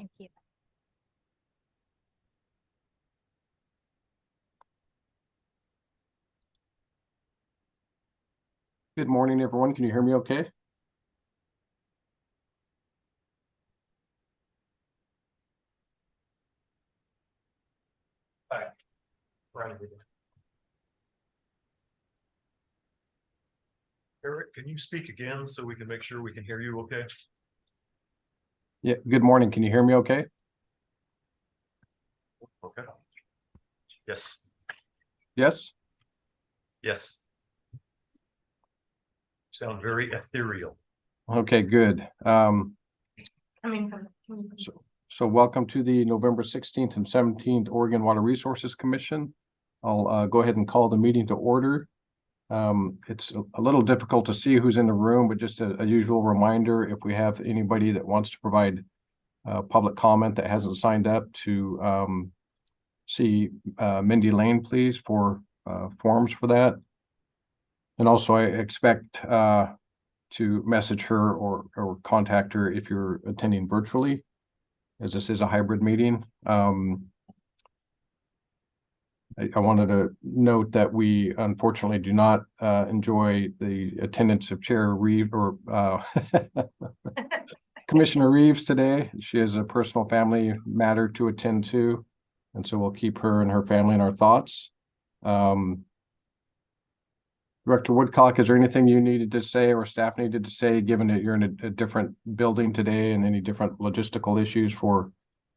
Thank you. Good morning, everyone. Can you hear me okay? Hi. Right. Eric, can you speak again so we can make sure we can hear you okay? Yeah, good morning. Can you hear me okay? Okay. Yes. Yes? Yes. Sound very ethereal. Okay, good. So welcome to the November 16th and 17th Oregon Water Resources Commission. I'll go ahead and call the meeting to order. It's a little difficult to see who's in the room, but just a usual reminder, if we have anybody that wants to provide public comment that hasn't signed up, to see Mindy Lane, please, for forms for that. And also I expect to message her or contact her if you're attending virtually, as this is a hybrid meeting. I wanted to note that we unfortunately do not enjoy the attendance of Chair Reeves or Commissioner Reeves today. She has a personal family matter to attend to, and so we'll keep her and her family in our thoughts. Director Woodcock, is there anything you needed to say or staff needed to say, given that you're in a different building today, and any different logistical issues for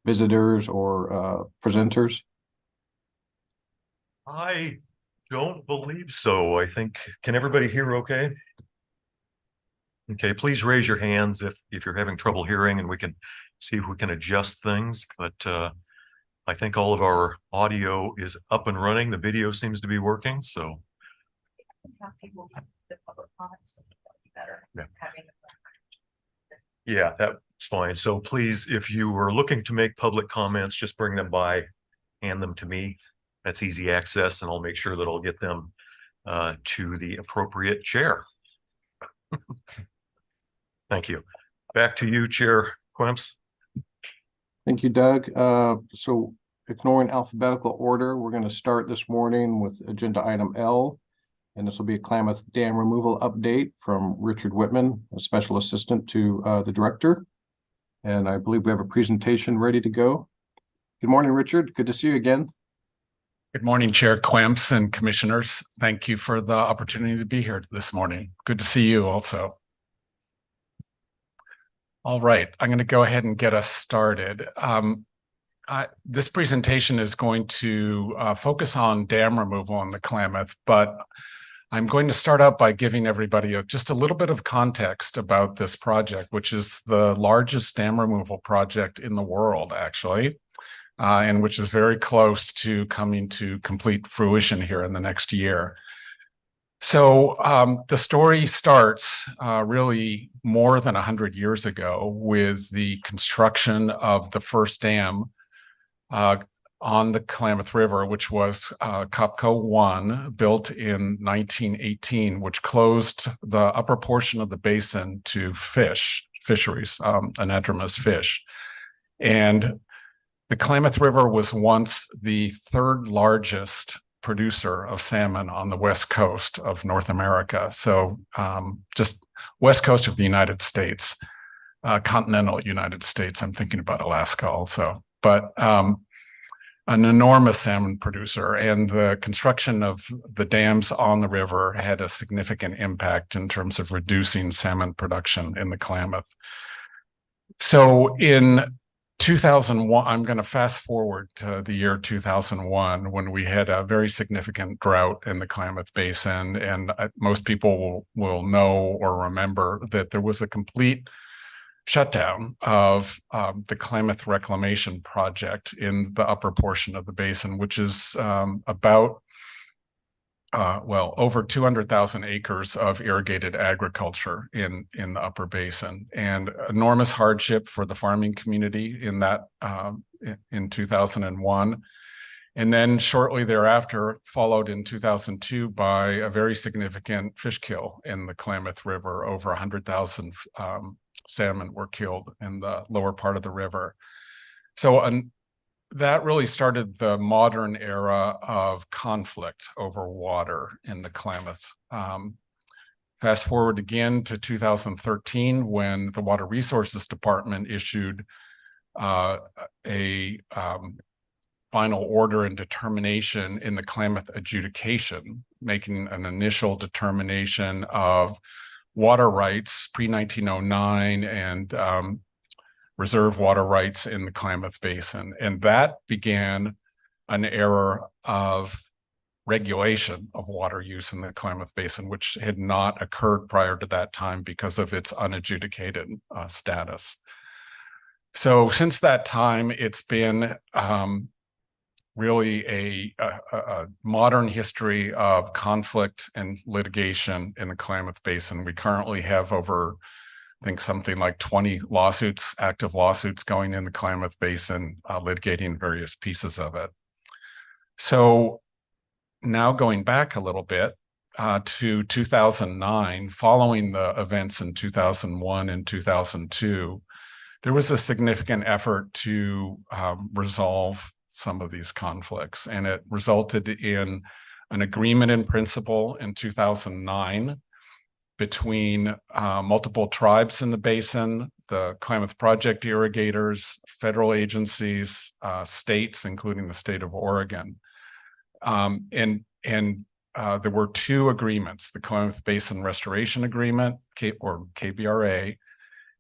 visitors or presenters? I don't believe so. I think, can everybody hear okay? Okay, please raise your hands if you're having trouble hearing, and we can see if we can adjust things. But I think all of our audio is up and running. The video seems to be working, so Have people the public comments that would be better. Yeah. Having Yeah, that's fine. So please, if you were looking to make public comments, just bring them by, hand them to me. That's easy access, and I'll make sure that I'll get them to the appropriate chair. Thank you. Back to you, Chair Clemps. Thank you, Doug. So ignoring alphabetical order, we're going to start this morning with agenda item L. And this will be a Klamath Dam removal update from Richard Whitman, a special assistant to the director. And I believe we have a presentation ready to go. Good morning, Richard. Good to see you again. Good morning, Chair Clemps and commissioners. Thank you for the opportunity to be here this morning. Good to see you also. All right, I'm going to go ahead and get us started. This presentation is going to focus on dam removal in the Klamath, but I'm going to start out by giving everybody just a little bit of context about this project, which is the largest dam removal project in the world, actually, and which is very close to coming to complete fruition here in the next year. So the story starts really more than 100 years ago with the construction of the first dam on the Klamath River, which was Copco 1, built in 1918, which closed the upper portion of the basin to fisheries, anadromous fish. And the Klamath River was once the third largest producer of salmon on the west coast of North America. So just west coast of the United States, continental United States. I'm thinking about Alaska also, but an enormous salmon producer, and the construction of the dams on the river had a significant impact in terms of reducing salmon production in the Klamath. So in 2001, I'm going to fast forward to the year 2001, when we had a very significant drought in the Klamath Basin, and most people will know or remember that there was a complete shutdown of the Klamath Reclamation Project in the upper portion of the basin, which is about over 200,000 acres of irrigated agriculture in the upper basin, and enormous hardship for the farming community in that in 2001. And then shortly thereafter, followed in 2002 by a very significant fish kill in the Klamath River. Over 100,000 salmon were killed in the lower part of the river. So that really started the modern era of conflict over water in the Klamath. Fast forward again to 2013, when the Water Resources Department issued a final order and determination in the Klamath adjudication, making an initial determination of water rights pre-1909 and reserve water rights in the Klamath Basin. And that began an era of regulation of water use in the Klamath Basin, which had not occurred prior to that time because of its unadjudicated status. So since that time, it's been really a modern history of conflict and litigation in the Klamath Basin. We currently have over, I think, something like 20 lawsuits, active lawsuits going in the Klamath Basin, litigating various pieces of it. So now going back a little bit to 2009, following the events in 2001 and 2002, there was a significant effort to resolve some of these conflicts, and it resulted in an agreement in principle in 2009 between multiple tribes in the basin, the Klamath Project irrigators, federal agencies, states, including the state of Oregon. And there were two agreements: the Klamath Basin Restoration Agreement, or KBRA,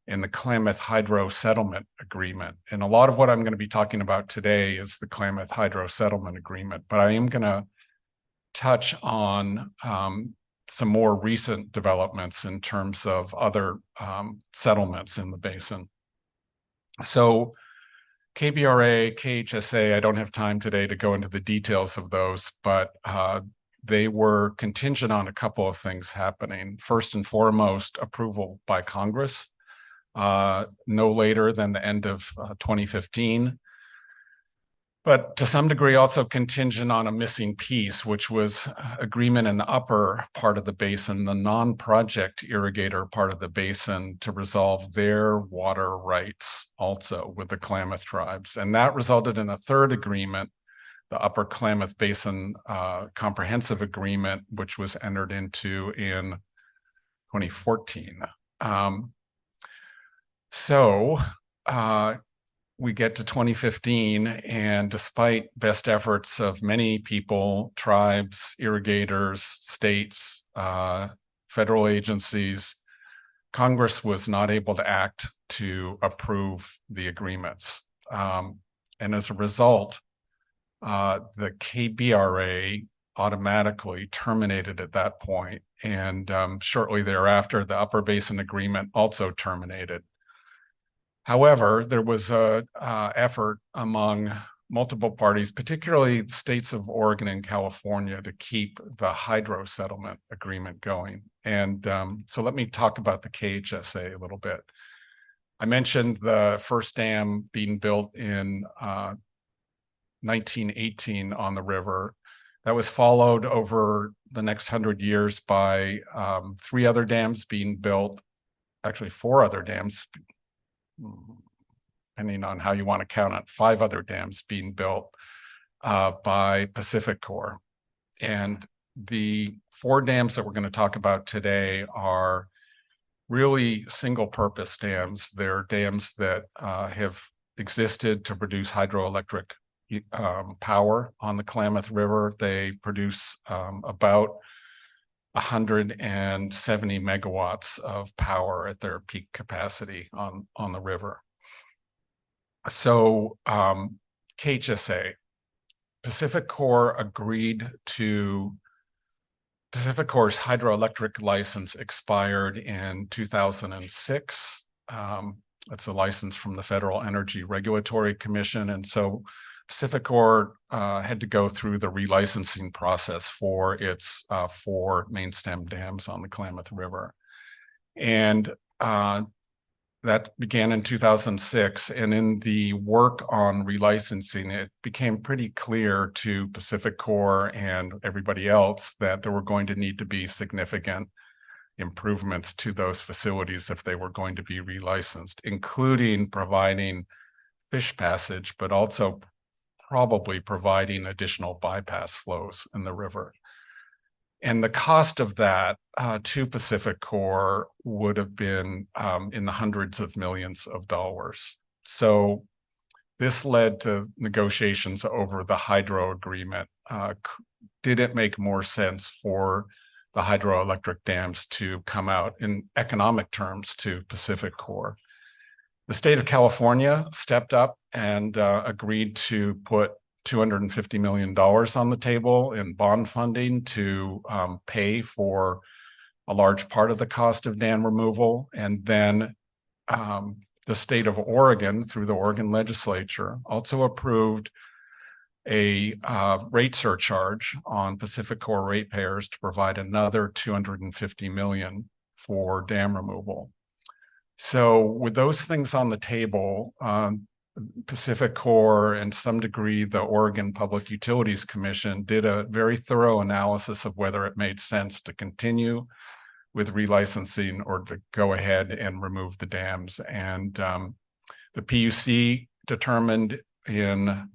and the Klamath Hydro Settlement Agreement. And a lot of what I'm going to be talking about today is the Klamath Hydro Settlement Agreement, but I am going to touch on some more recent developments in terms of other settlements in the basin. So KBRA, KHSA, I don't have time today to go into the details of those, but they were contingent on a couple of things happening. First and foremost, approval by Congress, no later than the end of 2015. But to some degree also contingent on a missing piece, which was agreement in the upper part of the basin, the non-project irrigator part of the basin, to resolve their water rights also with the Klamath tribes. And that resulted in a third agreement, the Upper Klamath Basin Comprehensive Agreement, which was entered into in 2014. We get to 2015, and despite best efforts of many people, tribes, irrigators, states, federal agencies, Congress was not able to act to approve the agreements. And as a result, the KBRA automatically terminated at that point, and shortly thereafter, the Upper Basin Agreement also terminated. However, there was a effort among multiple parties, particularly states of Oregon and California, to keep the hydro settlement agreement going. And so let me talk about the KHSA a little bit. I mentioned the first dam being built in 1918 on the river. That was followed over the next 100 years by 3 other dams being built, actually 4 other dams, depending on how you want to count it, 5 other dams being built by PacifiCorp. And the 4 dams that we're going to talk about today are really single-purpose dams. They're dams that have existed to produce hydroelectric power on the Klamath River. They produce about 170 megawatts of power at their peak capacity on the river. So KHSA, PacifiCorp agreed to, PacifiCorp's hydroelectric license expired in 2006. It's a license from the Federal Energy Regulatory Commission. And so PacifiCorp had to go through the relicensing process for its 4 main stem dams on the Klamath River. And that began in 2006. And in the work on relicensing, it became pretty clear to PacifiCorp and everybody else that there were going to need to be significant improvements to those facilities if they were going to be relicensed, including providing fish passage, but also probably providing additional bypass flows in the river. And the cost of that to PacifiCorp would have been in the hundreds of millions of dollars. So this led to negotiations over the hydro agreement. Did it make more sense for the hydroelectric dams to come out in economic terms to PacifiCorp? The state of California stepped up and agreed to put $250 million on the table in bond funding to pay for a large part of the cost of dam removal. And then the state of Oregon, through the Oregon legislature, also approved a rate surcharge on PacifiCorp ratepayers to provide another $250 million for dam removal. So with those things on the table, PacifiCorp and to some degree the Oregon Public Utilities Commission did a very thorough analysis of whether it made sense to continue with relicensing or to go ahead and remove the dams. And the PUC determined in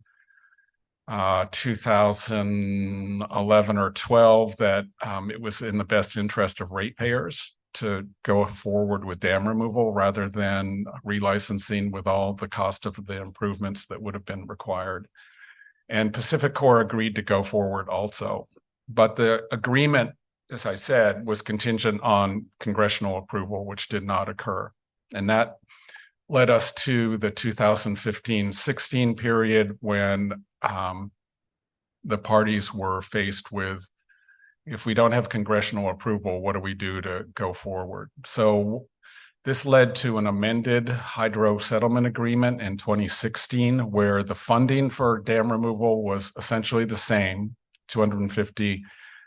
2011 or 12 that it was in the best interest of ratepayers to go forward with dam removal rather than relicensing with all the cost of the improvements that would have been required. And PacifiCorp agreed to go forward also. But the agreement, as I said, was contingent on congressional approval, which did not occur. And that led us to the 2015-16 period when the parties were faced with, if we don't have congressional approval, what do we do to go forward? So this led to an amended hydro settlement agreement in 2016, where the funding for dam removal was essentially the same, $250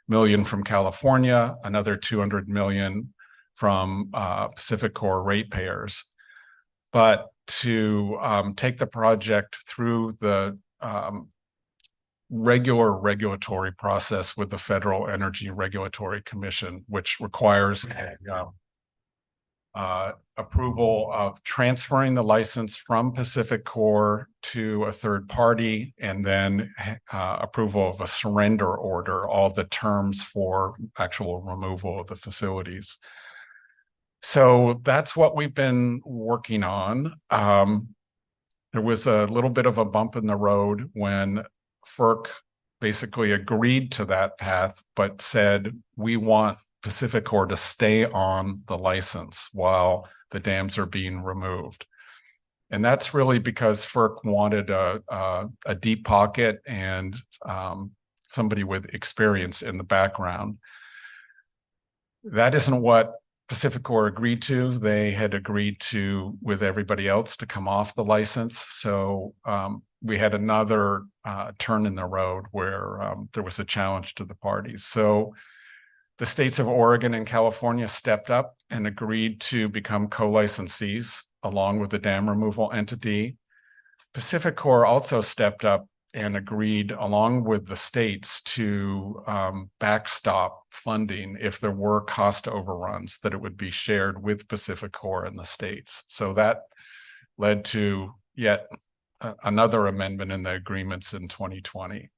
million from California, another 200 million from Pacific Core ratepayers. But to take the project through the regular regulatory process with the Federal Energy Regulatory Commission, which requires approval of transferring the license from Pacific Core to a third party, and then approval of a surrender order, all the terms for actual removal of the facilities. So that's what we've been working on. There was a little bit of a bump in the road when FERC basically agreed to that path, but said, we want Pacific Core to stay on the license while the dams are being removed. And that's really because FERC wanted a deep pocket and somebody with experience in the background. That isn't what Pacific Core agreed to. They had agreed to, with everybody else, to come off the license. So we had another turn in the road where there was a challenge to the parties. So the states of Oregon and California stepped up and agreed to become co-licensees along with the dam removal entity. Pacific Core also stepped up and agreed along with the states to backstop funding if there were cost overruns, that it would be shared with Pacific Core and the states. So that led to yet another amendment in the agreements in 2020.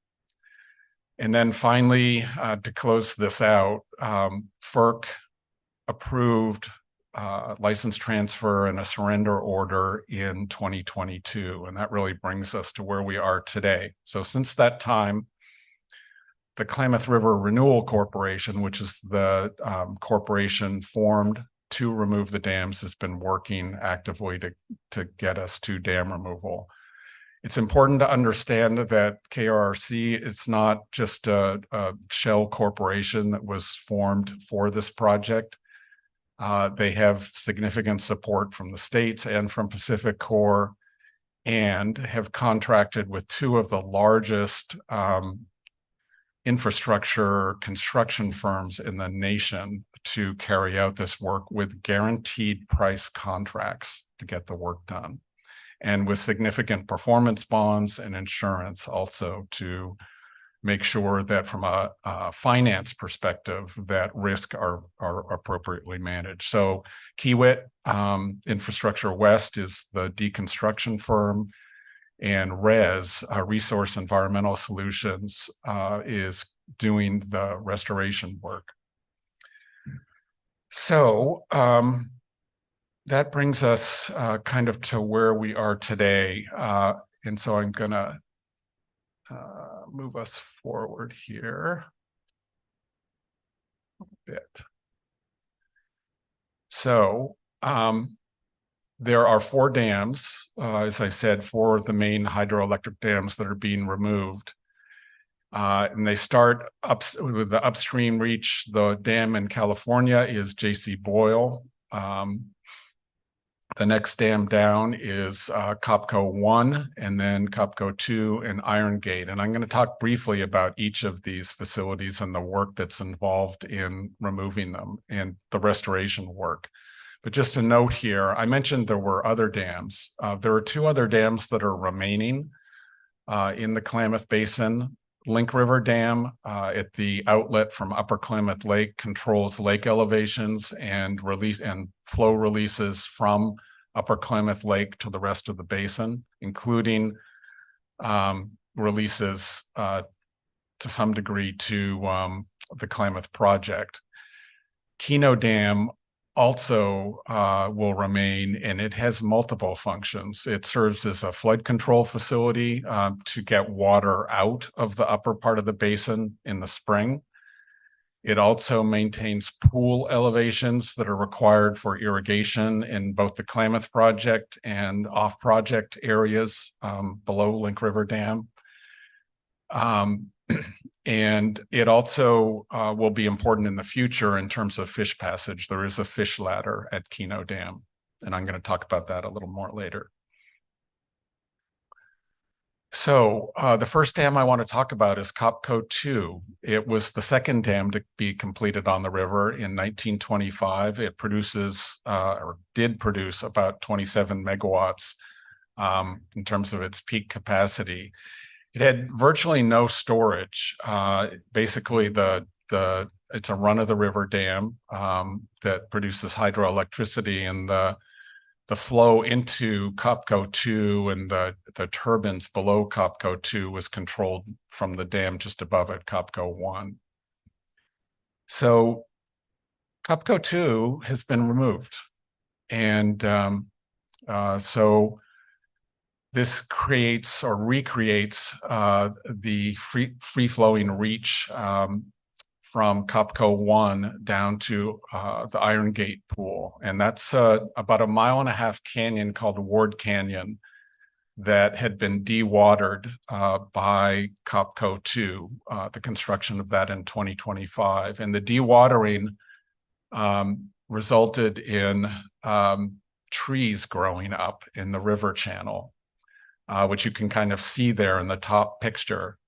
And then finally, to close this out, FERC approved license transfer and a surrender order in 2022. And that really brings us to where we are today. So since that time, the Klamath River Renewal Corporation, which is the corporation formed to remove the dams, has been working actively to get us to dam removal. It's important to understand that KRRC, it's not just a shell corporation that was formed for this project. They have significant support from the states and from Pacific Core, and have contracted with two of the largest infrastructure construction firms in the nation to carry out this work with guaranteed price contracts to get the work done, and with significant performance bonds and insurance also to make sure that from a finance perspective, that risk are appropriately managed. So Kiewit Infrastructure West is the deconstruction firm, and RES, Resource Environmental Solutions, is doing the restoration work. So that brings us kind of to where we are today. And so I'm gonna move us forward here a bit. So there are 4 dams, as I said, 4 of the main hydroelectric dams that are being removed. And they start up with the upstream reach. The dam in California is J.C. Boyle. The next dam down is Copco 1, and then Copco 2 and Iron Gate. And I'm going to talk briefly about each of these facilities and the work that's involved in removing them and the restoration work. But just a note here, I mentioned there were other dams. There are 2 other dams that are remaining in the Klamath Basin. Link River Dam at the outlet from Upper Klamath Lake controls lake elevations and flow releases from Upper Klamath Lake to the rest of the basin, including releases to some degree to the Klamath Project. Keno Dam also will remain, and it has multiple functions. It serves as a flood control facility to get water out of the upper part of the basin in the spring. It also maintains pool elevations that are required for irrigation in both the Klamath Project and off-project areas below Link River Dam. And it also will be important in the future in terms of fish passage. There is a fish ladder at Keno Dam, and I'm going to talk about that a little more later. So the first dam I want to talk about is Copco 2. It was the second dam to be completed on the river in 1925. It produces or did produce about 27 megawatts in terms of its peak capacity. It had virtually no storage. Basically, it's a run-of-the-river dam that produces hydroelectricity, and the flow into Copco 2 and the turbines below Copco 2 was controlled from the dam just above it, Copco 1. So Copco 2 has been removed. And so this creates or recreates the free-flowing reach from Copco 1 down to the Iron Gate pool. And that's about a 1.5 mile canyon called Ward Canyon that had been dewatered by Copco 2, the construction of that in 2025. And the dewatering resulted in trees growing up in the river channel, which you can kind of see there in the top picture.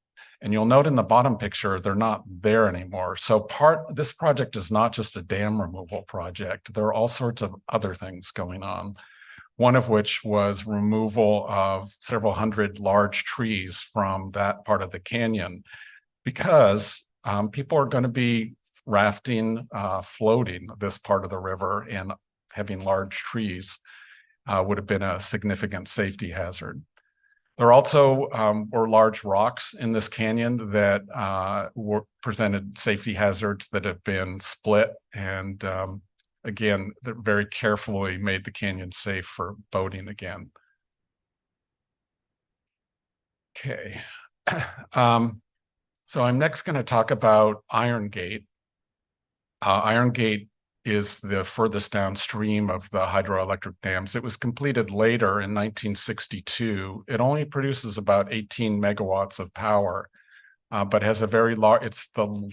And you'll note in the bottom picture, they're not there anymore. So this project is not just a dam removal project. There are all sorts of other things going on. One of which was removal of several hundred large trees from that part of the canyon, because people are going to be rafting, floating this part of the river, and having large trees would have been a significant safety hazard. There also were large rocks in this canyon that presented safety hazards that have been split, and again, that very carefully made the canyon safe for boating again. Okay, so I'm next going to talk about Iron Gate. Iron Gate is the furthest downstream of the hydroelectric dams. It was completed later in 1962. It only produces about 18 megawatts of power, but has a very large, it's the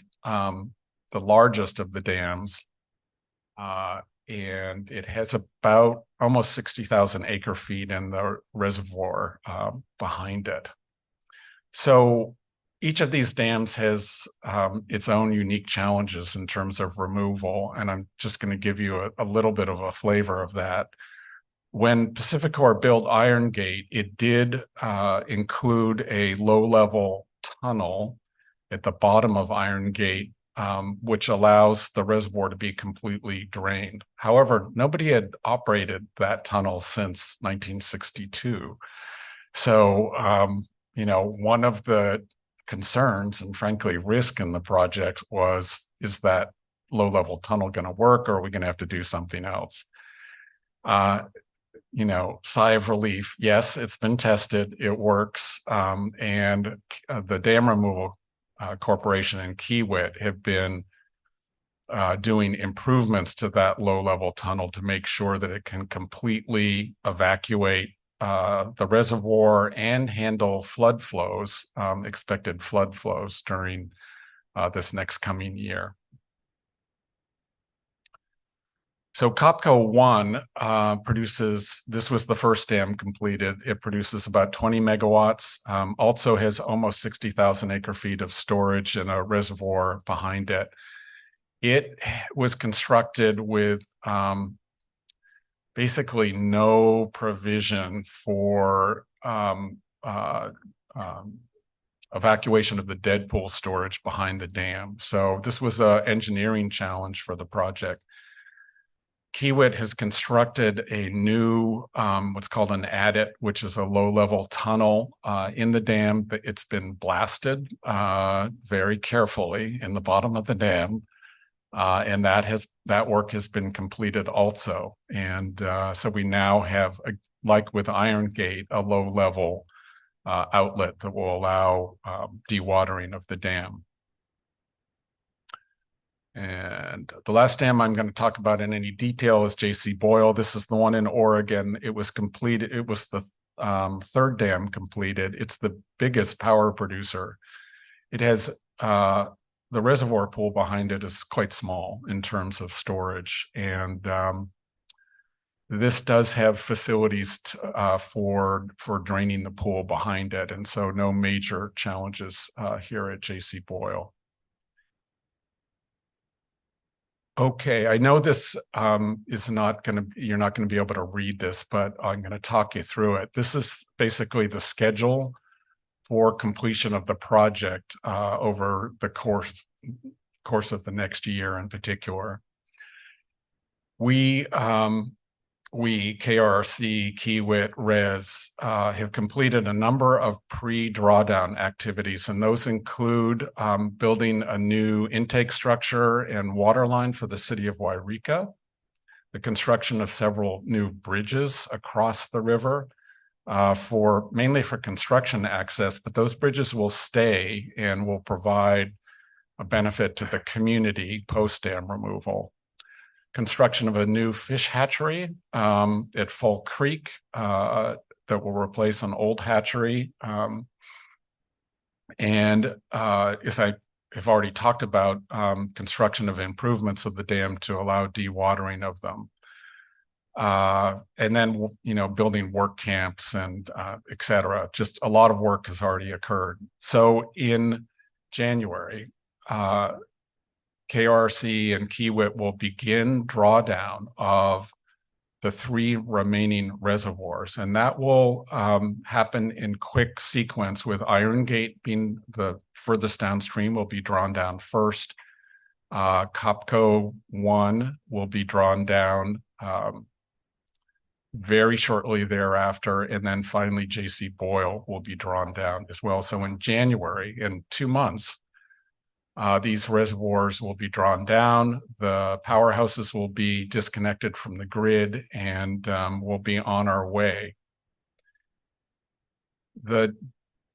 largest of the dams. And it has about almost 60,000 acre feet in the reservoir behind it. So each of these dams has its own unique challenges in terms of removal, and I'm just going to give you a little bit of a flavor of that. When PacifiCorp built Iron Gate, it did include a low-level tunnel at the bottom of Iron Gate, which allows the reservoir to be completely drained. However, nobody had operated that tunnel since 1962. So, you know, one of the concerns and frankly risk in the project is that low-level tunnel going to work, or are we going to have to do something else? You know, sigh of relief. Yes, it's been tested. It works. And the Dam Removal Corporation and Kiewit have been doing improvements to that low-level tunnel to make sure that it can completely evacuate the reservoir and handle flood flows, expected flood flows during this next coming year. So Copco 1 produces, this was the first dam completed. It produces about 20 megawatts, also has almost 60,000 acre feet of storage and a reservoir behind it. It was constructed with basically no provision for evacuation of the dead pool storage behind the dam. So this was an engineering challenge for the project. Kiewit has constructed a new, what's called an adit, which is a low-level tunnel in the dam. It's been blasted very carefully in the bottom of the dam. And that work has been completed also. And so we now have, like with Iron Gate, a low-level outlet that will allow dewatering of the dam. And the last dam I'm going to talk about in any detail is J.C. Boyle. This is the one in Oregon. It was completed. It was the third dam completed. It's the biggest power producer. It has the reservoir pool behind it is quite small in terms of storage. And This does have facilities for draining the pool behind it, and so no major challenges here at J.C. Boyle. Okay, I know this is not going to, you're not going to be able to read this, but I'm going to talk you through it. This is basically the schedule for completion of the project over the course of the next year in particular. We KRC, Kiewit, RES have completed a number of pre-drawdown activities, and those include building a new intake structure and water line for the city of Wairika, the construction of several new bridges across the river mainly for construction access, but those bridges will stay and will provide a benefit to the community post-dam removal. Construction of a new fish hatchery at Fall Creek that will replace an old hatchery. And as I have already talked about, construction of improvements of the dam to allow dewatering of them. And then, you know, building work camps and et cetera. Just a lot of work has already occurred. So in January, KRC and Kiewit will begin drawdown of the 3 remaining reservoirs, and that will happen in quick sequence, with Iron Gate being the furthest downstream, will be drawn down first. Copco 1 will be drawn down very shortly thereafter, and then finally J.C. Boyle will be drawn down as well. So in January, in 2 months, these reservoirs will be drawn down, the powerhouses will be disconnected from the grid, and we'll be on our way. The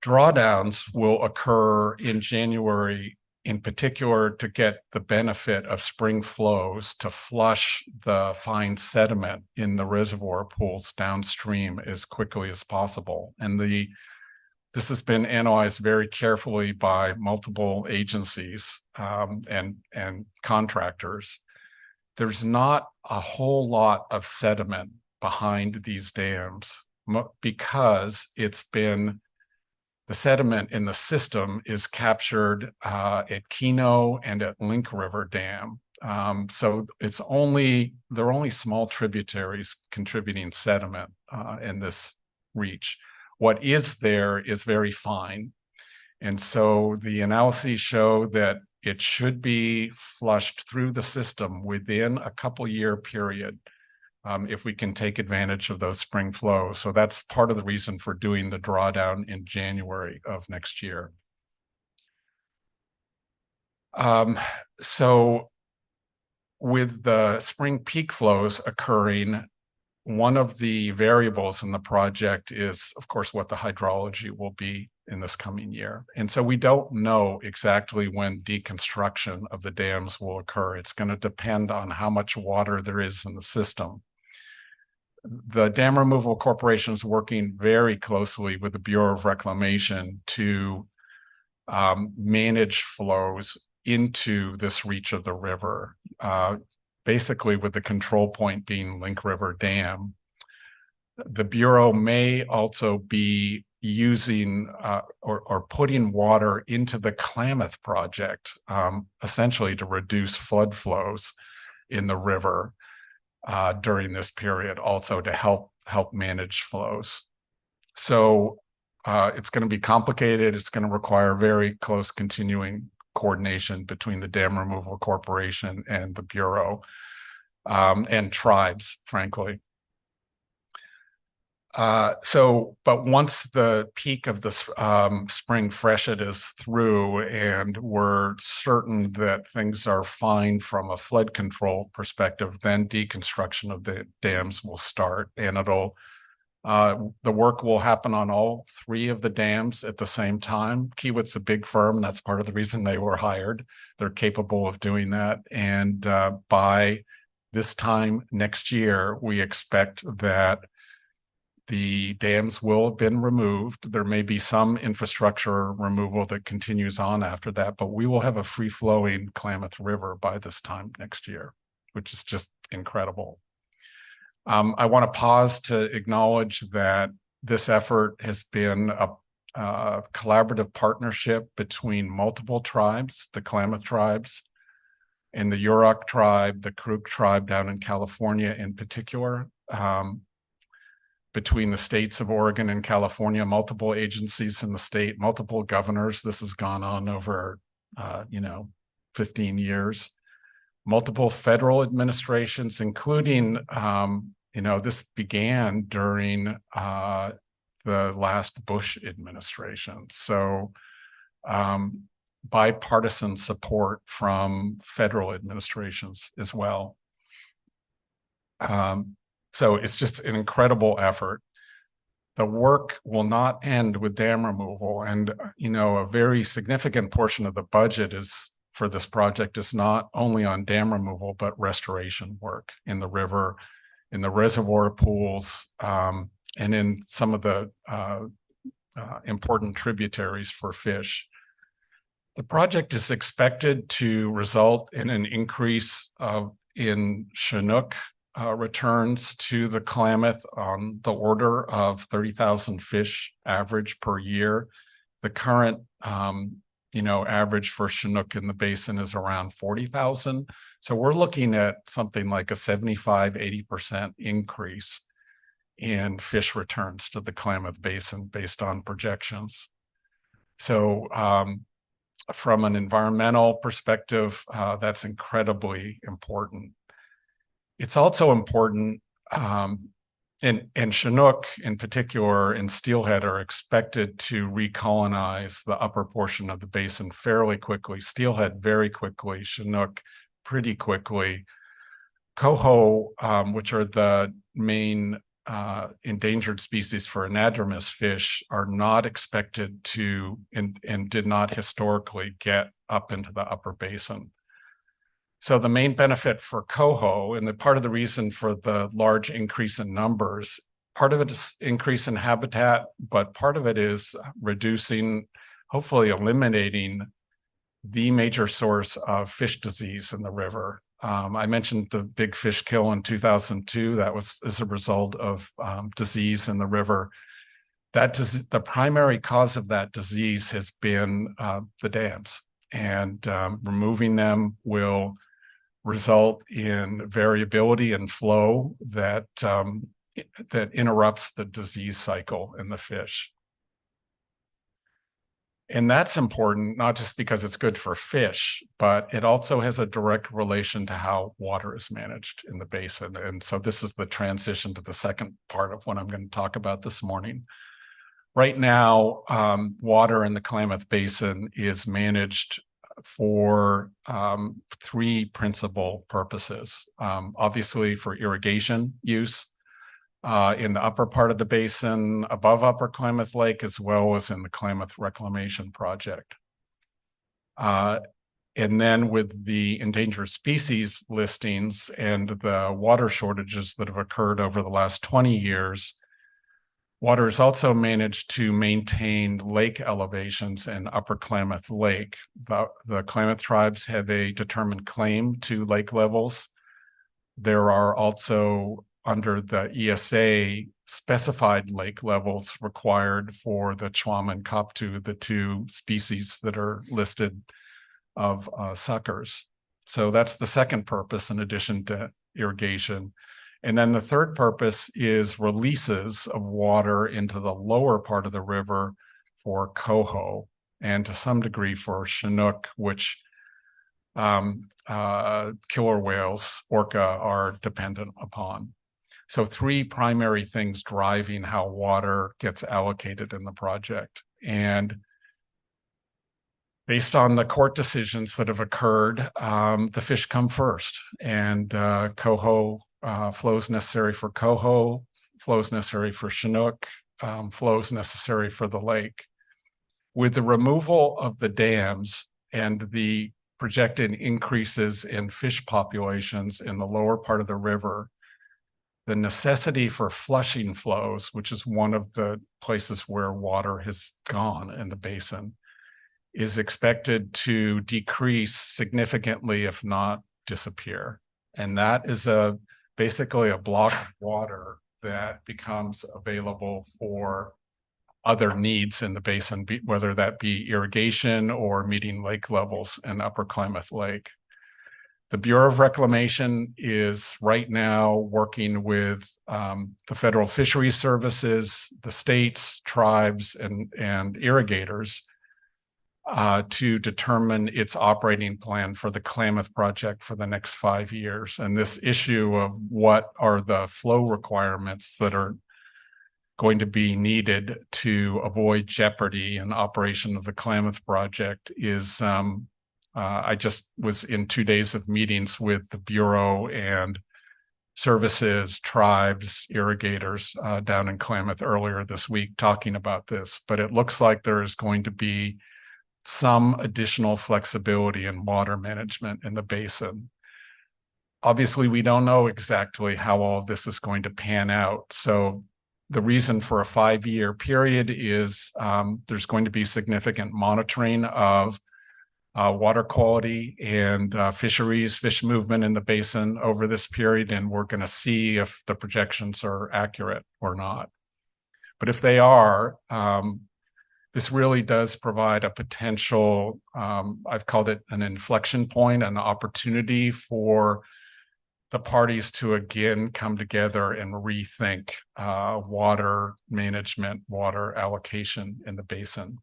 drawdowns will occur in January, in particular, to get the benefit of spring flows to flush the fine sediment in the reservoir pools downstream as quickly as possible. And this has been analyzed very carefully by multiple agencies and contractors. There's not a whole lot of sediment behind these dams because the sediment in the system is captured at Keno and at Link River Dam. So there are only small tributaries contributing sediment in this reach. What is there is very fine. And so the analyses show that it should be flushed through the system within a couple-year period if we can take advantage of those spring flows. So that's part of the reason for doing the drawdown in January of next year. So with the spring peak flows occurring, one of the variables in the project is, of course, what the hydrology will be in this coming year. And so we don't know exactly when deconstruction of the dams will occur. It's going to depend on how much water there is in the system. The Dam Removal Corporation is working very closely with the Bureau of Reclamation to manage flows into this reach of the river, basically with the control point being Link River Dam. The Bureau may also be using or putting water into the Klamath project, essentially to reduce flood flows in the river during this period, also to help manage flows. So it's going to be complicated. It's going to require very close continuing coordination between the Dam Removal Corporation and the Bureau and tribes, frankly. But once the peak of the spring freshet is through and we're certain that things are fine from a flood control perspective, then deconstruction of the dams will start, and the work will happen on all 3 of the dams at the same time. Kiewit's a big firm. That's part of the reason they were hired. They're capable of doing that. And by this time next year, we expect that the dams will have been removed. There may be some infrastructure removal that continues on after that, but we will have a free-flowing Klamath River by this time next year, which is just incredible. I want to pause to acknowledge that this effort has been a collaborative partnership between multiple tribes, the Klamath tribes and the Yurok tribe, the Karuk tribe down in California in particular, between the states of Oregon and California, multiple agencies in the state, multiple governors. This has gone on over, 15 years, multiple federal administrations, including, this began during the last Bush administration. So bipartisan support from federal administrations as well. So it's just an incredible effort. The work will not end with dam removal. And, a very significant portion of the budget for this project is not only on dam removal, but restoration work in the river, in the reservoir pools, and in some of the important tributaries for fish. The project is expected to result in an increase in Chinook returns to the Klamath on the order of 30,000 fish average per year. The current, average for Chinook in the basin is around 40,000. So we're looking at something like a 75–80% increase in fish returns to the Klamath Basin based on projections. So from an environmental perspective, that's incredibly important. It's also important, and Chinook in particular and steelhead are expected to recolonize the upper portion of the basin fairly quickly, steelhead very quickly, Chinook pretty quickly. Coho, which are the main endangered species for anadromous fish, are not expected to and did not historically get up into the upper basin. So the main benefit for coho, and the part of the reason for the large increase in numbers, part of it is increase in habitat, but part of it is reducing, hopefully eliminating the major source of fish disease in the river. I mentioned the big fish kill in 2002. That was as a result of disease in the river. The primary cause of that disease has been the dams, and removing them will result in variability in flow that interrupts the disease cycle in the fish. And that's important, not just because it's good for fish, but it also has a direct relation to how water is managed in the basin. And so this is the transition to the second part of what I'm going to talk about this morning. Right now, water in the Klamath Basin is managed for three principal purposes. Obviously for irrigation use in the upper part of the basin, above Upper Klamath Lake, as well as in the Klamath Reclamation Project. And then with the endangered species listings and the water shortages that have occurred over the last 20 years, water is also managed to maintain lake elevations in Upper Klamath Lake. The Klamath tribes have a determined claim to lake levels. There are also, under the ESA, specified lake levels required for the Chuama and Koptu, the two species that are listed of suckers. So that's the second purpose in addition to irrigation. And then the third purpose is releases of water into the lower part of the river for coho, and to some degree for Chinook, which killer whales, orca, are dependent upon. So three primary things driving how water gets allocated in the project. And based on the court decisions that have occurred, the fish come first, and coho flows necessary for coho, flows necessary for Chinook, flows necessary for the lake. With the removal of the dams and the projected increases in fish populations in the lower part of the river, the necessity for flushing flows, which is one of the places where water has gone in the basin, is expected to decrease significantly, if not disappear. And that is a basically a block of water that becomes available for other needs in the basin, whether that be irrigation or meeting lake levels in Upper Klamath Lake. The Bureau of Reclamation is right now working with the Federal Fisheries Services, the states, tribes, and irrigators to determine its operating plan for the Klamath project for the next 5 years. And this issue of what are the flow requirements that are going to be needed to avoid jeopardy in operation of the Klamath project is, I just was in 2 days of meetings with the Bureau and services, tribes, irrigators down in Klamath earlier this week talking about this. But it looks like there is going to be some additional flexibility in water management in the basin. Obviously, we don't know exactly how all of this is going to pan out. So the reason for a 5-year period is there's going to be significant monitoring of water quality and fisheries, fish movement in the basin over this period, and we're going to see if the projections are accurate or not. But if they are, this really does provide a potential, I've called it an inflection point, an opportunity for the parties to again come together and rethink water management, water allocation in the basin.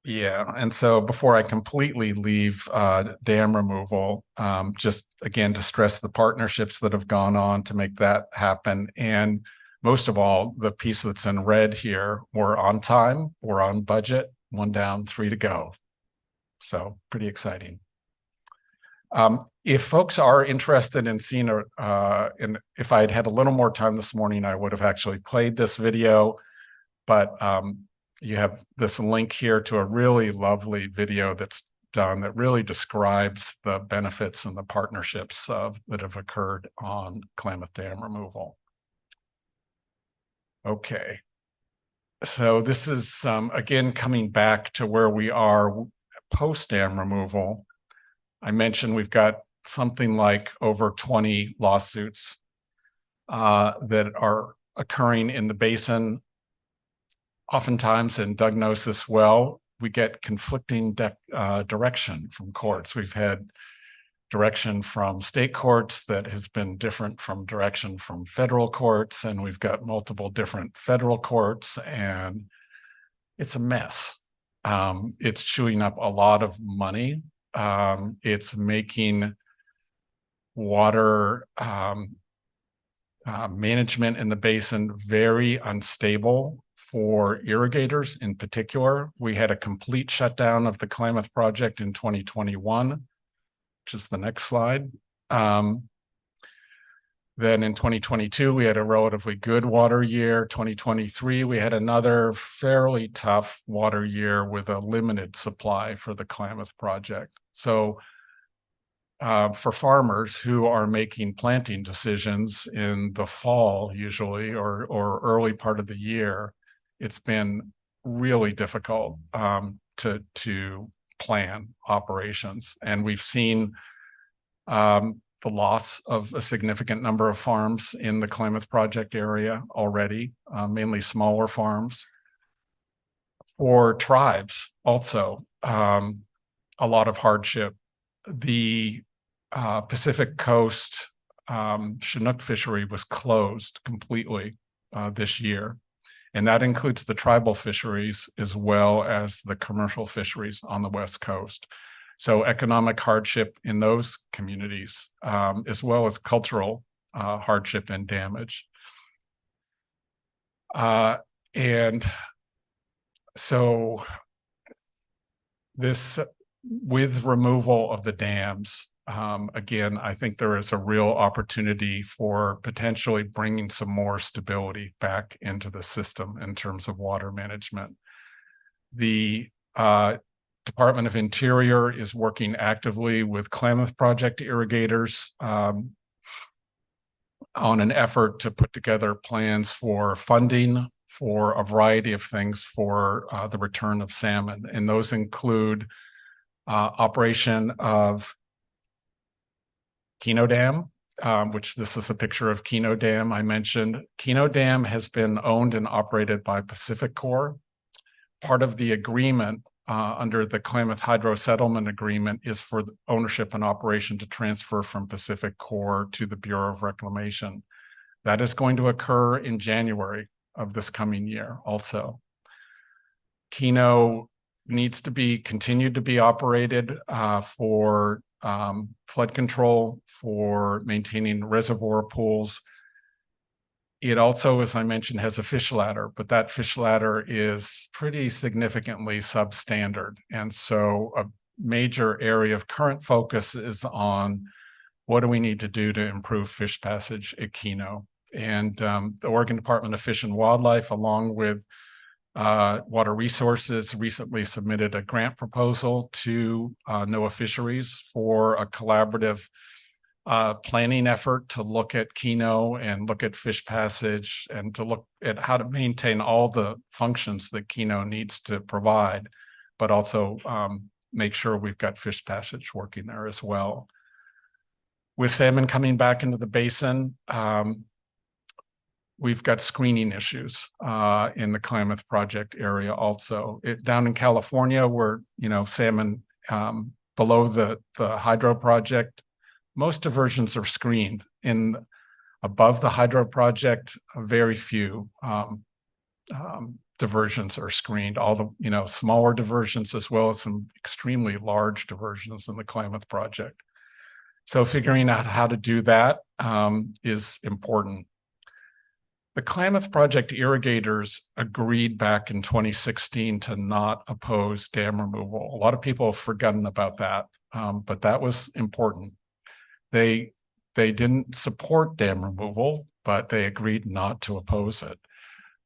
Yeah, and so before I completely leave dam removal, just again to stress the partnerships that have gone on to make that happen. And most of all, the piece that's in red here, we're on time, we're on budget, 1 down, 3 to go. So pretty exciting. If folks are interested in seeing, if I had had a little more time this morning, I would have actually played this video, but you have this link here to a really lovely video that's done that really describes the benefits and the partnerships that have occurred on Klamath Dam removal. Okay, so this is again coming back to where we are post dam removal. I mentioned we've got something like over 20 lawsuits that are occurring in the basin. Oftentimes, and Doug knows this well, we get conflicting direction from courts. We've had direction from state courts that has been different from direction from federal courts, and we've got multiple different federal courts, and it's a mess. It's chewing up a lot of money. It's making water management in the basin very unstable for irrigators in particular. We had a complete shutdown of the Klamath project in 2021, which is the next slide. Then in 2022, we had a relatively good water year. 2023, we had another fairly tough water year with a limited supply for the Klamath project. So for farmers who are making planting decisions in the fall usually, or early part of the year, it's been really difficult to plan operations. And we've seen the loss of a significant number of farms in the Klamath project area already, mainly smaller farms. For tribes also, a lot of hardship. The Pacific Coast Chinook fishery was closed completely this year. And that includes the tribal fisheries as well as the commercial fisheries on the West Coast. So economic hardship in those communities, as well as cultural hardship and damage. And so this, with removal of the dams, again, I think there is a real opportunity for potentially bringing some more stability back into the system in terms of water management. The Department of Interior is working actively with Klamath Project irrigators on an effort to put together plans for funding for a variety of things for the return of salmon. And those include operation of Keno Dam, which this is a picture of Keno Dam I mentioned. Keno Dam has been owned and operated by Pacific Corp. Part of the agreement under the Klamath Hydro Settlement Agreement is for the ownership and operation to transfer from Pacific Corp to the Bureau of Reclamation. That is going to occur in January of this coming year also. Keno needs to be continued to be operated for flood control, for maintaining reservoir pools. It also, as I mentioned, has a fish ladder, but that fish ladder is pretty significantly substandard. And so a major area of current focus is on what do we need to do to improve fish passage at Keno. And the Oregon Department of Fish and Wildlife, along with Water Resources, recently submitted a grant proposal to NOAA Fisheries for a collaborative planning effort to look at Keno and look at fish passage and to look at how to maintain all the functions that Keno needs to provide, but also make sure we've got fish passage working there as well. With salmon coming back into the basin, we've got screening issues in the Klamath Project area also. Down in California, where salmon below the hydro project, most diversions are screened. Above the hydro project, very few diversions are screened. All the smaller diversions as well as some extremely large diversions in the Klamath Project. So figuring out how to do that is important. The Klamath Project irrigators agreed back in 2016 to not oppose dam removal. A lot of people have forgotten about that, but that was important. They didn't support dam removal, but they agreed not to oppose it.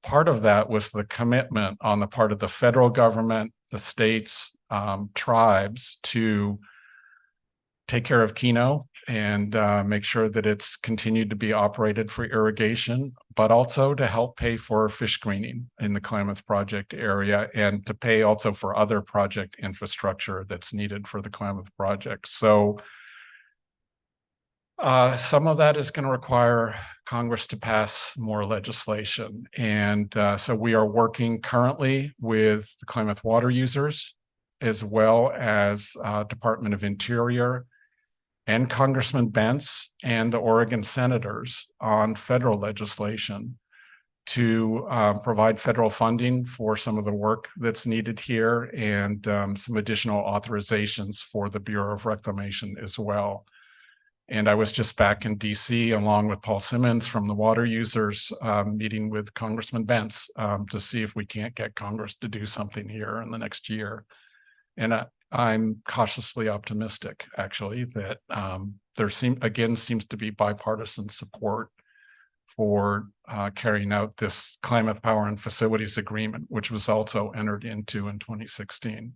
Part of that was the commitment on the part of the federal government, the states, tribes to take care of Keno and make sure that it's continued to be operated for irrigation, but also to help pay for fish screening in the Klamath Project area and to pay also for other project infrastructure that's needed for the Klamath Project. So some of that is going to require Congress to pass more legislation. And so we are working currently with the Klamath water users, as well as Department of Interior and Congressman Bentz and the Oregon senators on federal legislation to provide federal funding for some of the work that's needed here and some additional authorizations for the Bureau of Reclamation as well. And I was just back in DC along with Paul Simmons from the water users, meeting with Congressman Bentz to see if we can't get Congress to do something here in the next year. And I'm cautiously optimistic, actually, that there seems to be bipartisan support for carrying out this Climate Power and Facilities Agreement, which was also entered into in 2016.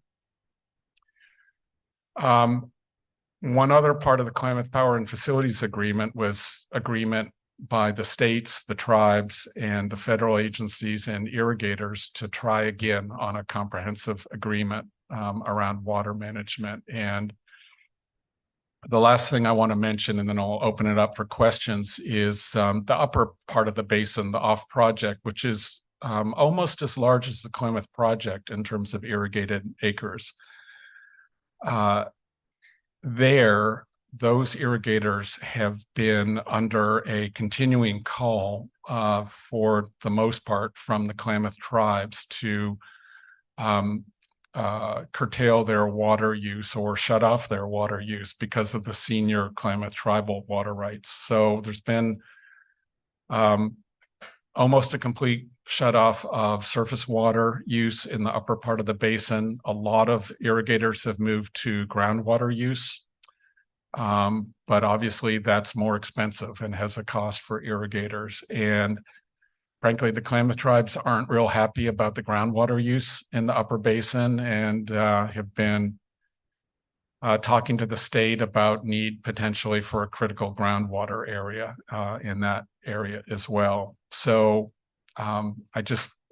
One other part of the Climate Power and Facilities Agreement was agreement by the states, the tribes, and the federal agencies and irrigators to try again on a comprehensive agreement around water management. And the last thing I want to mention, and then I'll open it up for questions, is the upper part of the basin, the off project, which is almost as large as the Klamath Project in terms of irrigated acres. Those irrigators have been under a continuing call for the most part from the Klamath tribes to curtail their water use or shut off their water use because of the senior Klamath tribal water rights. So there's been almost a complete shut off of surface water use in the upper part of the basin. A lot of irrigators have moved to groundwater use, but obviously that's more expensive and has a cost for irrigators. And frankly, the Klamath tribes aren't real happy about the groundwater use in the upper basin and have been talking to the state about need potentially for a critical groundwater area in that area as well. So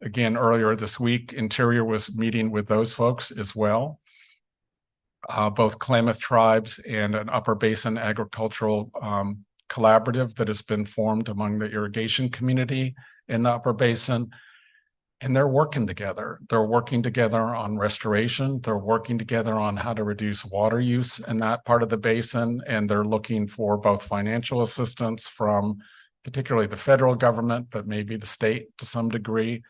again, earlier this week, Interior was meeting with those folks as well. both Klamath tribes and an Upper Basin agricultural collaborative that has been formed among the irrigation community in the Upper Basin. And they're working together. They're working together on restoration. They're working together on how to reduce water use in that part of the basin. And they're looking for both financial assistance from particularly the federal government, but maybe the state to some degree.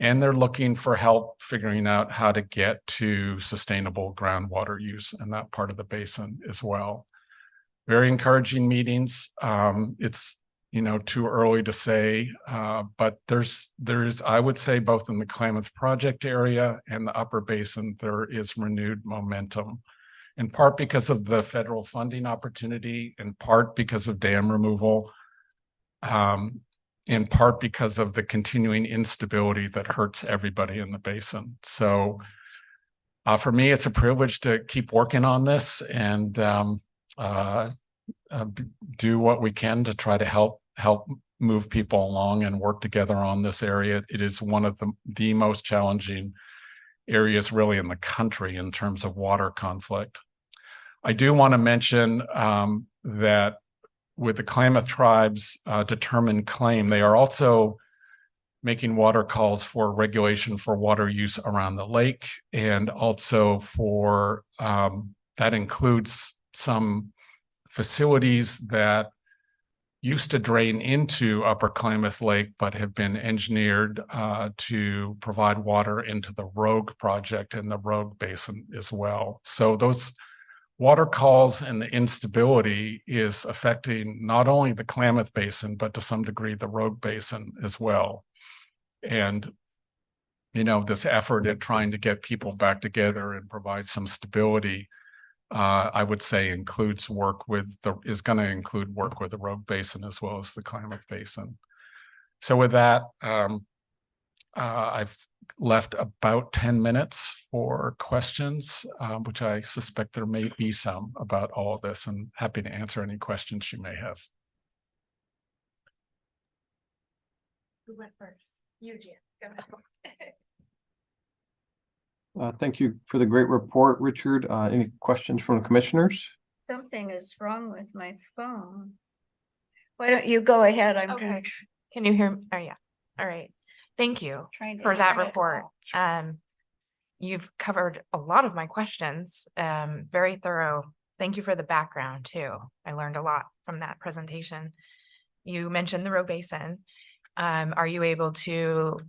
And they're looking for help figuring out how to get to sustainable groundwater use in that part of the basin as well. Very encouraging meetings. It's too early to say, but there's, I would say, both in the Klamath Project area and the Upper Basin, there is renewed momentum, in part because of the federal funding opportunity, in part because of dam removal, in part because of the continuing instability that hurts everybody in the basin. So for me, it's a privilege to keep working on this and do what we can to try to help move people along and work together on this area. It is one of the most challenging areas really in the country in terms of water conflict. I do want to mention that with the Klamath tribes determined claim, they are also making water calls for regulation for water use around the lake, and also for that includes some facilities that used to drain into Upper Klamath Lake, but have been engineered to provide water into the Rogue project and the Rogue Basin as well. So those water calls and the instability is affecting not only the Klamath Basin, but to some degree the Rogue Basin as well. And, this effort at trying to get people back together and provide some stability, I would say is going to include work with the Rogue Basin as well as the Klamath Basin. So with that, I've left about 10 minutes for questions, which I suspect there may be some about all of this, and happy to answer any questions you may have. Who went first? You, Jan. Go ahead. Thank you for the great report, Richard. Any questions from the commissioners? Something is wrong with my phone. Why don't you go ahead? I'm Okay. Can you hear me? Oh, yeah. All right. Thank you trying to. for that turn it report. off. You've covered a lot of my questions. Very thorough. Thank you for the background too. I learned a lot from that presentation. You mentioned the Rogue Basin. Are you able to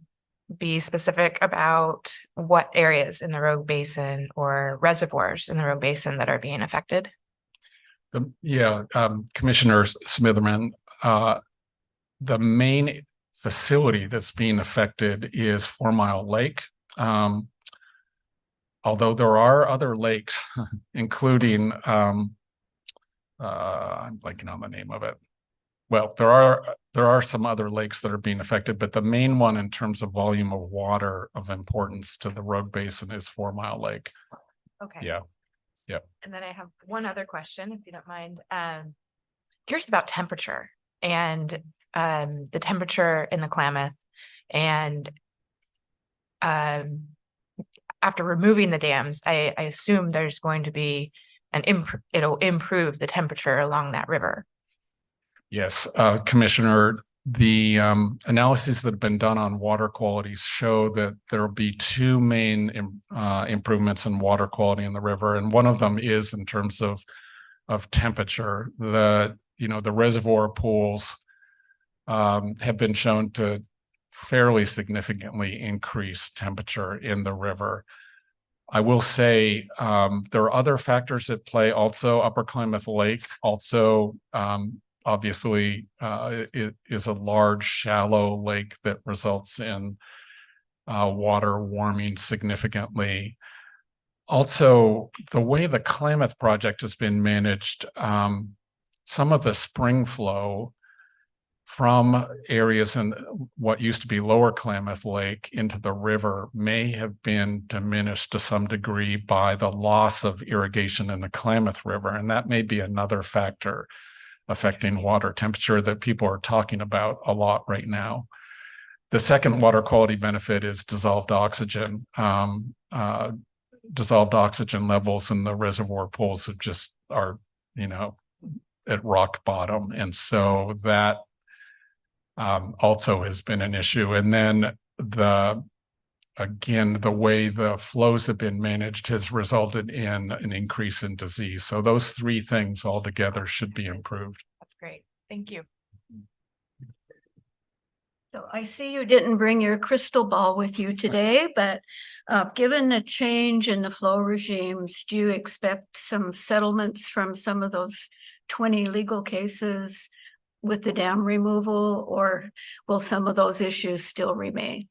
be specific about what areas in the Rogue Basin or reservoirs in the Rogue Basin that are being affected? Commissioner Smitherman, the main facility that's being affected is 4 Mile Lake. Although there are other lakes, including, I'm blanking on the name of it. Well, there are some other lakes that are being affected, but the main one in terms of volume of water of importance to the Rogue Basin is 4 Mile Lake. Okay. Yeah. And then I have one other question, if you don't mind. Curious about temperature and the temperature in the Klamath, and after removing the dams, I assume there's going to be it'll improve the temperature along that river. Yes, Commissioner, the analyses that have been done on water qualities show that there will be two main improvements in water quality in the river, and one of them is in terms of temperature. The reservoir pools have been shown to fairly significantly increase temperature in the river. I will say there are other factors at play also. Upper Klamath Lake also obviously it is a large shallow lake that results in water warming significantly. Also, the way the Klamath project has been managed, some of the spring flow from areas in what used to be Lower Klamath Lake into the river may have been diminished to some degree by the loss of irrigation in the Klamath River. And that may be another factor affecting water temperature that people are talking about a lot right now. The second water quality benefit is dissolved oxygen. dissolved oxygen levels in the reservoir pools have just are, at rock bottom. And so that also has been an issue. And then again, the way the flows have been managed has resulted in an increase in disease. So those three things altogether should be improved. That's great. Thank you. So I see you didn't bring your crystal ball with you today, but given the change in the flow regimes, do you expect some settlements from some of those 20 legal cases with the dam removal, or will some of those issues still remain?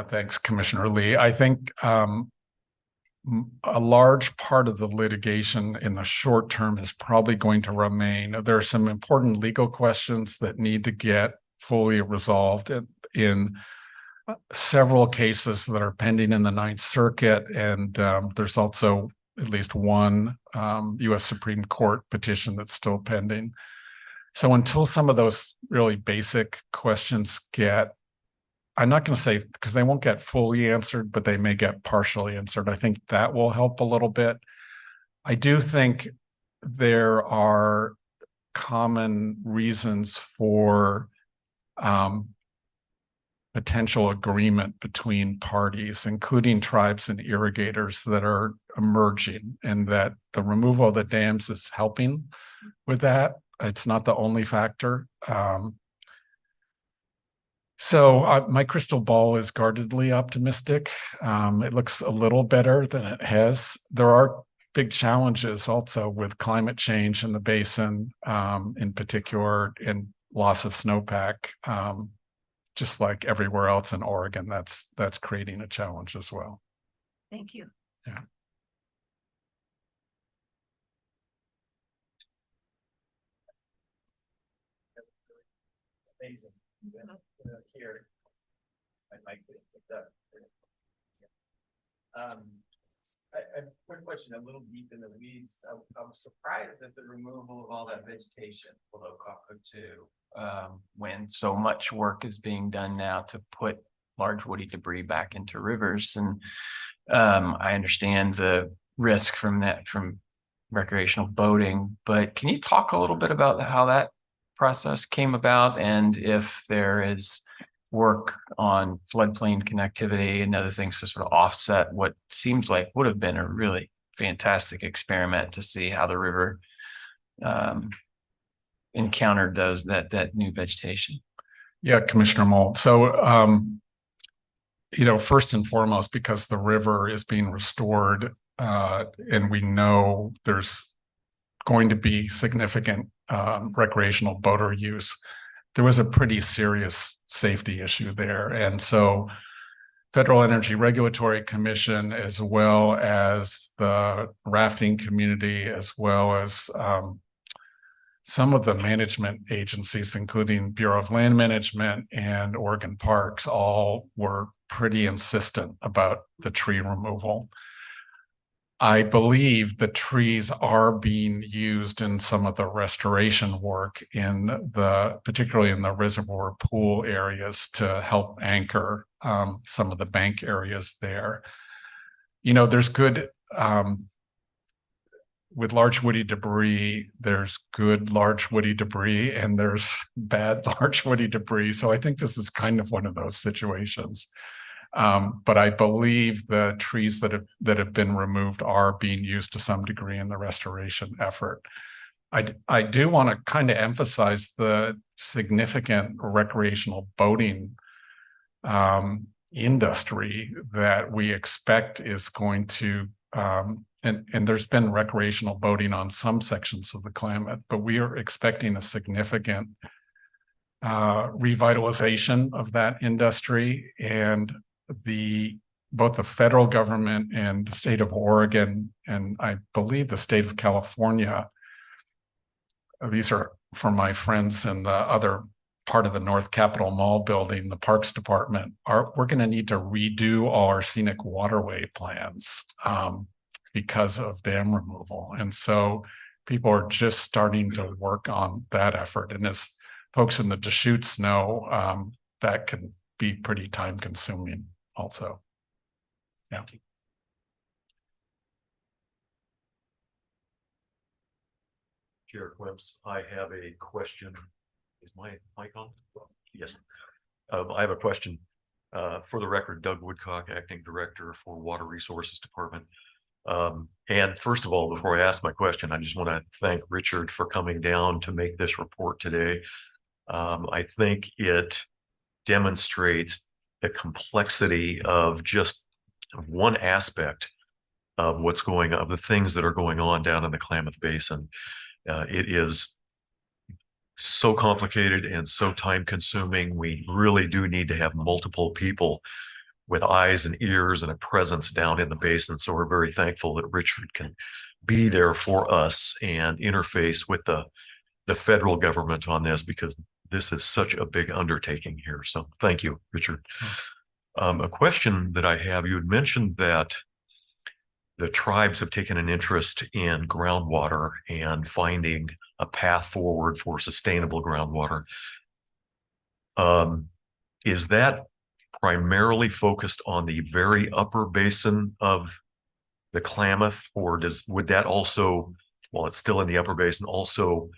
Thanks, Commissioner Lee. I think a large part of the litigation in the short term is probably going to remain. There are some important legal questions that need to get fully resolved in several cases that are pending in the Ninth Circuit. And there's also at least one U.S. Supreme Court petition that's still pending. So until some of those really basic questions get, I'm not going to say because they won't get fully answered, but they may get partially answered. I think that will help a little bit. I do think there are common reasons for potential agreement between parties, including tribes and irrigators, that are emerging, and that the removal of the dams is helping with that. It's not the only factor. So my crystal ball is guardedly optimistic. It looks a little better than it has. There are big challenges also with climate change in the basin, in particular, in loss of snowpack, just like everywhere else in Oregon. That's creating a challenge as well. Thank you. Yeah. Amazing. Here, I might get picked up. A quick question, a little deep in the weeds. I'm surprised at the removal of all that vegetation below Copco 2, when so much work is being done now to put large woody debris back into rivers. And I understand the risk from that, from recreational boating, but can you talk a little bit about how that process came about, and if there is work on floodplain connectivity and other things to sort of offset what seems like would have been a really fantastic experiment to see how the river encountered that new vegetation? Yeah, Commissioner Molt. So, first and foremost, because the river is being restored, and we know there's going to be significant recreational boater use, there was a pretty serious safety issue there. And so Federal Energy Regulatory Commission, as well as the rafting community, as well as some of the management agencies, including Bureau of Land Management and Oregon Parks, all were pretty insistent about the tree removal. I believe the trees are being used in some of the restoration work particularly in the reservoir pool areas, to help anchor some of the bank areas there. There's good, with large woody debris, there's good large woody debris and there's bad large woody debris. So I think this is kind of one of those situations. But I believe the trees that have been removed are being used to some degree in the restoration effort. I do want to kind of emphasize the significant recreational boating industry that we expect is going to, and there's been recreational boating on some sections of the Klamath, but we are expecting a significant revitalization of that industry. And both the federal government and the state of Oregon, and I believe the state of California, these are from my friends in the other part of the North Capitol Mall building, the Parks Department, we're going to need to redo all our scenic waterway plans because of dam removal. And so people are just starting to work on that effort. And as folks in the Deschutes know, that can be pretty time consuming also. Yeah. Chair Quims. I have a question. Is my mic on? Yes. I have a question. For the record, Doug Woodcock, Acting Director for Water Resources Department. And first of all, before I ask my question, I just want to thank Richard for coming down to make this report today. I think it demonstrates the complexity of just one aspect of what's going on, of the things that are going on down in the Klamath Basin. It is so complicated and so time consuming. We really do need to have multiple people with eyes and ears and a presence down in the basin. So we're very thankful that Richard can be there for us and interface with the federal government on this, because this is such a big undertaking here. So thank you, Richard. A question that I have, you had mentioned that the tribes have taken an interest in groundwater and finding a path forward for sustainable groundwater. Is that primarily focused on the very upper basin of the Klamath, or would that also, while it's still in the upper basin, also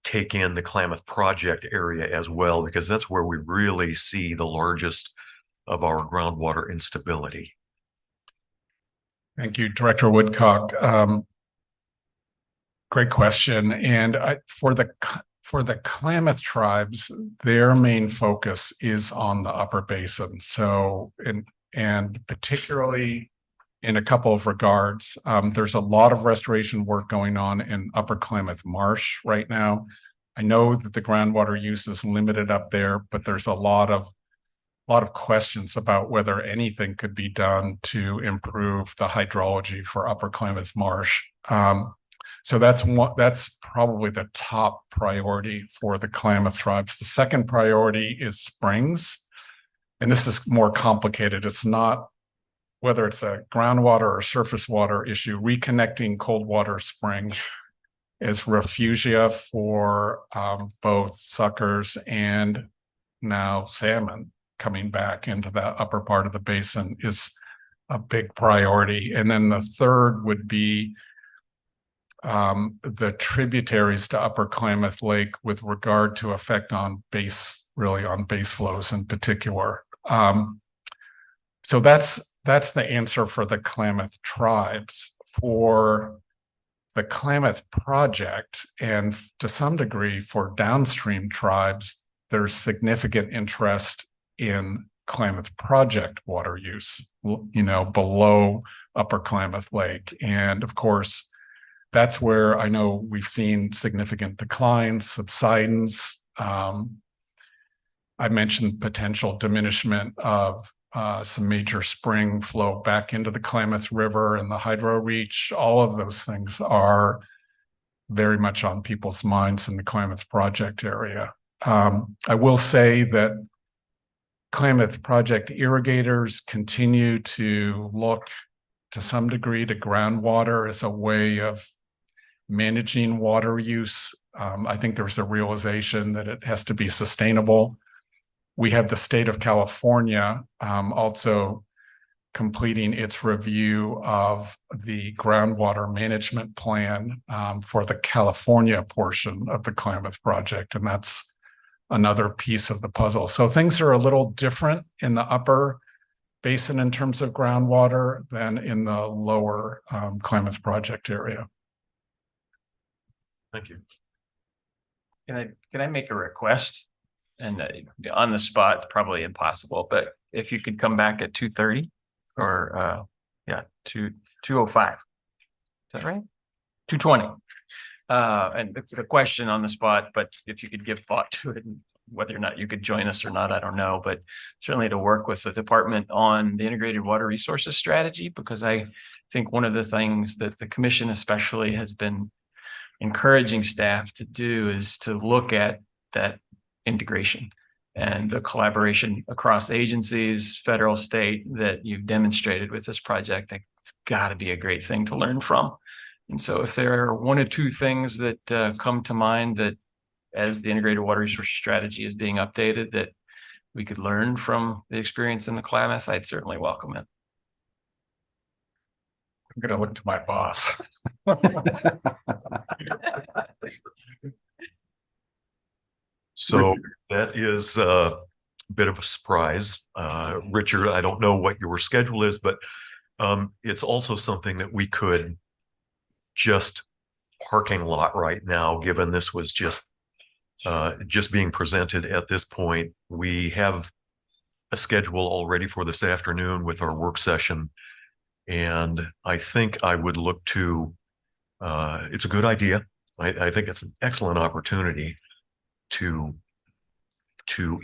take in the Klamath project area as well? Because that's where we really see the largest of our groundwater instability. Thank you, Director Woodcock. Great question. And for the Klamath tribes, their main focus is on the upper basin. So, and particularly in a couple of regards, there's a lot of restoration work going on in Upper Klamath Marsh right now. I know that the groundwater use is limited up there, but there's a lot of questions about whether anything could be done to improve the hydrology for Upper Klamath Marsh. So that's probably the top priority for the Klamath tribes. The second priority is springs. And this is more complicated. It's not whether it's a groundwater or surface water issue. Reconnecting cold water springs is refugia for both suckers and now salmon coming back into that upper part of the basin is a big priority. And then the third would be the tributaries to Upper Klamath Lake with regard to effect on base flows in particular. So that's the answer for the Klamath tribes. For the Klamath project, and to some degree for downstream tribes, there's significant interest in Klamath project water use, below Upper Klamath Lake. And of course, that's where I know we've seen significant declines, subsidence. I mentioned potential diminishment of some major spring flow back into the Klamath River and the hydro reach. All of those things are very much on people's minds in the Klamath project area. I will say that Klamath project irrigators continue to look to some degree to groundwater as a way of managing water use. I think there's a realization that it has to be sustainable. We have the state of California also completing its review of the groundwater management plan for the California portion of the Klamath project, and that's another piece of the puzzle. So things are a little different in the upper basin in terms of groundwater than in the lower Klamath project area. Thank you. Can I make a request? And on the spot, it's probably impossible, but if you could come back at 2:30 or 2:05. Is that right? 2:20. And the question on the spot, but if you could give thought to it, and whether or not you could join us or not, I don't know, but certainly to work with the department on the integrated water resources strategy, because I think one of the things that the commission especially has been encouraging staff to do is to look at that integration and the collaboration across agencies, federal, state, that you've demonstrated with this project. It's got to be a great thing to learn from. And so if there are one or two things that come to mind that as the integrated water resource strategy is being updated that we could learn from the experience in the Klamath, I'd certainly welcome it. I'm going to look to my boss. So that is a bit of a surprise. Richard, I don't know what your schedule is, but it's also something that we could just parking lot right now, given this was just being presented at this point. We have a schedule already for this afternoon with our work session. And I think I would look to, it's a good idea. I think it's an excellent opportunity to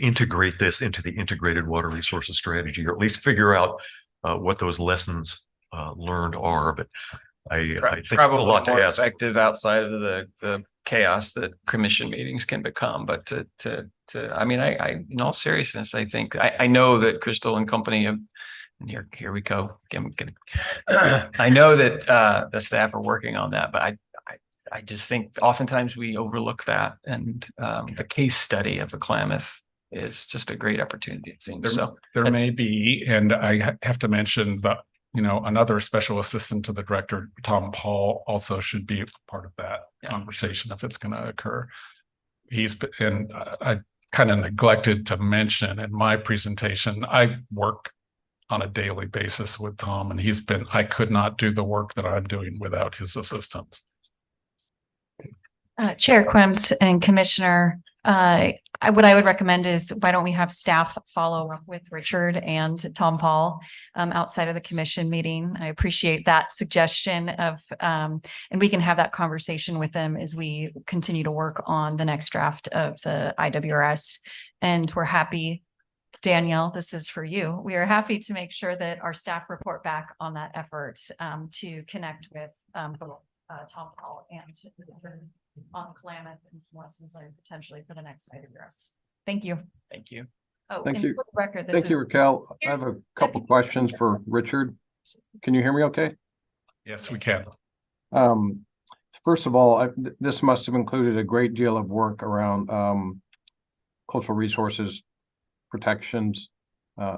integrate this into the integrated water resources strategy, or at least figure out what those lessons learned are. But I think it's a Probably lot to more ask. effective outside of the chaos that commission meetings can become. But I mean, I, in all seriousness, I think, I know that Crystal and company have, and here we go. I know that the staff are working on that, but I just think oftentimes we overlook that, and the case study of the Klamath is just a great opportunity, it seems. So There may be, and I have to mention that, another special assistant to the director, Tom Paul, also should be part of that conversation if it's going to occur. And I kind of neglected to mention in my presentation, I work on a daily basis with Tom, and I could not do the work that I'm doing without his assistance. Chair Quims and Commissioner, what I would recommend is, why don't we have staff follow up with Richard and Tom Paul outside of the commission meeting? I appreciate that suggestion and we can have that conversation with them as we continue to work on the next draft of the IWRS. And we're happy, Danielle, this is for you. We are happy to make sure that our staff report back on that effort to connect with both Tom Paul and on Klamath and some lessons learned potentially for the next IWRS. Thank you. thank you. Oh, Thank and you. for the record, this Thank is you, Raquel. I have a couple questions for Richard. Can you hear me okay? Yes, we can. First of all, this must have included a great deal of work around cultural resources protections,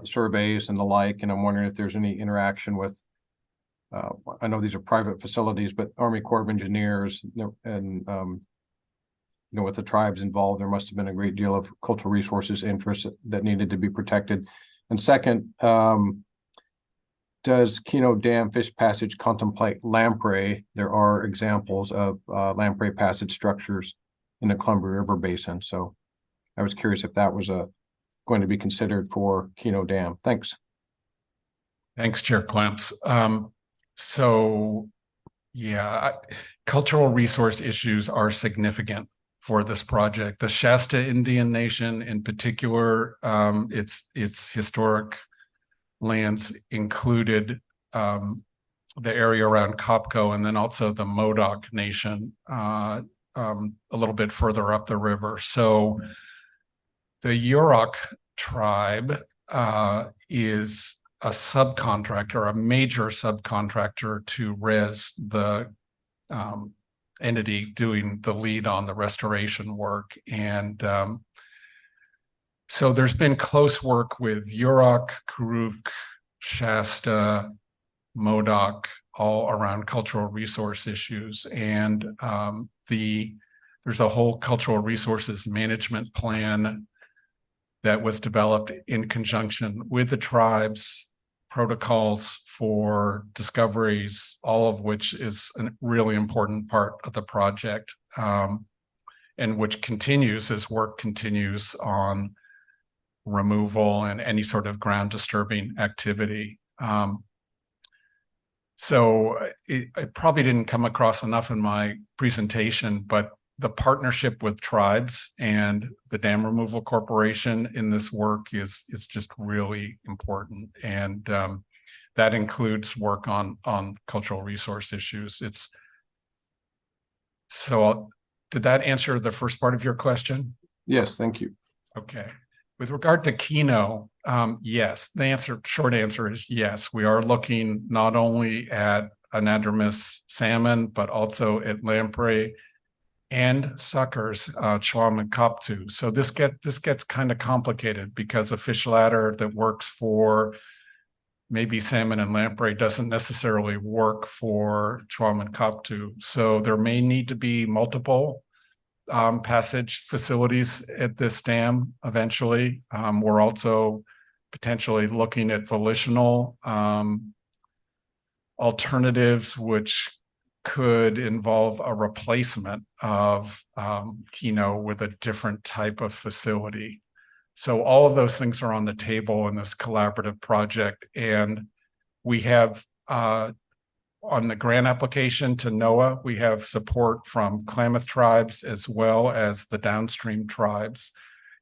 surveys and the like, and I'm wondering if there's any interaction with I know these are private facilities, but Army Corps of Engineers, and with the tribes involved, there must have been a great deal of cultural resources interest that needed to be protected. And second, does Keno Dam Fish Passage contemplate lamprey? There are examples of lamprey passage structures in the Columbia River Basin. So I was curious if that was going to be considered for Keno Dam. Thanks. Thanks, Chair Clamps. So yeah, cultural resource issues are significant for this project. The Shasta Indian Nation in particular, its historic lands included the area around Copco, and then also the Modoc Nation a little bit further up the river. So the Yurok tribe is a subcontractor, a major subcontractor to RES, the entity doing the lead on the restoration work. And so there's been close work with Yurok, Karuk, Shasta, Modoc, all around cultural resource issues. And there's a whole cultural resources management plan that was developed in conjunction with the tribes, protocols for discoveries, all of which is a really important part of the project, and which continues as work continues on removal and any sort of ground disturbing activity. So it probably didn't come across enough in my presentation, but the partnership with tribes and the Dam Removal Corporation in this work is just really important. And that includes work on cultural resource issues. Did that answer the first part of your question? Yes, thank you. Okay. With regard to Keno, yes, short answer is yes. We are looking not only at anadromous salmon, but also at lamprey and suckers, Chwam and Koptu. So this gets kind of complicated because a fish ladder that works for maybe salmon and lamprey doesn't necessarily work for Chwam and Koptu. So there may need to be multiple passage facilities at this dam eventually. We're also potentially looking at volitional alternatives, which could involve a replacement of Keno with a different type of facility. So all of those things are on the table in this collaborative project, and we have on the grant application to NOAA, we have support from Klamath tribes as well as the downstream tribes.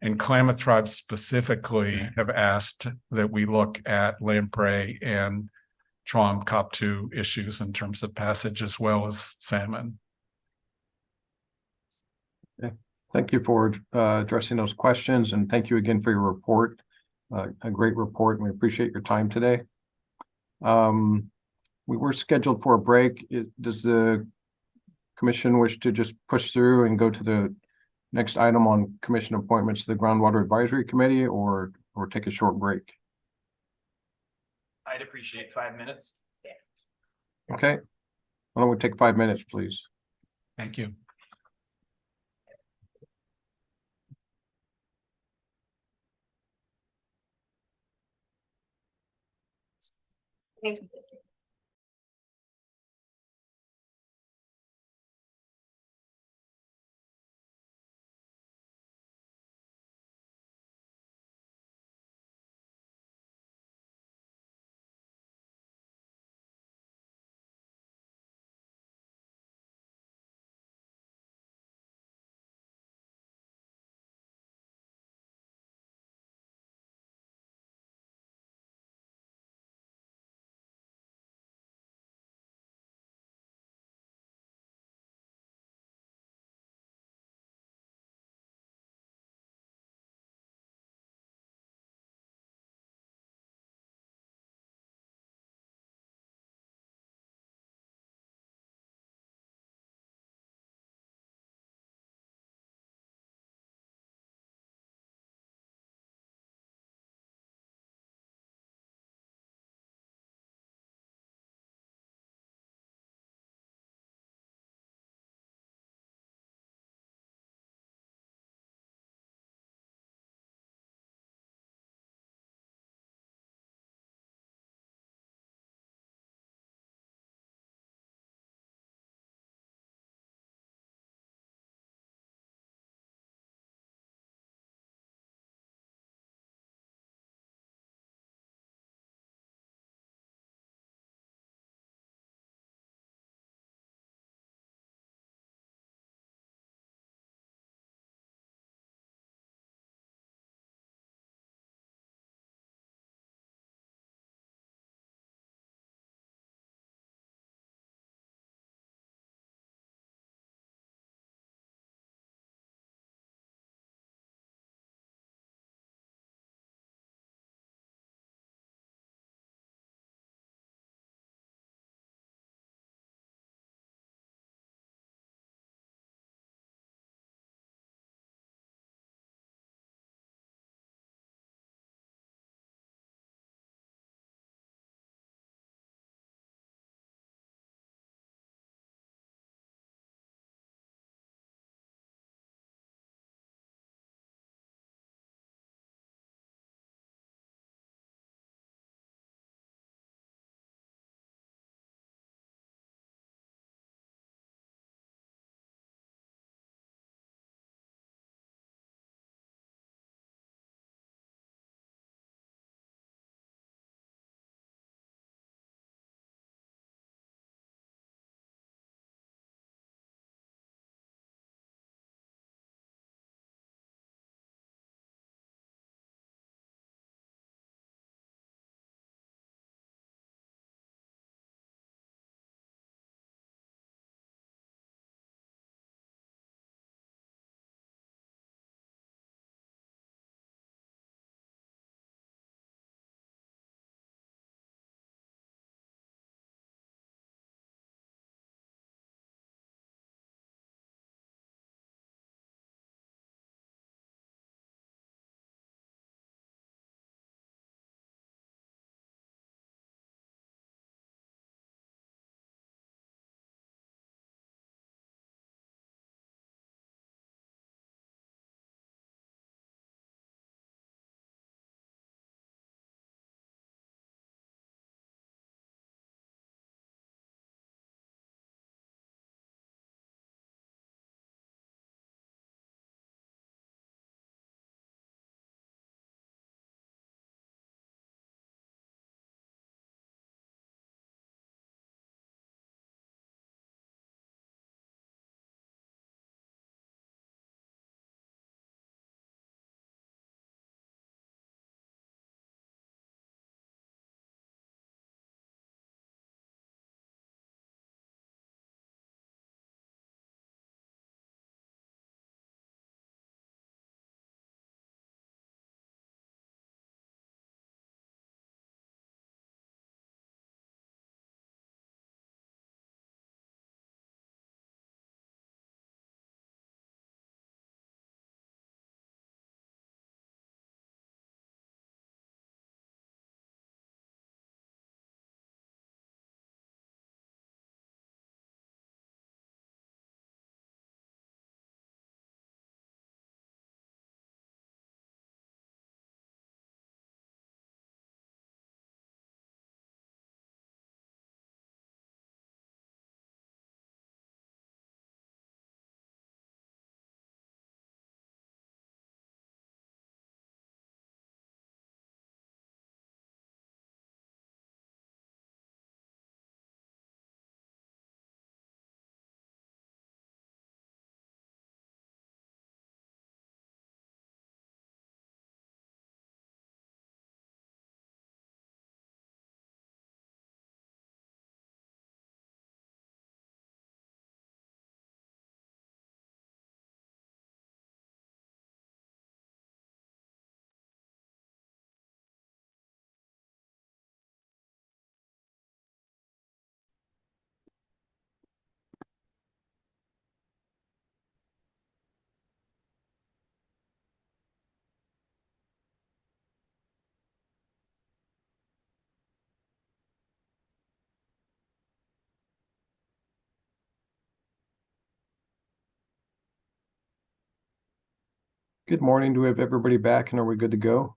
And Klamath tribes specifically have asked that we look at lamprey and Chom COP2 issues in terms of passage as well as salmon. Thank you for addressing those questions, and thank you again for your report. A great report, and we appreciate your time today. We were scheduled for a break. Does the commission wish to just push through and go to the next item on commission appointments to the Groundwater Advisory Committee, or take a short break? I'd appreciate 5 minutes. Okay. Why don't we take 5 minutes, please? Thank you. Thank you. Good morning. Do we have everybody back and are we good to go?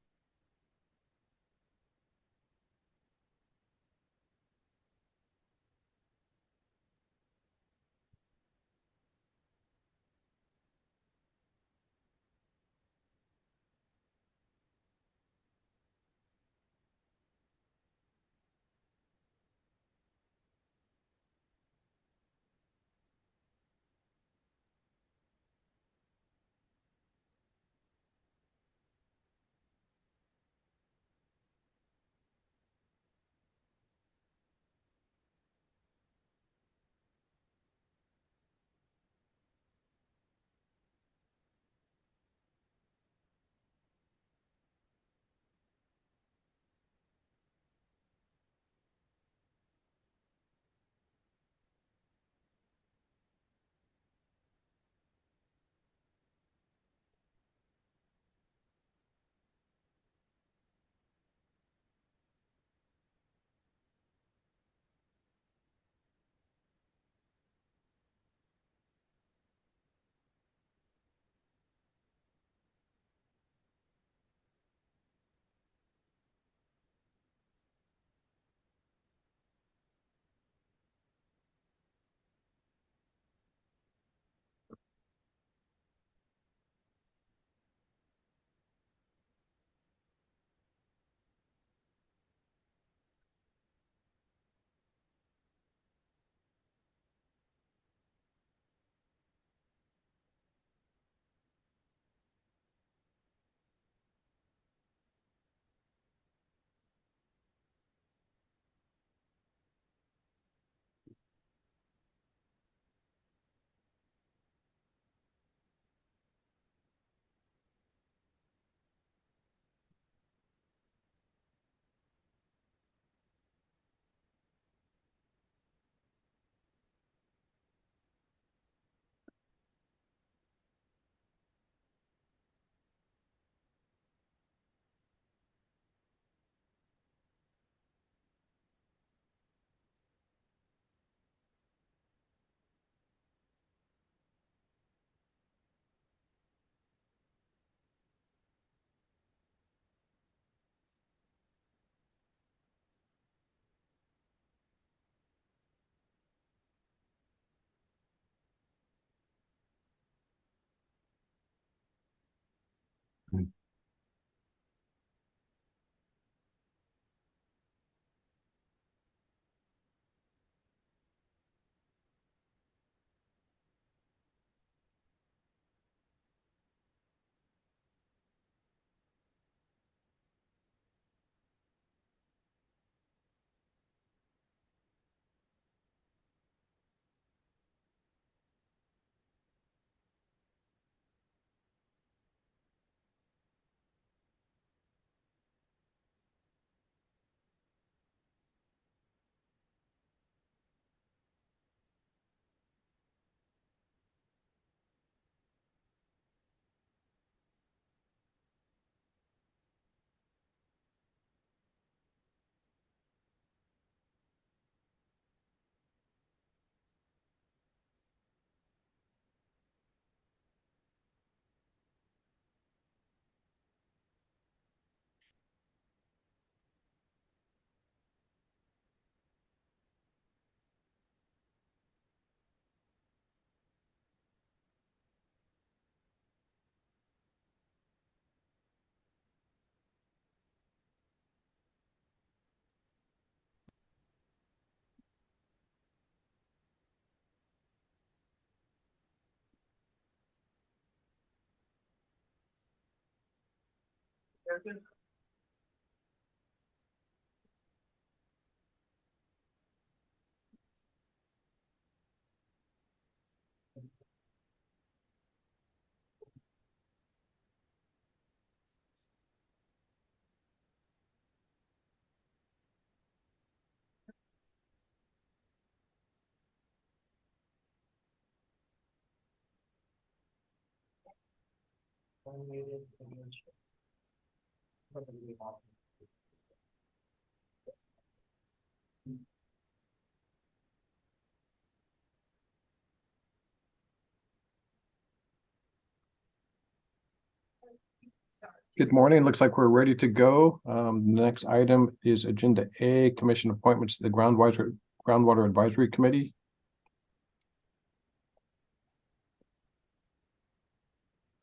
Good morning. Looks like we're ready to go. The next item is Agenda A, Commission Appointments to the Groundwater Advisory Committee.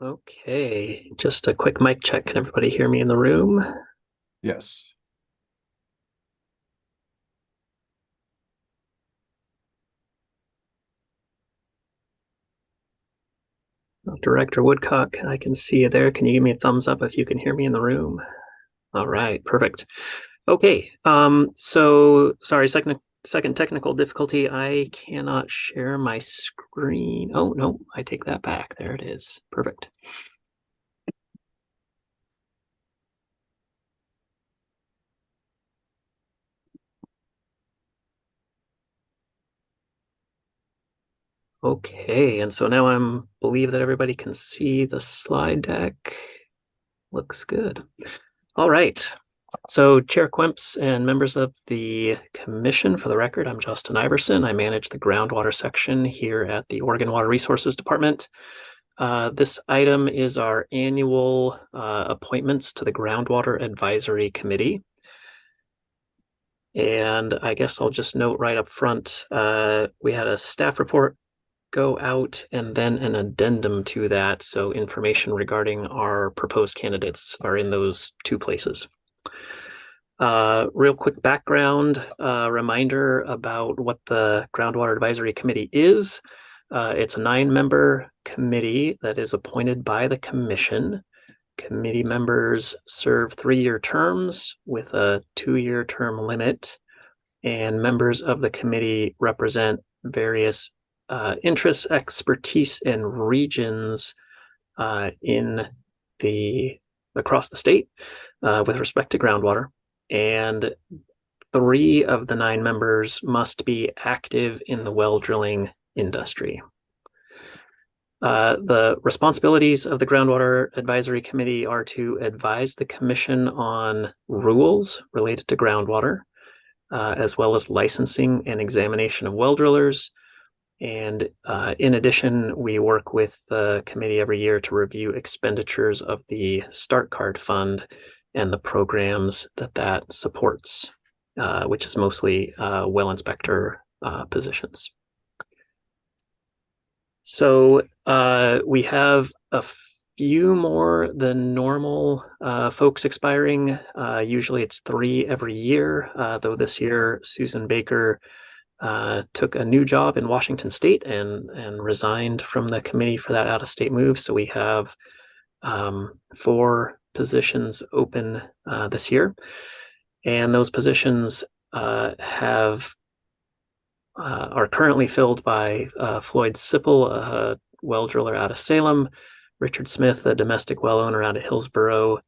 Okay, just a quick mic check. Can everybody hear me in the room? Yes. Director Woodcock, I can see you there. Can you give me a thumbs up if you can hear me in the room? All right, perfect. Okay, so sorry, second technical difficulty. I cannot share my screen. Oh, no, I take that back. There it is. Perfect. Okay, and so now I'm believe that everybody can see the slide deck. Looks good. All right. So Chair Quimps and members of the commission, for the record, I'm Justin Iverson. I manage the groundwater section here at the Oregon Water Resources Department. This item is our annual appointments to the Groundwater Advisory Committee. And I guess I'll just note right up front, we had a staff report go out and then an addendum to that. So information regarding our proposed candidates are in those two places. Real quick background, reminder about what the Groundwater Advisory Committee is. It's a 9-member committee that is appointed by the commission. Committee members serve 3-year terms with a 2-year term limit, and members of the committee represent various interests, expertise, and regions across the state with respect to groundwater. And 3 of the 9 members must be active in the well drilling industry. The responsibilities of the Groundwater Advisory Committee are to advise the commission on rules related to groundwater, as well as licensing and examination of well drillers. And in addition, we work with the committee every year to review expenditures of the Start Card Fund and the programs that supports, which is mostly well inspector positions. So we have a few more than normal folks expiring. Usually it's 3 every year, though this year Susan Baker took a new job in Washington State and resigned from the committee for that out-of-state move. So we have 4 positions open this year, and those positions are currently filled by Floyd Sipple, a well driller out of Salem, Richard Smith, a domestic well owner out of Hillsborough,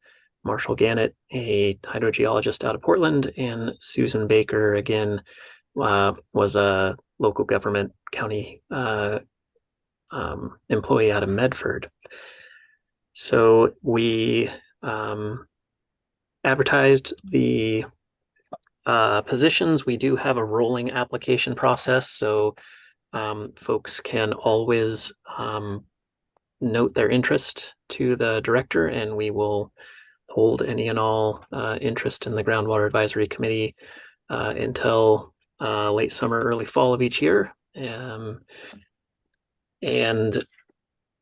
Marshall Gannett, a hydrogeologist out of Portland, and Susan Baker, again, was a local government county employee out of Medford. So we advertised the positions. We do have a rolling application process, so folks can always note their interest to the director, and we will hold any and all interest in the Groundwater Advisory Committee until late summer, early fall of each year. And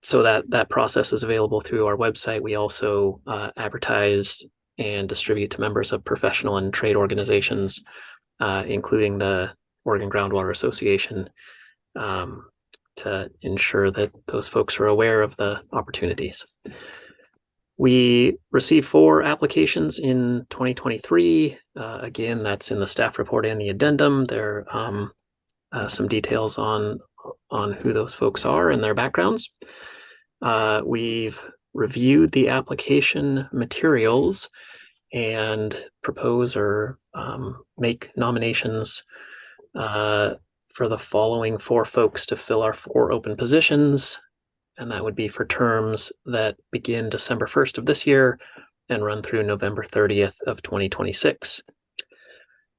so that process is available through our website. We also advertise and distribute to members of professional and trade organizations, including the Oregon Groundwater Association, to ensure that those folks are aware of the opportunities. We received 4 applications in 2023. Again, that's in the staff report and the addendum. There are some details on who those folks are and their backgrounds. We've reviewed the application materials and propose or make nominations for the following 4 folks to fill our 4 open positions. And that would be for terms that begin December 1st of this year and run through November 30th of 2026.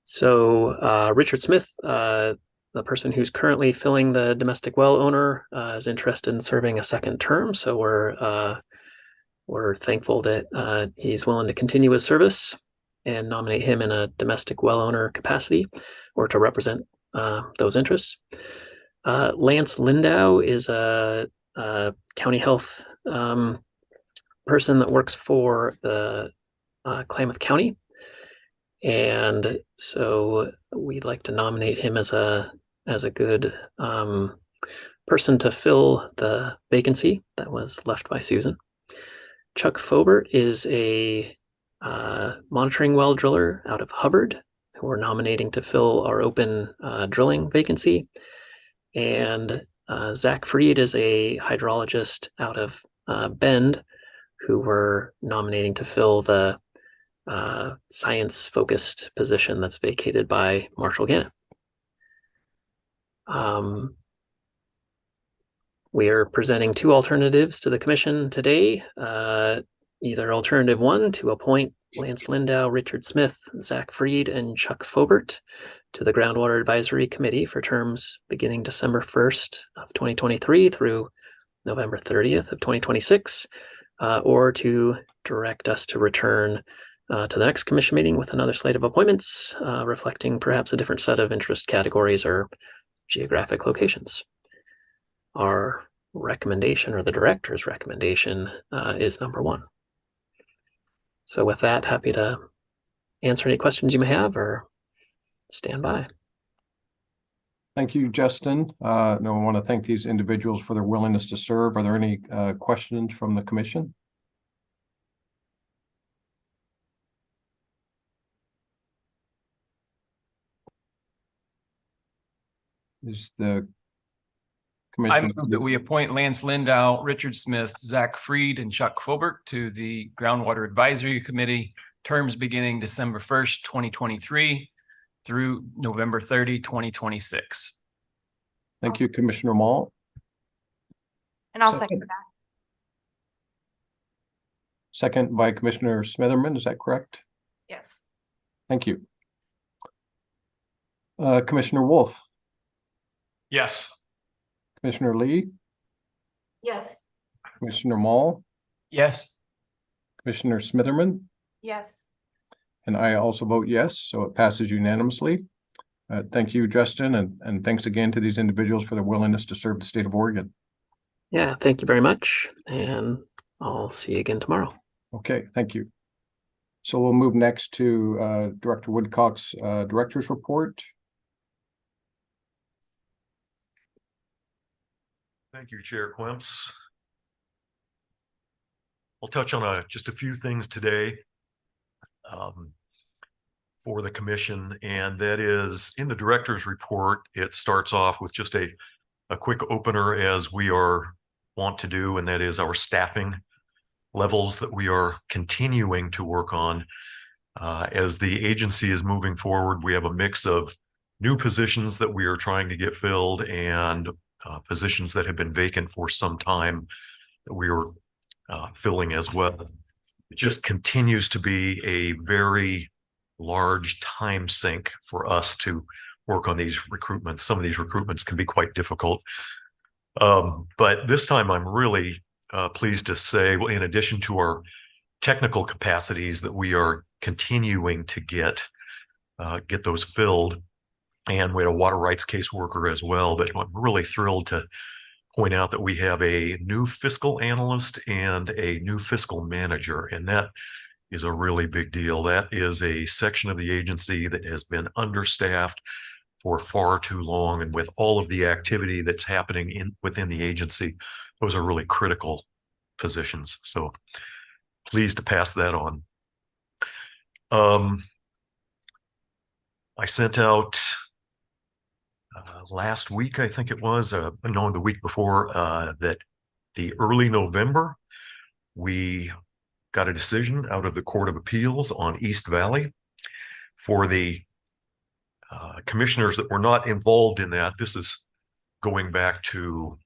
So Richard Smith, the person who's currently filling the domestic well owner, is interested in serving a 2nd term. So we're we're thankful that he's willing to continue his service and nominate him in a domestic well owner capacity or to represent those interests. Lance Lindau is a county health person that works for the Klamath County. And so we'd like to nominate him as a good person to fill the vacancy that was left by Susan. Chuck Fobert is a monitoring well driller out of Hubbard, who we're nominating to fill our open drilling vacancy. And Zach Freed is a hydrologist out of Bend, who we're nominating to fill the science-focused position that's vacated by Marshall Gannon. We are presenting two alternatives to the commission today. Either alternative one, to appoint Lance Lindau, Richard Smith, Zach Freed, and Chuck Fobert to the Groundwater Advisory Committee for terms beginning December 1st of 2023 through November 30th of 2026, or to direct us to return to the next commission meeting with another slate of appointments, reflecting perhaps a different set of interest categories or geographic locations. Our recommendation, or the director's recommendation, is number one. So with that, happy to answer any questions you may have or stand by. Thank you, Justin. I want to thank these individuals for their willingness to serve. Are there any questions from the commission? Is the I commission? move that we appoint Lance Lindau, Richard Smith, Zach Freed, and Chuck Fobert to the Groundwater Advisory Committee, terms beginning December 1st, 2023 through November 30, 2026. Thank you, Commissioner Malt. And I'll Second. second that. Second by Commissioner Smitherman, is that correct? Yes. Thank you. Commissioner Wolf, Yes. Commissioner Lee, Yes. Commissioner Mall, Yes. Commissioner Smitherman, Yes. and I also vote yes, so it passes unanimously. Thank you, Justin, and thanks again to these individuals for their willingness to serve the state of Oregon. Yeah, thank you very much. And I'll see you again tomorrow. Okay, thank you. So we'll move next to Director Woodcock's director's report. Thank you, Chair Quimps. I'll touch on just a few things today for the commission, and that is in the director's report. It starts off with just a quick opener, as we are wont to do, and that is our staffing levels that we are continuing to work on. As the agency is moving forward, we have a mix of new positions that we are trying to get filled and positions that have been vacant for some time that we are filling as well. It just continues to be a very large time sink for us to work on these recruitments. Some of these recruitments can be quite difficult. But this time I'm really pleased to say, well, in addition to our technical capacities, that we are continuing to get those filled. And we had a water rights caseworker as well, but I'm really thrilled to point out that we have a new fiscal analyst and a new fiscal manager, and that is a really big deal. That is a section of the agency that has been understaffed for far too long, and with all of the activity that's happening within the agency, those are really critical positions. So pleased to pass that on. I sent out last week, I think it was, no, the week before, that the early November, we got a decision out of the Court of Appeals on East Valley. For the commissioners that were not involved in that, this is going back to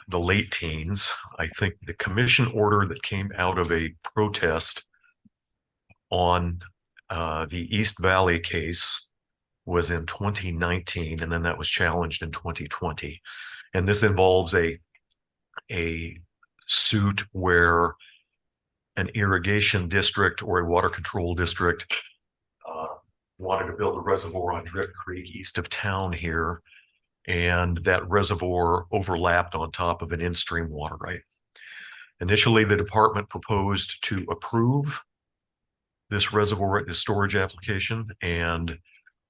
the late teens. I think the commission order that came out of a protest on the East Valley case was in 2019, and then that was challenged in 2020. And this involves a suit where an irrigation district or a water control district wanted to build a reservoir on Drift Creek east of town here. And that reservoir overlapped on top of an in-stream water right. Initially, the department proposed to approve this reservoir, this storage application, and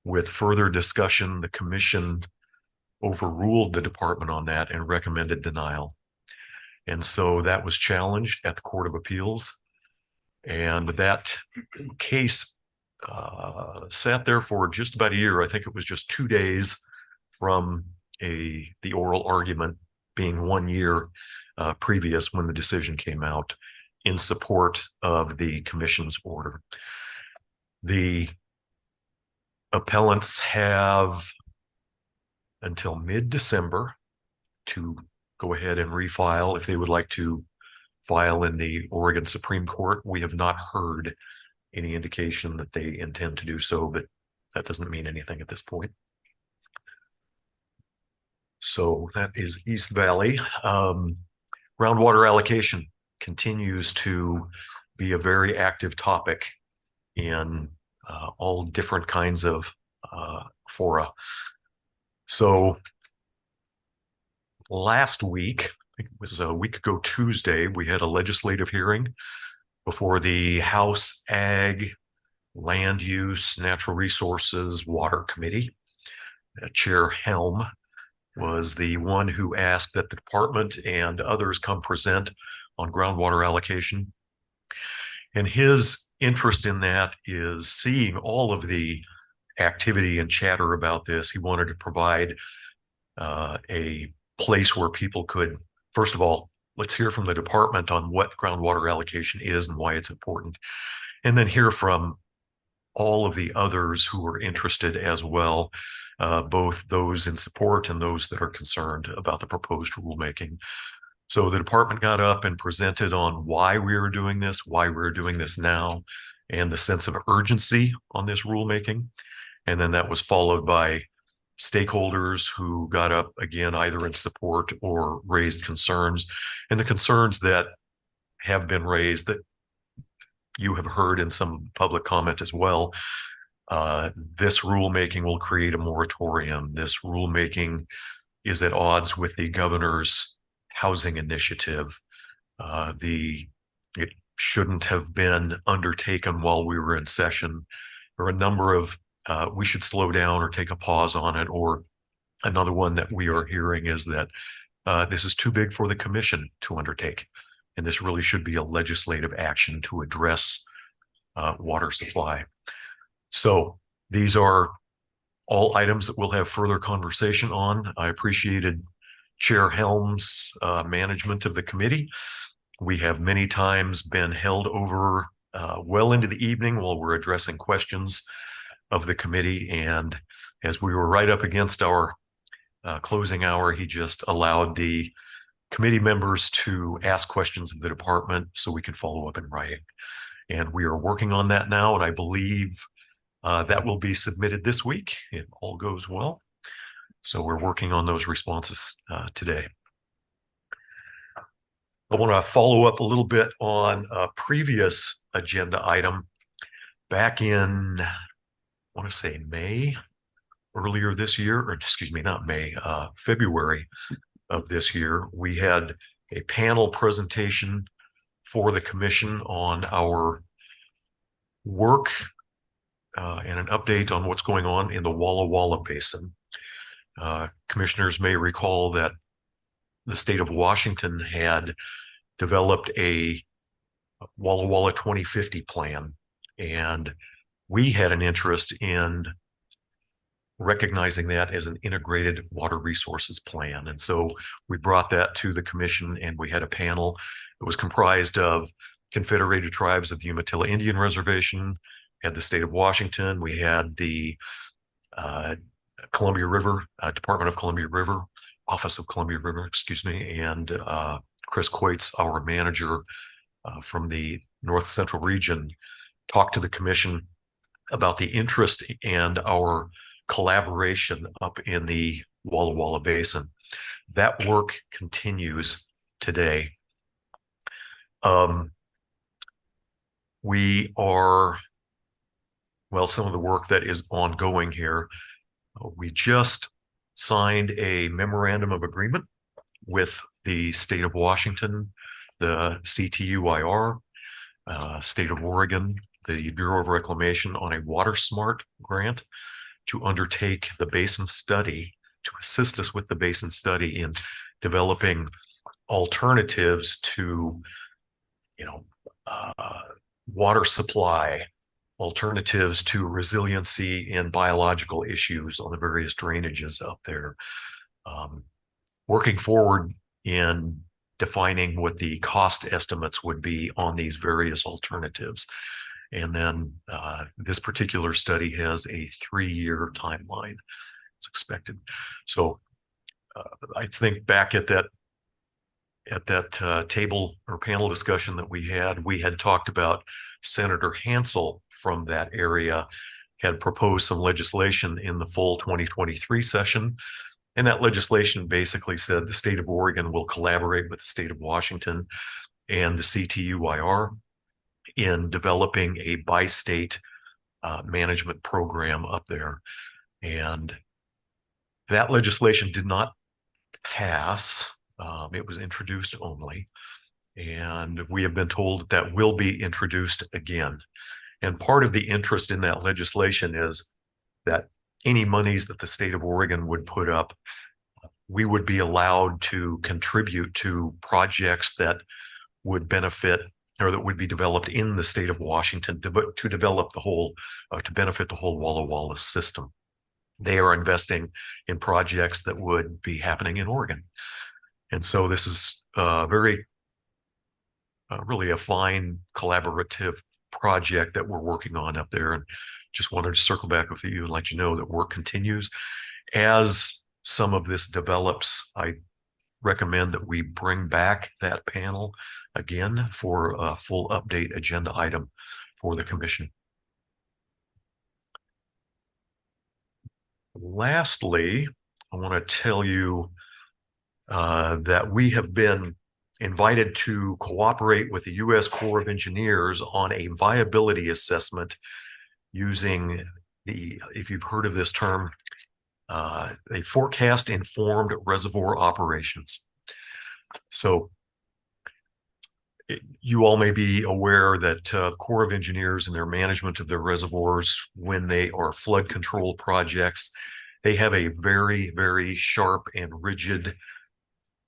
with further discussion, the commission overruled the department on that and recommended denial. And so that was challenged at the Court of Appeals. And that case sat there for just about a year. I think it was just 2 days from the oral argument being 1 year previous when the decision came out in support of the commission's order. The appellants have until mid-December to go ahead and refile if they would like to file in the Oregon Supreme Court. We have not heard any indication that they intend to do so, but that doesn't mean anything at this point. So that is East Valley. Groundwater allocation continues to be a very active topic in all different kinds of fora. So last week, I think it was a week ago Tuesday, we had a legislative hearing before the House Ag, Land Use, Natural Resources, Water Committee. Chair Helm was the one who asked that the department and others come present on groundwater allocation. And his interest in that is seeing all of the activity and chatter about this. He wanted to provide a place where people could, first of all, let's hear from the department on what groundwater allocation is and why it's important. And then hear from all of the others who are interested as well, both those in support and those that are concerned about the proposed rulemaking. So the department got up and presented on why we were doing this, why we're doing this now, and the sense of urgency on this rulemaking. And then that was followed by stakeholders who got up again, either in support or raised concerns. And the concerns that have been raised that you have heard in some public comment as well. This rulemaking will create a moratorium. This rulemaking is at odds with the governor's housing initiative. It shouldn't have been undertaken while we were in session. There are a number of we should slow down or take a pause on it. Or another one that we are hearing is that this is too big for the commission to undertake. And this really should be a legislative action to address water supply. So these are all items that we'll have further conversation on. I appreciated Chair Helm's management of the committee. We have many times been held over well into the evening while we're addressing questions of the committee. And as we were right up against our closing hour, he just allowed the committee members to ask questions of the department so we could follow up in writing. And we are working on that now. And I believe that will be submitted this week. It all goes well. So we're working on those responses today. I want to follow up a little bit on a previous agenda item back in, I want to say May, earlier this year, or excuse me, not May, February of this year. We had a panel presentation for the commission on our work and an update on what's going on in the Walla Walla Basin. Commissioners may recall that the state of Washington had developed a Walla Walla 2050 plan, and we had an interest in recognizing that as an integrated water resources plan. And so we brought that to the commission, and we had a panel that was comprised of Confederated Tribes of the Umatilla Indian Reservation, had the state of Washington, we had the Columbia River, Department of Columbia River, Office of Columbia River, excuse me, and Chris Coates, our manager from the North Central region, talked to the commission about the interest and our collaboration up in the Walla Walla Basin. That work continues today. We are, well, some of the work that is ongoing here, we just signed a memorandum of agreement with the state of Washington, the CTUIR, state of Oregon, the Bureau of Reclamation on a Water Smart grant to undertake the basin study, to assist us with the basin study in developing alternatives to, water supply, alternatives to resiliency in biological issues on the various drainages up there. Working forward in defining what the cost estimates would be on these various alternatives. And then this particular study has a 3-year timeline. It's expected. So I think back at that table or panel discussion that we had talked about Senator Hansel from that area had proposed some legislation in the full 2023 session. And that legislation basically said the state of Oregon will collaborate with the state of Washington and the CTUIR in developing a bi-state management program up there. And that legislation did not pass. It was introduced only. And we have been told that will be introduced again. And part of the interest in that legislation is that any monies that the state of Oregon would put up, we would be allowed to contribute to projects that would benefit or that would be developed in the state of Washington to develop the whole, to benefit the whole Walla Walla system. They are investing in projects that would be happening in Oregon. And so this is really a fine collaborative project that we're working on up there. And just wanted to circle back with you and let you know that work continues. As some of this develops, I recommend that we bring back that panel again for a full update agenda item for the commission. Lastly, I want to tell you that we have been invited to cooperate with the U.S. Corps of Engineers on a viability assessment using if you've heard of this term, a forecast-informed reservoir operations. So you all may be aware that the Corps of Engineers and their management of their reservoirs, when they are flood control projects, they have a very, very sharp and rigid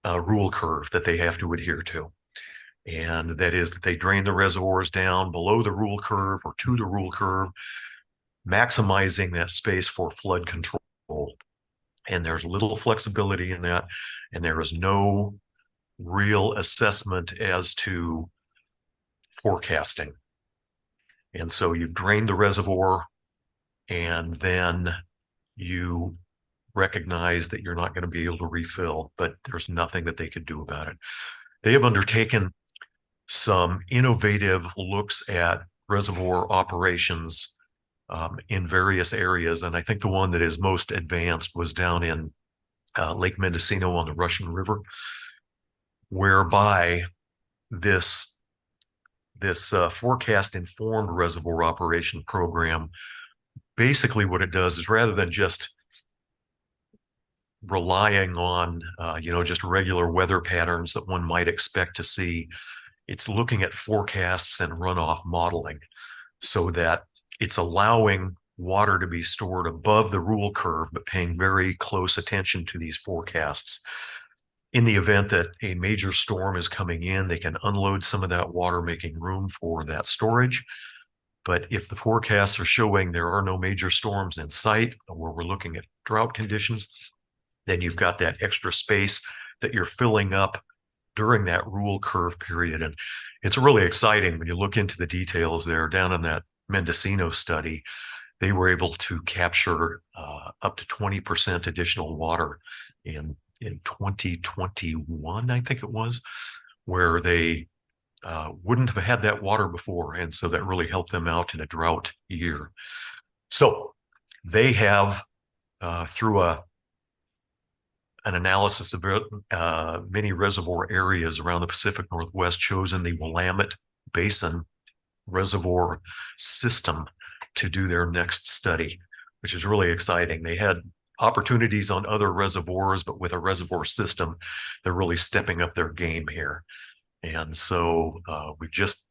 rule curve that they have to adhere to. And that is that they drain the reservoirs down below the rule curve or to the rule curve, maximizing that space for flood control. And there's little flexibility in that. And there is no real assessment as to forecasting. And so you've drained the reservoir and then you recognize that you're not going to be able to refill, but there's nothing that they could do about it. They have undertaken some innovative looks at reservoir operations in various areas. And I think the one that is most advanced was down in Lake Mendocino on the Russian River, whereby this forecast-informed reservoir operation program, basically what it does is rather than just relying on, just regular weather patterns that one might expect to see, it's looking at forecasts and runoff modeling so that it's allowing water to be stored above the rule curve, but paying very close attention to these forecasts. In the event that a major storm is coming in, they can unload some of that water, making room for that storage. But if the forecasts are showing there are no major storms in sight, where we're looking at drought conditions, then you've got that extra space that you're filling up during that rule curve period. And it's really exciting when you look into the details there. Down in that Mendocino study, they were able to capture up to 20% additional water in 2021, I think it was, where they wouldn't have had that water before. And so that really helped them out in a drought year. So they have, through an analysis of many reservoir areas around the Pacific Northwest, chosen the Willamette Basin Reservoir System to do their next study, which is really exciting. They had opportunities on other reservoirs, but with a reservoir system, they're really stepping up their game here. And so we've just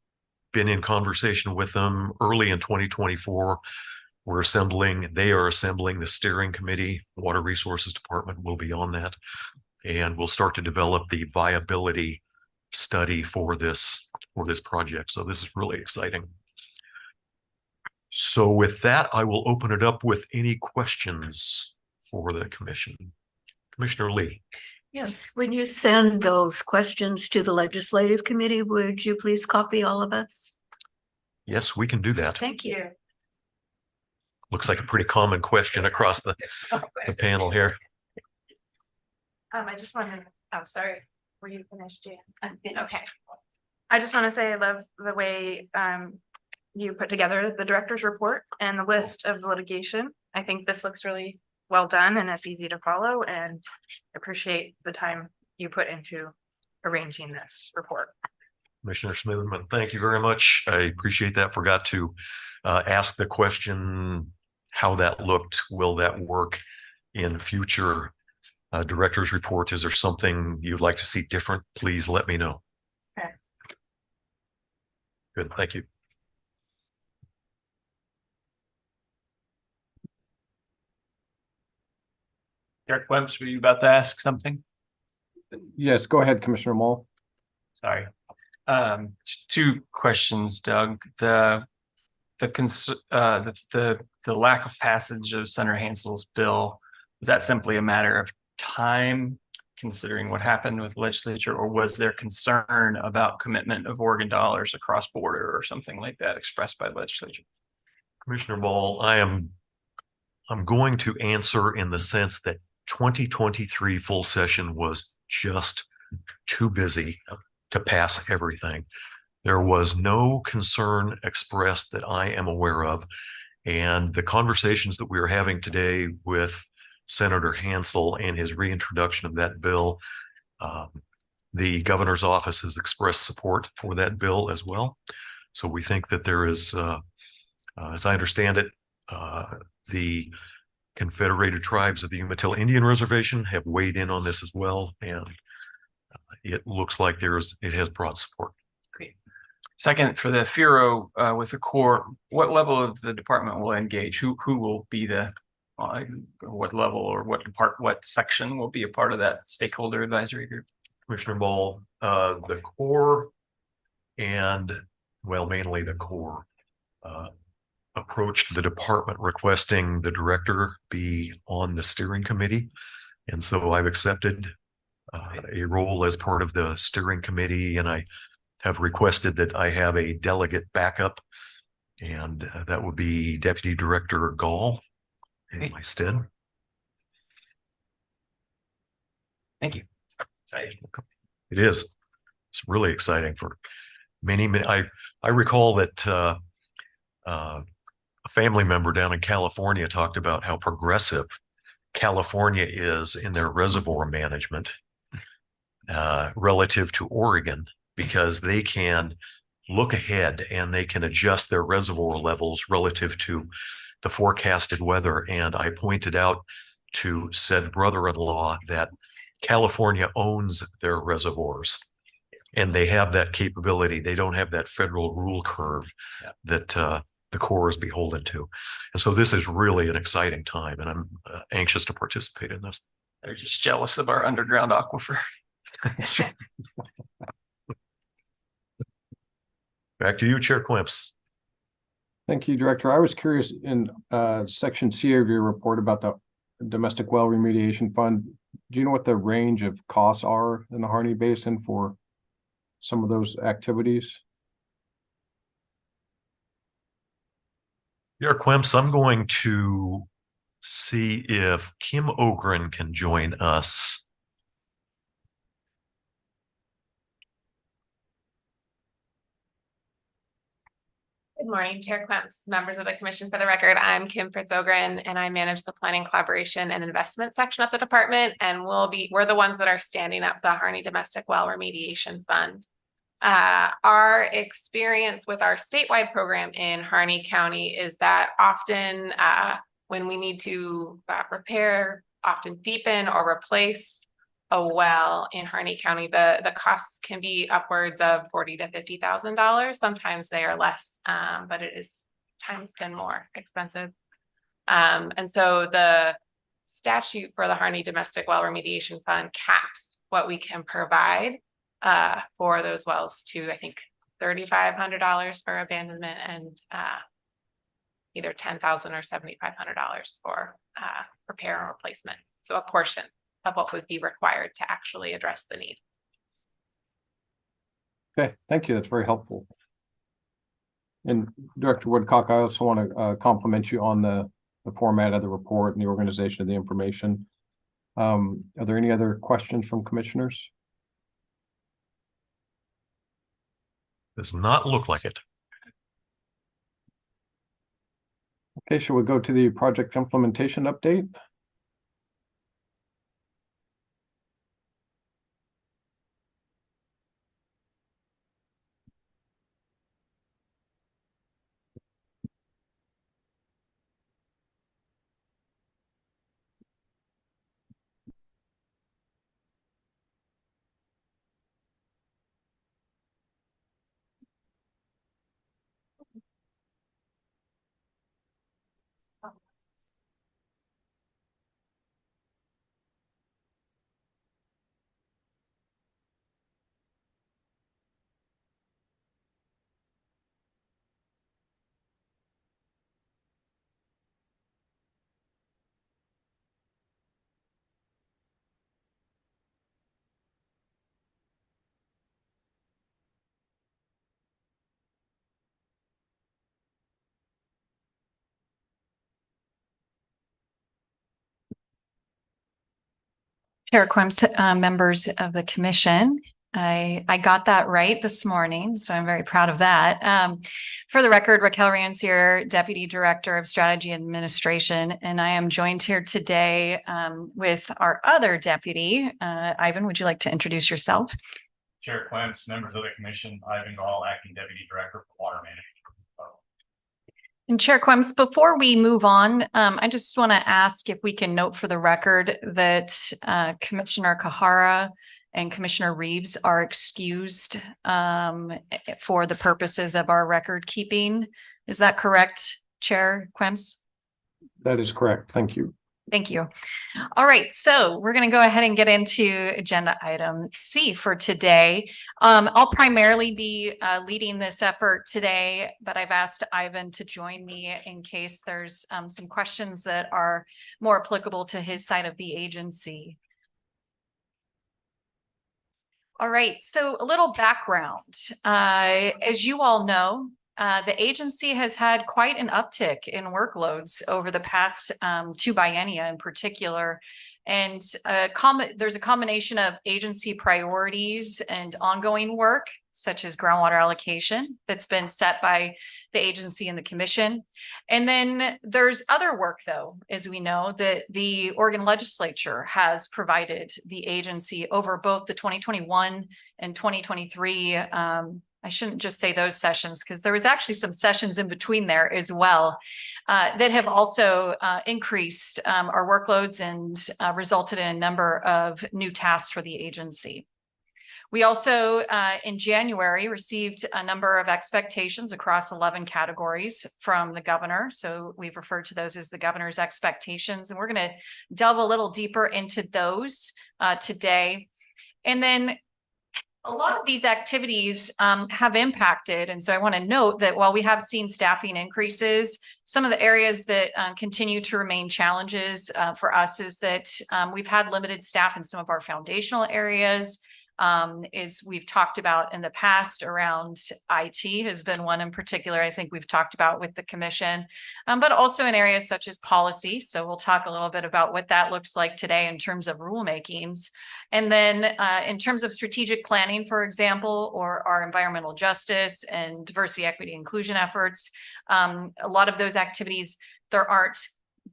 been in conversation with them early in 2024. They are assembling the steering committee. Water Resources Department will be on that. And we'll start to develop the viability study for this project. So this is really exciting. So with that, I will open it up with any questions for the commission. Commissioner Lee. Yes, when you send those questions to the legislative committee, would you please copy all of us? Yes, we can do that. Thank you. Looks like a pretty common question across the panel here. I just wanted, oh, sorry, were you finished, Jan? I'm finished. Okay. I just want to say I love the way you put together the director's report and the list of the litigation. I think this looks really well done and it's easy to follow, and appreciate the time you put into arranging this report. Commissioner Smitherman, thank you very much. I appreciate that. Forgot to ask the question how that looked. Will that work in future director's reports? Is there something you'd like to see different? Please let me know. Okay. Good, thank you. Derek Webs, were you about to ask something? Yes, go ahead, Commissioner Mall. Sorry. Two questions, Doug. The lack of passage of Senator Hansel's bill, was that simply a matter of time, considering what happened with the legislature, or was there concern about commitment of Oregon dollars across border or something like that expressed by the legislature? Commissioner Ball, I'm going to answer in the sense that 2023 full session was just too busy to pass everything. There was no concern expressed that I am aware of. And the conversations that we are having today with Senator Hansel and his reintroduction of that bill, the governor's office has expressed support for that bill as well. So we think that there is, as I understand it, the Confederated Tribes of the Umatilla Indian Reservation have weighed in on this as well, and it looks like it has broad support. Great. Second, for the FURO with the Corps, what level of the department will engage? Who will be the what level or what section will be a part of that stakeholder advisory group? Commissioner Ball, the Corps and mainly the Corps approached the department requesting the director be on the steering committee. And so I've accepted a role as part of the steering committee, and I have requested that I have a delegate backup, and that would be Deputy Director Gall in my stead. Thank you. It is. It's really exciting for many. I recall that a family member down in California talked about how progressive California is in their reservoir management relative to Oregon, because they can look ahead and they can adjust their reservoir levels relative to the forecasted weather. And I pointed out to said brother-in-law that California owns their reservoirs and they have that capability. They don't have that federal rule curve that the Corps is beholden to. And so this is really an exciting time, and I'm anxious to participate in this. They're just jealous of our underground aquifer. Back to you, Chair Clemps. Thank you, Director. I was curious in section C of your report about the domestic well remediation fund. Do you know what the range of costs are in the Harney Basin for some of those activities? Chair Clemps, I'm going to see if Kim Ogren can join us. Good morning, Chair Clemps, members of the commission. For the record, I'm Kim Fritz-Ogren and I manage the planning, collaboration and investment section of the department. And we're the ones that are standing up the Harney Domestic Well Remediation Fund. Our experience with our statewide program in Harney County is that often when we need to repair, often deepen or replace a well in Harney County, the costs can be upwards of $40,000 to $50,000. Sometimes they are less, but it is times been more expensive. And so the statute for the Harney Domestic Well Remediation Fund caps what we can provide for those wells to, I think, $3,500 for abandonment and either $10,000 or $7,500 for repair and replacement. So a portion of what would be required to actually address the need. Okay, thank you. That's very helpful. And Director Woodcock, I also want to compliment you on the format of the report and the organization of the information. Are there any other questions from commissioners? Does not look like it. Okay, shall we go to the project implementation update? Chair Quims, members of the commission. I got that right this morning, so I'm very proud of that. For the record, Raquel Rancier, Deputy Director of Strategy Administration, and I am joined here today with our other deputy. Ivan, would you like to introduce yourself? Chair Clemps, members of the commission, Ivan Gall, Acting Deputy Director for Water Management. And Chair Quims, before we move on, I just want to ask if we can note for the record that Commissioner Kahara and Commissioner Reeves are excused for the purposes of our record keeping. Is that correct, Chair Quims? That is correct. Thank you. Thank you. All right, so we're going to go ahead and get into agenda item C for today. I'll primarily be leading this effort today, but I've asked Ivan to join me in case there's some questions that are more applicable to his side of the agency. All right, so a little background. As you all know, the agency has had quite an uptick in workloads over the past 2 biennia in particular. And there's a combination of agency priorities and ongoing work, such as groundwater allocation, that's been set by the agency and the commission. And then there's other work, though, as we know, that the Oregon legislature has provided the agency over both the 2021 and 2023 I shouldn't just say those sessions, because there was actually some sessions in between there as well that have also increased our workloads and resulted in a number of new tasks for the agency. We also, in January, received a number of expectations across 11 categories from the governor. So we've referred to those as the governor's expectations, and we're going to delve a little deeper into those today. And then a lot of these activities have impacted. And so I want to note that while we have seen staffing increases, some of the areas that continue to remain challenges for us is that we've had limited staff in some of our foundational areas. is we've talked about in the past around IT has been one in particular I think we've talked about with the commission, but also in areas such as policy. So we'll talk a little bit about what that looks like today in terms of rulemakings. And then in terms of strategic planning, for example, or our environmental justice and diversity, equity, inclusion efforts, a lot of those activities, there aren't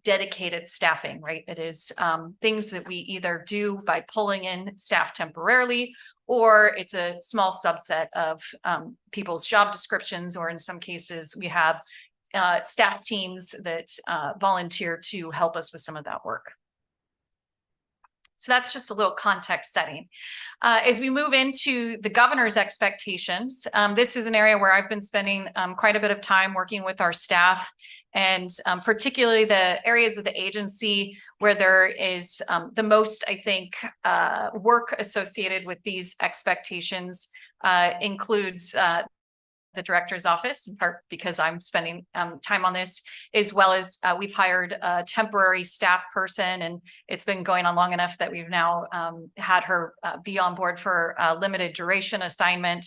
dedicated staffing, right? It is things that we either do by pulling in staff temporarily, or it's a small subset of people's job descriptions, or in some cases we have staff teams that volunteer to help us with some of that work. So that's just a little context setting. As we move into the governor's expectations, this is an area where I've been spending quite a bit of time working with our staff, and particularly the areas of the agency where there is the most, I think, work associated with these expectations includes the director's office, in part because I'm spending time on this, as well as we've hired a temporary staff person, and it's been going on long enough that we've now had her be on board for a limited duration assignment.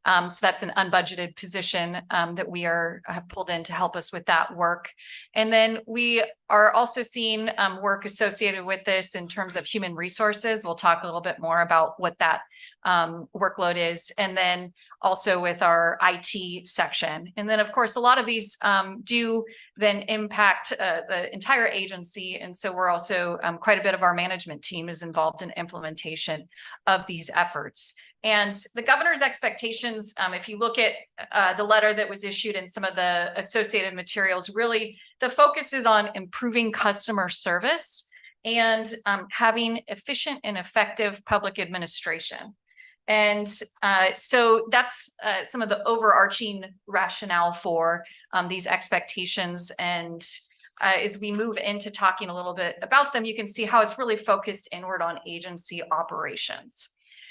So that's an unbudgeted position that we have pulled in to help us with that work. And then we are also seeing work associated with this in terms of human resources. We'll talk a little bit more about what that workload is. And then also with our IT section. And then of course, a lot of these do then impact the entire agency. And so we're also quite a bit of our management team is involved in implementation of these efforts. And the governor's expectations, if you look at the letter that was issued and some of the associated materials, really the focus is on improving customer service and having efficient and effective public administration. And so that's some of the overarching rationale for these expectations. And as we move into talking a little bit about them, you can see how it's really focused inward on agency operations.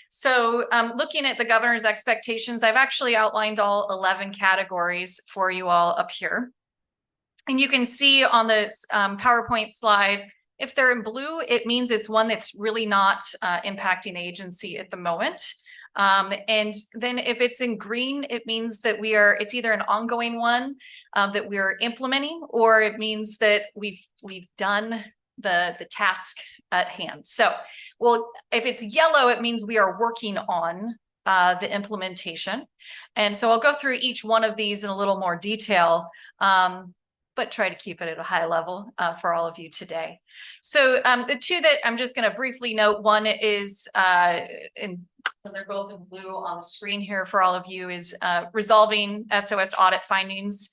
So looking at the governor's expectations, I've actually outlined all 11 categories for you all up here. And you can see on this PowerPoint slide, if they're in blue, it means it's one that's really not impacting agency at the moment. And then if it's in green, it means that it's either an ongoing one that we're implementing, or it means that we've done the task at hand. So, well, if it's yellow, it means we are working on the implementation. And so I'll go through each one of these in a little more detail, but try to keep it at a high level for all of you today. So the two that I'm just going to briefly note, one is, and they're both in blue on the screen here for all of you, is resolving SOS audit findings.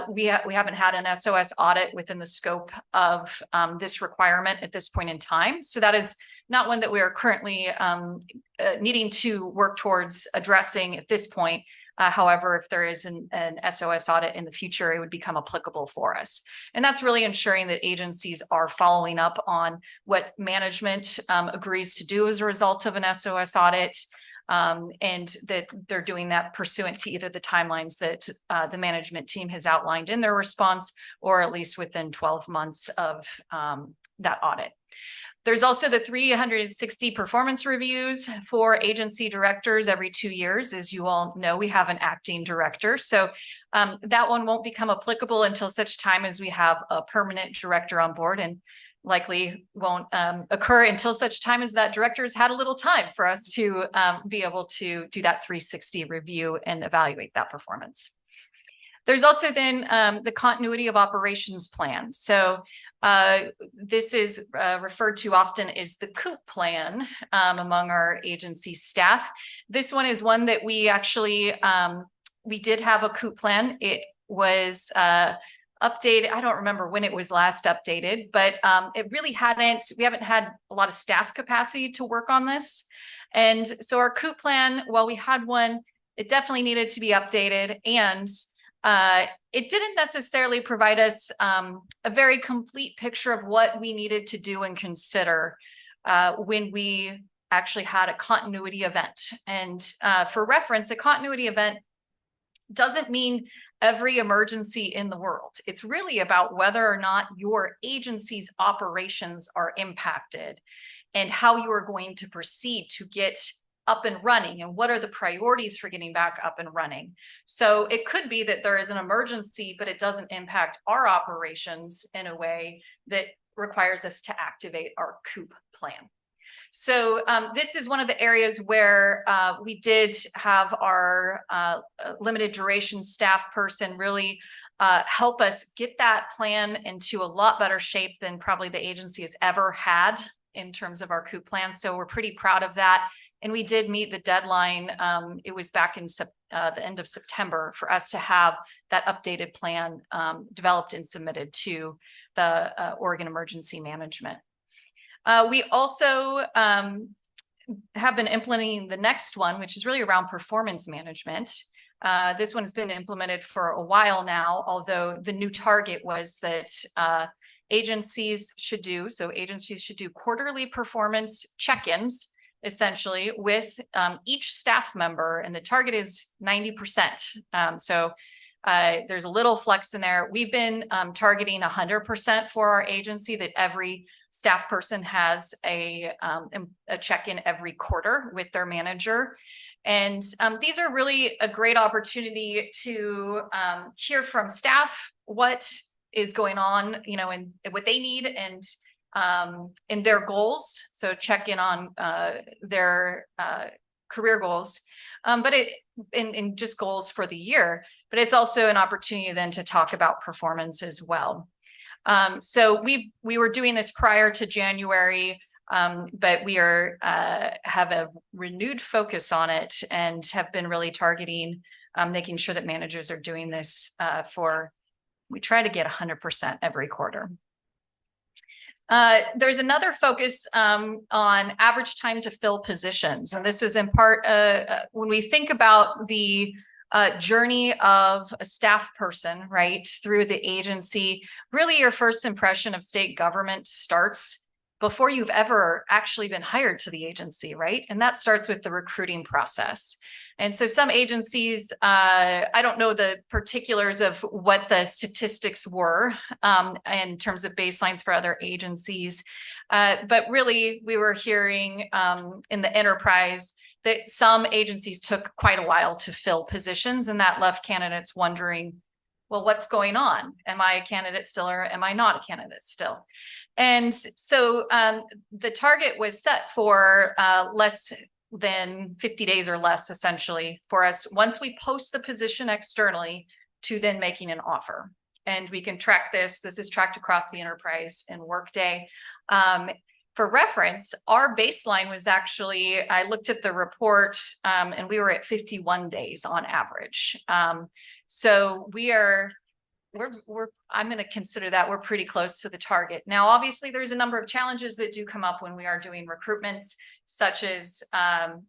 We haven't had an SOS audit within the scope of this requirement at this point in time. So that is not one that we are currently needing to work towards addressing at this point. However, if there is an SOS audit in the future, it would become applicable for us. And that's really ensuring that agencies are following up on what management agrees to do as a result of an SOS audit. And that they're doing that pursuant to either the timelines that the management team has outlined in their response, or at least within 12 months of that audit. There's also the 360 performance reviews for agency directors every 2 years. As you all know, we have an acting director. So that one won't become applicable until such time as we have a permanent director on board, and likely won't occur until such time as that director has had a little time for us to be able to do that 360 review and evaluate that performance. There's also then the continuity of operations plan. So this is referred to often as the COOP plan among our agency staff. This one is one that we actually, we did have a COOP plan. It was updated. I don't remember when it was last updated, but it really we haven't had a lot of staff capacity to work on this. And so our COOP plan, while we had one, it definitely needed to be updated, and it didn't necessarily provide us a very complete picture of what we needed to do and consider when we actually had a continuity event. And for reference, a continuity event doesn't mean every emergency in the world. It's really about whether or not your agency's operations are impacted and how you are going to proceed to get up and running and what are the priorities for getting back up and running. So it could be that there is an emergency, but it doesn't impact our operations in a way that requires us to activate our COOP plan. So this is one of the areas where we did have our limited duration staff person really help us get that plan into a lot better shape than probably the agency has ever had in terms of our COOP plan. So we're pretty proud of that. And we did meet the deadline. It was back in the end of September for us to have that updated plan developed and submitted to the Oregon Emergency Management. We also have been implementing the next one, which is really around performance management. This one's been implemented for a while now, although the new target was that agencies should do quarterly performance check-ins, essentially, with each staff member, and the target is 90%. So there's a little flex in there. We've been targeting 100% for our agency, that every staff person has a check-in every quarter with their manager. And these are really a great opportunity to hear from staff what is going on, you know, and what they need and in their goals. So check in on their career goals, but in just goals for the year. But it's also an opportunity then to talk about performance as well. So we were doing this prior to January, but we are have a renewed focus on it and have been really targeting making sure that managers are doing this we try to get 100% every quarter. There's another focus on average time to fill positions. And this is in part when we think about the journey of a staff person, right, through the agency, really your first impression of state government starts before you've ever actually been hired to the agency, right? And that starts with the recruiting process. And so some agencies, I don't know the particulars of what the statistics were in terms of baselines for other agencies, but really we were hearing in the enterprise that some agencies took quite a while to fill positions, and that left candidates wondering, well, what's going on? Am I a candidate still, or am I not a candidate still? And so the target was set for less than 50 days or less, essentially, for us once we post the position externally to then making an offer. And we can track this. This is tracked across the enterprise in Workday. For reference, our baseline was actually, I looked at the report and we were at 51 days on average. So I'm going to consider that we're pretty close to the target. Now, obviously, there's a number of challenges that do come up when we are doing recruitments, such as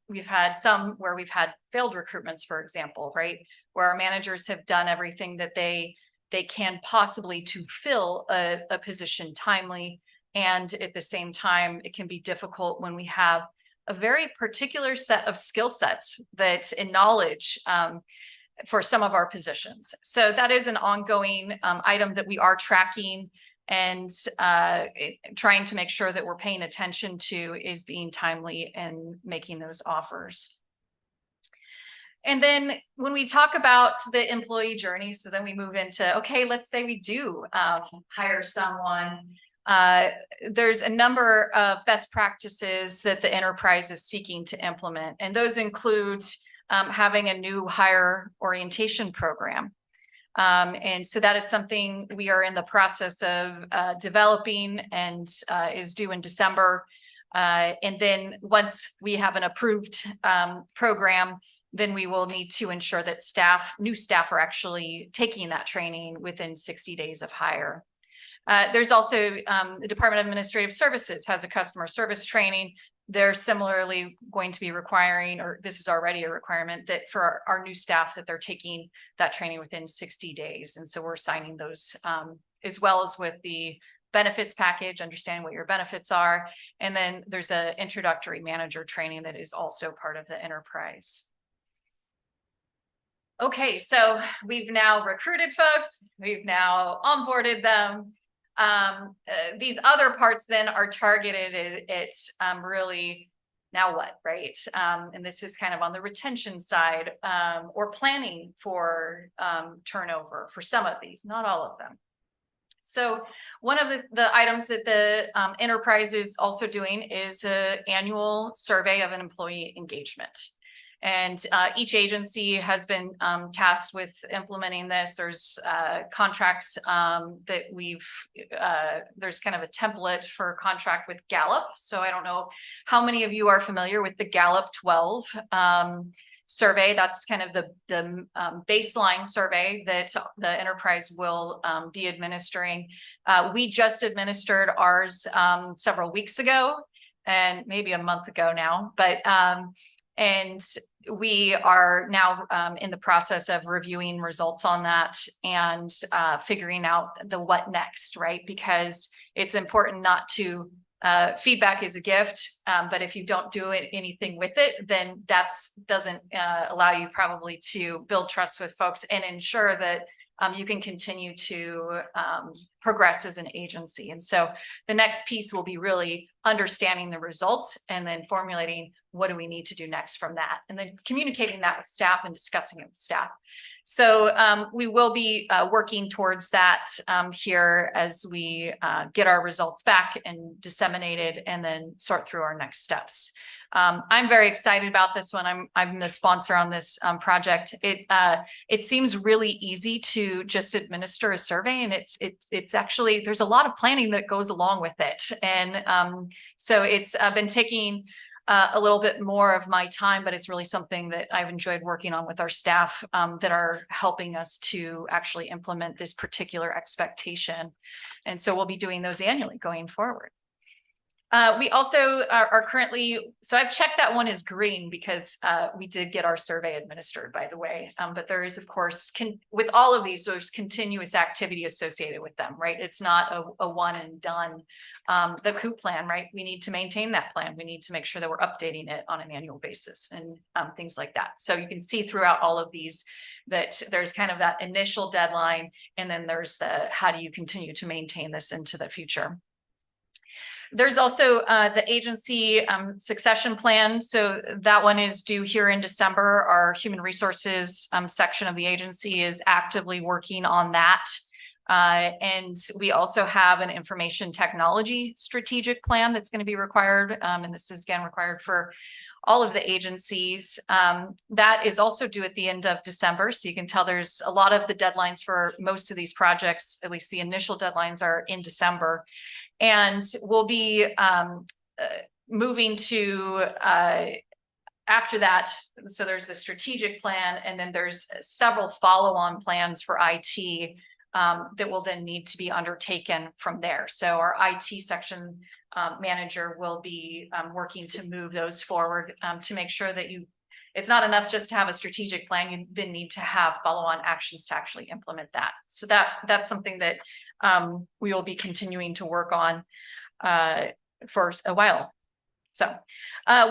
we've had some where we've had failed recruitments, for example, right? Where our managers have done everything that they can possibly to fill a position timely. And at the same time, it can be difficult when we have a very particular set of skill sets that's in knowledge for some of our positions. So that is an ongoing item that we are tracking and trying to make sure that we're paying attention to, is being timely and making those offers. And then when we talk about the employee journey, so then we move into, okay, let's say we do hire someone. There's a number of best practices that the enterprise is seeking to implement, and those include having a new hire orientation program. And so that is something we are in the process of developing, and is due in December. And then once we have an approved program, then we will need to ensure that new staff are actually taking that training within 60 days of hire. There's also the Department of Administrative Services has a customer service training. They're similarly going to be requiring, or this is already a requirement, that for our new staff that they're taking that training within 60 days. And so we're signing those as well as with the benefits package, understanding what your benefits are. And then there's an introductory manager training that is also part of the enterprise. Okay, so we've now recruited folks, we've now onboarded them. These other parts then are targeted at really now what, right? And this is kind of on the retention side, or planning for turnover for some of these, not all of them. So one of the items that the enterprise is also doing is an annual survey of an employee engagement. And each agency has been tasked with implementing this. There's contracts that there's kind of a template for contract with Gallup. So I don't know how many of you are familiar with the Gallup 12 survey. That's kind of the baseline survey that the enterprise will be administering. We just administered ours several weeks ago and maybe a month ago now, but and we are now in the process of reviewing results on that and figuring out the what next, right? Because it's important not to feedback is a gift, but if you don't do anything with it, then doesn't allow you probably to build trust with folks and ensure that you can continue to progress as an agency. And so the next piece will be really understanding the results and then formulating what do we need to do next from that, and then communicating that with staff and discussing it with staff. So we will be working towards that here as we get our results back and disseminated and then sort through our next steps. I'm very excited about this one. I'm the sponsor on this project. It seems really easy to just administer a survey, and it's actually, there's a lot of planning that goes along with it. And so it's been taking a little bit more of my time, but it's really something that I've enjoyed working on with our staff that are helping us to actually implement this particular expectation. And so we'll be doing those annually going forward. We also are currently, so I've checked that one as green because we did get our survey administered, by the way. But there is, of course, with all of these, there's continuous activity associated with them, right? It's not a one and done. The COOP plan, right? We need to maintain that plan. We need to make sure that we're updating it on an annual basis and things like that. So you can see throughout all of these that there's kind of that initial deadline, and then there's the how do you continue to maintain this into the future. There's also the agency succession plan. So that one is due here in December. Our human resources section of the agency is actively working on that. And we also have an information technology strategic plan that's going to be required. And this is again required for all of the agencies. That is also due at the end of December. So you can tell there's a lot of the deadlines for most of these projects, at least the initial deadlines are in December. And we'll be moving to after that. So there's the strategic plan, and then there's several follow-on plans for IT that will then need to be undertaken from there. So our IT section manager will be working to move those forward to make sure that it's not enough just to have a strategic plan. You then need to have follow-on actions to actually implement that. So that's something that we will be continuing to work on for a while. So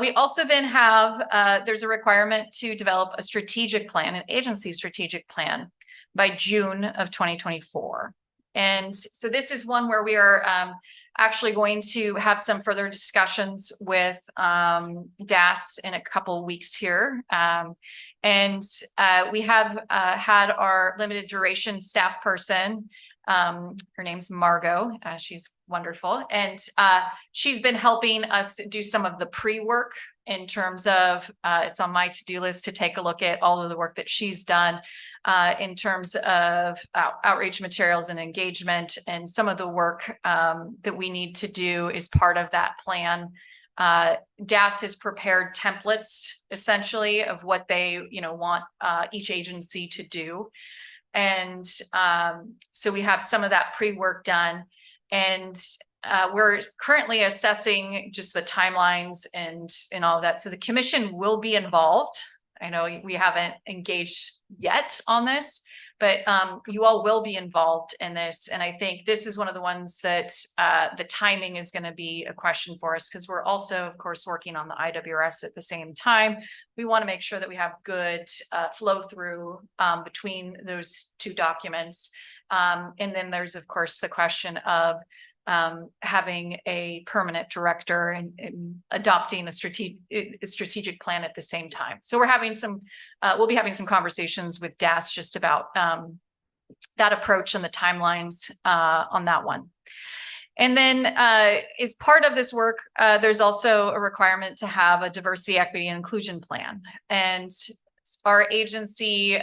we also then have, there's a requirement to develop a strategic plan, an agency strategic plan by June of 2024. And so this is one where we are actually going to have some further discussions with DAS in a couple of weeks here. And we have had our limited duration staff person. Her name's Margot. She's wonderful. And she's been helping us do some of the pre-work in terms of, it's on my to-do list to take a look at all of the work that she's done in terms of outreach materials and engagement, and some of the work that we need to do is part of that plan. DAS has prepared templates essentially of what they want each agency to do. And so we have some of that pre-work done, and we're currently assessing just the timelines and all of that. So the commission will be involved. I know we haven't engaged yet on this, but you all will be involved in this. And I think this is one of the ones that the timing is going to be a question for us, because we're also, of course, working on the IWRS at the same time. We want to make sure that we have good flow through between those two documents. And then there's, of course, the question of having a permanent director and adopting a strategic plan at the same time. So we're having we'll be having some conversations with DAS just about that approach and the timelines on that one. And then as part of this work, there's also a requirement to have a diversity, equity, and inclusion plan. And our agency,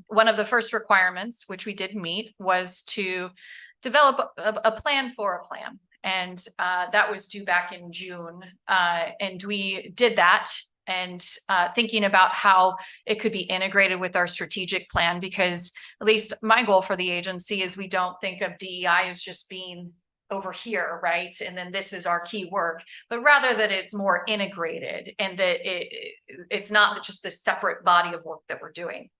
one of the first requirements, which we did meet, was to develop a plan for a plan. And that was due back in June. And we did that, and thinking about how it could be integrated with our strategic plan, because at least my goal for the agency is we don't think of DEI as just being over here, right? And then this is our key work, but rather that it's more integrated and that it's not just a separate body of work that we're doing.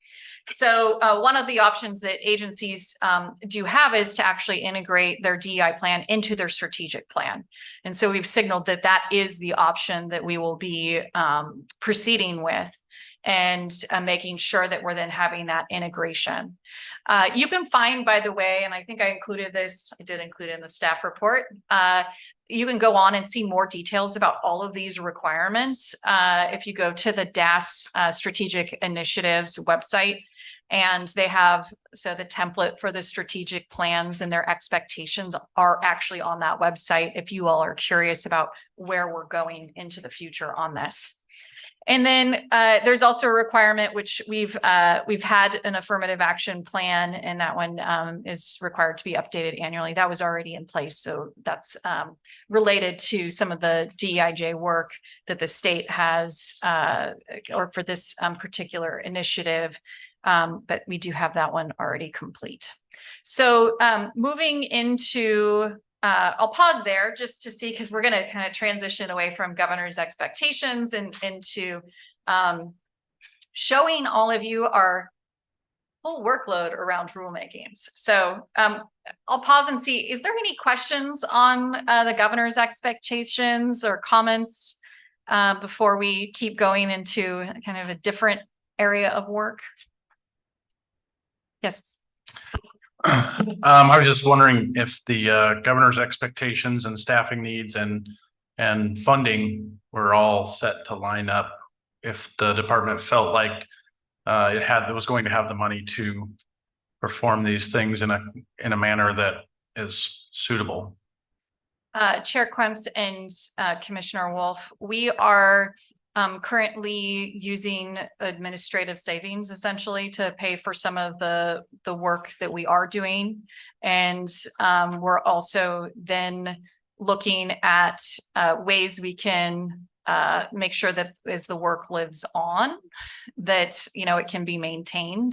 So one of the options that agencies do have is to actually integrate their DEI plan into their strategic plan. And so we've signaled that that is the option that we will be proceeding with, and making sure that we're then having that integration. You can find, by the way, and I think I included this, I did include it in the staff report. You can go on and see more details about all of these requirements if you go to the DAS Strategic Initiatives website. And they have, so the template for the strategic plans and their expectations are actually on that website if you all are curious about where we're going into the future on this. And then there's also a requirement, which we've had an affirmative action plan, and that one is required to be updated annually. That was already in place. So that's related to some of the DEIJ work that the state has, or for this particular initiative. But we do have that one already complete. So moving into, I'll pause there just to see, because we're going to kind of transition away from governor's expectations and into showing all of you our whole workload around rulemakings. So I'll pause and see, is there any questions on the governor's expectations or comments before we keep going into kind of a different area of work? Yes. I was just wondering if the governor's expectations and staffing needs and funding were all set to line up, if the department felt like it was going to have the money to perform these things in a manner that is suitable. Chair Klemps and Commissioner Wolf, we are currently using administrative savings essentially to pay for some of the work that we are doing. And we're also then looking at ways we can make sure that as the work lives on, that, you know, it can be maintained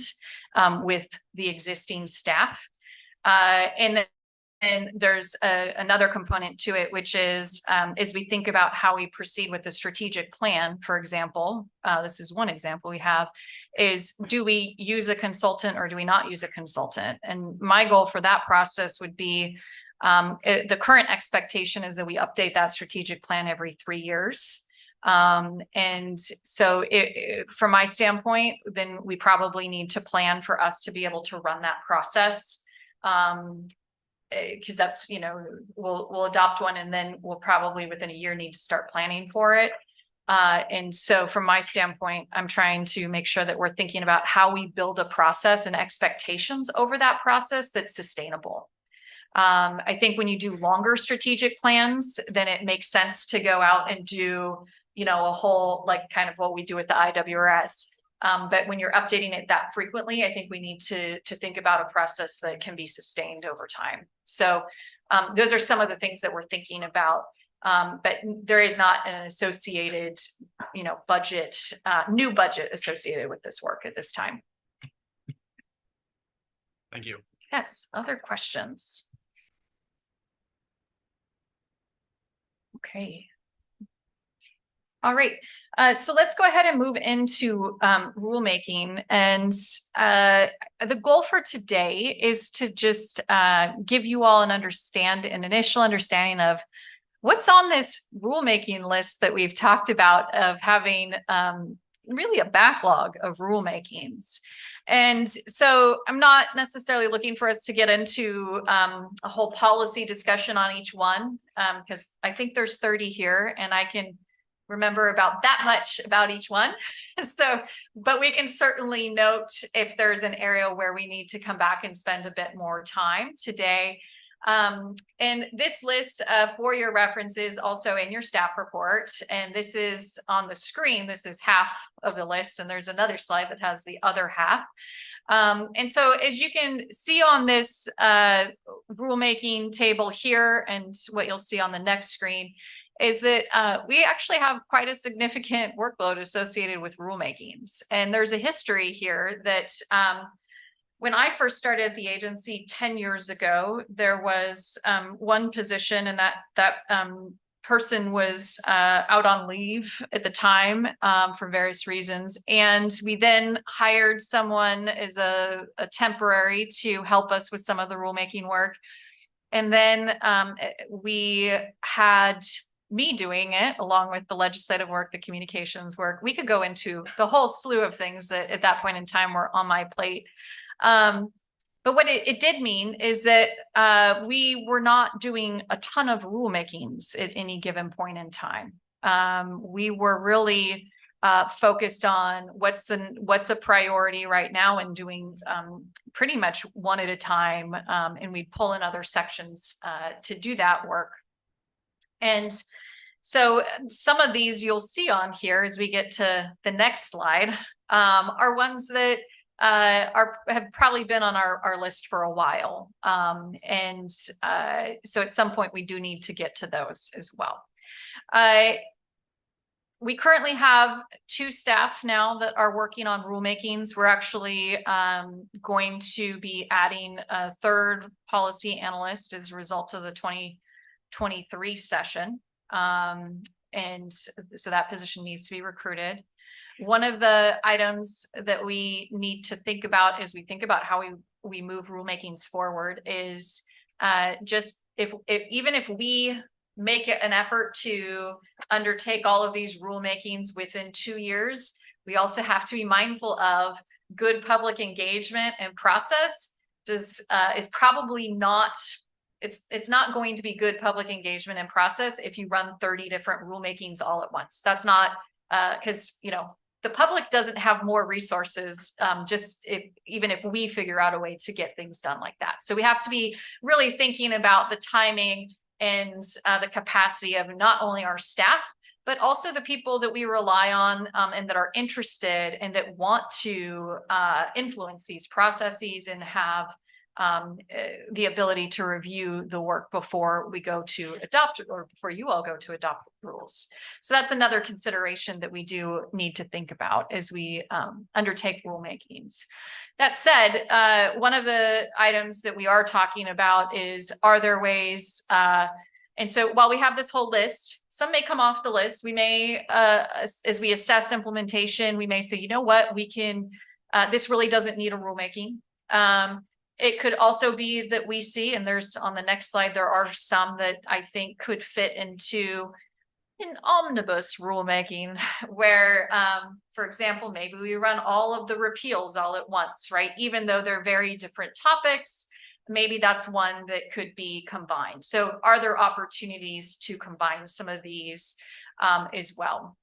with the existing staff. And there's another component to it, which is as we think about how we proceed with the strategic plan, for example, this is one example we have, is do we use a consultant or do we not use a consultant? And my goal for that process would be, the current expectation is that we update that strategic plan every 3 years. And so from my standpoint, then we probably need to plan for us to be able to run that process. Because that's, you know, we'll adopt one and then we'll probably within a year need to start planning for it. And so from my standpoint, I'm trying to make sure that we're thinking about how we build a process and expectations over that process that's sustainable. I think when you do longer strategic plans, then it makes sense to go out and do, you know, a whole, like kind of what we do with the IWRS. But when you're updating it that frequently, I think we need to think about a process that can be sustained over time. So those are some of the things that we're thinking about. But there is not an associated, you know, budget, new budget associated with this work at this time. Thank you. Yes, other questions? Okay. All right, so let's go ahead and move into rulemaking. And the goal for today is to just give you all an initial understanding of what's on this rulemaking list that we've talked about of having, really a backlog of rulemakings. And so I'm not necessarily looking for us to get into a whole policy discussion on each one, because I think there's 30 here and I can remember about that much about each one. So, but we can certainly note if there's an area where we need to come back and spend a bit more time today. And this list for your reference is also in your staff report, and this is on the screen. This is half of the list, and there's another slide that has the other half. And so as you can see on this rulemaking table here, and what you'll see on the next screen, is that we actually have quite a significant workload associated with rulemakings. And there's a history here that when I first started at the agency 10 years ago, there was one position, and that person was out on leave at the time for various reasons. And we then hired someone as a temporary to help us with some of the rulemaking work. And then we had me doing it along with the legislative work, the communications work. We could go into the whole slew of things that at that point in time were on my plate. But what it did mean is that we were not doing a ton of rulemakings at any given point in time. We were really focused on what's a priority right now, and doing pretty much one at a time. And we'd pull in other sections to do that work. And so some of these you'll see on here as we get to the next slide are ones that have probably been on our list for a while. And so at some point we do need to get to those as well. We currently have 2 staff now that are working on rulemakings. We're actually going to be adding a 3rd policy analyst as a result of the 2023 session. And so that position needs to be recruited. One of the items that we need to think about as we think about how we move rulemakings forward is just even if we make it an effort to undertake all of these rulemakings within 2 years, we also have to be mindful of good public engagement and process is probably not. It's not going to be good public engagement and process if you run 30 different rulemakings all at once. That's not because, the public doesn't have more resources, even if we figure out a way to get things done like that. So we have to be really thinking about the timing and the capacity of not only our staff, but also the people that we rely on and that are interested and that want to influence these processes and have the ability to review the work before we go to adopt, or before you all go to adopt rules. So that's another consideration that we do need to think about as we undertake rulemakings. That said, one of the items that we are talking about is, are there ways, and so while we have this whole list, some may come off the list. We may, as we assess implementation, we may say, you know what, we can, this really doesn't need a rulemaking. It could also be that we see, and there's on the next slide, there are some that I think could fit into an omnibus rulemaking where, for example, maybe we run all of the repeals all at once, right? Even though they're very different topics, maybe that's one that could be combined. So are there opportunities to combine some of these as well?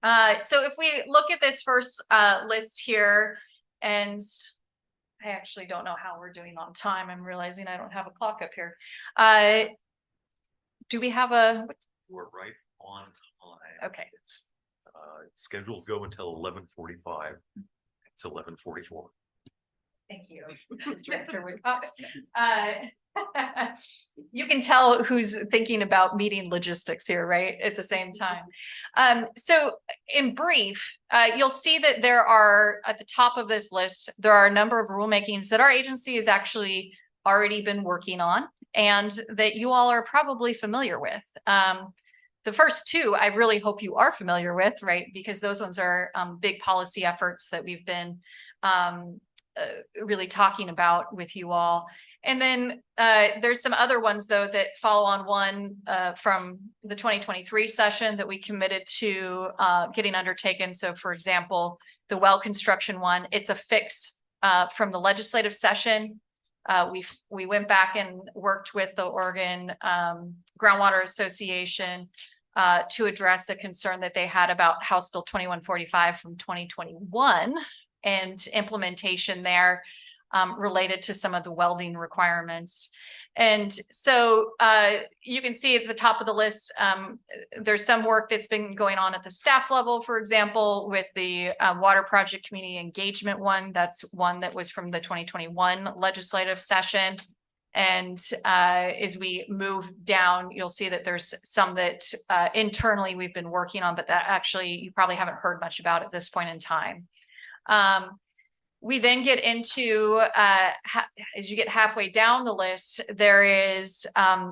So if we look at this first list here, and I actually don't know how we're doing on time. I'm realizing I don't have a clock up here. Do we have a? We're right on time. Okay. It's scheduled to go until 11:45. It's 11:44. Thank you. Director Woodcock. You can tell who's thinking about meeting logistics here, right? At the same time. So in brief, you'll see that there are at the top of this list, there are a number of rulemakings that our agency has actually already been working on and that you all are probably familiar with. The first 2, I really hope you are familiar with, right? Because those ones are big policy efforts that we've been really talking about with you all. And then there's some other ones though that follow on one from the 2023 session that we committed to getting undertaken. So for example, the well construction one, it's a fix from the legislative session. We went back and worked with the Oregon Groundwater Association to address a concern that they had about House Bill 2145 from 2021 and implementation there related to some of the welding requirements. And so you can see at the top of the list, there's some work that's been going on at the staff level, for example, with the water project community engagement one. That's one that was from the 2021 legislative session. And as we move down, you'll see that there's some that internally we've been working on, but that actually you probably haven't heard much about at this point in time. We then get into, as you get halfway down the list, there is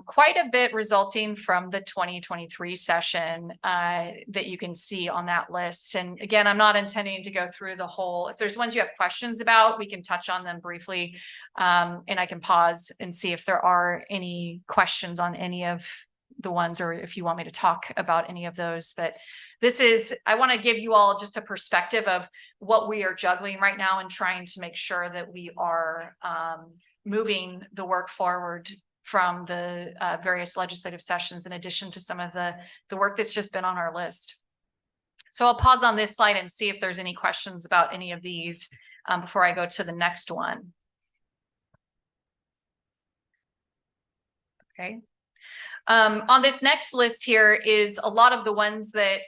quite a bit resulting from the 2023 session that you can see on that list. And again, I'm not intending to go through the whole, if there's ones you have questions about, we can touch on them briefly. And I can pause and see if there are any questions on any of the ones, or if you want me to talk about any of those. But this is, I want to give you all just a perspective of what we are juggling right now and trying to make sure that we are moving the work forward from the various legislative sessions, in addition to some of the work that's just been on our list. So I'll pause on this slide and see if there's any questions about any of these before I go to the next one. Okay. On this next list here is a lot of the ones that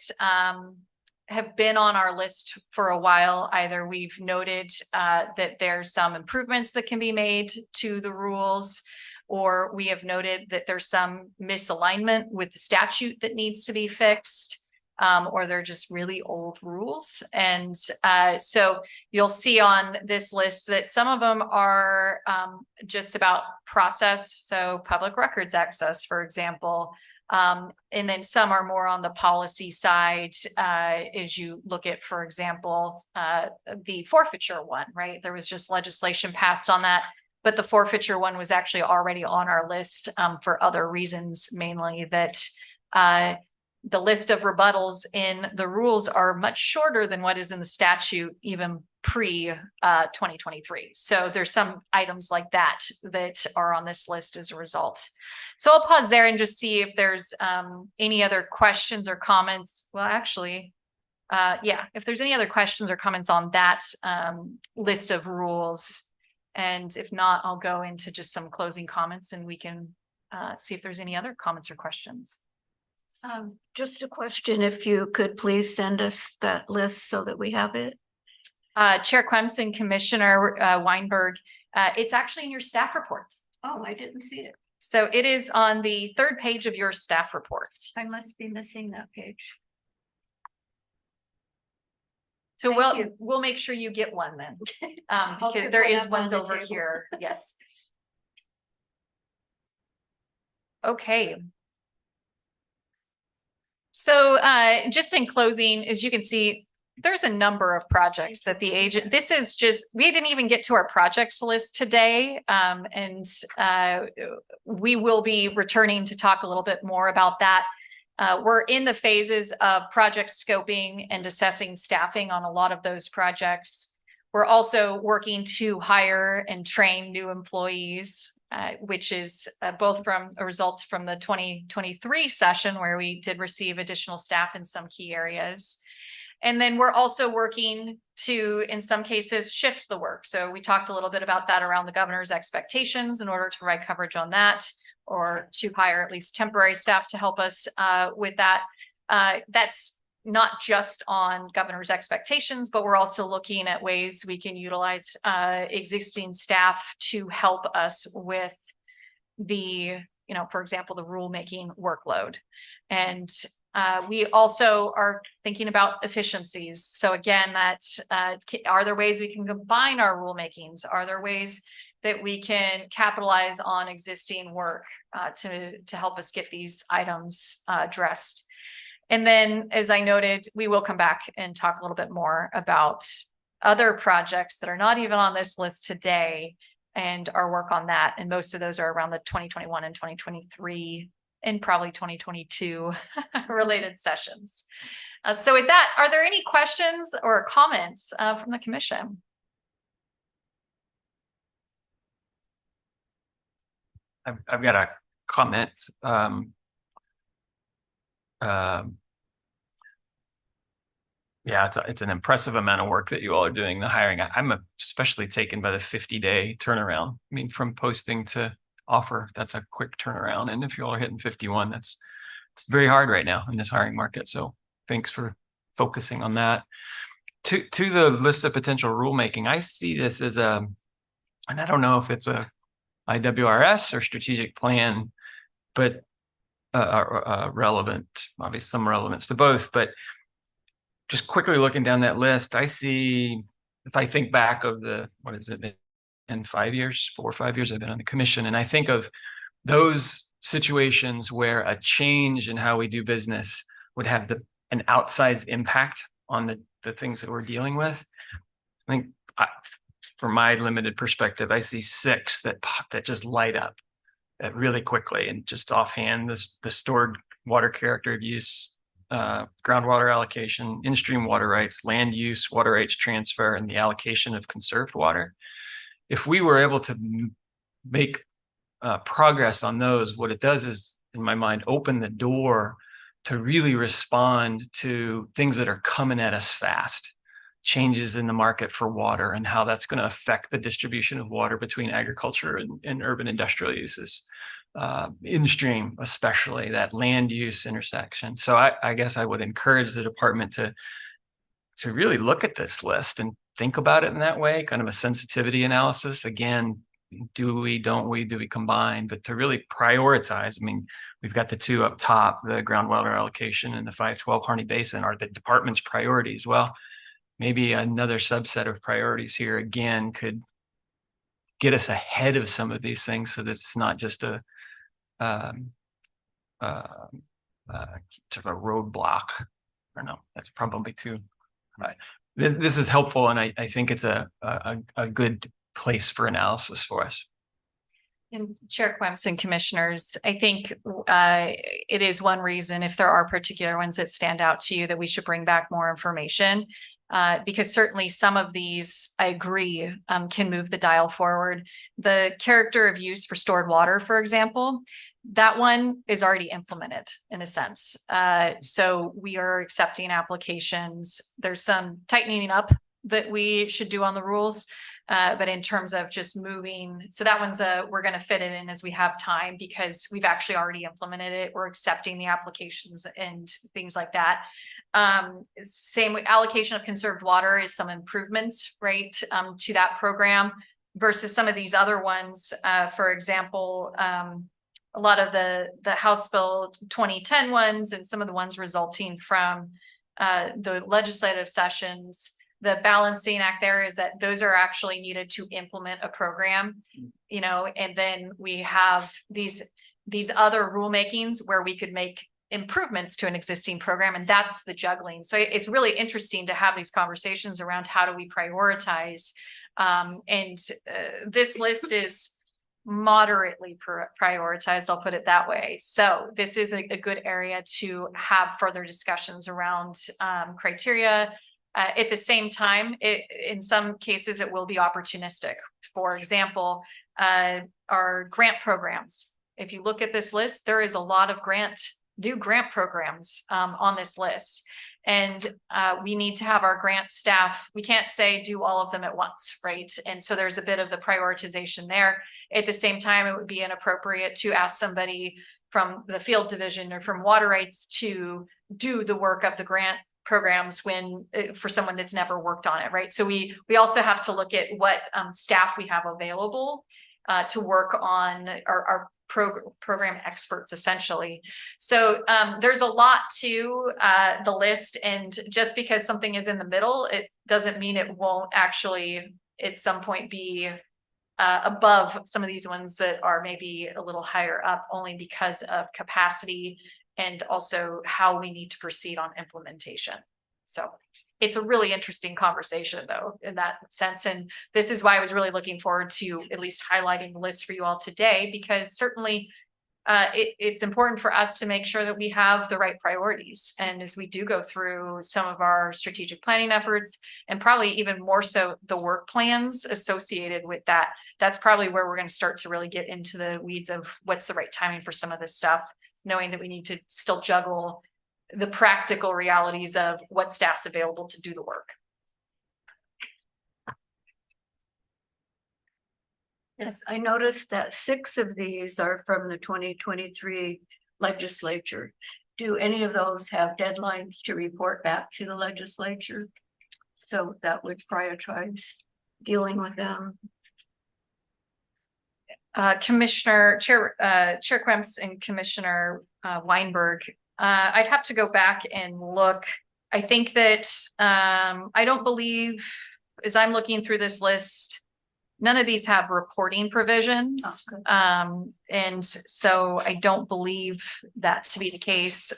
have been on our list for a while. Either we've noted that there's some improvements that can be made to the rules, or we have noted that there's some misalignment with the statute that needs to be fixed, or they're just really old rules. And so you'll see on this list that some of them are just about process. So public records access, for example, and then some are more on the policy side as you look at, for example, the forfeiture one, right? There was just legislation passed on that, but the forfeiture one was actually already on our list for other reasons, mainly that the list of rebuttals in the rules are much shorter than what is in the statute, even pre 2023. So there's some items like that that are on this list as a result. So I'll pause there and just see if there's any other questions or comments. Well, actually, yeah, if there's any other questions or comments on that list of rules. And if not, I'll go into just some closing comments and we can see if there's any other comments or questions. Just a question, if you could please send us that list so that we have it. Chair Clemson, Commissioner Weinberg, it's actually in your staff report. Oh, I didn't see it. So it is on the 3rd page of your staff report. I must be missing that page. So Thank we'll make sure you get one then. I'll Because pick there one is up on ones the over table. here. Yes. Okay. So just in closing, as you can see, there's a number of projects that the agent, this is just, we didn't even get to our projects list today. And we will be returning to talk a little bit more about that. We're in the phases of project scoping and assessing staffing on a lot of those projects. We're also working to hire and train new employees, which is both from results from the 2023 session where we did receive additional staff in some key areas. And then we're also working to, in some cases, shift the work. So we talked a little bit about that around the governor's expectations in order to provide coverage on that, or to hire at least temporary staff to help us with that. That's not just on governor's expectations, but we're also looking at ways we can utilize existing staff to help us with the, for example, the rulemaking workload. And we also are thinking about efficiencies. So again, are there ways we can combine our rulemakings? Are there ways that we can capitalize on existing work to help us get these items addressed? And then, as I noted, we will come back and talk a little bit more about other projects that are not even on this list today and our work on that. And most of those are around the 2021 and 2023 and probably 2022 related sessions. So with that, are there any questions or comments from the commission? I've got a comment. Yeah, it's an impressive amount of work that you all are doing, the hiring. I'm especially taken by the 50-day turnaround. I mean, from posting to offer, that's a quick turnaround. And if you all are hitting 51, it's very hard right now in this hiring market. So thanks for focusing on that. To the list of potential rulemaking, I see this as and I don't know if it's a IWRS or strategic plan, but relevant, obviously some relevance to both, but just quickly looking down that list, I see, if I think back of what is it, in 5 years, 4 or 5 years I've been on the commission, and I think of those situations where a change in how we do business would have an outsized impact on the things that we're dealing with. I think from my limited perspective, I see 6 that just light up really quickly, and just offhand, the stored water character of use, groundwater allocation, in-stream water rights, land use, water rights transfer, and the allocation of conserved water. If we were able to make progress on those, what it does is, in my mind, open the door to really respond to things that are coming at us fast, changes in the market for water and how that's going to affect the distribution of water between agriculture and urban industrial uses. In-stream, especially that land use intersection. So I guess I would encourage the department to really look at this list and think about it in that way, kind of a sensitivity analysis. Again, do we combine, but to really prioritize. I mean, we've got the 2 up top, the groundwater allocation and the 512 Harney Basin are the department's priorities. Well, maybe another subset of priorities here again could get us ahead of some of these things, so that it's not just a sort of a roadblock. Or no, that's probably too. Right. This is helpful, and I think it's a good place for analysis for us. And Chair Quamson, commissioners, I think it is one reason, if there are particular ones that stand out to you, that we should bring back more information. Because certainly some of these, I agree, can move the dial forward. The character of use for stored water, for example, that one is already implemented in a sense. So we are accepting applications. There's some tightening up that we should do on the rules. But in terms of just moving, so that one's we're going to fit it in as we have time, because we've actually already implemented it. We're accepting the applications and things like that. Same with allocation of conserved water is some improvements, right, to that program versus some of these other ones. For example, a lot of the House Bill 2010 ones and some of the ones resulting from the legislative sessions. The balancing act there is that those are actually needed to implement a program, you know, and then we have these other rulemakings where we could make improvements to an existing program, and that's the juggling. So it's really interesting to have these conversations around how do we prioritize, this list is moderately prioritized, I'll put it that way. So this is a good area to have further discussions around criteria. At the same time, in some cases, it will be opportunistic. For example, our grant programs. If you look at this list, there is a lot of new grant programs on this list. And we need to have our grant staff, we can't say do all of them at once, right? And so there's a bit of the prioritization there. At the same time, it would be inappropriate to ask somebody from the field division or from water rights to do the work of the grant programs when for someone that's never worked on it, right? So we also have to look at what staff we have available to work on our program experts, essentially. So there's a lot to the list, and just because something is in the middle, it doesn't mean it won't actually at some point be above some of these ones that are maybe a little higher up, only because of capacity and also how we need to proceed on implementation. So it's a really interesting conversation though, in that sense. And this is why I was really looking forward to at least highlighting the list for you all today, because certainly it's important for us to make sure that we have the right priorities. And as we do go through some of our strategic planning efforts, and probably even more so the work plans associated with that, that's probably where we're going to start to really get into the weeds of what's the right timing for some of this stuff, knowing that we need to still juggle the practical realities of what staff's available to do the work. Yes, I noticed that 6 of these are from the 2023 legislature. Do any of those have deadlines to report back to the legislature? So that would prioritize dealing with them. Chair Kremps and Commissioner Weinberg, I'd have to go back and look. I think that I don't believe, as I'm looking through this list, none of these have reporting provisions. And so I don't believe that to be the case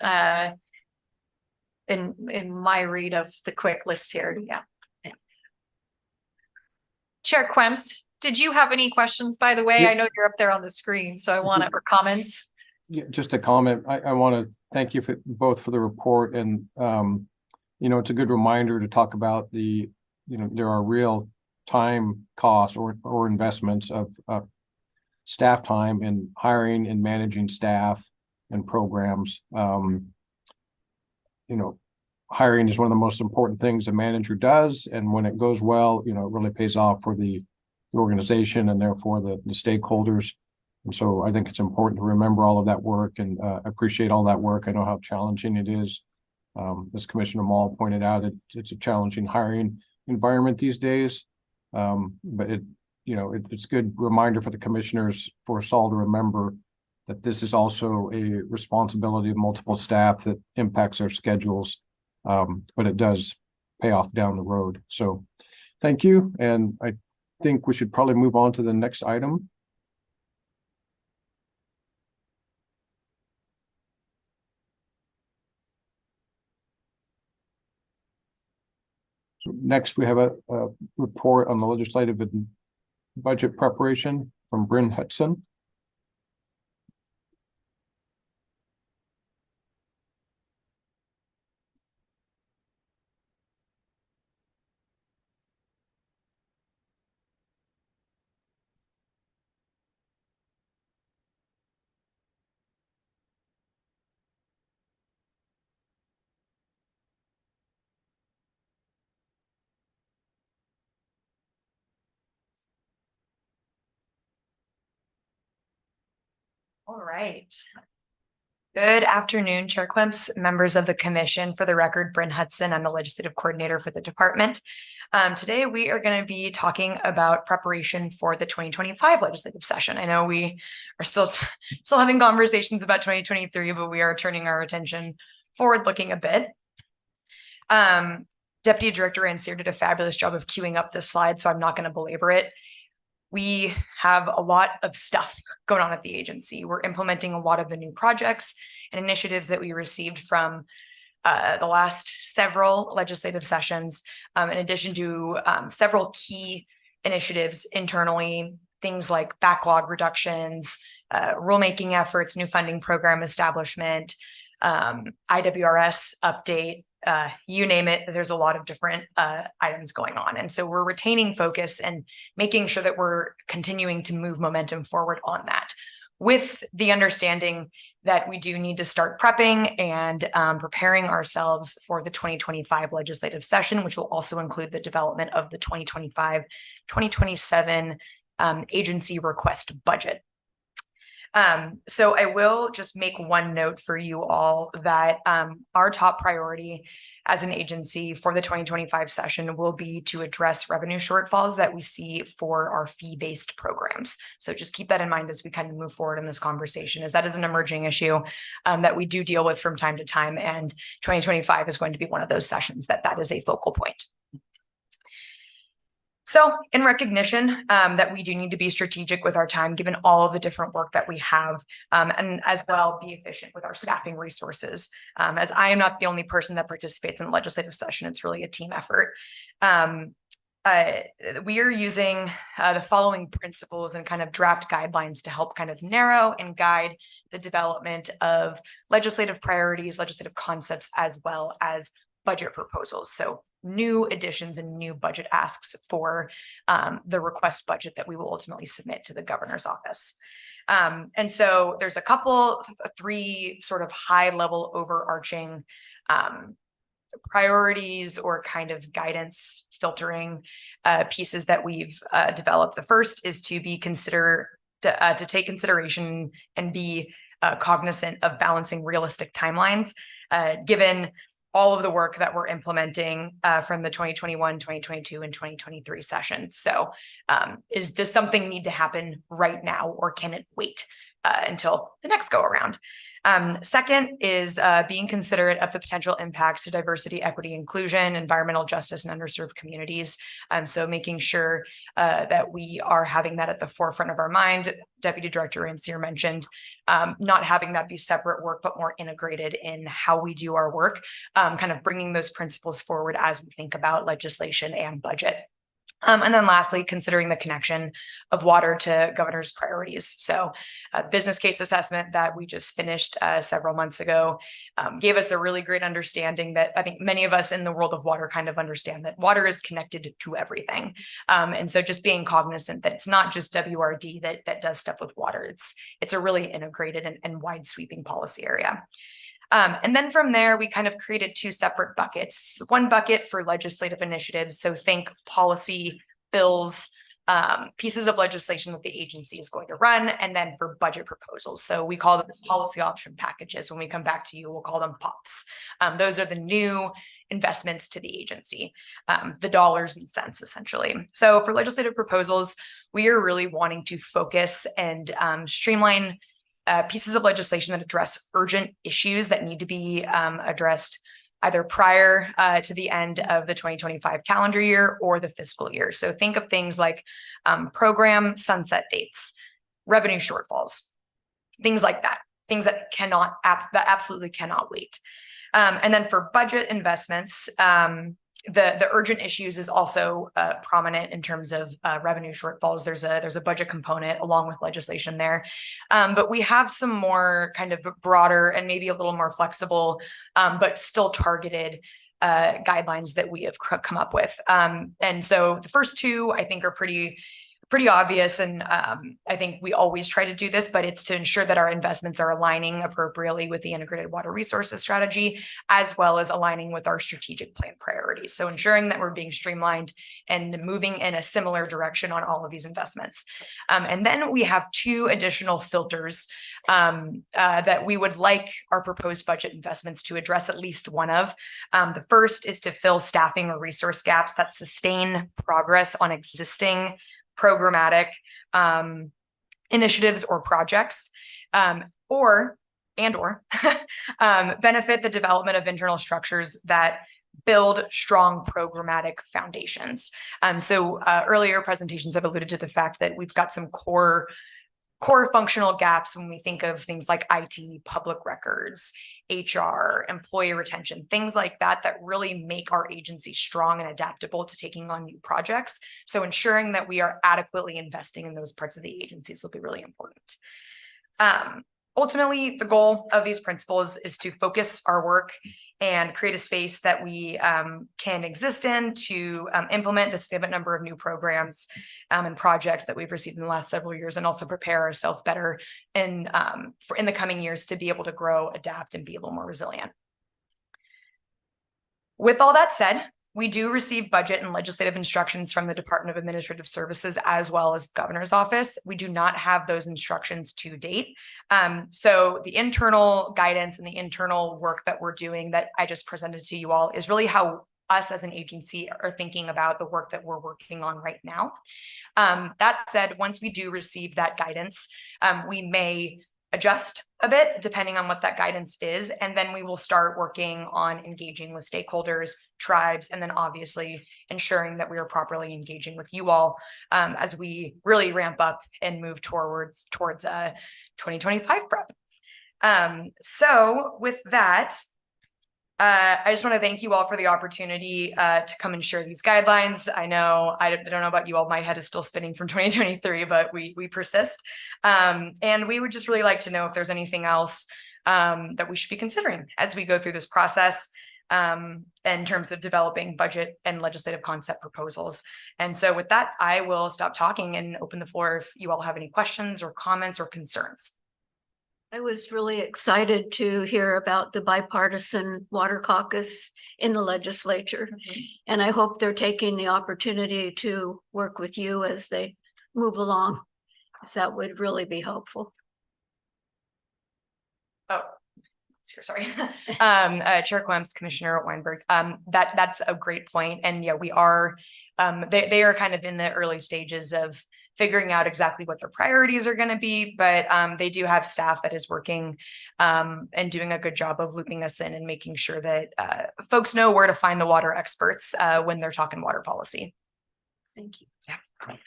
in my read of the quick list here. Yeah. Chair Kremps, did you have any questions, by the way? Yeah. I know you're up there on the screen, so I want it for comments. Yeah, just a comment. I want to thank you for both for the report, and it's a good reminder to talk about there are real time costs or investments of staff time in hiring and managing staff and programs. Hiring is one of the most important things a manager does, and when it goes well, it really pays off for the organization and therefore the stakeholders. And so I think it's important to remember all of that work and appreciate all that work. I know how challenging it is. As Commissioner Mall pointed out, it's a challenging hiring environment these days. But it's a good reminder for the commissioners, for us all to remember that this is also a responsibility of multiple staff that impacts their schedules. But it does pay off down the road. So thank you. And I think we should probably move on to the next item. So next, we have a report on the legislative and budget preparation from Bryn Hudson. All right. Good afternoon, Chair Kremps, members of the commission. For the record, Bryn Hudson, I'm the legislative coordinator for the department. Today, we are going to be talking about preparation for the 2025 legislative session. I know we are still having conversations about 2023, but we are turning our attention forward looking a bit. Deputy Director Anseer did a fabulous job of queuing up this slide, so I'm not going to belabor it. We have a lot of stuff going on at the agency. We're implementing a lot of the new projects and initiatives that we received from the last several legislative sessions, in addition to several key initiatives internally, things like backlog reductions, rulemaking efforts, new funding program establishment, IWRS update, you name it, there's a lot of different items going on. And so we're retaining focus and making sure that we're continuing to move momentum forward on that, with the understanding that we do need to start prepping and preparing ourselves for the 2025 legislative session, which will also include the development of the 2025-2027 agency request budget. So I will just make one note for you all that our top priority as an agency for the 2025 session will be to address revenue shortfalls that we see for our fee-based programs. So just keep that in mind as we kind of move forward in this conversation, as that is an emerging issue that we do deal with from time to time, and 2025 is going to be one of those sessions that is a focal point. So in recognition that we do need to be strategic with our time, given all of the different work that we have, and as well be efficient with our staffing resources. As I am not the only person that participates in the legislative session, it's really a team effort. We are using the following principles and kind of draft guidelines to help kind of narrow and guide the development of legislative priorities, legislative concepts, as well as budget proposals. So new additions and new budget asks for the request budget that we will ultimately submit to the governor's office. And so there's three sort of high level overarching priorities or kind of guidance filtering pieces that we've developed. The first is to take consideration and be cognizant of balancing realistic timelines, given all of the work that we're implementing from the 2021, 2022, and 2023 sessions. So does something need to happen right now, or can it wait until the next go around? Second is being considerate of the potential impacts to diversity, equity, inclusion, environmental justice, and underserved communities. So making sure that we are having that at the forefront of our mind. Deputy Director Rancière mentioned not having that be separate work, but more integrated in how we do our work, kind of bringing those principles forward as we think about legislation and budget. And then lastly, considering the connection of water to governor's priorities. So a business case assessment that we just finished several months ago gave us a really great understanding that I think many of us in the world of water kind of understand that water is connected to everything. And so just being cognizant that it's not just WRD that does stuff with water. It's a really integrated and wide sweeping policy area. And then from there, we kind of created two separate buckets. One bucket for legislative initiatives. So think policy, bills, pieces of legislation that the agency is going to run, and then for budget proposals. So we call them policy option packages. When we come back to you, we'll call them POPs. Those are the new investments to the agency, the dollars and cents essentially. So for legislative proposals, we are really wanting to focus and streamline pieces of legislation that address urgent issues that need to be addressed either prior to the end of the 2025 calendar year or the fiscal year. So think of things like program sunset dates, revenue shortfalls, things like that, things that absolutely cannot wait. And then for budget investments, the urgent issues is also prominent in terms of revenue shortfalls. There's a budget component along with legislation there, but we have some more kind of broader and maybe a little more flexible, but still targeted guidelines that we have come up with. And so the first two I think are pretty obvious. And I think we always try to do this, but it's to ensure that our investments are aligning appropriately with the integrated water resources strategy, as well as aligning with our strategic plan priorities. So ensuring that we're being streamlined and moving in a similar direction on all of these investments. And then we have two additional filters that we would like our proposed budget investments to address at least one of. The first is to fill staffing or resource gaps that sustain progress on existing programmatic initiatives or projects, or benefit the development of internal structures that build strong programmatic foundations. So earlier presentations have alluded to the fact that we've got some core functional gaps when we think of things like IT, public records, HR, employee retention, things like that really make our agency strong and adaptable to taking on new projects. So ensuring that we are adequately investing in those parts of the agencies will be really important. Ultimately, the goal of these principles is to focus our work and create a space that we can exist in to implement the significant number of new programs and projects that we've received in the last several years, and also prepare ourselves better in the coming years to be able to grow, adapt, and be a little more resilient. With all that said, we do receive budget and legislative instructions from the Department of Administrative Services as well as the governor's office. We do not have those instructions to date. So the internal guidance and the internal work that we're doing that I just presented to you all is really how us as an agency are thinking about the work that we're working on right now. That said, once we do receive that guidance, we may adjust a bit depending on what that guidance is. And then we will start working on engaging with stakeholders, tribes, and then obviously ensuring that we are properly engaging with you all as we really ramp up and move towards 2025 prep. So with that, I just want to thank you all for the opportunity to come and share these guidelines. I know, I don't know about you all, my head is still spinning from 2023, but we persist. And we would just really like to know if there's anything else that we should be considering as we go through this process in terms of developing budget and legislative concept proposals. And so with that, I will stop talking and open the floor if you all have any questions or comments or concerns. I was really excited to hear about the bipartisan water caucus in the legislature. And I hope they're taking the opportunity to work with you as they move along, because that would really be helpful. Oh, sorry. Chair Clemps, Commissioner Weinberg, that's a great point. And yeah, we are, they are kind of in the early stages of figuring out exactly what their priorities are going to be, but they do have staff that is working and doing a good job of looping us in and making sure that folks know where to find the water experts when they're talking water policy. Thank you. Yeah. Thank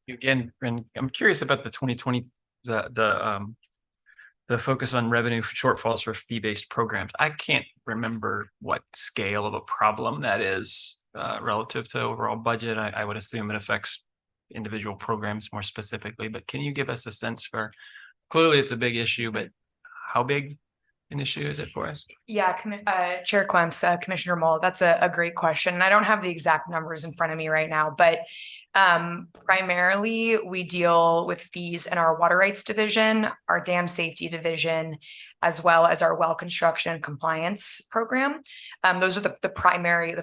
you again, and I'm curious about the 2020, the focus on revenue shortfalls for fee-based programs. I can't remember what scale of a problem that is relative to overall budget. I would assume it affects individual programs more specifically, but can you give us a sense for, clearly it's a big issue, but how big an issue is it for us? Yeah, Chair Clemps, Commissioner Mull, that's a great question. And I don't have the exact numbers in front of me right now, but primarily we deal with fees in our water rights division, our dam safety division, as well as our well construction and compliance program. Those are the primary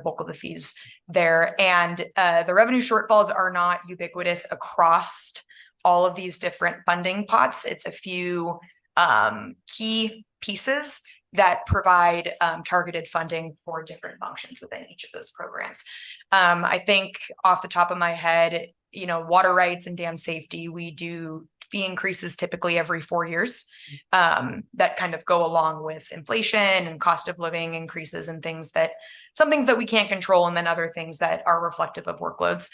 bulk of the fees there. And the revenue shortfalls are not ubiquitous across all of these different funding pots. It's a few key pieces that provide targeted funding for different functions within each of those programs. I think off the top of my head, you know, water rights and dam safety, we do fee increases typically every 4 years that kind of go along with inflation and cost of living increases and some things that we can't control, and then other things that are reflective of workloads.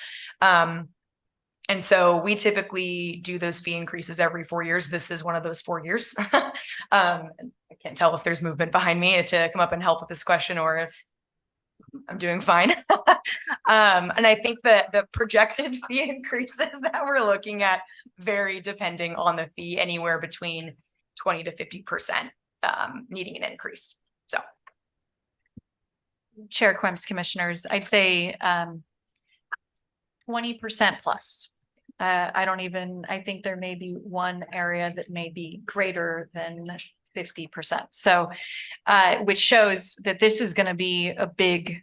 And so we typically do those fee increases every 4 years. This is one of those 4 years. I can't tell if there's movement behind me to come up and help with this question or if I'm doing fine. And I think that the projected fee increases that we're looking at vary depending on the fee, anywhere between 20 to 50% needing an increase. So. Chair Clemps, commissioners, I'd say 20% plus. I think there may be one area that may be greater than 50%. So, which shows that this is going to be a big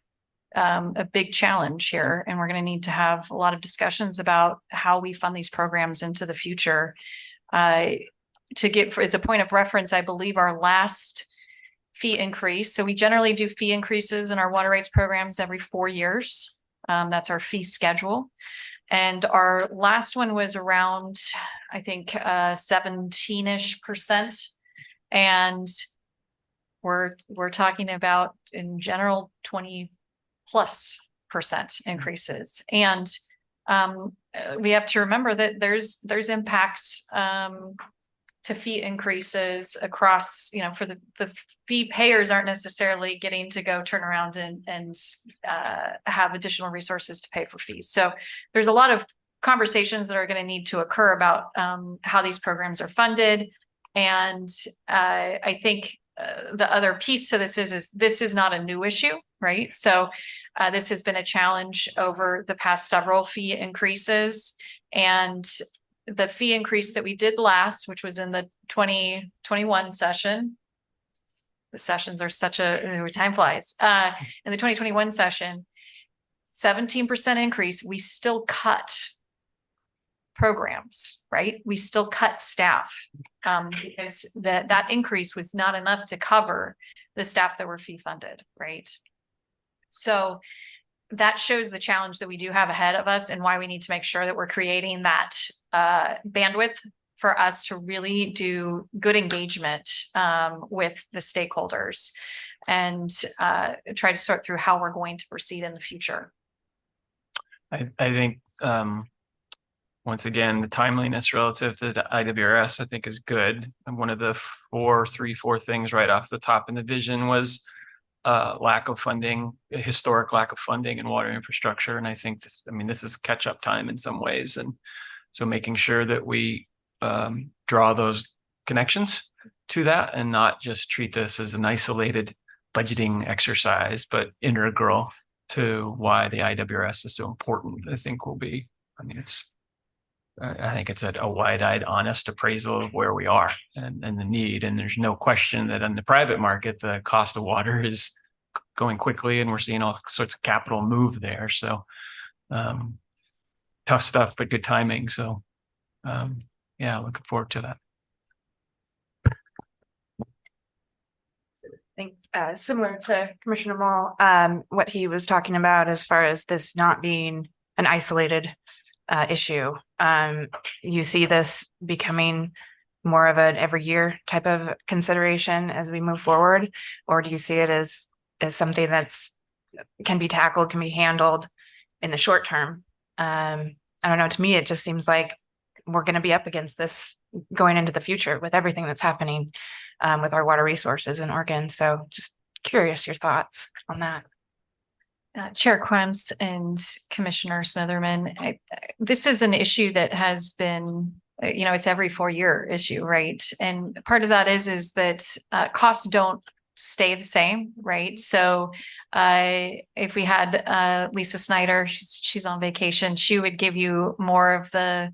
challenge here. And we're going to need to have a lot of discussions about how we fund these programs into the future. To get, as a point of reference, I believe our last fee increase. So we generally do fee increases in our water rights programs every 4 years. That's our fee schedule. And our last one was around, I think, 17-ish%. And we're talking about, in general, 20+% increases. And we have to remember that there's impacts to fee increases across, you know, for the fee payers aren't necessarily getting to go turn around and have additional resources to pay for fees. So there's a lot of conversations that are going to need to occur about how these programs are funded. And I think the other piece to this is this is not a new issue, right? So this has been a challenge over the past several fee increases. And the fee increase that we did last, which was in the 2021 session, the sessions are such time flies. In the 2021 session, 17% increase, we still cut programs, right? We still cut staff because that increase was not enough to cover the staff that were fee funded, right? So that shows the challenge that we do have ahead of us and why we need to make sure that we're creating that bandwidth for us to really do good engagement with the stakeholders and try to sort through how we're going to proceed in the future. I think, once again, the timeliness relative to the IWRS, I think is good. And one of the four things right off the top in the vision was lack of funding, a historic lack of funding in water infrastructure. And I think this is catch up time in some ways. And so making sure that we draw those connections to that and not just treat this as an isolated budgeting exercise, but integral to why the IWRS is so important, I think will be, I think it's a wide-eyed, honest appraisal of where we are and the need. And there's no question that in the private market, the cost of water is going quickly and we're seeing all sorts of capital move there. So tough stuff, but good timing. So yeah, looking forward to that. I think similar to Commissioner Mall, what he was talking about as far as this not being an isolated issue. You see this becoming more of an every year type of consideration as we move forward, or do you see it as something that's can be tackled, can be handled in the short term? I don't know. To me, it just seems like we're going to be up against this going into the future with everything that's happening with our water resources in Oregon. So just curious your thoughts on that. Chair Quims and Commissioner Smitherman, this is an issue that has been, it's every 4-year issue, right? And part of that is that costs don't stay the same, right? So if we had Lisa Snyder, she's on vacation, she would give you more of the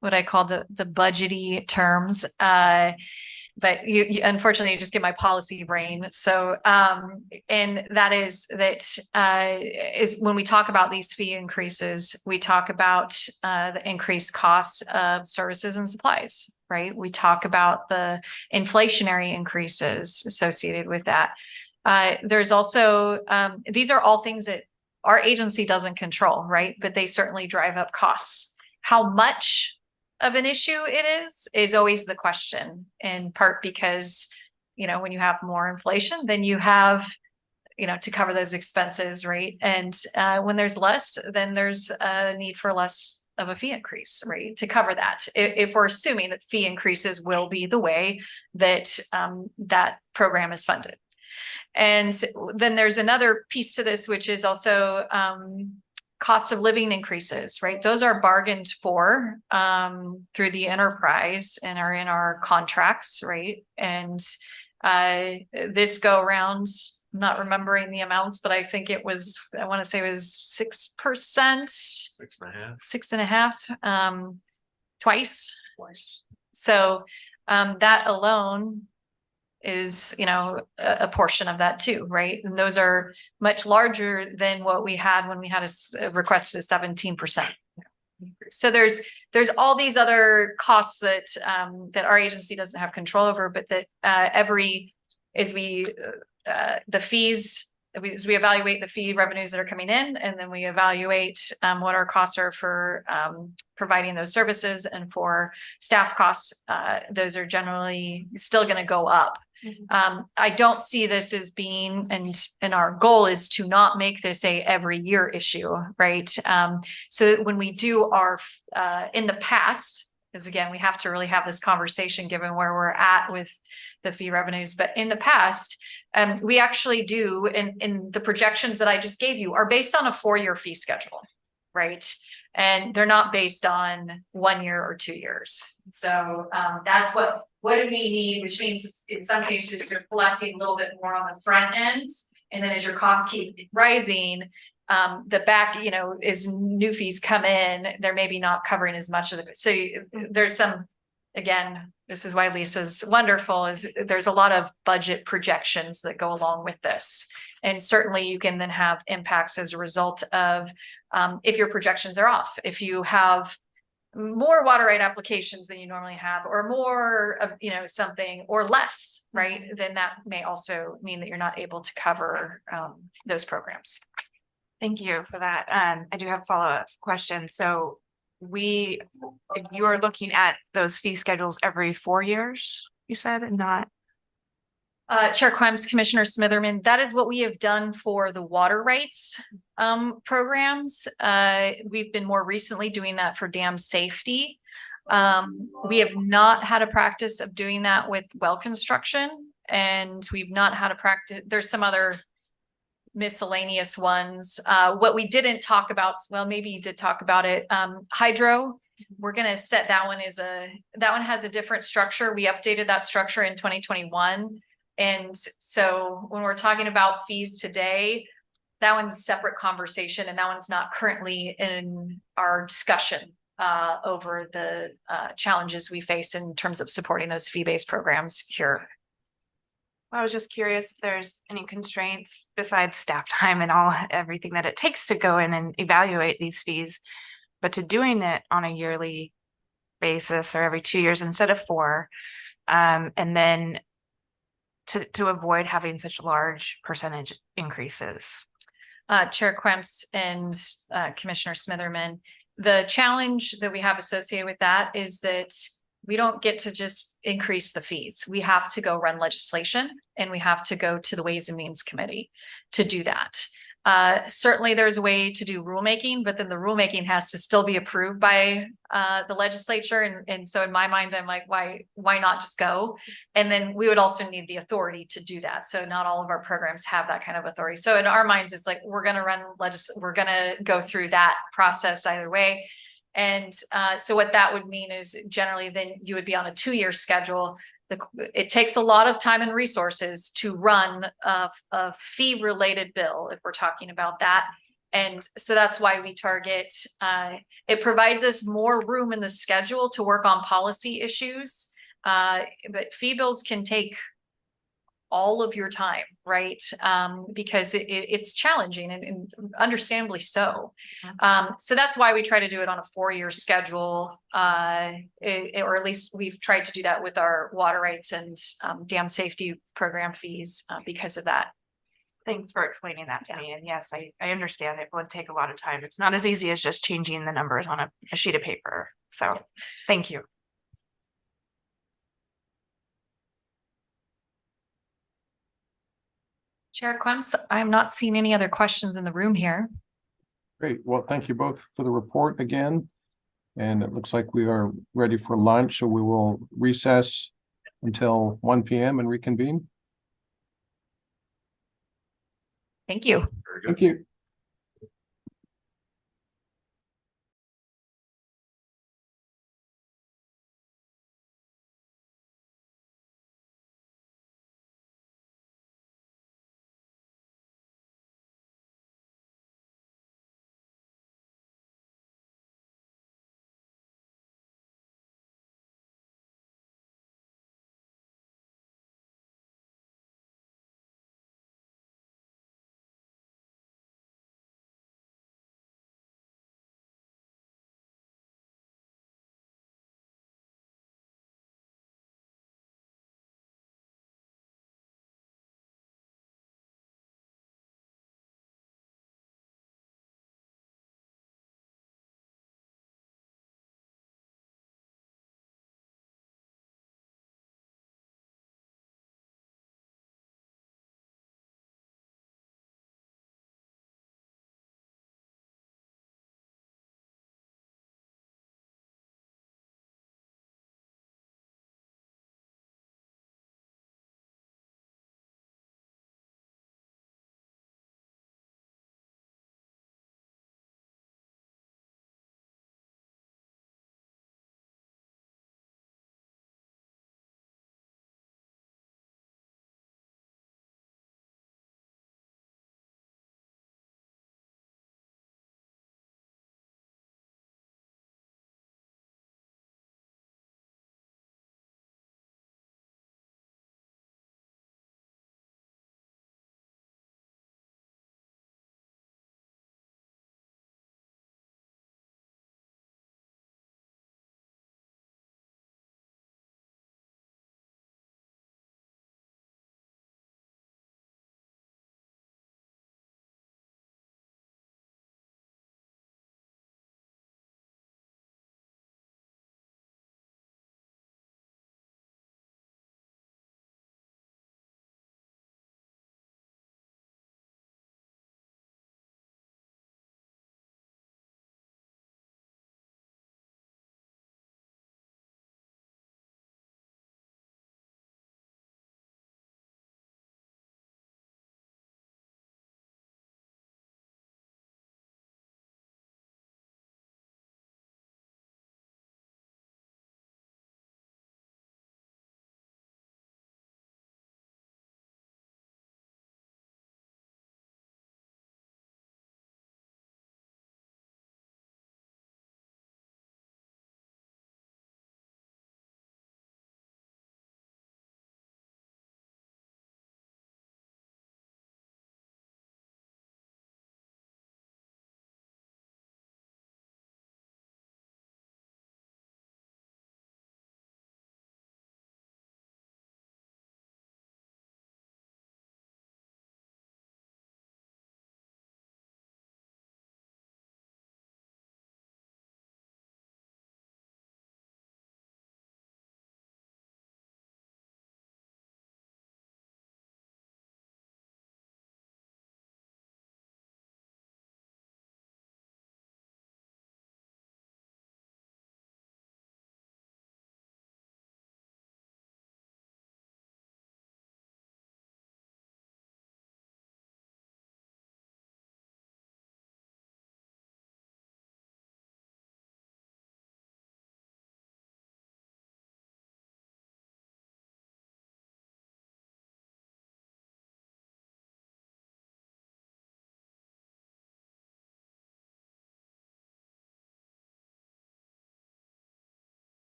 what I call the budgety terms. But you unfortunately you just get my policy brain. So and that is when we talk about these fee increases, we talk about the increased costs of services and supplies, right? We talk about the inflationary increases associated with that. There's also these are all things that our agency doesn't control, right? But they certainly drive up costs. How much of an issue it is always the question, in part because, when you have more inflation, then you have, to cover those expenses, right? And when there's less, then there's a need for less of a fee increase, right? To cover that. If we're assuming that fee increases will be the way that that program is funded. And then there's another piece to this, which is also cost of living increases, right? Those are bargained for through the enterprise and are in our contracts, right? And this go around, I'm not remembering the amounts, but I think I want to say it was 6%, 6.5, 6.5, twice. So that alone is, a portion of that too, right? And those are much larger than what we had when we had requested a 17%. So there's all these other costs that that our agency doesn't have control over, but that as we evaluate the fee revenues that are coming in, and then we evaluate what our costs are for providing those services and for staff costs, those are generally still going to go up. Mm-hmm. I don't see this as being, and our goal is to not make this a every year issue, right? So when we do our, in the past, because again, we have to really have this conversation given where we're at with the fee revenues, but in the past, we actually do, in the projections that I just gave you are based on a 4-year fee schedule, right? And they're not based on 1 year or 2 years. So that's what do we need, which means in some cases you're collecting a little bit more on the front end. And then as your costs keep rising, the back, as new fees come in, they're maybe not covering as much of it. So there's some, again, this is why Lisa's wonderful, is there's a lot of budget projections that go along with this. And certainly you can then have impacts as a result of if your projections are off, if you have more water right applications than you normally have, or more of, something or less, right? Then that may also mean that you're not able to cover those programs. Thank you for that. I do have follow-up questions. So if you are looking at those fee schedules every 4 years, you said, and not, Chair Quimes, Commissioner Smitherman, that is what we have done for the water rights programs. We've been more recently doing that for dam safety. We have not had a practice of doing that with well construction, and we've not had a practice. There's some other miscellaneous ones. What we didn't talk about, well, maybe you did talk about it, hydro. We're gonna set that one that one has a different structure. We updated that structure in 2021. And so when we're talking about fees today, that one's a separate conversation, and that one's not currently in our discussion over the challenges we face in terms of supporting those fee-based programs here. I was just curious if there's any constraints besides staff time and everything that it takes to go in and evaluate these fees, but to doing it on a yearly basis or every 2 years instead of 4, and then to avoid having such large percentage increases. Chair Quimes and Commissioner Smitherman, the challenge that we have associated with that is that we don't get to just increase the fees. We have to go run legislation, and we have to go to the Ways and Means Committee to do that. Certainly there's a way to do rulemaking, but then the rulemaking has to still be approved by the legislature. And so in my mind, I'm like, why not just go? And then we would also need the authority to do that. So not all of our programs have that kind of authority. So in our minds, it's like, we're going to go through that process either way. And so what that would mean is generally then you would be on a 2-year schedule. It takes a lot of time and resources to run a fee related bill if we're talking about that. And so that's why we target, it provides us more room in the schedule to work on policy issues. But fee bills can take all of your time, right? Because it's challenging and understandably so. So that's why we try to do it on a 4-year schedule, or at least we've tried to do that with our water rights and dam safety program fees because of that. Thanks for explaining that to me. And yes, I understand it would take a lot of time. It's not as easy as just changing the numbers on a sheet of paper. So thank you. Chair Quims, I'm not seeing any other questions in the room here. Great. Well, thank you both for the report again. And it looks like we are ready for lunch, so we will recess until 1 p.m. and reconvene. Thank you. Very good. Thank you.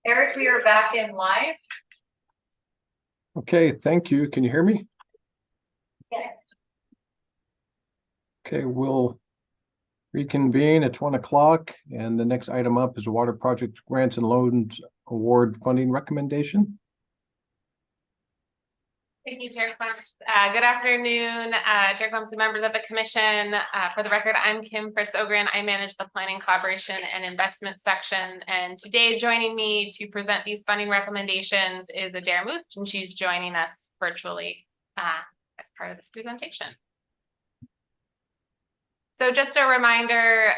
Eric, we are back in live. Okay, thank you. Can you hear me? Yes. Okay, we'll reconvene at 1 o'clock, and the next item up is a water project grants and loans award funding recommendation. Thank you, Chair Clements. Good afternoon, Chair Clements and members of the commission. For the record, I'm Kim Fritz Ogren. I manage the planning, collaboration, and investment section. And today joining me to present these funding recommendations is Adair Muth, and she's joining us virtually as part of this presentation. So just a reminder,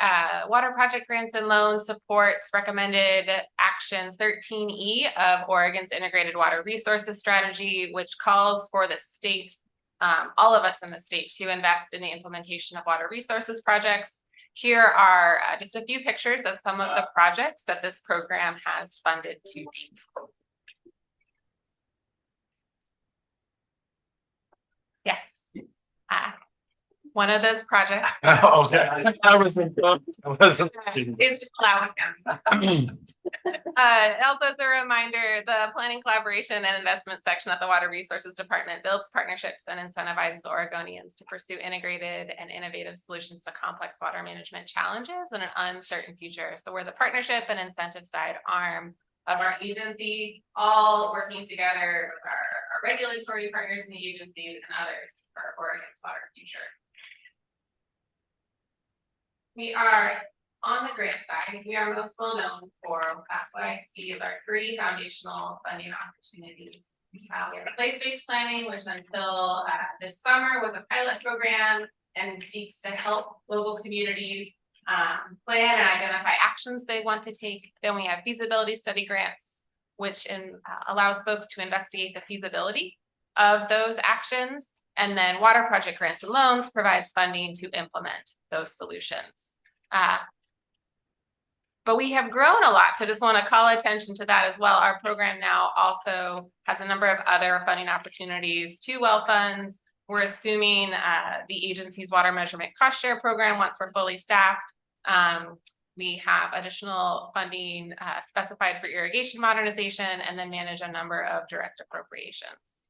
water project grants and loans supports recommended action 13E of Oregon's integrated water resources strategy, which calls for the state, all of us in the state, to invest in the implementation of water resources projects. Here are just a few pictures of some of the projects that this program has funded to date. Yes. One of those projects. Okay, I wasn't. Is Plow County. Also as a reminder, the planning, collaboration, and investment section of the Water Resources Department builds partnerships and incentivizes Oregonians to pursue integrated and innovative solutions to complex water management challenges in an uncertain future. So we're the partnership and incentive side arm of our agency, all working together with our regulatory partners in the agency and others for Oregon's water future. We are on the grant side. We are most well known for what I see as our 3 foundational funding opportunities. We have place-based planning, which until this summer was a pilot program and seeks to help local communities plan and identify actions they want to take. Then we have feasibility study grants, which allows folks to investigate the feasibility of those actions. And then water project grants and loans provides funding to implement those solutions. But we have grown a lot, so I just want to call attention to that as well. Our program now also has a number of other funding opportunities, 2 well funds. We're assuming the agency's water measurement cost share program once we're fully staffed. We have additional funding specified for irrigation modernization, and then manage a number of direct appropriations.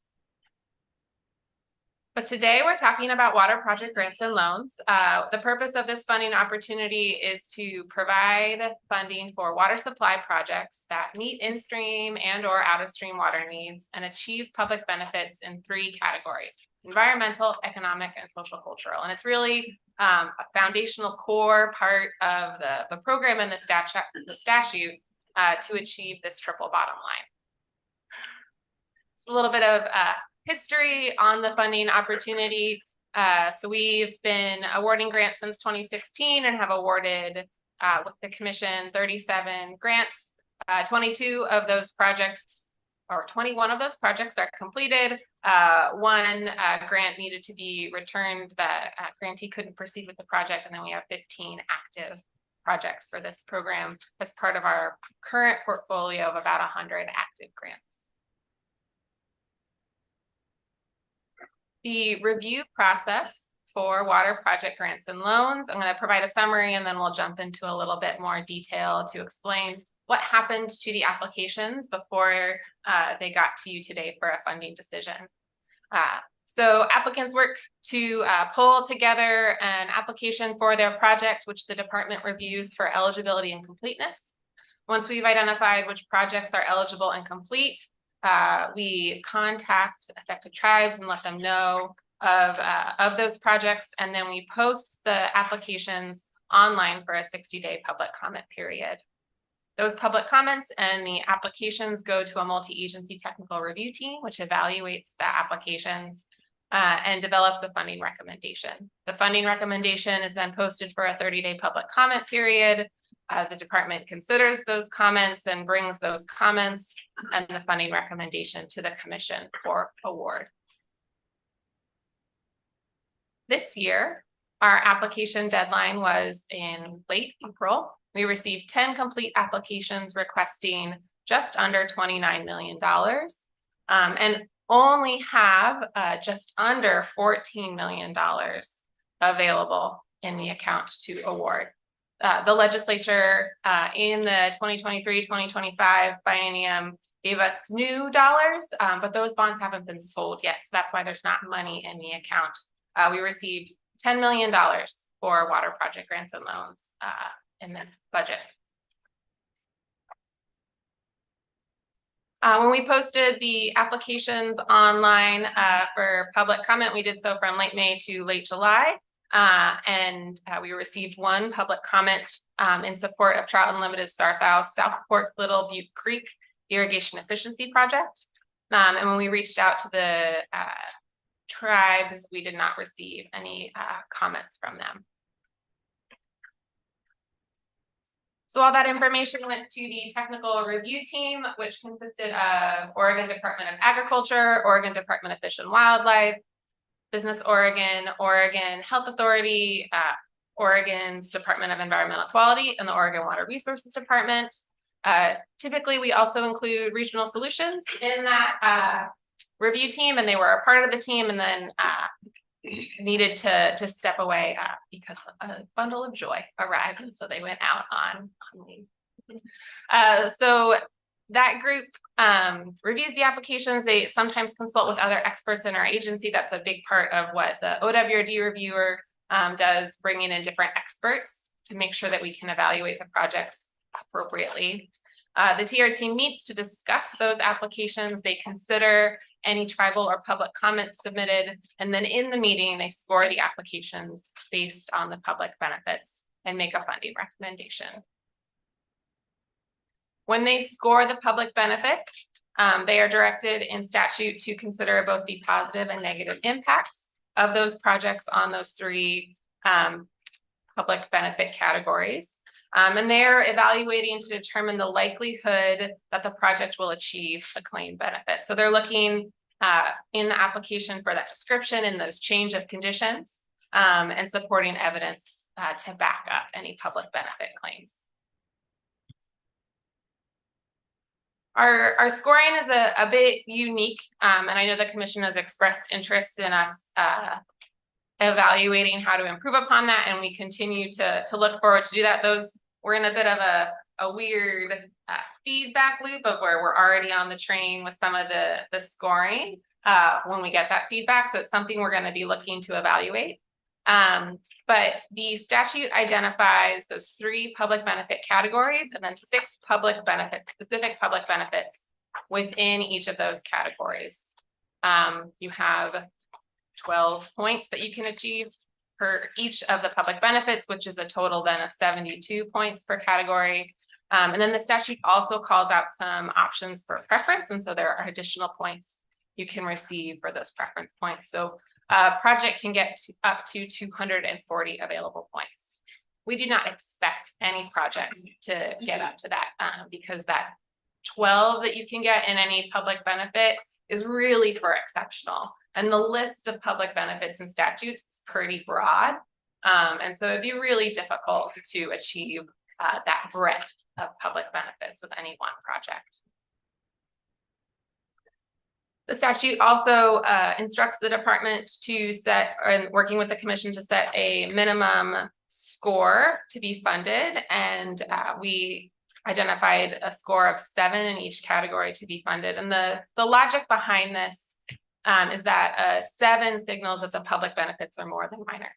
But today we're talking about water project grants and loans. The purpose of this funding opportunity is to provide funding for water supply projects that meet in-stream and or out-of-stream water needs and achieve public benefits in 3 categories: environmental, economic, and social cultural. And it's really a foundational core part of the program and the statute to achieve this triple bottom line. It's a little bit of history on the funding opportunity. So we've been awarding grants since 2016 and have awarded with the commission 37 grants. 22 of those projects, or 21 of those projects, are completed. 1 grant needed to be returned. The grantee couldn't proceed with the project, and then we have 15 active projects for this program as part of our current portfolio of about 100 active grants. The review process for water project grants and loans, I'm going to provide a summary and then we'll jump into a little bit more detail to explain what happened to the applications before they got to you today for a funding decision. So applicants work to pull together an application for their project, which the department reviews for eligibility and completeness. Once we've identified which projects are eligible and complete, we contact affected tribes and let them know of those projects, and then we post the applications online for a 60-day public comment period. Those public comments and the applications go to a multi-agency technical review team, which evaluates the applications and develops a funding recommendation. The funding recommendation is then posted for a 30-day public comment period. The department considers those comments and brings those comments and the funding recommendation to the commission for award. This year, our application deadline was in late April. We received 10 complete applications requesting just under $29 million and only have just under $14 million available in the account to award. The legislature in the 2023-2025 biennium gave us new dollars, but those bonds haven't been sold yet. So that's why there's not money in the account. We received $10 million for water project grants and loans in this budget. When we posted the applications online for public comment, we did so from late May to late July. We received one public comment in support of Trout Unlimited South Fork Little Butte Creek Irrigation Efficiency Project. And when we reached out to the tribes, we did not receive any comments from them. So all that information went to the technical review team, which consisted of Oregon Department of Agriculture, Oregon Department of Fish and Wildlife, Business Oregon, Oregon Health Authority, Oregon's Department of Environmental Quality, and the Oregon Water Resources Department. Typically, we also include Regional Solutions in that review team, and they were a part of the team, and then needed to step away because a bundle of joy arrived, and so they went out on leave. So that group reviews the applications. They sometimes consult with other experts in our agency. That's a big part of what the OWRD reviewer does, bringing in different experts to make sure that we can evaluate the projects appropriately. The TRT meets to discuss those applications. They consider any tribal or public comments submitted, and then in the meeting, they score the applications based on the public benefits and make a funding recommendation. When they score the public benefits, they are directed in statute to consider both the positive and negative impacts of those projects on those three public benefit categories. And they're evaluating to determine the likelihood that the project will achieve a claimed benefit. So they're looking in the application for that description and those change of conditions and supporting evidence to back up any public benefit claims. Our scoring is a bit unique, and I know the commission has expressed interest in us evaluating how to improve upon that, and we continue to look forward to do that. We're in a bit of a weird feedback loop of where we're already on the train with some of the scoring when we get that feedback. So it's something we're going to be looking to evaluate. But the statute identifies those three public benefit categories and then 6 public benefits, specific public benefits within each of those categories. You have 12 points that you can achieve for each of the public benefits, which is a total then of 72 points per category. And then the statute also calls out some options for preference. And so there are additional points you can receive for those preference points. So a project can get up to 240 available points. We do not expect any projects to get up to that because that 12 that you can get in any public benefit is really for exceptional. And the list of public benefits and statutes is pretty broad. And so it'd be really difficult to achieve that breadth of public benefits with any one project. The statute also instructs the department to set, and working with the commission to set a minimum score to be funded. And we identified a score of 7 in each category to be funded. And the logic behind this is that 7 signals that the public benefits are more than minor.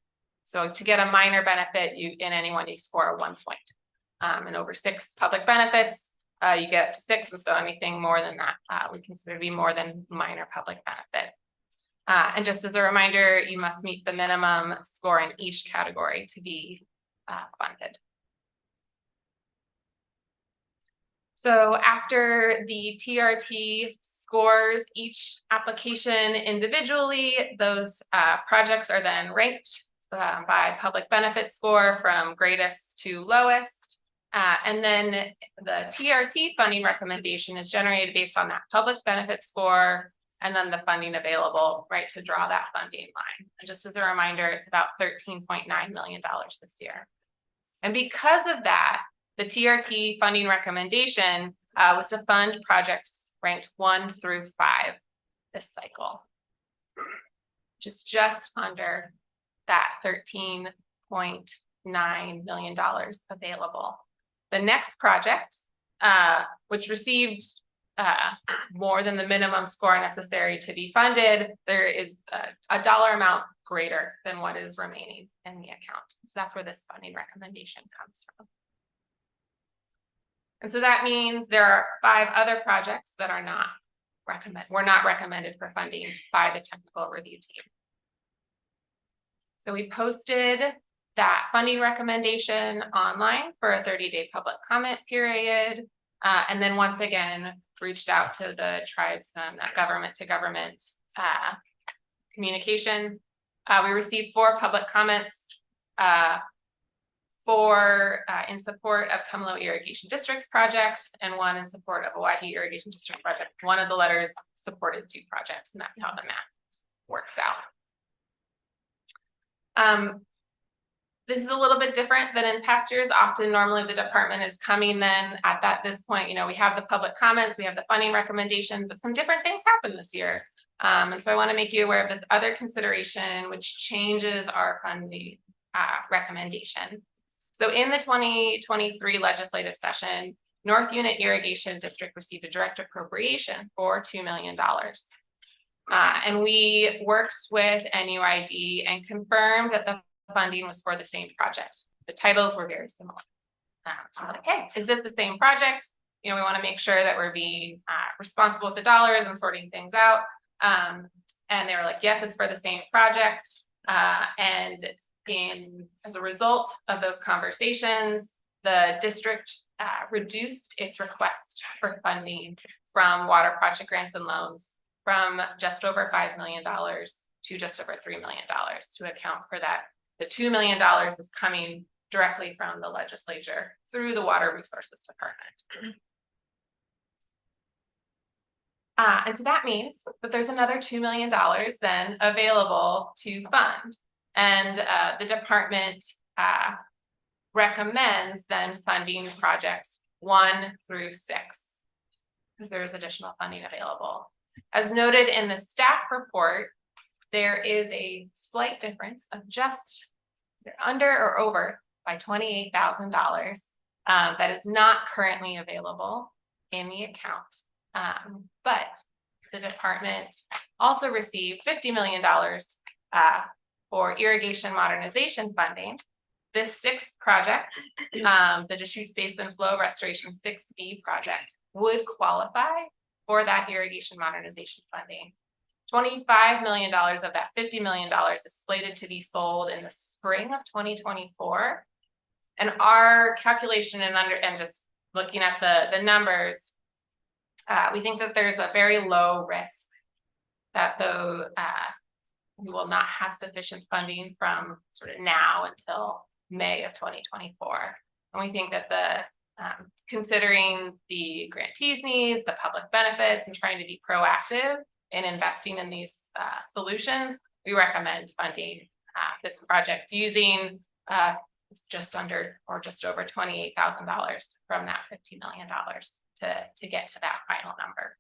So to get a minor benefit, in anyone, you score 1 point. And over 6 public benefits, you get up to 6. And so anything more than that, we consider to be more than minor public benefit. And just as a reminder, you must meet the minimum score in each category to be funded. So after the TRT scores each application individually, those projects are then ranked by public benefit score from greatest to lowest. And then the TRT funding recommendation is generated based on that public benefit score and then the funding available, right, to draw that funding line. And just as a reminder, it's about $13.9 million this year. And because of that, the TRT funding recommendation was to fund projects ranked 1 through 5 this cycle, just under that $13.9 $1.9 million available. The next project, which received more than the minimum score necessary to be funded, there is a dollar amount greater than what is remaining in the account. So that's where this funding recommendation comes from. And so that means there are 5 other projects that are not recommended for funding by the technical review team. So we posted that funding recommendation online for a 30-day public comment period. And then once again, reached out to the tribes and government to government communication. We received 4 public comments, 4 in support of Tumalo Irrigation District's project and 1 in support of Owyhee Irrigation District project. One of the letters supported 2 projects, and that's how the math works out. This is a little bit different than in past years. Often, normally the department is coming then at this point, we have the public comments, we have the funding recommendation, but some different things happen this year. And so I want to make you aware of this other consideration, which changes our funding recommendation. So in the 2023 legislative session, North Unit Irrigation District received a direct appropriation for $2 million. And we worked with NUID and confirmed that the funding was for the same project. The titles were very similar. So I'm like, hey, is this the same project? We want to make sure that we're being responsible with the dollars and sorting things out. And they were like, yes, it's for the same project. And as a result of those conversations, the district reduced its request for funding from water project grants and loans from just over $5 million to just over $3 million to account for that. The $2 million is coming directly from the legislature through the Water Resources Department. And so that means that there's another $2 million then available to fund. And the department recommends then funding projects 1 through 6 because there is additional funding available. As noted in the staff report, there is a slight difference of just under or over by $28,000 that is not currently available in the account. But the department also received $50 million for irrigation modernization funding. This 6th project, the Deschutes Basin Flow Restoration 6B project, would qualify for that irrigation modernization funding. $25 million of that $50 million is slated to be sold in the spring of 2024. And our calculation and just looking at the numbers, we think that there's a very low risk that we will not have sufficient funding from sort of now until May of 2024. And we think that considering the grantees' needs, the public benefits, and trying to be proactive in investing in these solutions, we recommend funding this project using just under or just over $28,000 from that $50 million to get to that final number.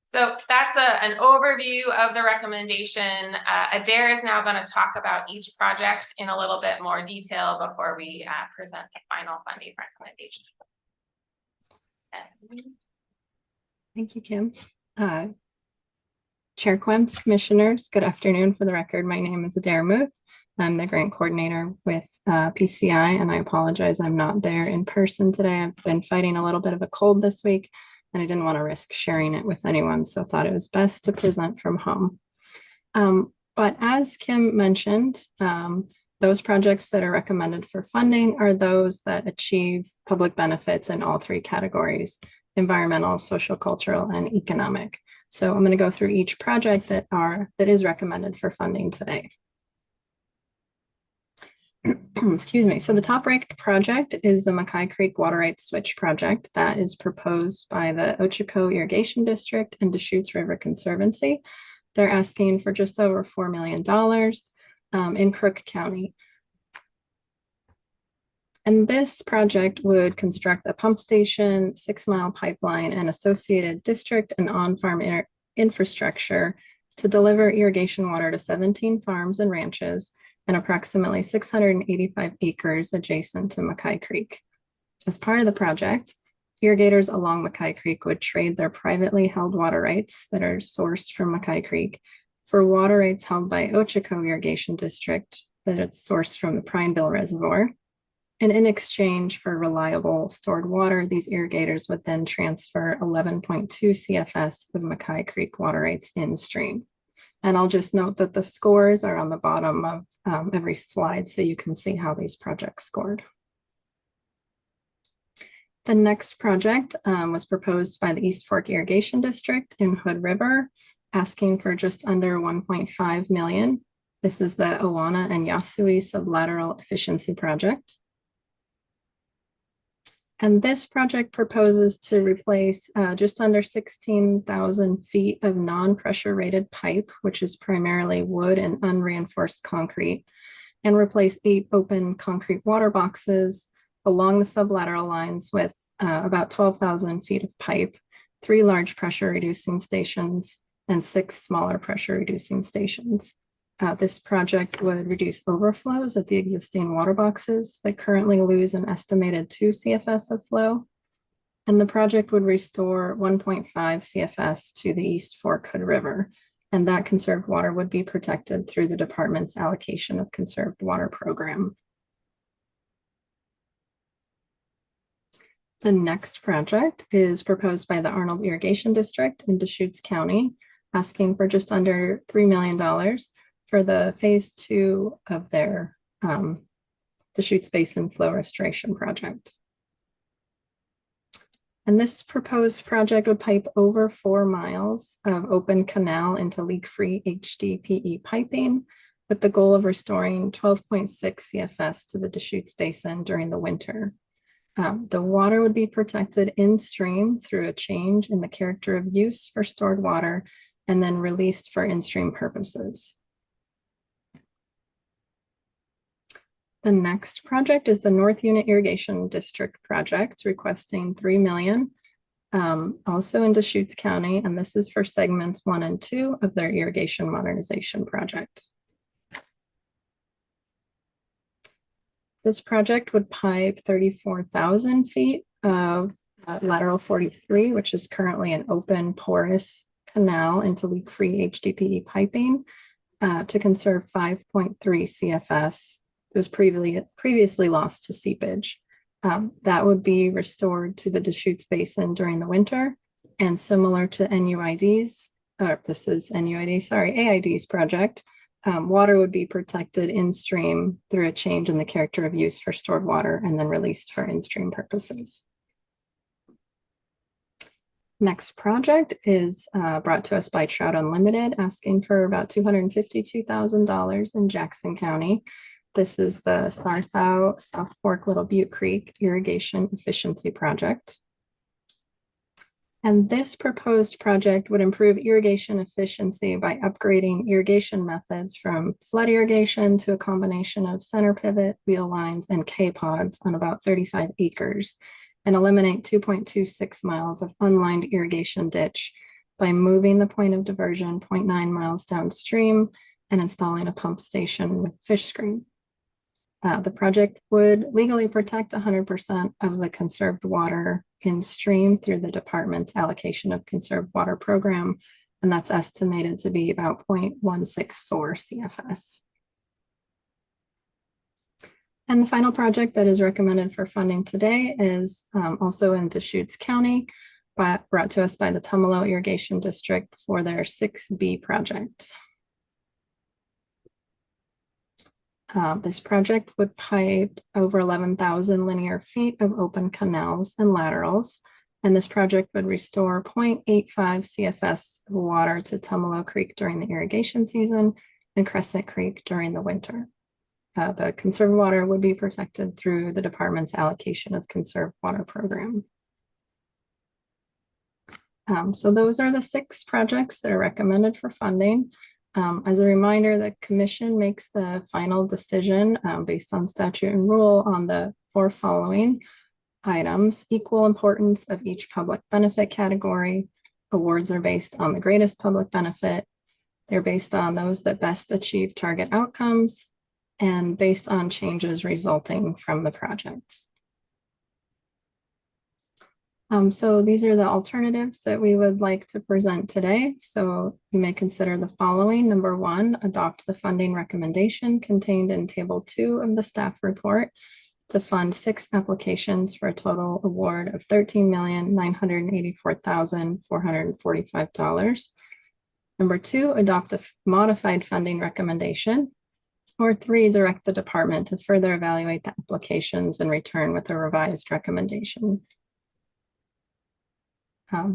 So that's an overview of the recommendation. Adair is now going to talk about each project in a little bit more detail before we present the final funding recommendation. Thank you, Kim. Chair Quims, commissioners, good afternoon. For the record, my name is Adair Muth. I'm the grant coordinator with PCI, and I apologize I'm not there in person today. I've been fighting a little bit of a cold this week, and I didn't want to risk sharing it with anyone, so I thought it was best to present from home. But as Kim mentioned, those projects that are recommended for funding are those that achieve public benefits in all 3 categories: environmental, social, cultural, and economic. So I'm going to go through each project that is recommended for funding today. Excuse me. So the top ranked project is the Mackay Creek Water Rights Switch project that is proposed by the Ochiko Irrigation District and Deschutes River Conservancy. They're asking for just over $4 million in Crook County. And this project would construct a pump station, 6-mile pipeline, and associated district and on-farm infrastructure to deliver irrigation water to 17 farms and ranches and approximately 685 acres adjacent to Mackay Creek. As part of the project, irrigators along Mackay Creek would trade their privately held water rights that are sourced from Mackay Creek for water rights held by Ochako Irrigation District that it's sourced from the Prineville Reservoir. And in exchange for reliable stored water, these irrigators would then transfer 11.2 CFS of Mackay Creek water rights in stream. And I'll just note that the scores are on the bottom of every slide, so you can see how these projects scored. The next project was proposed by the East Fork Irrigation District in Hood River, asking for just under 1.5 million. This is the Owana and Yasui Sublateral Efficiency Project. And this project proposes to replace just under 16,000 feet of non-pressure rated pipe, which is primarily wood and unreinforced concrete, and replace 8 open concrete water boxes along the sublateral lines with about 12,000 feet of pipe, 3 large pressure reducing stations, and 6 smaller pressure reducing stations. This project would reduce overflows at the existing water boxes that currently lose an estimated 2 CFS of flow. And the project would restore 1.5 CFS to the East Fork Hood River. And that conserved water would be protected through the department's allocation of conserved water program. The next project is proposed by the Arnold Irrigation District in Deschutes County, asking for just under $3 million for the phase 2 of their Deschutes Basin Flow Restoration Project. And this proposed project would pipe over 4 miles of open canal into leak-free HDPE piping with the goal of restoring 12.6 CFS to the Deschutes Basin during the winter. The water would be protected in stream through a change in the character of use for stored water and then released for in-stream purposes. The next project is the North Unit Irrigation District project, requesting $3 million, also in Deschutes County, and this is for segments 1 and 2 of their irrigation modernization project. This project would pipe 34,000 feet of lateral 43, which is currently an open porous canal into leak-free HDPE piping to conserve 5.3 CFS. It was previously lost to seepage. That would be restored to the Deschutes Basin during the winter, and similar to AID's project, water would be protected in stream through a change in the character of use for stored water and then released for in-stream purposes. Next project is brought to us by Trout Unlimited, asking for about $252,000 in Jackson County. This is the Sarthau South Fork Little Butte Creek Irrigation Efficiency Project. And this proposed project would improve irrigation efficiency by upgrading irrigation methods from flood irrigation to a combination of center pivot, wheel lines, and K-pods on about 35 acres, and eliminate 2.26 miles of unlined irrigation ditch by moving the point of diversion 0.9 miles downstream and installing a pump station with fish screen. The project would legally protect 100% of the conserved water in stream through the department's allocation of conserved water program, and that's estimated to be about 0.164 CFS. And the final project that is recommended for funding today is also in Deschutes County, brought to us by the Tumalo Irrigation District for their 6B project. This project would pipe over 11,000 linear feet of open canals and laterals, and this project would restore 0.85 CFS of water to Tumalo Creek during the irrigation season and Crescent Creek during the winter. The conserved water would be protected through the department's allocation of conserved water program. So those are the 6 projects that are recommended for funding. As a reminder, the commission makes the final decision based on statute and rule on the 4 following items: equal importance of each public benefit category. Awards are based on the greatest public benefit. They're based on those that best achieve target outcomes and based on changes resulting from the project. So these are the alternatives that we would like to present today. So you may consider the following. Number one, adopt the funding recommendation contained in Table 2 of the staff report to fund 6 applications for a total award of $13,984,445. Number two, adopt a modified funding recommendation. Or 3, direct the department to further evaluate the applications and return with a revised recommendation.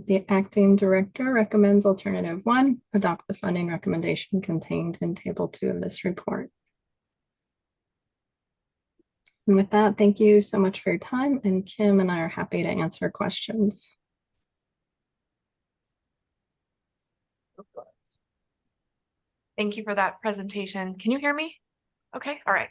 The acting director recommends alternative 1, adopt the funding recommendation contained in Table 2 of this report. And with that, thank you so much for your time, and Kim and I are happy to answer questions. Thank you for that presentation. Can you hear me? Okay, all right.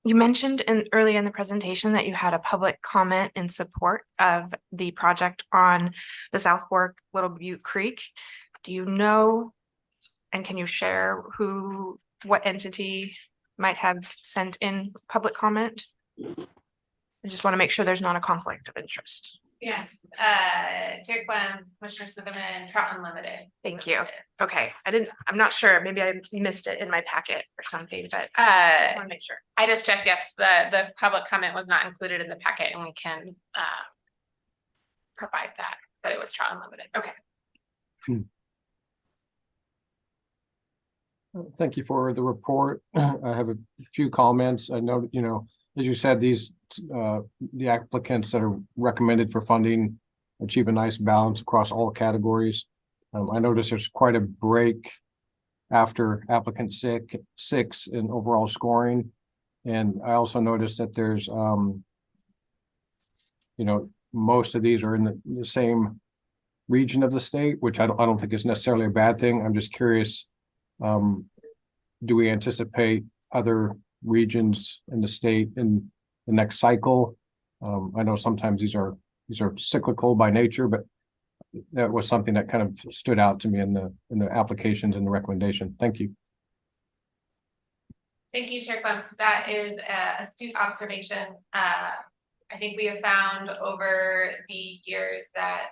You mentioned early in the presentation that you had a public comment in support of the project on the South Fork Little Butte Creek. Do you know, and can you share what entity might have sent in public comment? I just want to make sure there's not a conflict of interest. Yes, Chair Clem, Commissioner Smitherman, Trout Unlimited. Thank you. Okay, I'm not sure. Maybe I missed it in my packet or something, but I just want to make sure. just checked. Yes, the public comment was not included in the packet, and we can provide that, but it was Trout Unlimited. Okay. Thank you for the report. I have a few comments. I know, as you said, the applicants that are recommended for funding achieve a nice balance across all categories. I noticed there's quite a break after applicant 6 in overall scoring. And I also noticed that there's, most of these are in the same region of the state, which I don't think is necessarily a bad thing. I'm just curious, do we anticipate other regions in the state in the next cycle? I know sometimes these are cyclical by nature, but that was something that kind of stood out to me in the applications and the recommendation. Thank you. Thank you, Chair Clements. That is an astute observation. I think we have found over the years that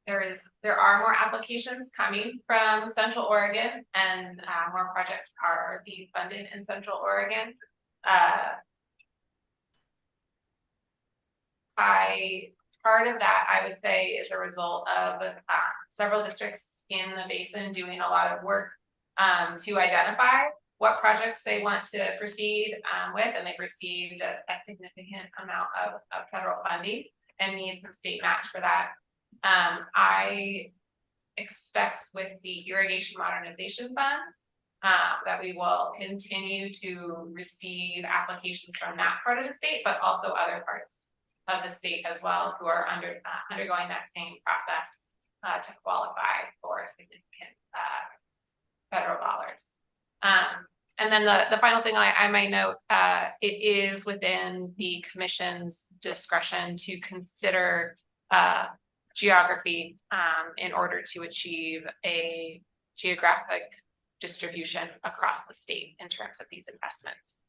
there are more applications coming from Central Oregon, and more projects are being funded in Central Oregon. Part of that, I would say, is a result of several districts in the basin doing a lot of work to identify what projects they want to proceed with, and they've received a significant amount of federal funding and need some state match for that. I expect with the irrigation modernization funds that we will continue to receive applications from that part of the state, but also other parts of the state as well, who are undergoing that same process to qualify for significant federal dollars. And then the final thing I might note, it is within the commission's discretion to consider geography in order to achieve a geographic distribution across the state in terms of these investments.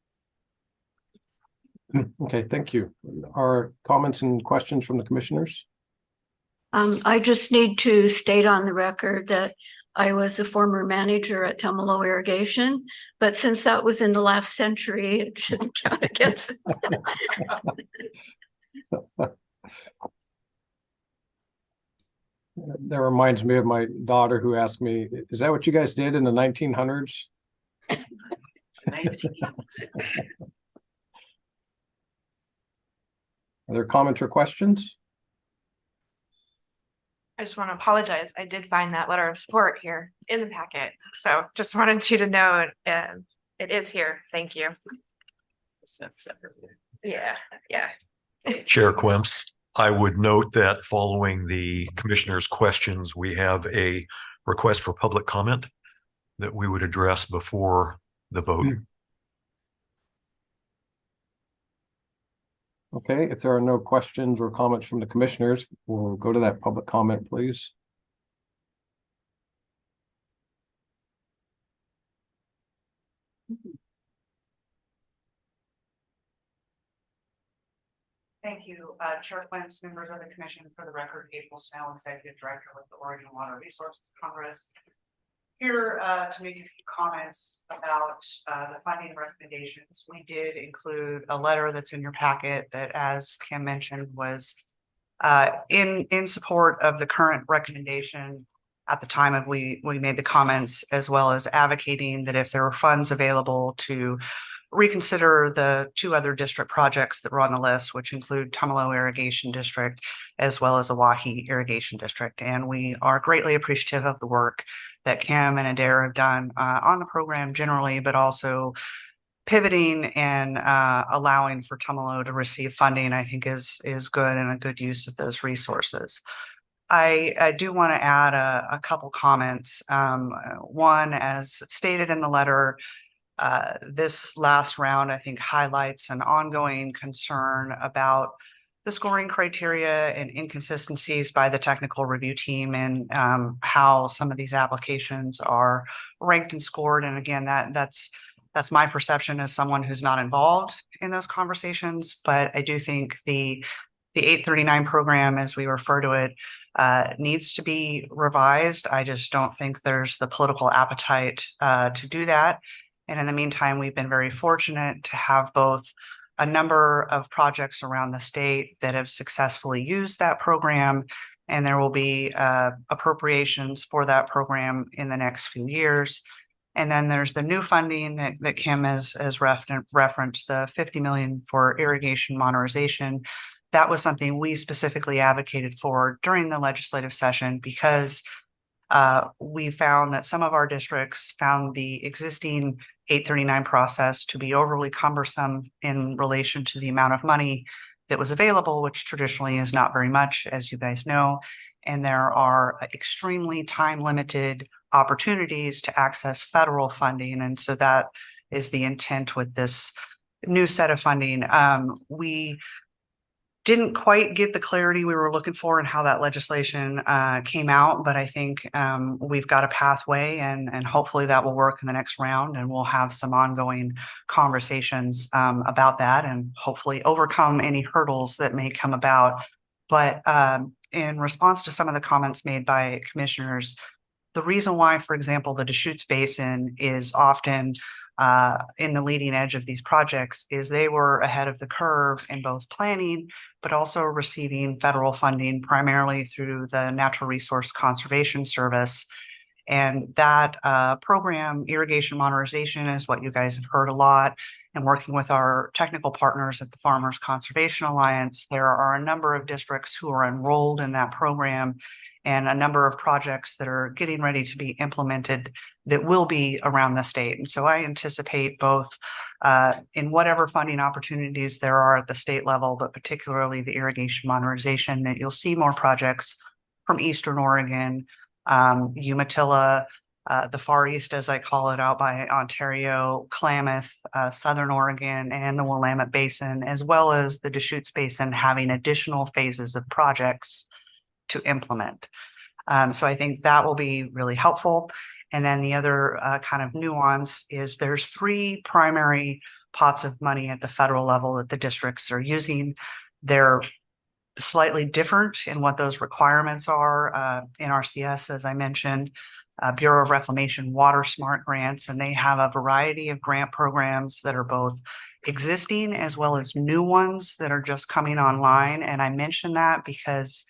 Okay, thank you. Are comments and questions from the commissioners? I just need to state on the record that I was a former manager at Tumalo Irrigation, but since that was in the last century, it shouldn't count against. That reminds me of my daughter who asked me, is that what you guys did in the 1900s? Are there comments or questions? I just want to apologize. I did find that letter of support here in the packet. So just wanted you to know it is here. Thank you. Yeah. Chair Quimps, I would note that following the commissioner's questions, we have a request for public comment that we would address before the vote. Okay, if there are no questions or comments from the commissioners, we'll go to that public comment, please. Thank you, Chair Plants, members of the commission. For the record, April Snell, Executive Director with the Oregon Water Resources Congress. Here to make a few comments about the funding recommendations. We did include a letter that's in your packet that, as Kim mentioned, was in support of the current recommendation at the time of we made the comments, as well as advocating that if there were funds available to reconsider the two other district projects that were on the list, which include Tumalo Irrigation District as well as Oahe Irrigation District. And we are greatly appreciative of the work that Kim and Adair have done on the program generally, but also pivoting and allowing for Tumalo to receive funding, I think is good and a good use of those resources. I do want to add a couple comments. One, as stated in the letter, this last round, I think, highlights an ongoing concern about the scoring criteria and inconsistencies by the technical review team and how some of these applications are ranked and scored. And again, that's my perception as someone who's not involved in those conversations. But I do think the 839 program, as we refer to it, needs to be revised. I just don't think there's the political appetite to do that. And in the meantime, we've been very fortunate to have both a number of projects around the state that have successfully used that program, and there will be appropriations for that program in the next few years. And then there's the new funding that Kim has referenced, the $50 million for irrigation modernization. That was something we specifically advocated for during the legislative session because we found that some of our districts found the existing 839 process to be overly cumbersome in relation to the amount of money that was available, which traditionally is not very much, as you guys know. And there are extremely time-limited opportunities to access federal funding. And so that is the intent with this new set of funding. We didn't quite get the clarity we were looking for in how that legislation came out, but I think we've got a pathway and hopefully that will work in the next round, and we'll have some ongoing conversations about that and hopefully overcome any hurdles that may come about. But in response to some of the comments made by commissioners, the reason why, for example, the Deschutes Basin is often in the leading edge of these projects is they were ahead of the curve in both planning, but also receiving federal funding primarily through the Natural Resource Conservation Service. And that program, irrigation modernization, is what you guys have heard a lot. And working with our technical partners at the Farmers Conservation Alliance, there are a number of districts who are enrolled in that program and a number of projects that are getting ready to be implemented that will be around the state. And so I anticipate both in whatever funding opportunities there are at the state level, but particularly the irrigation modernization, that you'll see more projects from Eastern Oregon, Umatilla, the Far East, as I call it, out by Ontario, Klamath, Southern Oregon, and the Willamette Basin, as well as the Deschutes Basin having additional phases of projects to implement. So I think that will be really helpful. And then the other kind of nuance is there's three primary pots of money at the federal level that the districts are using. They're slightly different in what those requirements are. NRCS, as I mentioned, Bureau of Reclamation Water Smart grants, and they have a variety of grant programs that are both existing as well as new ones that are just coming online. And I mention that because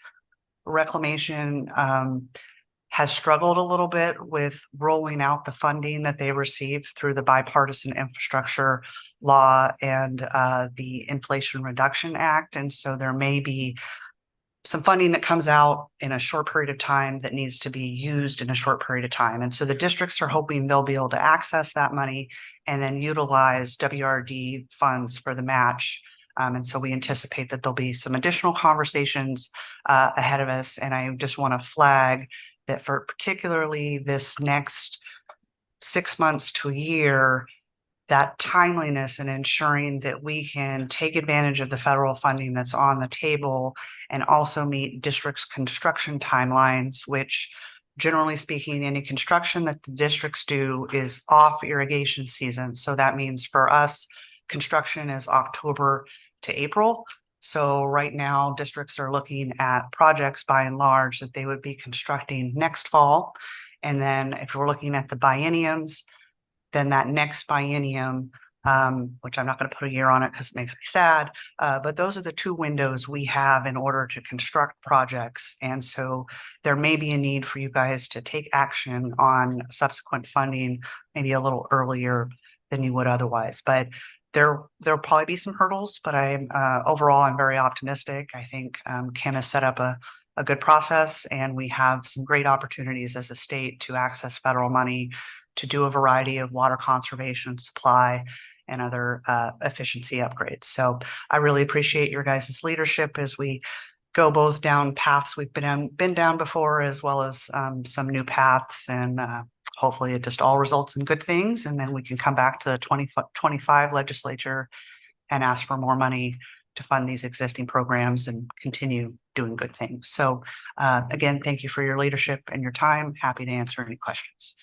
Reclamation has struggled a little bit with rolling out the funding that they received through the Bipartisan Infrastructure Law and the Inflation Reduction Act. And so there may be some funding that comes out in a short period of time that needs to be used in a short period of time. And so the districts are hoping they'll be able to access that money and then utilize WRD funds for the match. And so we anticipate that there'll be some additional conversations ahead of us. And I just want to flag that for particularly this next 6 months to a year, that timeliness and ensuring that we can take advantage of the federal funding that's on the table and also meet districts' construction timelines, which generally speaking, any construction that the districts do is off irrigation season. So that means for us, construction is October to April. So right now, districts are looking at projects by and large that they would be constructing next fall. And then if we're looking at the bienniums, then that next biennium, which I'm not going to put a year on it because it makes me sad, but those are the two windows we have in order to construct projects. And so there may be a need for you guys to take action on subsequent funding, maybe a little earlier than you would otherwise. But there'll probably be some hurdles, but overall, I'm very optimistic. I think Kim has set up a good process, and we have some great opportunities as a state to access federal money to do a variety of water conservation, supply, and other efficiency upgrades. So I really appreciate your guys' leadership as we go both down paths we've been down before, as well as some new paths, and hopefully it just all results in good things. And then we can come back to the 2025 legislature and ask for more money to fund these existing programs and continue doing good things. So again, thank you for your leadership and your time. Happy to answer any questions.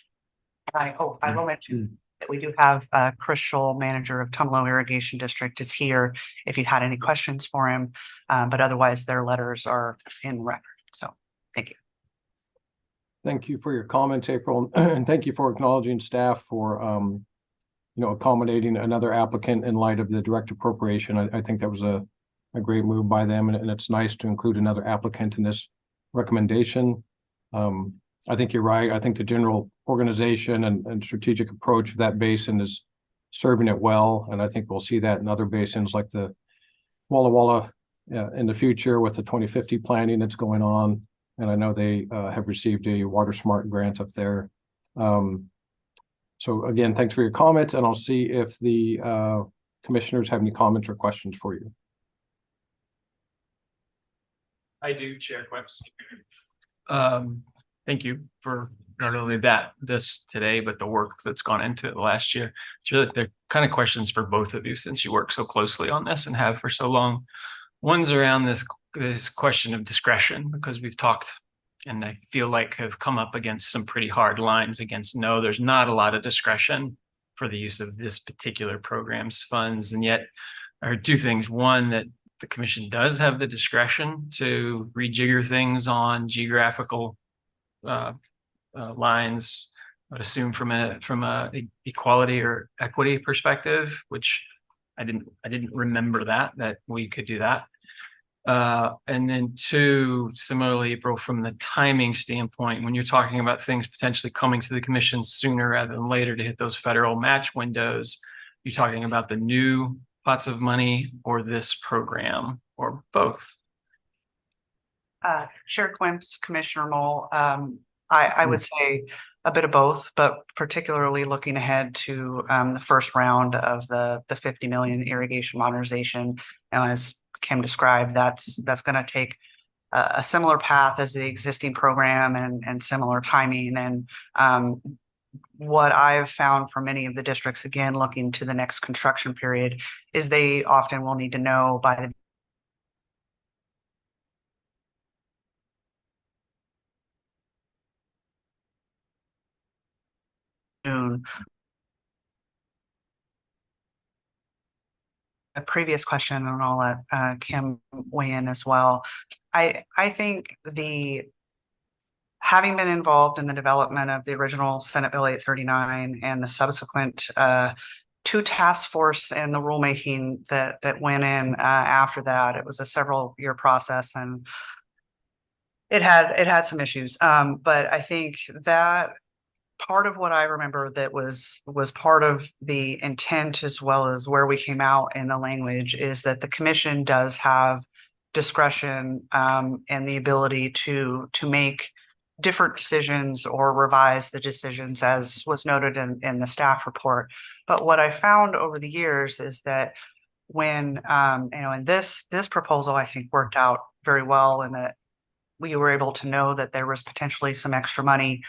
I will mention that we do have Chris Scholl, manager of Tumalo Irrigation District, is here if you had any questions for him. But otherwise, their letters are in record. So thank you. Thank you for your comments, April, and thank you for acknowledging staff for accommodating another applicant in light of the direct appropriation. I think that was a great move by them, and it's nice to include another applicant in this recommendation. I think you're right. I think the general organization and strategic approach of that basin is serving it well, and I think we'll see that in other basins like the Walla Walla in the future with the 2050 planning that's going on. And I know they have received a Water Smart grant up there. So again, thanks for your comments, and I'll see if the commissioners have any comments or questions for you. I do, Chair Quips. Thank you for not only this today, but the work that's gone into it last year. It's really, they're kind of questions for both of you since you work so closely on this and have for so long. One's around this question of discretion, because we've talked and I feel like have come up against some pretty hard lines against no, there's not a lot of discretion for the use of this particular program's funds. And yet I heard two things. One, that the commission does have the discretion to rejigger things on geographical lines, I would assume from a equality or equity perspective, which I didn't remember that we could do that. And then two, similarly, April, from the timing standpoint, when you're talking about things potentially coming to the commission sooner rather than later to hit those federal match windows, you're talking about the new pots of money or this program or both? Chair Quimps, Commissioner Mole, I would say a bit of both, but particularly looking ahead to the first round of the 50 million irrigation modernization. And as Kim described, that's going to take a similar path as the existing program and similar timing. And what I've found for many of the districts, again, looking to the next construction period, is they often will need to know by the June. A previous question, and I'll let Kim weigh in as well. I think having been involved in the development of the original Senate Bill 839 and the subsequent two task force and the rulemaking that went in after that, it was a several year process, and it had some issues. But I think that part of what I remember that was part of the intent, as well as where we came out in the language, is that the commission does have discretion and the ability to make different decisions or revise the decisions, as was noted in the staff report. But what I found over the years is that when in this proposal, I think worked out very well, and that we were able to know that there was potentially some extra money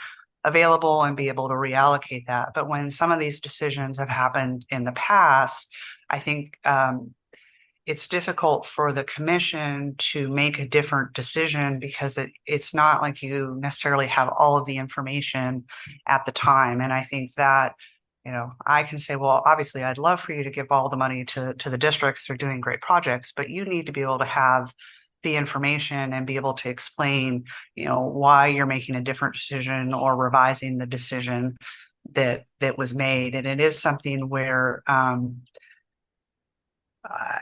available and be able to reallocate that. But when some of these decisions have happened in the past, I think it's difficult for the commission to make a different decision, because it's not like you necessarily have all of the information at the time. And I think that You know, I can say, well, obviously, I'd love for you to give all the money to the districts. They're doing great projects, but you need to be able to have the information and be able to explain, you know, why you're making a different decision or revising the decision that was made. And it is something where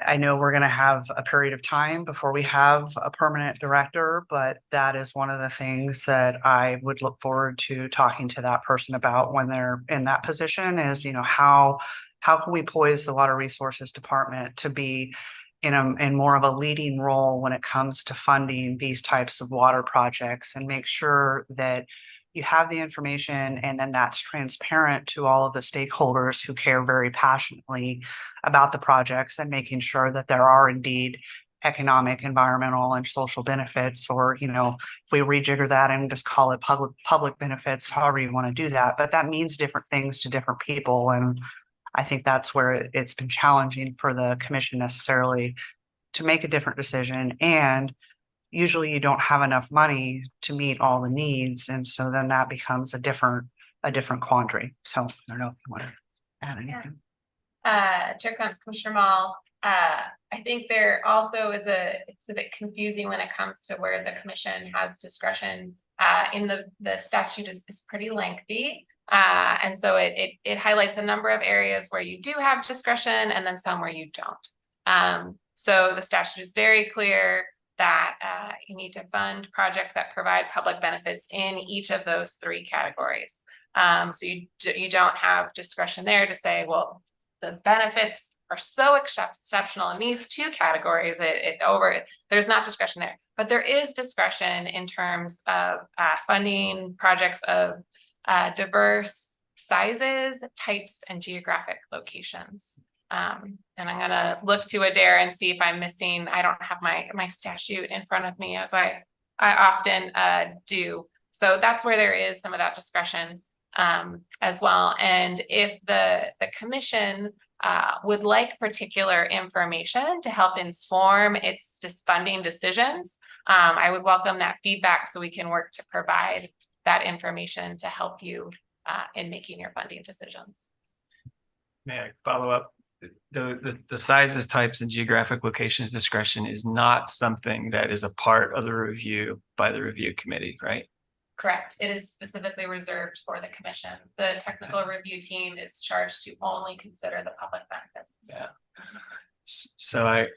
I know we're going to have a period of time before we have a permanent director, but that is one of the things that I would look forward to talking to that person about when they're in that position is, you know, how can we poise the Water Resources Department to be in more of a leading role when it comes to funding these types of water projects, and make sure that you have the information and then that's transparent to all of the stakeholders who care very passionately about the projects, and making sure that there are indeed economic, environmental, and social benefits, or, you know, if we rejigger that and just call it public benefits, however you want to do that. But that means different things to different people. And I think that's where it's been challenging for the commission necessarily to make a different decision. And usually you don't have enough money to meet all the needs. And so then that becomes a different quandary. So I don't know if you want to add anything. Chair Combs, Commissioner Mall, I think there also is it's a bit confusing when it comes to where the commission has discretion. In the statute is pretty lengthy. And so it highlights a number of areas where you do have discretion and then some where you don't. So the statute is very clear that you need to fund projects that provide public benefits in each of those three categories. So you don't have discretion there to say, well, the benefits are so exceptional in these two categories, there's not discretion there, but there is discretion in terms of funding projects of diverse sizes, types, and geographic locations. And I'm gonna look to Adair and see if I'm missing. I don't have my statute in front of me as I often do. So that's where there is some of that discretion as well. And if the commission would like particular information to help inform its funding decisions, I would welcome that feedback so we can work to provide that information to help you in making your funding decisions. May I follow up? The sizes, types, and geographic locations discretion is not something that is a part of the review by the review committee, right? Correct. It is specifically reserved for the commission. The technical review team is charged to only consider the public benefits. Yeah. So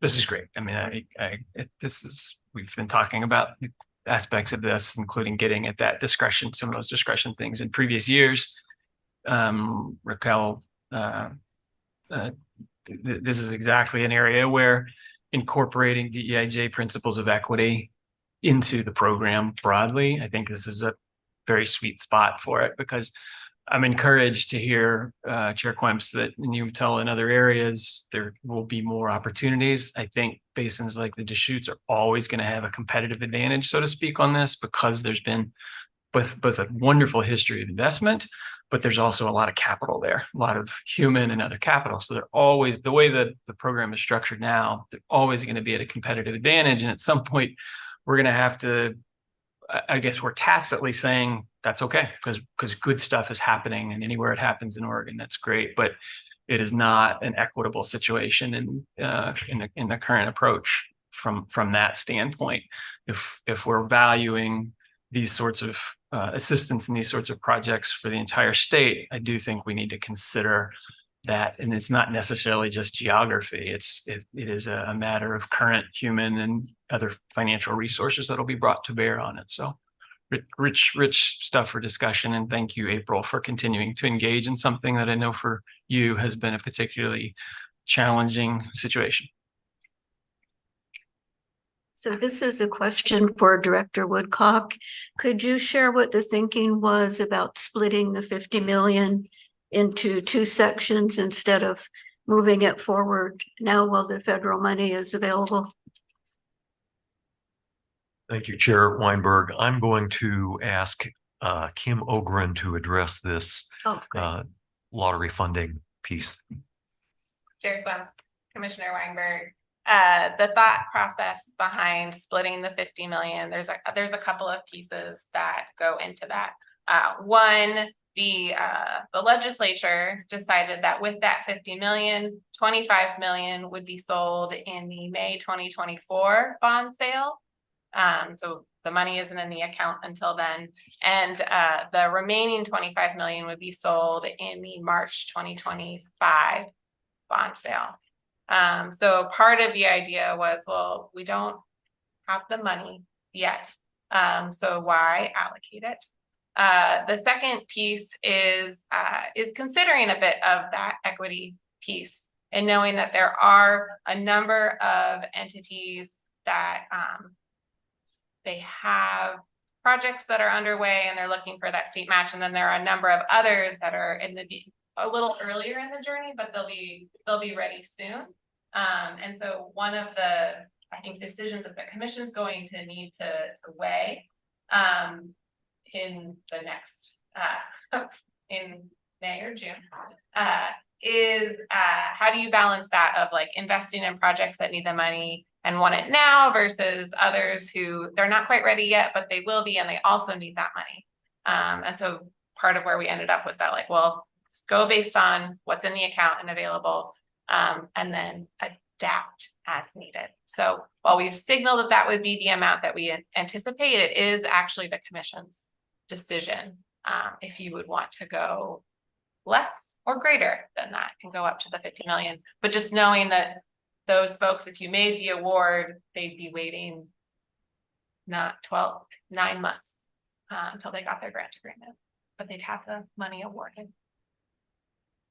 this is great. I mean, we've been talking about aspects of this, including getting at that discretion, some of those discretion things in previous years. Raquel, this is exactly an area where incorporating DEIJ principles of equity into the program broadly, I think this is a very sweet spot for it, because I'm encouraged to hear Chair Quemps that in Umatilla and other areas, there will be more opportunities. I think basins like the Deschutes are always going to have a competitive advantage, so to speak, on this, because there's been both a wonderful history of investment, but there's also a lot of capital there, a lot of human and other capital. So they're always, the way that the program is structured now, they're always going to be at a competitive advantage. And at some point, we're going to have to, I guess we're tacitly saying that's okay, because good stuff is happening, and anywhere it happens in Oregon, that's great. But it is not an equitable situation in the current approach from that standpoint. If we're valuing these sorts of assistance in these sorts of projects for the entire state, I do think we need to consider that. And it's not necessarily just geography. It is a matter of current human and other financial resources that'll be brought to bear on it. So rich stuff for discussion. And thank you, April, for continuing to engage in something that I know for you has been a particularly challenging situation. So this is a question for Director Woodcock. Could you share what the thinking was about splitting the 50 million into two sections instead of moving it forward now while the federal money is available? Thank you, Chair Weinberg. I'm going to ask Kim Ogren to address this lottery funding piece. Chair Quemps, Commissioner Weinberg. The thought process behind splitting the 50 million, there's a couple of pieces that go into that. One, the legislature decided that with that 50 million, 25 million would be sold in the May 2024 bond sale. So the money isn't in the account until then. And the remaining 25 million would be sold in the March 2025 bond sale. So part of the idea was, well, we don't have the money yet. So why allocate it? The second piece is considering a bit of that equity piece and knowing that there are a number of entities that they have projects that are underway and they're looking for that state match. And then there are a number of others that are in a little earlier in the journey, but they'll be ready soon. And so one of the, I think, decisions that the commission's going to need to weigh in the next in May or June is how do you balance that of like investing in projects that need the money and want it now versus others who they're not quite ready yet, but they will be, and they also need that money. And so part of where we ended up was that like, well, let's go based on what's in the account and available, and then adapt as needed. So while we've signaled that that would be the amount that we anticipate, it is actually the commission's decision. If you would want to go less or greater than that and go up to the 50 million, but just knowing that those folks, if you made the award, they'd be waiting not 9 months until they got their grant agreement, but they'd have the money awarded.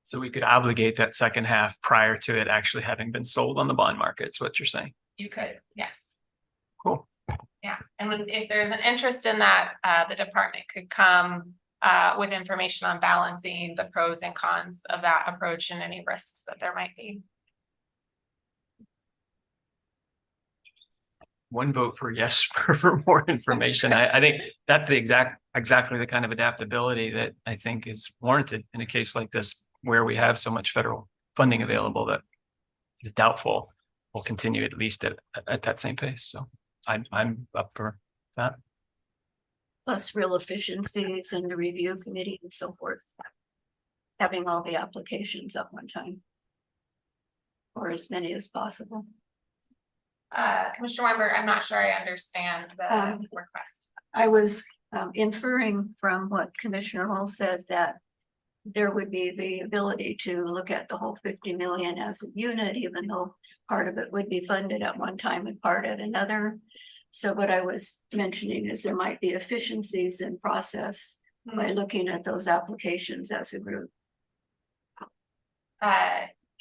So we could obligate that second half prior to it actually having been sold on the bond market, is what you're saying. You could, yes. Cool. Yeah, and if there's an interest in that, the department could come with information on balancing the pros and cons of that approach and any risks that there might be. One vote for yes for more information. I think that's the exactly the kind of adaptability that I think is warranted in a case like this, where we have so much federal funding available that is doubtful will continue at least at that same pace. So I'm up for that. Plus real efficiencies in the review committee and so forth. Having all the applications at one time. Or as many as possible. Commissioner Weinberg, I'm not sure I understand the request. I was inferring from what Commissioner Hall said that there would be the ability to look at the whole 50 million as a unit, even though part of it would be funded at one time and part at another. So what I was mentioning is there might be efficiencies in process by looking at those applications as a group.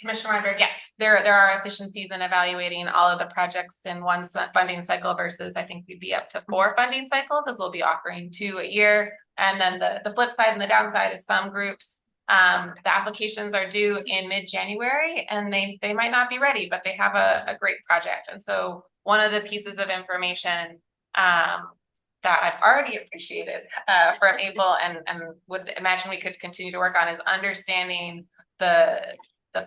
Commissioner Weinberg, yes, there are efficiencies in evaluating all of the projects in one funding cycle versus I think we'd be up to 4 funding cycles, as we'll be offering 2 a year. And then the flip side and the downside is some groups, the applications are due in mid-January and they might not be ready, but they have a great project. And so one of the pieces of information that I've already appreciated from April and would imagine we could continue to work on is understanding the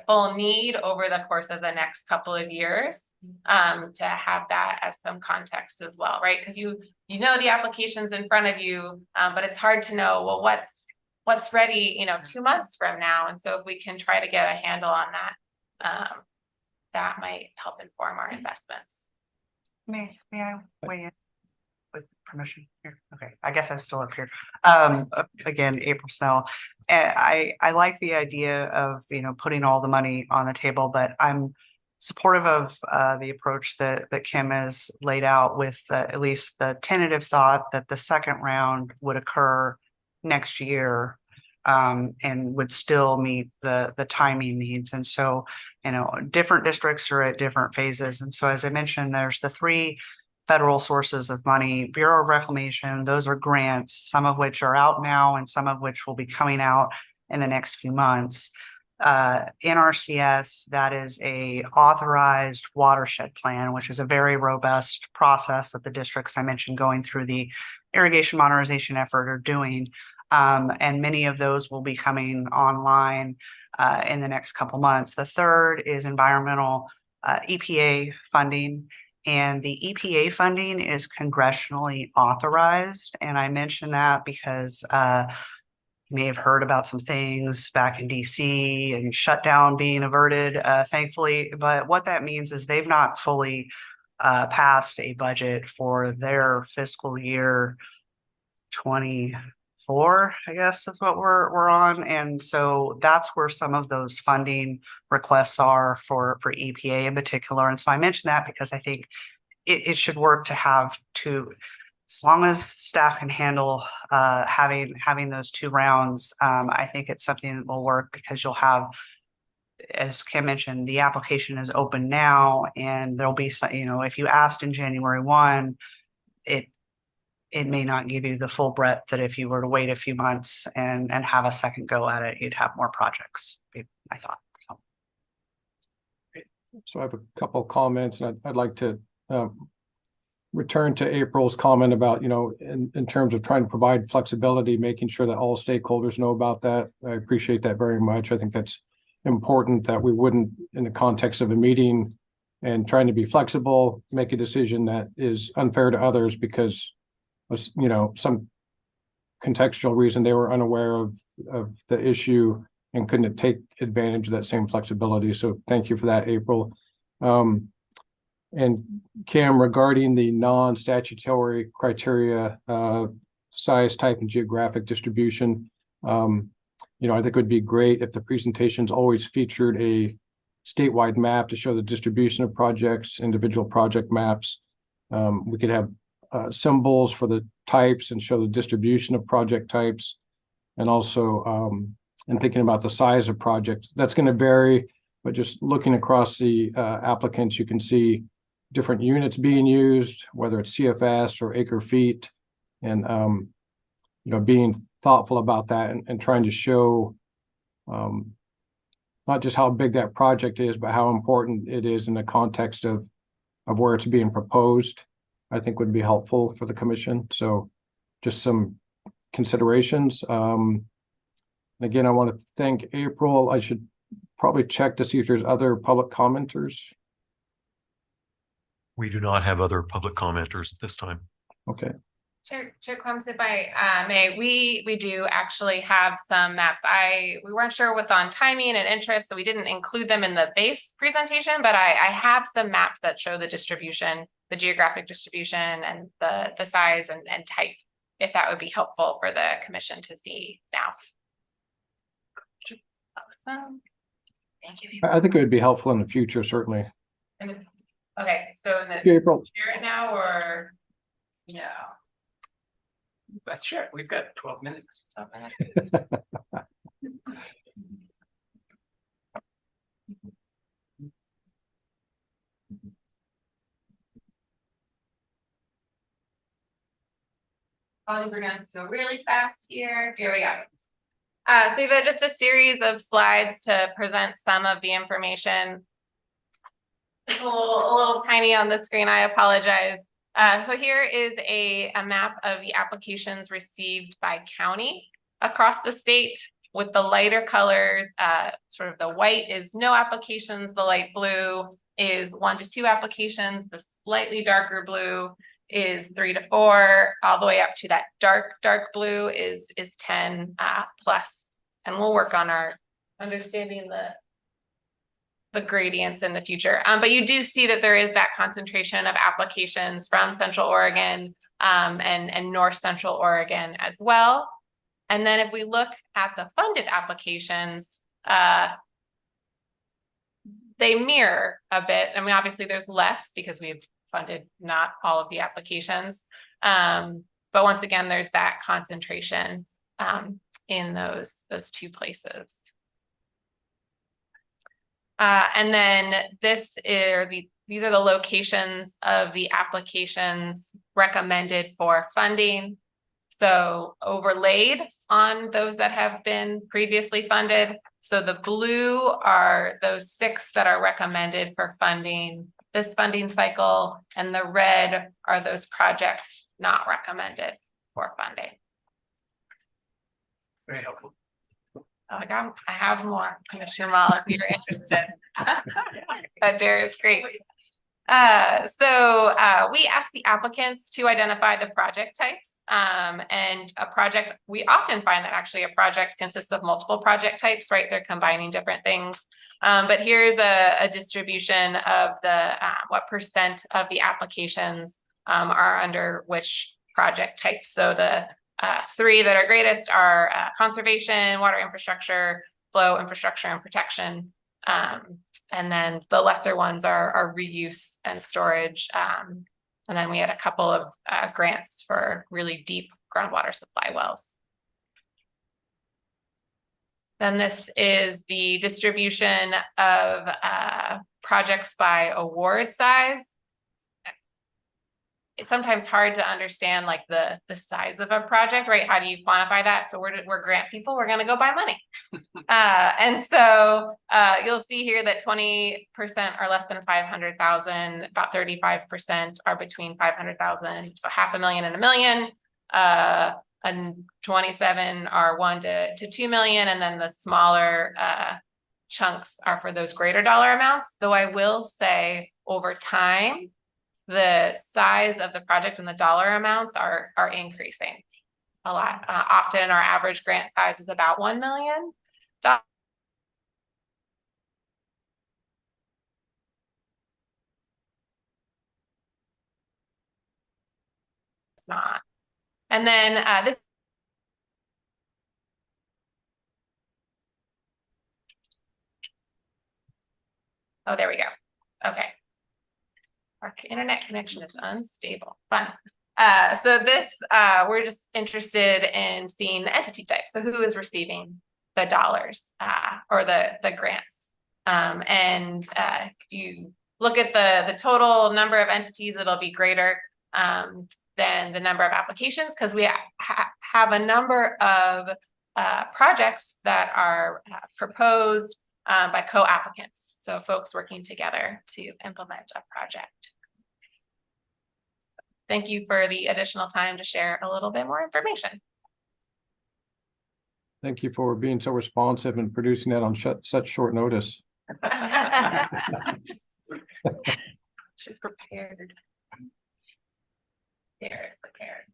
full need over the course of the next couple of years, to have that as some context as well, right? Because you know the applications in front of you, but it's hard to know, well, what's ready, 2 months from now. And so if we can try to get a handle on that, that might help inform our investments. May I weigh in with permission here? Okay, I guess I'm still up here. Again, April Snell. I like the idea of, putting all the money on the table, but I'm supportive of the approach that Kim has laid out with at least the tentative thought that the second round would occur next year, and would still meet the timing needs. And so, different districts are at different phases. And so, as I mentioned, there's the 3 federal sources of money: Bureau of Reclamation, those are grants, some of which are out now and some of which will be coming out in the next few months. NRCS, that is a authorized watershed plan, which is a very robust process that the districts I mentioned going through the irrigation modernization effort are doing. And many of those will be coming online in the next couple months. The third is environmental EPA funding. And the EPA funding is congressionally authorized. And I mention that because You may have heard about some things back in DC and shutdown being averted, thankfully. But what that means is they've not fully passed a budget for their fiscal year 24, I guess is what we're on. And so that's where some of those funding requests are for EPA in particular. And so I mentioned that because I think it should work to have two, as long as staff can handle having those two rounds. I think it's something that will work because you'll have, as Kim mentioned, the application is open now, and there'll be some, if you asked in January 1, it may not give you the full breadth that if you were to wait a few months and have a second go at it, you'd have more projects, I thought. So I have a couple of comments, and I'd like to return to April's comment about, in terms of trying to provide flexibility, making sure that all stakeholders know about that. I appreciate that very much. I think that's important, that we wouldn't, in the context of a meeting and trying to be flexible, make a decision that is unfair to others because some contextual reason they were unaware of the issue and couldn't take advantage of that same flexibility. So thank you for that, April. And Kim, regarding the non-statutory criteria, size, type, and geographic distribution, I think it would be great if the presentations always featured a statewide map to show the distribution of projects, individual project maps. We could have symbols for the types and show the distribution of project types. And also, and thinking about the size of projects, that's going to vary, but just looking across the applicants, you can see different units being used, whether it's CFS or acre feet, and being thoughtful about that and trying to show not just how big that project is, but how important it is in the context of where it's being proposed, I think would be helpful for the commission. So just some considerations. Again, I want to thank April. I should probably check to see if there's other public commenters. We do not have other public commenters at this time. Okay. Chair Combs, if I may, we do actually have some maps. We weren't sure with on timing and interest, so we didn't include them in the base presentation, but I have some maps that show the distribution, the geographic distribution, and the size and type, if that would be helpful for the commission to see now. Awesome. Thank you. I think it would be helpful in the future, certainly. Okay, so in the April. share it now or no? But sure, we've got 12 minutes. Probably we're gonna go really fast here. Here we go. So you've got just a series of slides to present some of the information. A little tiny on the screen, I apologize. So here is a map of the applications received by county across the state, with the lighter colors, sort of the white is no applications, the light blue is 1 to 2 applications, the slightly darker blue is 3 to 4, all the way up to that dark blue is 10 plus. And we'll work on our understanding the gradients in the future. But you do see that there is that concentration of applications from Central Oregon and North Central Oregon as well. And then if we look at the funded applications, they mirror a bit. I mean, obviously there's less because we've funded not all of the applications. But once again, there's that concentration in those two places. And then these are the locations of the applications recommended for funding. So overlaid on those that have been previously funded. So the blue are those 6 that are recommended for funding this funding cycle, and the red are those projects not recommended for funding. Very helpful. I have more, Commissioner Mall, if you're interested. But there is great. We asked the applicants to identify the project types. And a project, we often find that actually a project consists of multiple project types, right? They're combining different things. But here's a distribution of the what percent of the applications are under which project type. So the three that are greatest are conservation, water infrastructure, flow infrastructure, and protection. And then the lesser ones are reuse and storage. And then we had a couple of grants for really deep groundwater supply wells. Then this is the distribution of projects by award size. It's sometimes hard to understand like the size of a project, right? How do you quantify that? So we're grant people, we're gonna go buy money. And so you'll see here that 20% are less than 500,000, about 35% are between 500,000, so $500,000 and $1 million. And 27 are 1 to 2 million, and then the smaller chunks are for those greater dollar amounts. Though I will say over time, the size of the project and the dollar amounts are increasing a lot. Often our average grant size is about $1 million. It's not. And then this. Oh, there we go. Okay. Our internet connection is unstable. Fun. So this, we're just interested in seeing the entity type. So who is receiving the dollars or the grants? And you look at the total number of entities, it'll be greater than the number of applications because we have a number of projects that are proposed by co-applicants. So folks working together to implement a project. Thank you for the additional time to share a little bit more information. Thank you for being so responsive and producing that on such short notice. She's prepared. There is prepared.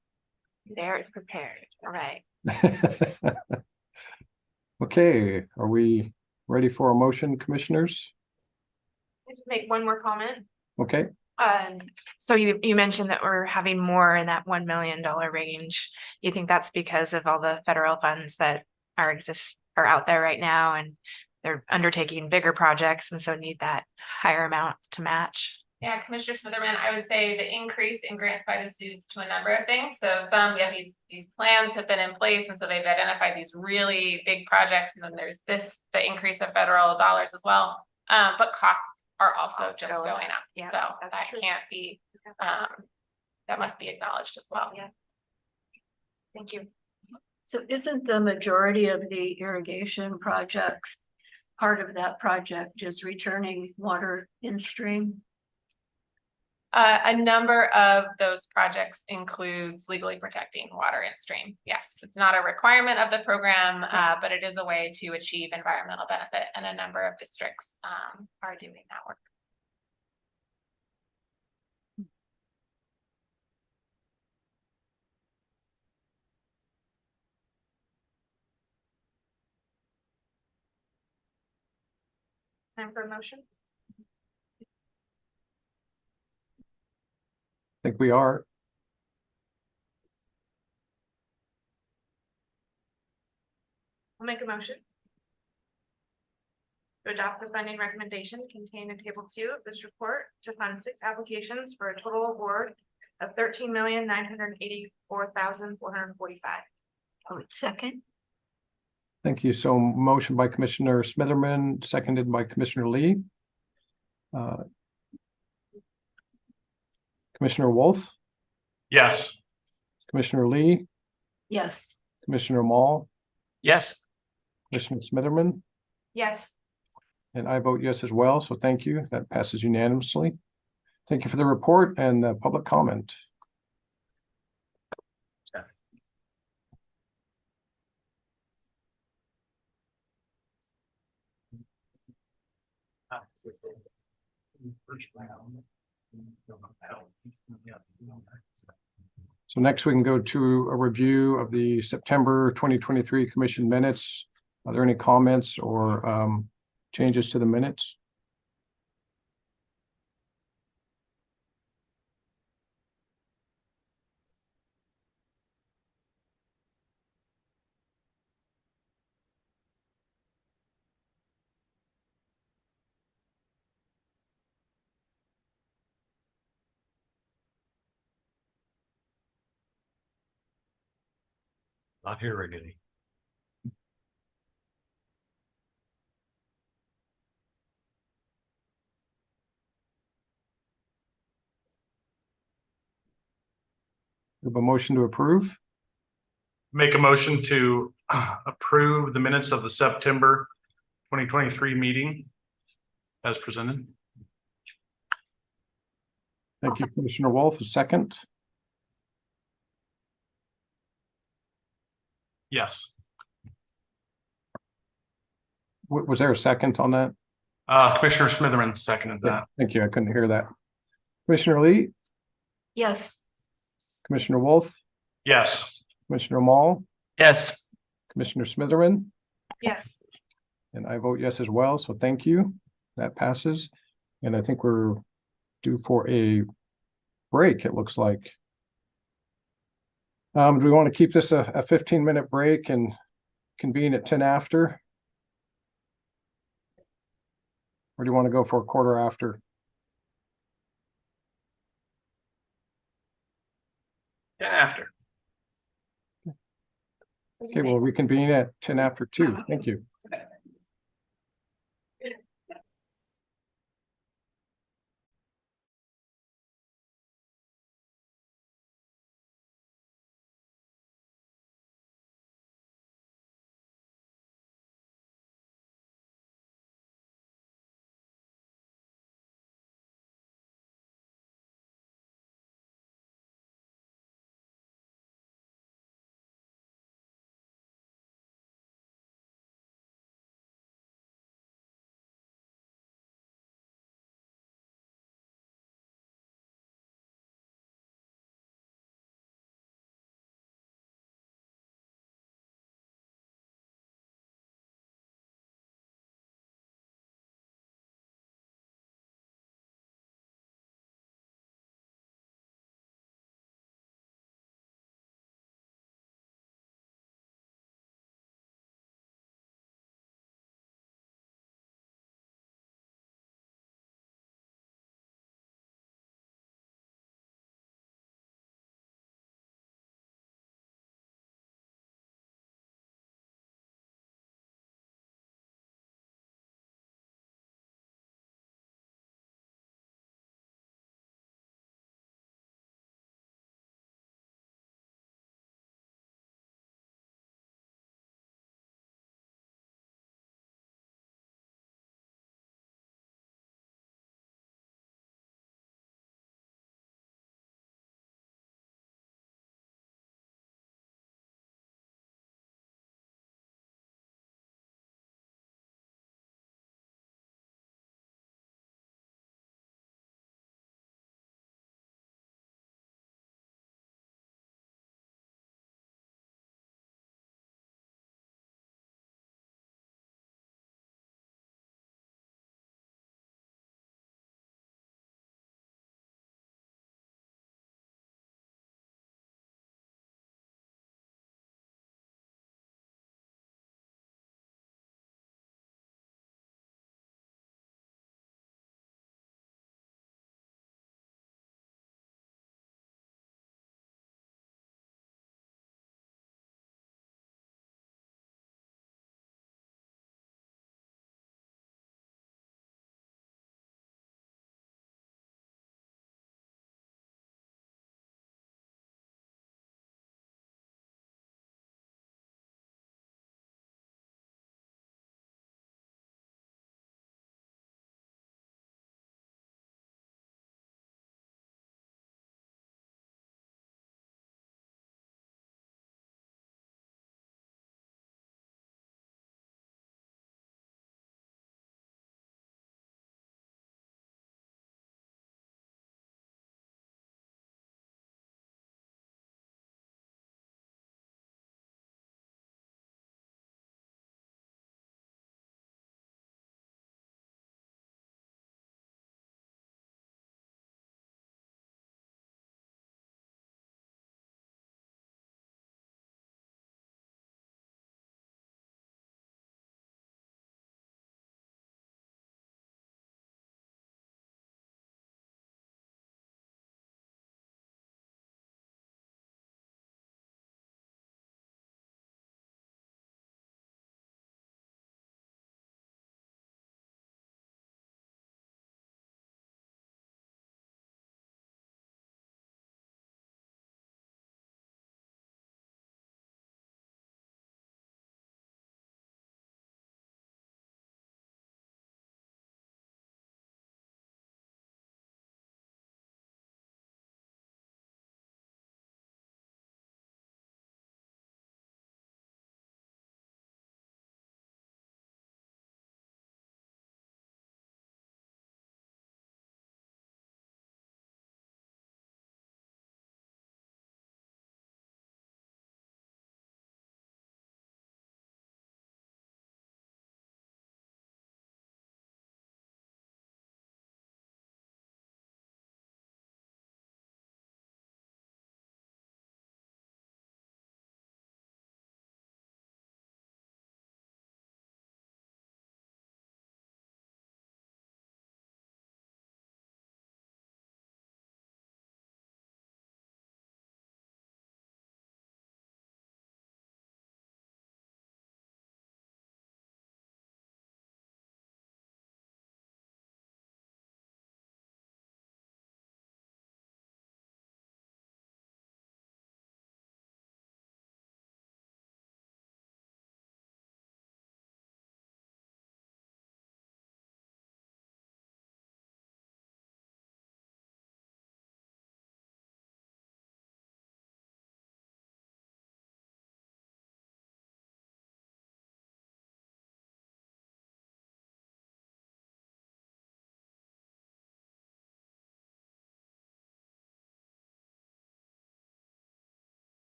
There is prepared. All right. Okay, are we ready for a motion, commissioners? Just make one more comment. Okay. So you mentioned that we're having more in that $1 million range. You think that's because of all the federal funds that are out there right now, and they're undertaking bigger projects and so need that higher amount to match? Yeah, Commissioner Smitherman, I would say the increase in grant side is due to a number of things. So some, we have these plans have been in place, and so they've identified these really big projects, and then there's the increase of federal dollars as well. But costs are also just going up. Yeah, so that's that true. can't be, that must be acknowledged as well. Yeah. Thank you. So isn't the majority of the irrigation projects, part of that project is returning water in stream? A number of those projects includes legally protecting water in stream. Yes, it's not a requirement of the program, but it is a way to achieve environmental benefit, and a number of districts are doing that work. Time for a motion? I think we are. I'll make a motion to adopt the funding recommendation contained in table 2 of this report to fund 6 applications for a total award of $13,984,445. Oh, second. Thank you. So motion by Commissioner Smitherman, seconded by Commissioner Lee. Commissioner Wolf, Yes. Commissioner Lee, Yes. Commissioner Mall, Yes. Commissioner Smitherman, Yes. and I vote yes as well. So thank you. That passes unanimously. Thank you for the report and public comment. So next we can go to a review of the September 2023 commission minutes. Are there any comments or changes to the minutes? Not hearing any. We have a motion to approve. Make a motion to approve the minutes of the September 2023 meeting as presented. Thank you, Commissioner Wolf. A second. Yes. Was there a second on that? Commissioner Smitherman seconded Yeah, that. thank you. I couldn't hear that. Commissioner Lee, Yes. Commissioner Wolf, Yes. Commissioner Mall, Yes. Commissioner Smitherman, Yes. and I vote yes as well. So thank you. That passes. And I think we're due for a break, it looks like. Do we want to keep this a 15-minute break and convene at 10 after? Or do you want to go for a quarter after? After. Okay, we'll reconvene at 10 after 2. Thank you.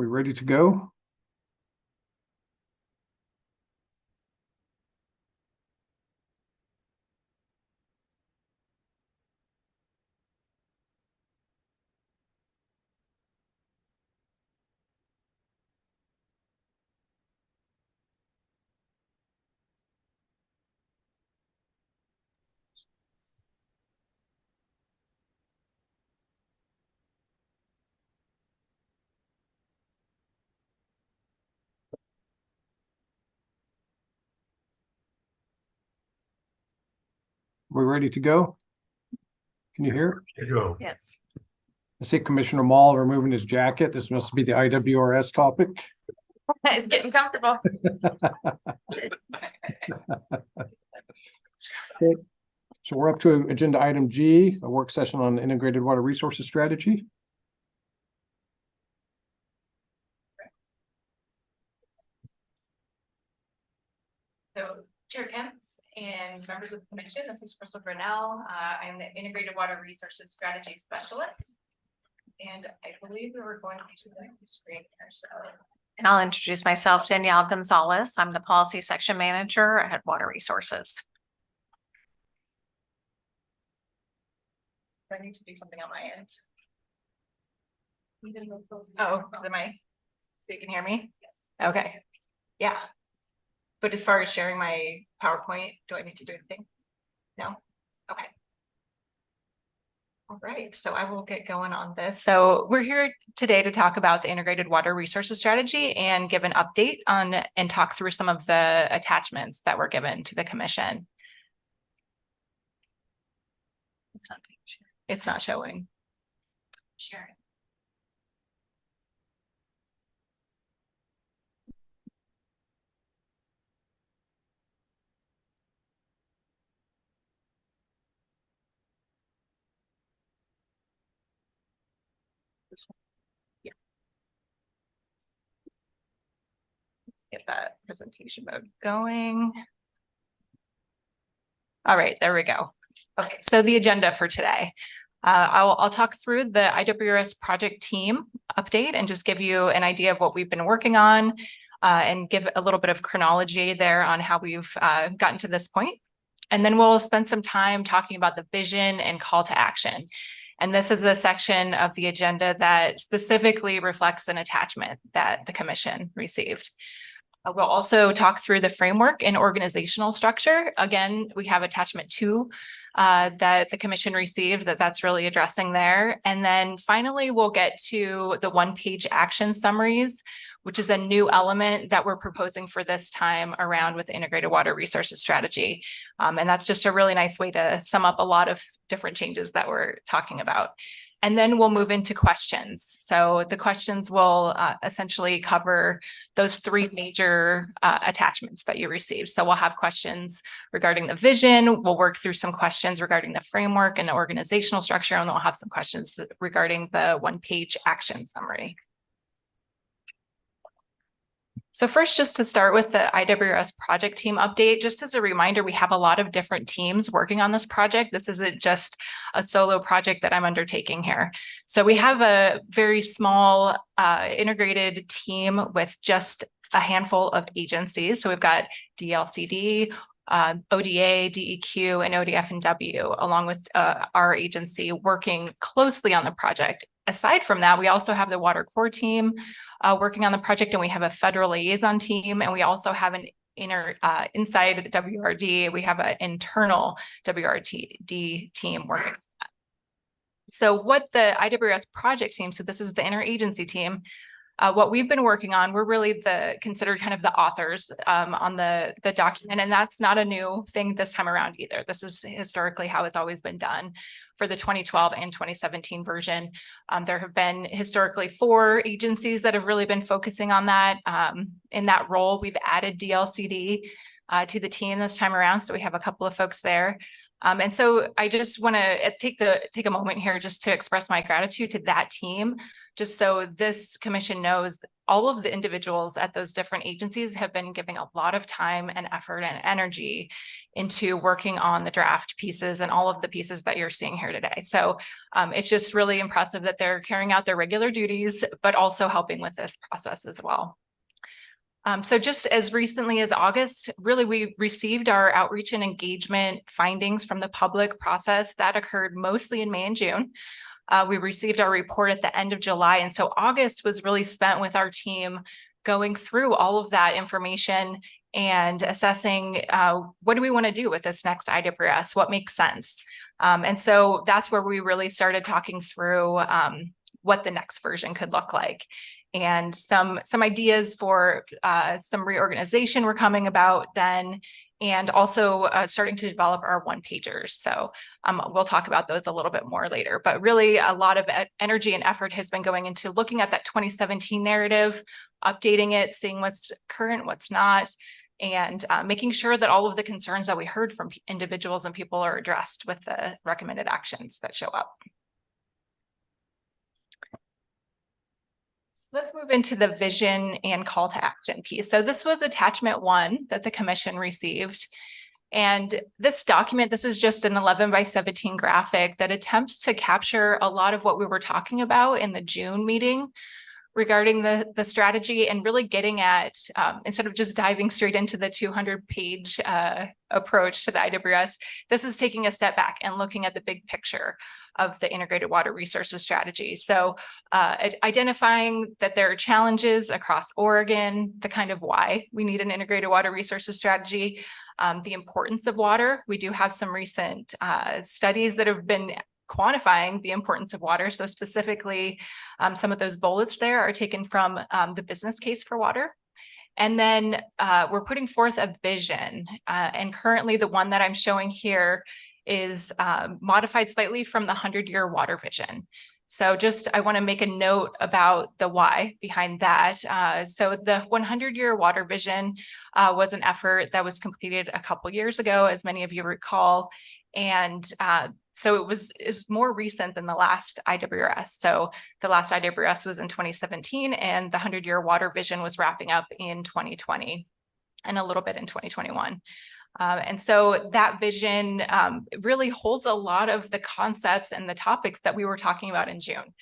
we ready to go? We're ready to go? Can you hear? Go. Yes. I see Commissioner Mall removing his jacket. This must be the IWRS topic. It's getting comfortable. Okay. So we're up to agenda item G, a work session on integrated water resources strategy. So Chair Kemps and members of the commission, this is Crystal Brunel. I'm the Integrated Water Resources Strategy Specialist. And I believe we were going to the screen here, so. And I'll introduce myself, Danielle Gonzalez. I'm the Policy Section Manager at Water Resources. Do I need to do something on my end? Oh, to the mic, so you can hear me? Yes. Okay, yeah. But as far as sharing my PowerPoint, do I need to do anything? No? Okay. All right, so I will get going on this. So we're here today to talk about the Integrated Water Resources Strategy and give an update on and talk through some of the attachments that were given to the commission. It's not showing. Sharing. This one. Yeah. Let's get that presentation mode going. All right, there we go. Okay, so the agenda for today. I'll talk through the IWRS project team update and just give you an idea of what we've been working on and give a little bit of chronology there on how we've gotten to this point. And then we'll spend some time talking about the vision and call to action. And this is a section of the agenda that specifically reflects an attachment that the commission received. We'll also talk through the framework and organizational structure. Again, we have attachment 2 that the commission received that's really addressing there. And then finally, we'll get to the one-page action summaries, which is a new element that we're proposing for this time around with the Integrated Water Resources Strategy. And that's just a really nice way to sum up a lot of different changes that we're talking about. And then we'll move into questions. So the questions will essentially cover those 3 major attachments that you received. So we'll have questions regarding the vision. We'll work through some questions regarding the framework and the organizational structure, and then we'll have some questions regarding the one-page action summary. So first, just to start with the IWRS project team update, just as a reminder, we have a lot of different teams working on this project. This isn't just a solo project that I'm undertaking here. So we have a very small integrated team with just a handful of agencies. So we've got DLCD, ODA, DEQ, and ODF&W, along with our agency working closely on the project. Aside from that, we also have the Water Corps team working on the project, and we have a federal liaison team, and we also have an inside WRD, we have an internal WRD team working. So what the IWRS project team, so this is the interagency team, what we've been working on, we're really considered kind of the authors on the document, and that's not a new thing this time around either. This is historically how it's always been done for the 2012 and 2017 version. There have been historically 4 agencies that have really been focusing on that. In that role, we've added DLCD to the team this time around, so we have a couple of folks there. And so I just want to take a moment here just to express my gratitude to that team just so this commission knows, all of the individuals at those different agencies have been giving a lot of time and effort and energy into working on the draft pieces and all of the pieces that you're seeing here today. So it's just really impressive that they're carrying out their regular duties, but also helping with this process as well. So just as recently as August, really, we received our outreach and engagement findings from the public process that occurred mostly in May and June. We received our report at the end of July. And so August was really spent with our team going through all of that information and assessing what do we want to do with this next IWRS, what makes sense. And so that's where we really started talking through what the next version could look like. And some ideas for some reorganization were coming about then, and also starting to develop our one-pagers. So we'll talk about those a little bit more later, but really a lot of energy and effort has been going into looking at that 2017 narrative, updating it, seeing what's current, what's not, and making sure that all of the concerns that we heard from individuals and people are addressed with the recommended actions that show up. So let's move into the vision and call to action piece. So this was attachment 1 that the commission received. And this document, this is just an 11:17 graphic that attempts to capture a lot of what we were talking about in the June meeting regarding the strategy, and really getting at, instead of just diving straight into the 200-page approach to the IWRS, this is taking a step back and looking at the big picture of the integrated water resources strategy. So identifying that there are challenges across Oregon, the kind of why we need an integrated water resources strategy, the importance of water. We do have some recent studies that have been quantifying the importance of water. So specifically, some of those bullets there are taken from the business case for water. And then we're putting forth a vision. And currently the one that I'm showing here is modified slightly from the 100-year water vision. So just, I want to make a note about the why behind that. So the 100-year water vision was an effort that was completed a couple years ago, as many of you recall. And so it was more recent than the last IWRS. So the last IWRS was in 2017, and the 100-year water vision was wrapping up in 2020 and a little bit in 2021. And so that vision really holds a lot of the concepts and the topics that we were talking about in June.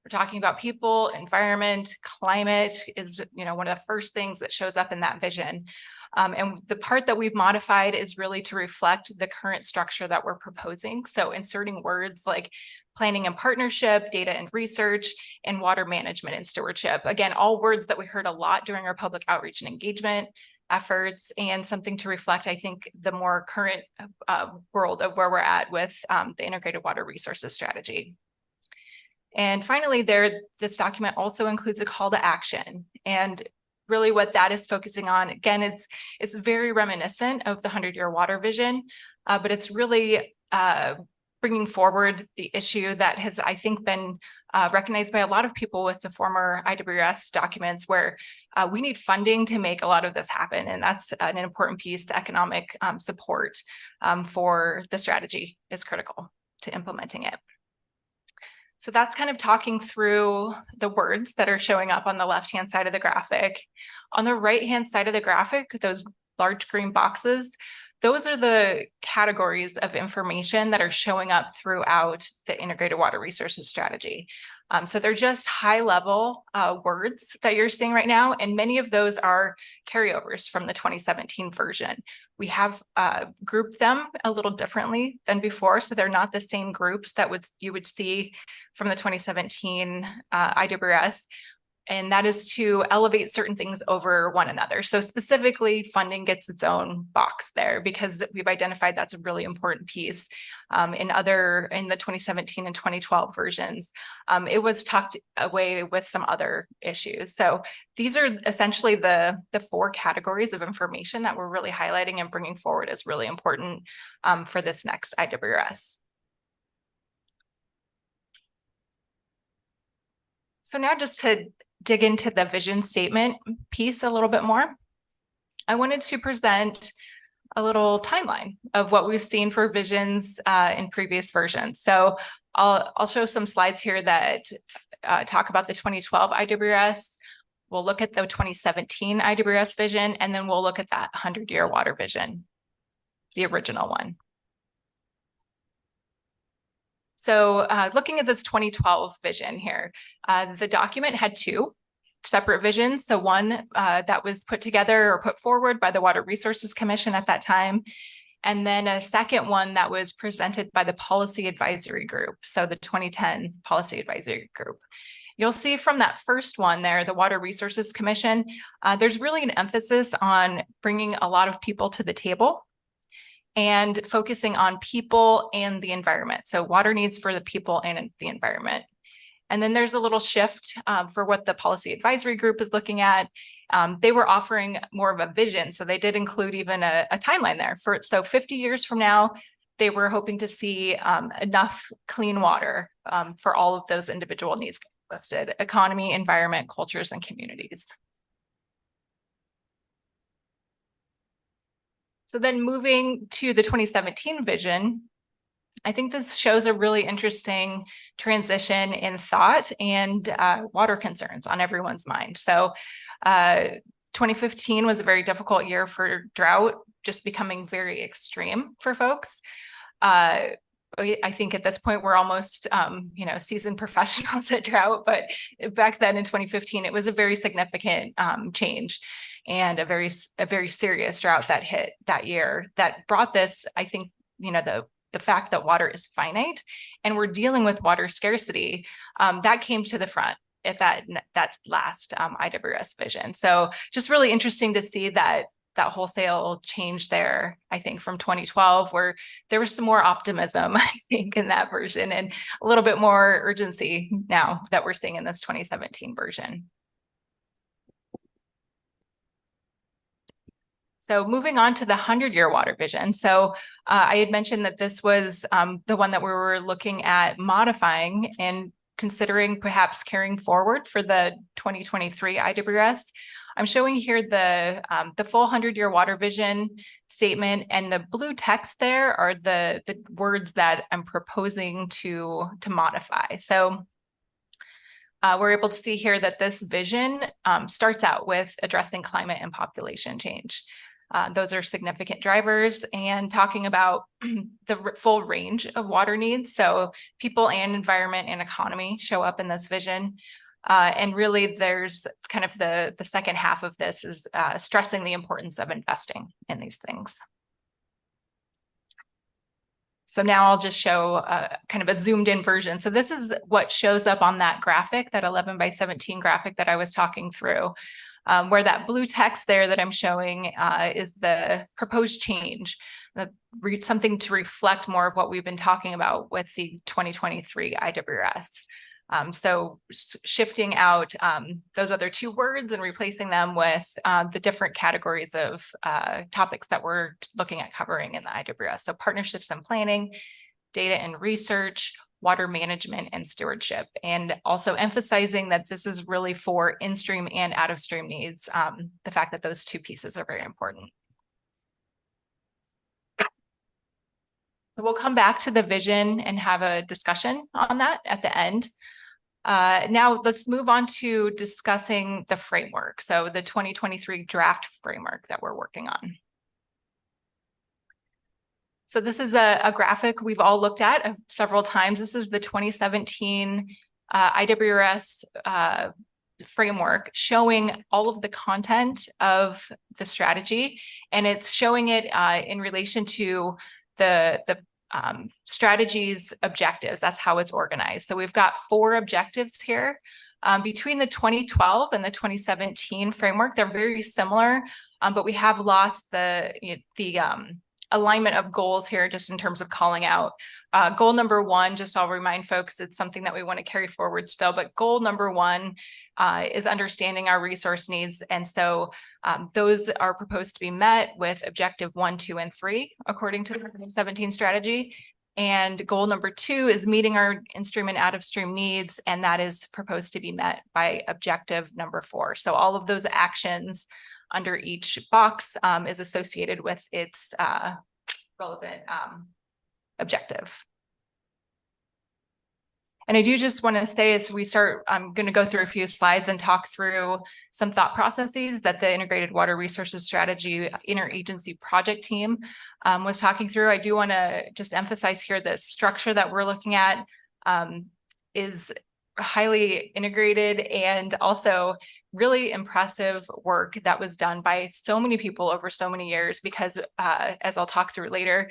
We're talking about people, environment, climate is, one of the first things that shows up in that vision. And the part that we've modified is really to reflect the current structure that we're proposing. So inserting words like planning and partnership, data and research, and water management and stewardship. Again, all words that we heard a lot during our public outreach and engagement efforts, and something to reflect, I think, the more current world of where we're at with the integrated water resources strategy. And finally, this document also includes a call to action. And really what that is focusing on, again, it's very reminiscent of the 100-year water vision, but it's really bringing forward the issue that has, I think, been recognized by a lot of people with the former IWRS documents, where we need funding to make a lot of this happen. And that's an important piece. The economic support for the strategy is critical to implementing it. So that's kind of talking through the words that are showing up on the left-hand side of the graphic. On the right-hand side of the graphic, those large green boxes, those are the categories of information that are showing up throughout the integrated water resources strategy. So they're just high-level words that you're seeing right now, and many of those are carryovers from the 2017 version. We have grouped them a little differently than before, so they're not the same groups that you would see from the 2017 IWRS. And that is to elevate certain things over one another. So specifically, funding gets its own box there because we've identified that's a really important piece. In the 2017 and 2012 versions, it was tucked away with some other issues. So these are essentially the 4 categories of information that we're really highlighting and bringing forward as really important for this next IWRS. So now just to dig into the vision statement piece a little bit more, I wanted to present a little timeline of what we've seen for visions in previous versions. So I'll show some slides here that talk about the 2012 IWRS. We'll look at the 2017 IWRS vision, and then we'll look at that 100-year water vision, the original one. So looking at this 2012 vision here, the document had two separate visions. So one that was put together or put forward by the Water Resources Commission at that time, and then a second one that was presented by the Policy Advisory Group. So the 2010 Policy Advisory Group. You'll see from that first one there, the Water Resources Commission, there's really an emphasis on bringing a lot of people to the table and focusing on people and the environment. So water needs for the people and the environment. And then there's a little shift for what the Policy Advisory Group is looking at. They were offering more of a vision. So they did include even a timeline there. So 50 years from now, they were hoping to see enough clean water for all of those individual needs listed: economy, environment, cultures, and communities. So then moving to the 2017 vision, I think this shows a really interesting transition in thought and water concerns on everyone's mind. So 2015 was a very difficult year for drought, just becoming very extreme for folks. I think at this point we're almost, seasoned professionals at drought, but back then in 2015, it was a very significant change and a very serious drought that hit that year that brought this, I think, the fact that water is finite and we're dealing with water scarcity, that came to the front at that last IWRS vision. So just really interesting to see that wholesale change there, I think, from 2012, where there was some more optimism, I think, in that version, and a little bit more urgency now that we're seeing in this 2017 version. So moving on to the 100-year water vision. So I had mentioned that this was the one that we were looking at modifying and considering perhaps carrying forward for the 2023 IWRS. I'm showing here the full 100-year water vision statement, and the blue text there are the words that I'm proposing to modify. So we're able to see here that this vision starts out with addressing climate and population change. Those are significant drivers, and talking about the full range of water needs. So people and environment and economy show up in this vision. And really there's kind of the second half of this is stressing the importance of investing in these things. So now I'll just show kind of a zoomed in version. So this is what shows up on that graphic, that 11:17 graphic that I was talking through. Where that blue text there that I'm showing is the proposed change, something to reflect more of what we've been talking about with the 2023 IWRS. So shifting out those other two words and replacing them with the different categories of topics that we're looking at covering in the IWRS. So partnerships and planning, data and research, water management and stewardship, and also emphasizing that this is really for in-stream and out-of-stream needs, the fact that those two pieces are very important. So we'll come back to the vision and have a discussion on that at the end. Now let's move on to discussing the framework. So the 2023 draft framework that we're working on. So this is a graphic we've all looked at several times. This is the 2017 IWRS framework showing all of the content of the strategy, and it's showing it in relation to the strategy's objectives. That's how it's organized. So we've got 4 objectives here. Between the 2012 and the 2017 framework, they're very similar, but we have lost the alignment of goals here, just in terms of calling out. Goal number 1, just I'll remind folks, it's something that we want to carry forward still, but goal number 1 is understanding our resource needs. And so those are proposed to be met with objective 1, 2, and 3, according to the 2017 strategy. And goal number 2 is meeting our in-stream and out-of-stream needs, and that is proposed to be met by objective number 4. So all of those actions under each box is associated with its relevant objective. And I do just want to say as we start, I'm going to go through a few slides and talk through some thought processes that the Integrated Water Resources Strategy Interagency Project Team was talking through. I do want to just emphasize here the structure that we're looking at is highly integrated and also really impressive work that was done by so many people over so many years, because as I'll talk through later,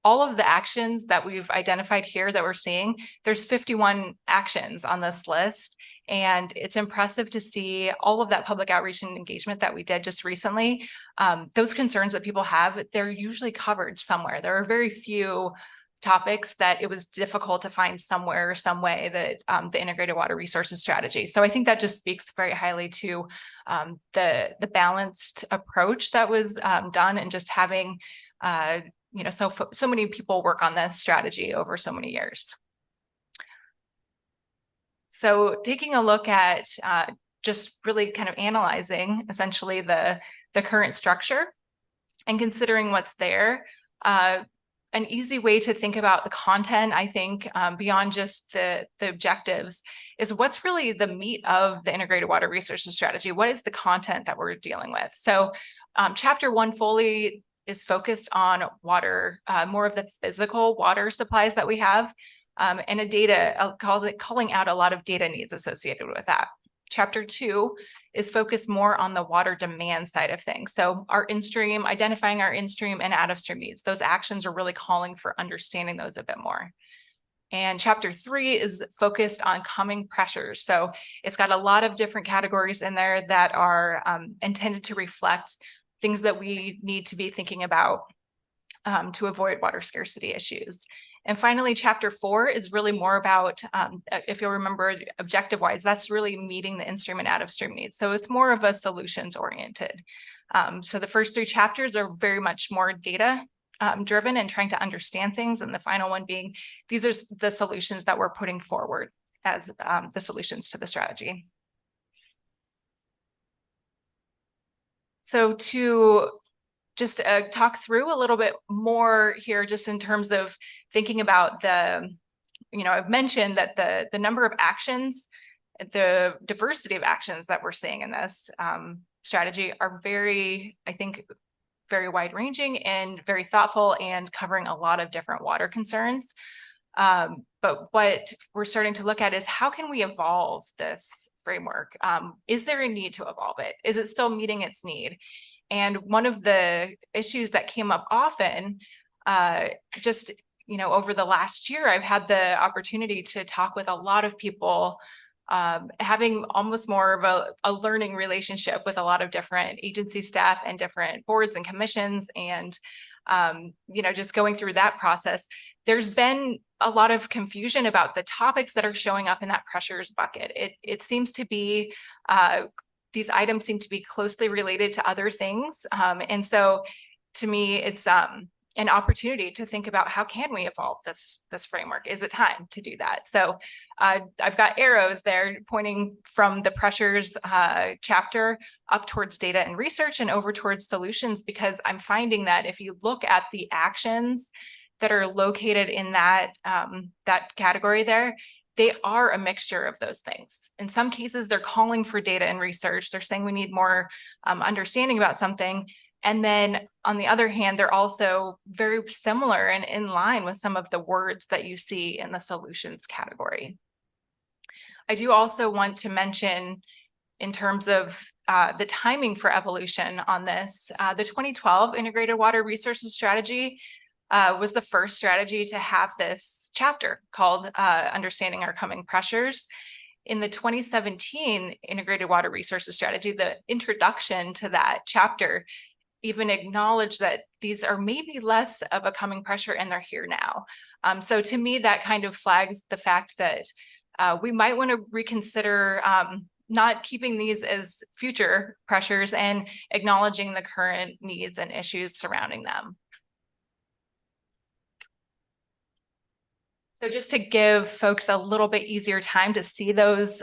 all of the actions that we've identified here that we're seeing, there's 51 actions on this list. And it's impressive to see all of that public outreach and engagement that we did just recently. Those concerns that people have, they're usually covered somewhere. There are very few topics that it was difficult to find somewhere or some way that the Integrated Water Resources Strategy. So I think that just speaks very highly to the balanced approach that was done, and just having so many people work on this strategy over so many years. So taking a look at just really kind of analyzing essentially the current structure and considering what's there, an easy way to think about the content, I think, beyond just the objectives, is what's really the meat of the Integrated Water Resources Strategy. What is the content that we're dealing with? So chapter 1 fully is focused on water, more of the physical water supplies that we have, and calling out a lot of data needs associated with that. Chapter 2 is focused more on the water demand side of things. So our in-stream, identifying our in-stream and out-of-stream needs. Those actions are really calling for understanding those a bit more. And chapter 3 is focused on coming pressures. So it's got a lot of different categories in there that are intended to reflect things that we need to be thinking about to avoid water scarcity issues. And finally, chapter 4 is really more about, if you'll remember, objective-wise, that's really meeting the in-stream and out-of-stream needs. So it's more of a solutions-oriented. So the first 3 chapters are very much more data driven and trying to understand things. And the final one being, these are the solutions that we're putting forward as the solutions to the strategy. So to just talk through a little bit more here, just in terms of thinking about I've mentioned that the number of actions, the diversity of actions that we're seeing in this strategy are very wide ranging and very thoughtful and covering a lot of different water concerns. But what we're starting to look at is, how can we evolve this framework? Is there a need to evolve it? Is it still meeting its need? And one of the issues that came up often, over the last year, I've had the opportunity to talk with a lot of people, having almost more of a learning relationship with a lot of different agency staff and different boards and commissions, and just going through that process. There's been a lot of confusion about the topics that are showing up in that pressures bucket. It seems to be these items seem to be closely related to other things. And so to me, it's an opportunity to think about, how can we evolve this framework? Is it time to do that? So I've got arrows there pointing from the pressures chapter up towards data and research and over towards solutions, because I'm finding that if you look at the actions that are located in that category there, they are a mixture of those things. In some cases, they're calling for data and research. They're saying we need more understanding about something. And then on the other hand, they're also very similar and in line with some of the words that you see in the solutions category. I do also want to mention, in terms of the timing for evolution on this, the 2012 Integrated Water Resources Strategy was the first strategy to have this chapter called Understanding Our Coming Pressures. In the 2017 Integrated Water Resources Strategy, the introduction to that chapter even acknowledged that these are maybe less of a coming pressure and they're here now. So to me, that kind of flags the fact that we might want to reconsider not keeping these as future pressures and acknowledging the current needs and issues surrounding them. So just to give folks a little bit easier time to see those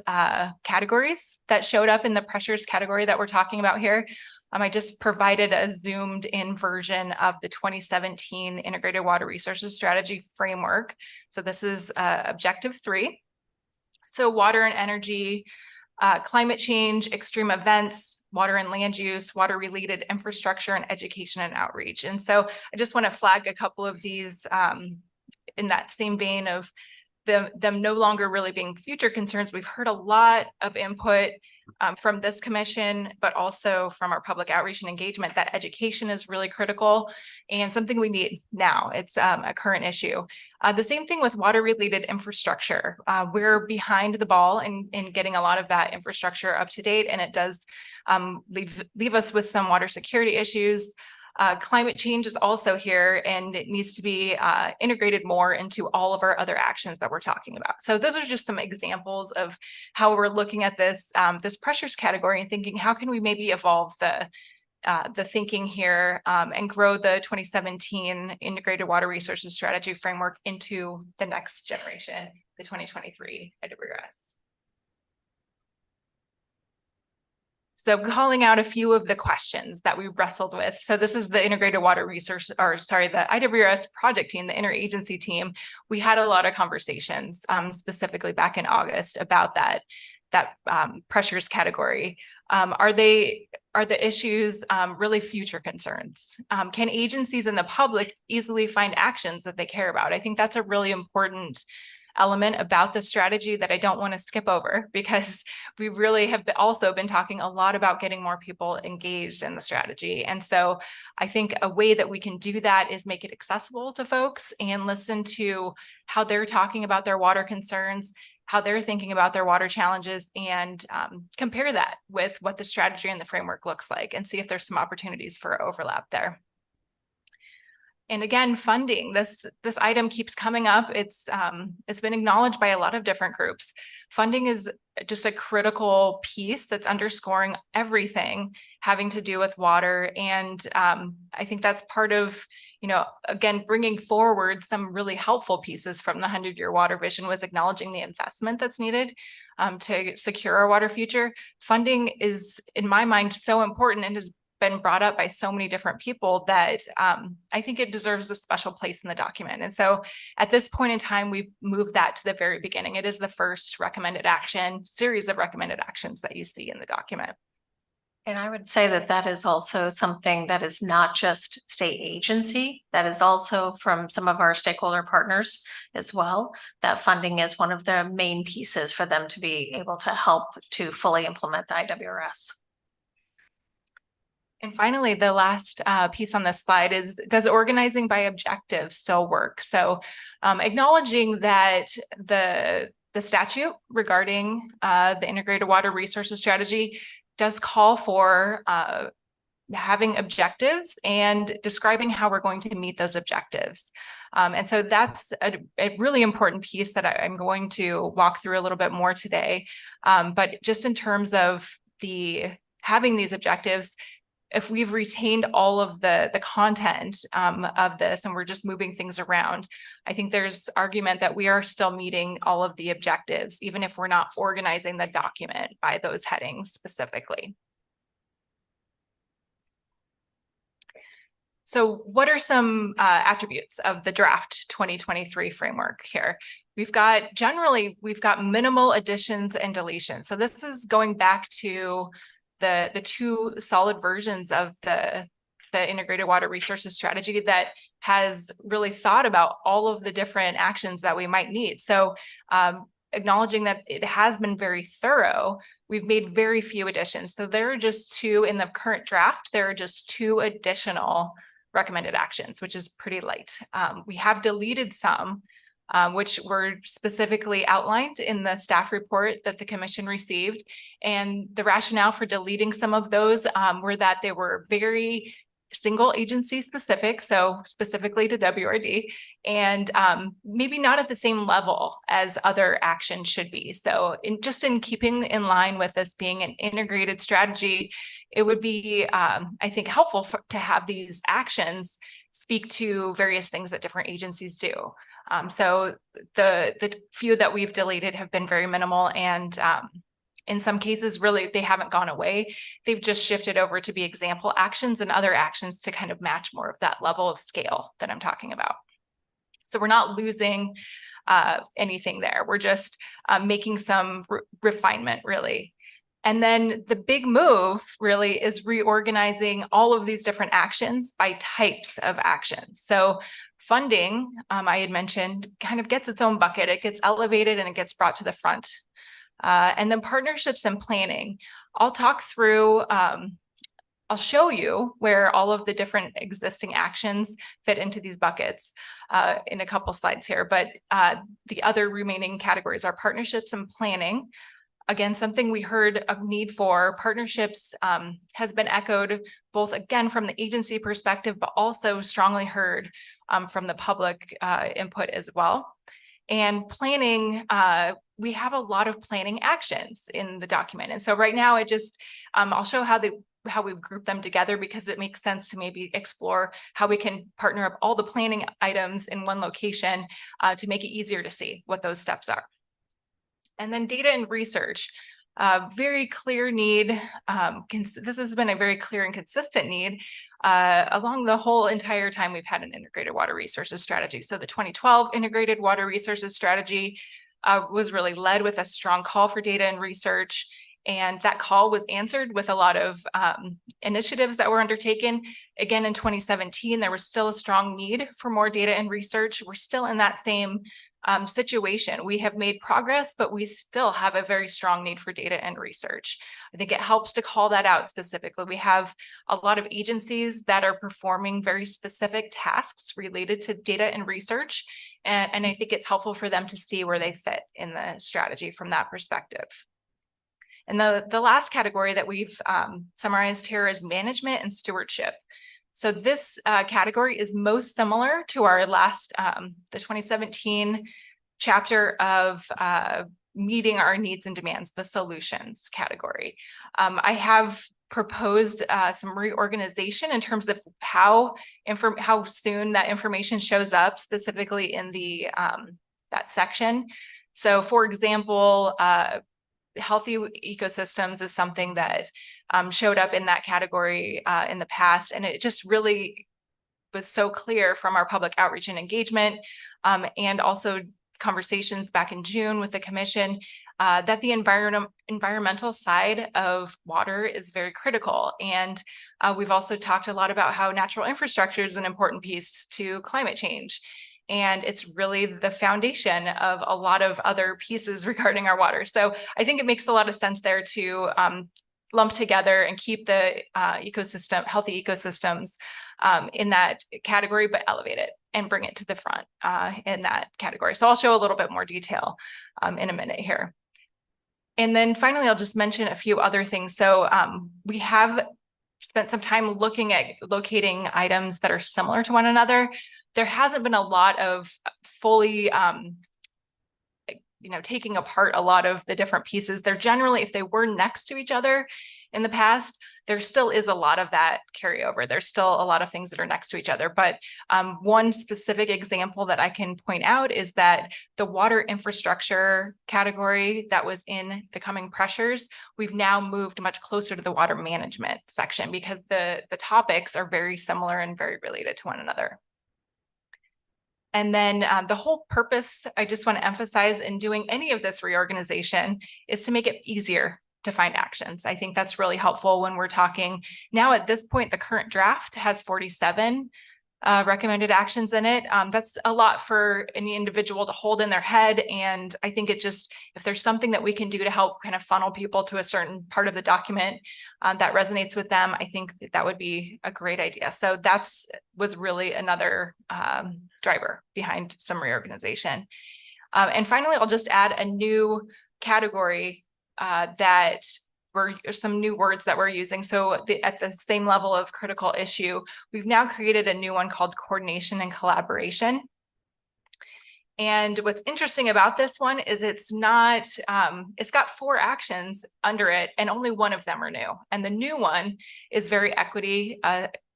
categories that showed up in the pressures category that we're talking about here, I just provided a zoomed in version of the 2017 Integrated Water Resources Strategy framework. So this is objective 3. So water and energy, climate change, extreme events, water and land use, water-related infrastructure, and education and outreach. And so I just want to flag a couple of these in that same vein of them no longer really being future concerns. We've heard a lot of input from this commission, but also from our public outreach and engagement that education is really critical and something we need now. It's a current issue. The same thing with water-related infrastructure. We're behind the ball in getting a lot of that infrastructure up to date, and it does leave us with some water security issues. Climate change is also here, and it needs to be integrated more into all of our other actions that we're talking about. So those are just some examples of how we're looking at this pressures category and thinking, how can we maybe evolve the thinking here and grow the 2017 Integrated Water Resources Strategy Framework into the next generation, the 2023 IWRS. So calling out a few of the questions that we wrestled with. So this is the Integrated Water Resource, or sorry, the IWRS project team, the interagency team. We had a lot of conversations, specifically back in August, about that pressures category. Are the issues really future concerns? Can agencies and the public easily find actions that they care about? I think that's a really important element about the strategy that I don't want to skip over, because we really have also been talking a lot about getting more people engaged in the strategy. And so I think a way that we can do that is make it accessible to folks and listen to how they're talking about their water concerns, how they're thinking about their water challenges, and compare that with what the strategy and the framework looks like and see if there's some opportunities for overlap there. And again, funding, this item keeps coming up. It's been acknowledged by a lot of different groups. Funding is just a critical piece that's underscoring everything having to do with water. And I think that's part of, again, bringing forward some really helpful pieces from the 100-year water vision was acknowledging the investment that's needed to secure our water future. Funding is, in my mind, so important and has been brought up by so many different people that I think it deserves a special place in the document. And so at this point in time, we've moved that to the very beginning. It is the first recommended action, series of recommended actions that you see in the document. And I would say that that is also something that is not just state agency, that is also from some of our stakeholder partners as well. That funding is one of the main pieces for them to be able to help to fully implement the IWRS. And finally, the last piece on this slide is, does organizing by objective still work? So acknowledging that the statute regarding the Integrated Water Resources Strategy does call for having objectives and describing how we're going to meet those objectives. And so that's a really important piece that I'm going to walk through a little bit more today. But just in terms of having these objectives, if we've retained all of the content of this and we're just moving things around, I think there's argument that we are still meeting all of the objectives, even if we're not organizing the document by those headings specifically. So what are some attributes of the draft 2023 framework here? We've got minimal additions and deletions. So this is going back to the two solid versions of the Integrated Water Resources Strategy that has really thought about all of the different actions that we might need. So acknowledging that it has been very thorough, we've made very few additions. So there are just two in the current draft. There are just two additional recommended actions, which is pretty light. We have deleted some, which were specifically outlined in the staff report that the commission received. And the rationale for deleting some of those were that they were very single agency specific, so specifically to WRD, and maybe not at the same level as other actions should be. So in keeping in line with this being an integrated strategy, it would be, I think, helpful to have these actions speak to various things that different agencies do. So the few that we've deleted have been very minimal, and in some cases, really, they haven't gone away. They've just shifted over to be example actions and other actions to kind of match more of that level of scale that I'm talking about. So we're not losing anything there. We're just making some refinement really. And then the big move really is reorganizing all of these different actions by types of actions. So funding, I had mentioned, kind of gets its own bucket. It gets elevated and it gets brought to the front. And then partnerships and planning. I'll talk through, I'll show you where all of the different existing actions fit into these buckets in a couple slides here. But the other remaining categories are partnerships and planning. Again, something we heard a need for. Partnerships has been echoed both again from the agency perspective, but also strongly heard from the public input as well. And planning, we have a lot of planning actions in the document. And so right now I just, I'll show how we've grouped them together because it makes sense to maybe explore how we can partner up all the planning items in one location to make it easier to see what those steps are. And then data and research, very clear need. This has been a very clear and consistent need along the whole entire time we've had an integrated water resources strategy. So the 2012 integrated water resources strategy was really led with a strong call for data and research. And that call was answered with a lot of initiatives that were undertaken. Again, in 2017, there was still a strong need for more data and research. We're still in that same situation. We have made progress, but we still have a very strong need for data and research. I think it helps to call that out specifically. We have a lot of agencies that are performing very specific tasks related to data and research. And I think it's helpful for them to see where they fit in the strategy from that perspective. And the last category that we've summarized here is management and stewardship. So this category is most similar to our last, the 2017 chapter of meeting our needs and demands, the solutions category. I have proposed some reorganization in terms of how soon that information shows up specifically in the that section. So for example, healthy ecosystems is something that showed up in that category in the past. And it just really was so clear from our public outreach and engagement and also conversations back in June with the commission that the environmental side of water is very critical. And we've also talked a lot about how natural infrastructure is an important piece to climate change. And it's really the foundation of a lot of other pieces regarding our water. So I think it makes a lot of sense there to lump together and keep the ecosystem, healthy ecosystems in that category, but elevate it and bring it to the front in that category. So I'll show a little bit more detail in a minute here. And then finally, I'll just mention a few other things. So we have spent some time looking at locating items that are similar to one another. There hasn't been a lot of fully, taking apart a lot of the different pieces. They're generally, if they were next to each other in the past, there still is a lot of that carryover. There's still a lot of things that are next to each other. But one specific example that I can point out is that the water infrastructure category that was in the coming pressures, we've now moved much closer to the water management section because the topics are very similar and very related to one another. And then the whole purpose, I just want to emphasize in doing any of this reorganization is to make it easier to find actions. I think that's really helpful when we're talking now at this point, the current draft has 47 recommended actions in it. That's a lot for any individual to hold in their head. And I think it's just, if there's something that we can do to help kind of funnel people to a certain part of the document that resonates with them, I think that would be a great idea. So was really another driver behind some reorganization. And finally, I'll just add a new category that some new words that we're using. So at the same level of critical issue, we've now created a new one called coordination and collaboration. And what's interesting about this one is it's got 4 actions under it and only one of them are new. And the new one is very equity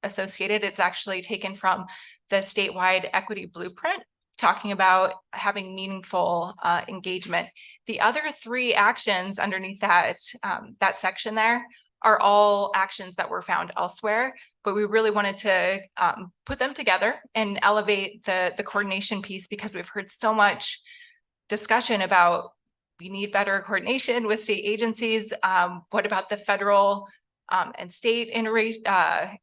associated. It's actually taken from the statewide equity blueprint, talking about having meaningful engagement. The other 3 actions underneath that section there are all actions that were found elsewhere, but we really wanted to put them together and elevate the coordination piece because we've heard so much discussion about we need better coordination with state agencies. What about the federal and state interagency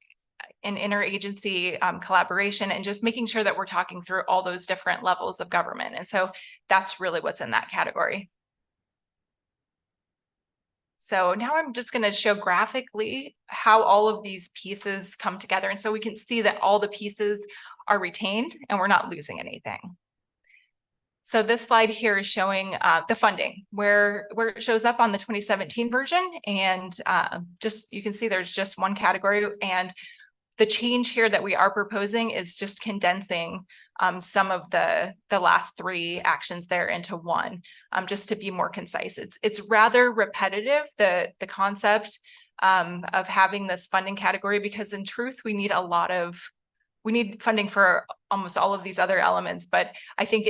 collaboration, and just making sure that we're talking through all those different levels of government. And so that's really what's in that category. So now I'm just going to show graphically how all of these pieces come together. And so we can see that all the pieces are retained and we're not losing anything. So this slide here is showing the funding, where it shows up on the 2017 version. And just you can see there's just one category. And the change here that we are proposing is just condensing some of the last three actions there into one, just to be more concise. It's rather repetitive, the concept of having this funding category, because in truth, we need funding for almost all of these other elements. But I think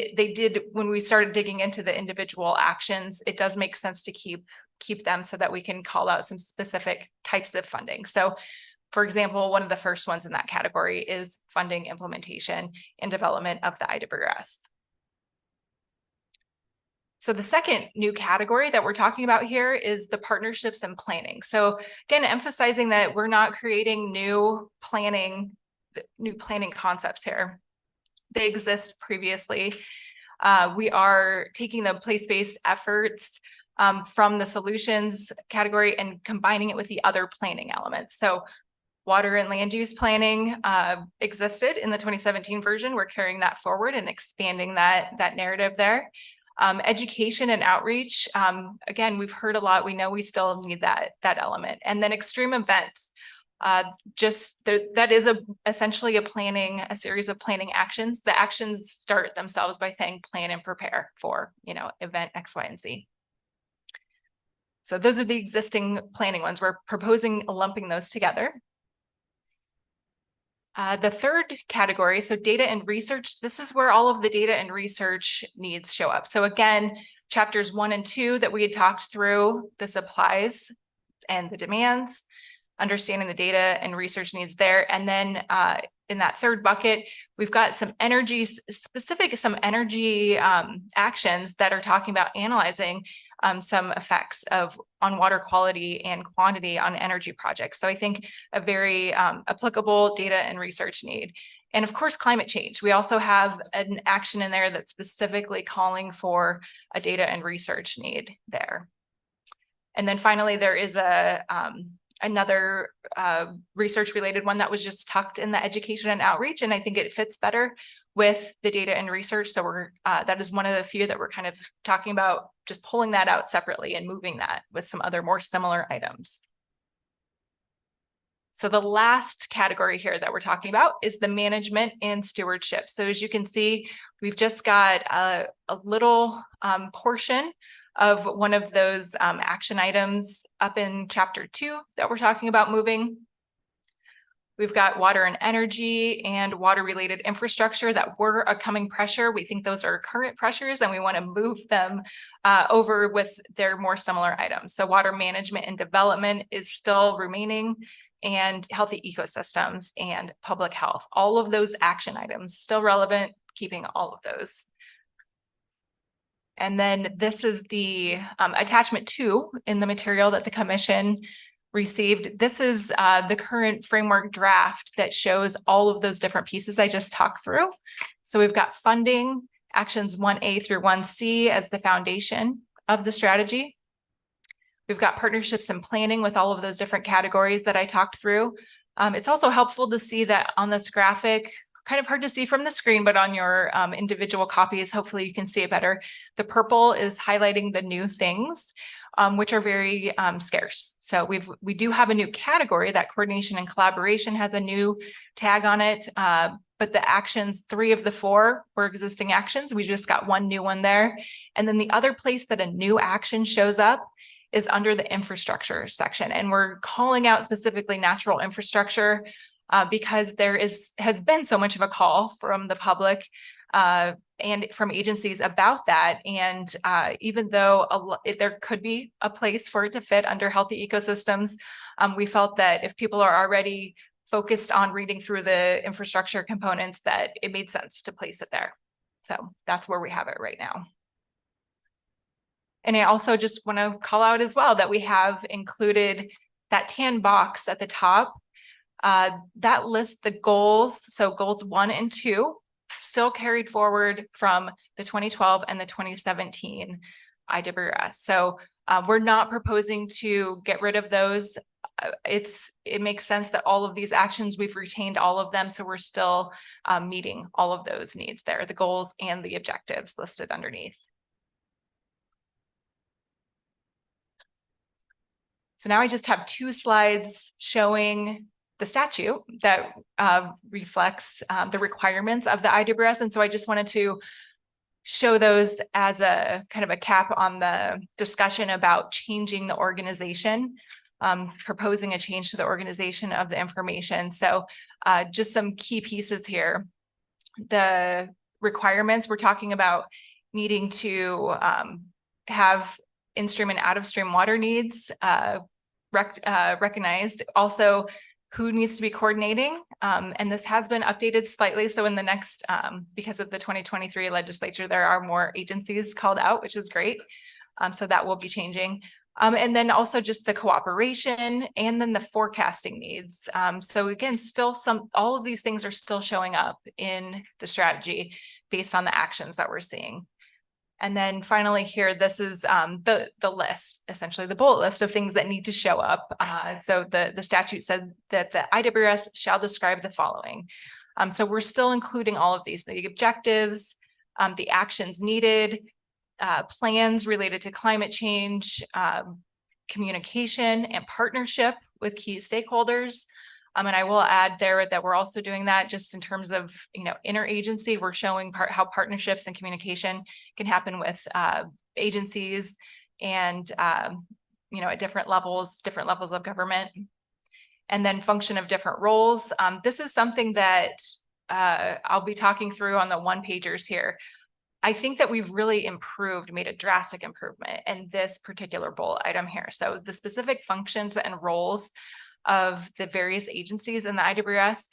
when we started digging into the individual actions, it does make sense to keep them so that we can call out some specific types of funding. So for example, one of the first ones in that category is funding implementation and development of the IWRS. So the second new category that we're talking about here is the partnerships and planning. So again, emphasizing that we're not creating new planning concepts here. They exist previously. We are taking the place-based efforts from the solutions category and combining it with the other planning elements. So water and land use planning existed in the 2017 version. We're carrying that forward and expanding that narrative there. Education and outreach, again, we've heard a lot. We know we still need that element. And then extreme events, that is essentially a series of planning actions. The actions start themselves by saying plan and prepare for, event X, Y, and Z. So those are the existing planning ones. We're proposing lumping those together. The third category, so data and research, this is where all of the data and research needs show up. So again, chapters 1 and 2 that we had talked through, the supplies and the demands, understanding the data and research needs there. And then in that third bucket, we've got some energy actions that are talking about analyzing some effects on water quality and quantity on energy projects. So I think a very applicable data and research need. And of course, climate change. We also have an action in there that's specifically calling for a data and research need there. And then finally, there is another research related one that was just tucked in the education and outreach. And I think it fits better with the data and research. So that is one of the few that we're kind of talking about, just pulling that out separately and moving that with some other more similar items. So the last category here that we're talking about is the management and stewardship. So as you can see, we've just got a little portion of one of those action items up in chapter 2 that we're talking about moving. We've got water and energy and water related infrastructure that were a coming pressure. We think those are current pressures and we want to move them over with their more similar items. So water management and development is still remaining, and healthy ecosystems and public health. All of those action items still relevant, keeping all of those. And then this is the attachment 2 in the material that the commission received. This is the current framework draft that shows all of those different pieces I just talked through. So we've got funding, actions 1A through 1C as the foundation of the strategy. We've got partnerships and planning with all of those different categories that I talked through. It's also helpful to see that on this graphic, kind of hard to see from the screen, but on your individual copies, hopefully you can see it better. The purple is highlighting the new things, which are very scarce. So we do have a new category. That coordination and collaboration has a new tag on it, but the actions, 3 of the 4 were existing actions. We just got one new one there. And then the other place that a new action shows up is under the infrastructure section. And we're calling out specifically natural infrastructure because there has been so much of a call from the public and from agencies about that. And even though there could be a place for it to fit under healthy ecosystems, we felt that if people are already focused on reading through the infrastructure components, that it made sense to place it there. So that's where we have it right now. And I also just want to call out as well that we have included that tan box at the top. That lists the goals. So goals 1 and 2 still carried forward from the 2012 and the 2017 IWRS. So we're not proposing to get rid of those. It makes sense that all of these actions, we've retained all of them. So we're still meeting all of those needs there, the goals and the objectives listed underneath. So now I just have 2 slides showing the statute that reflects the requirements of the IWRS. And so I just wanted to show those as a kind of a cap on the discussion about changing the organization, proposing a change to the organization of the information. So just some key pieces here. The requirements, we're talking about needing to have in-stream and out-of-stream water needs recognized. Also, who needs to be coordinating. And this has been updated slightly. So in the next, because of the 2023 legislature, there are more agencies called out, which is great. So that will be changing. And then also just the cooperation and then the forecasting needs. So again, still all of these things are still showing up in the strategy based on the actions that we're seeing. And then finally here, this is the list, essentially the bullet list of things that need to show up. So the statute said that the IWRS shall describe the following. So we're still including all of these, the objectives, the actions needed, plans related to climate change, communication and partnership with key stakeholders. And I will add there that we're also doing that just in terms of, interagency. We're showing how partnerships and communication can happen with agencies and, at different levels of government. And then function of different roles. This is something that I'll be talking through on the 1-pagers here. I think that we've really made a drastic improvement in this particular bullet item here. So the specific functions and roles of the various agencies in the IWRS,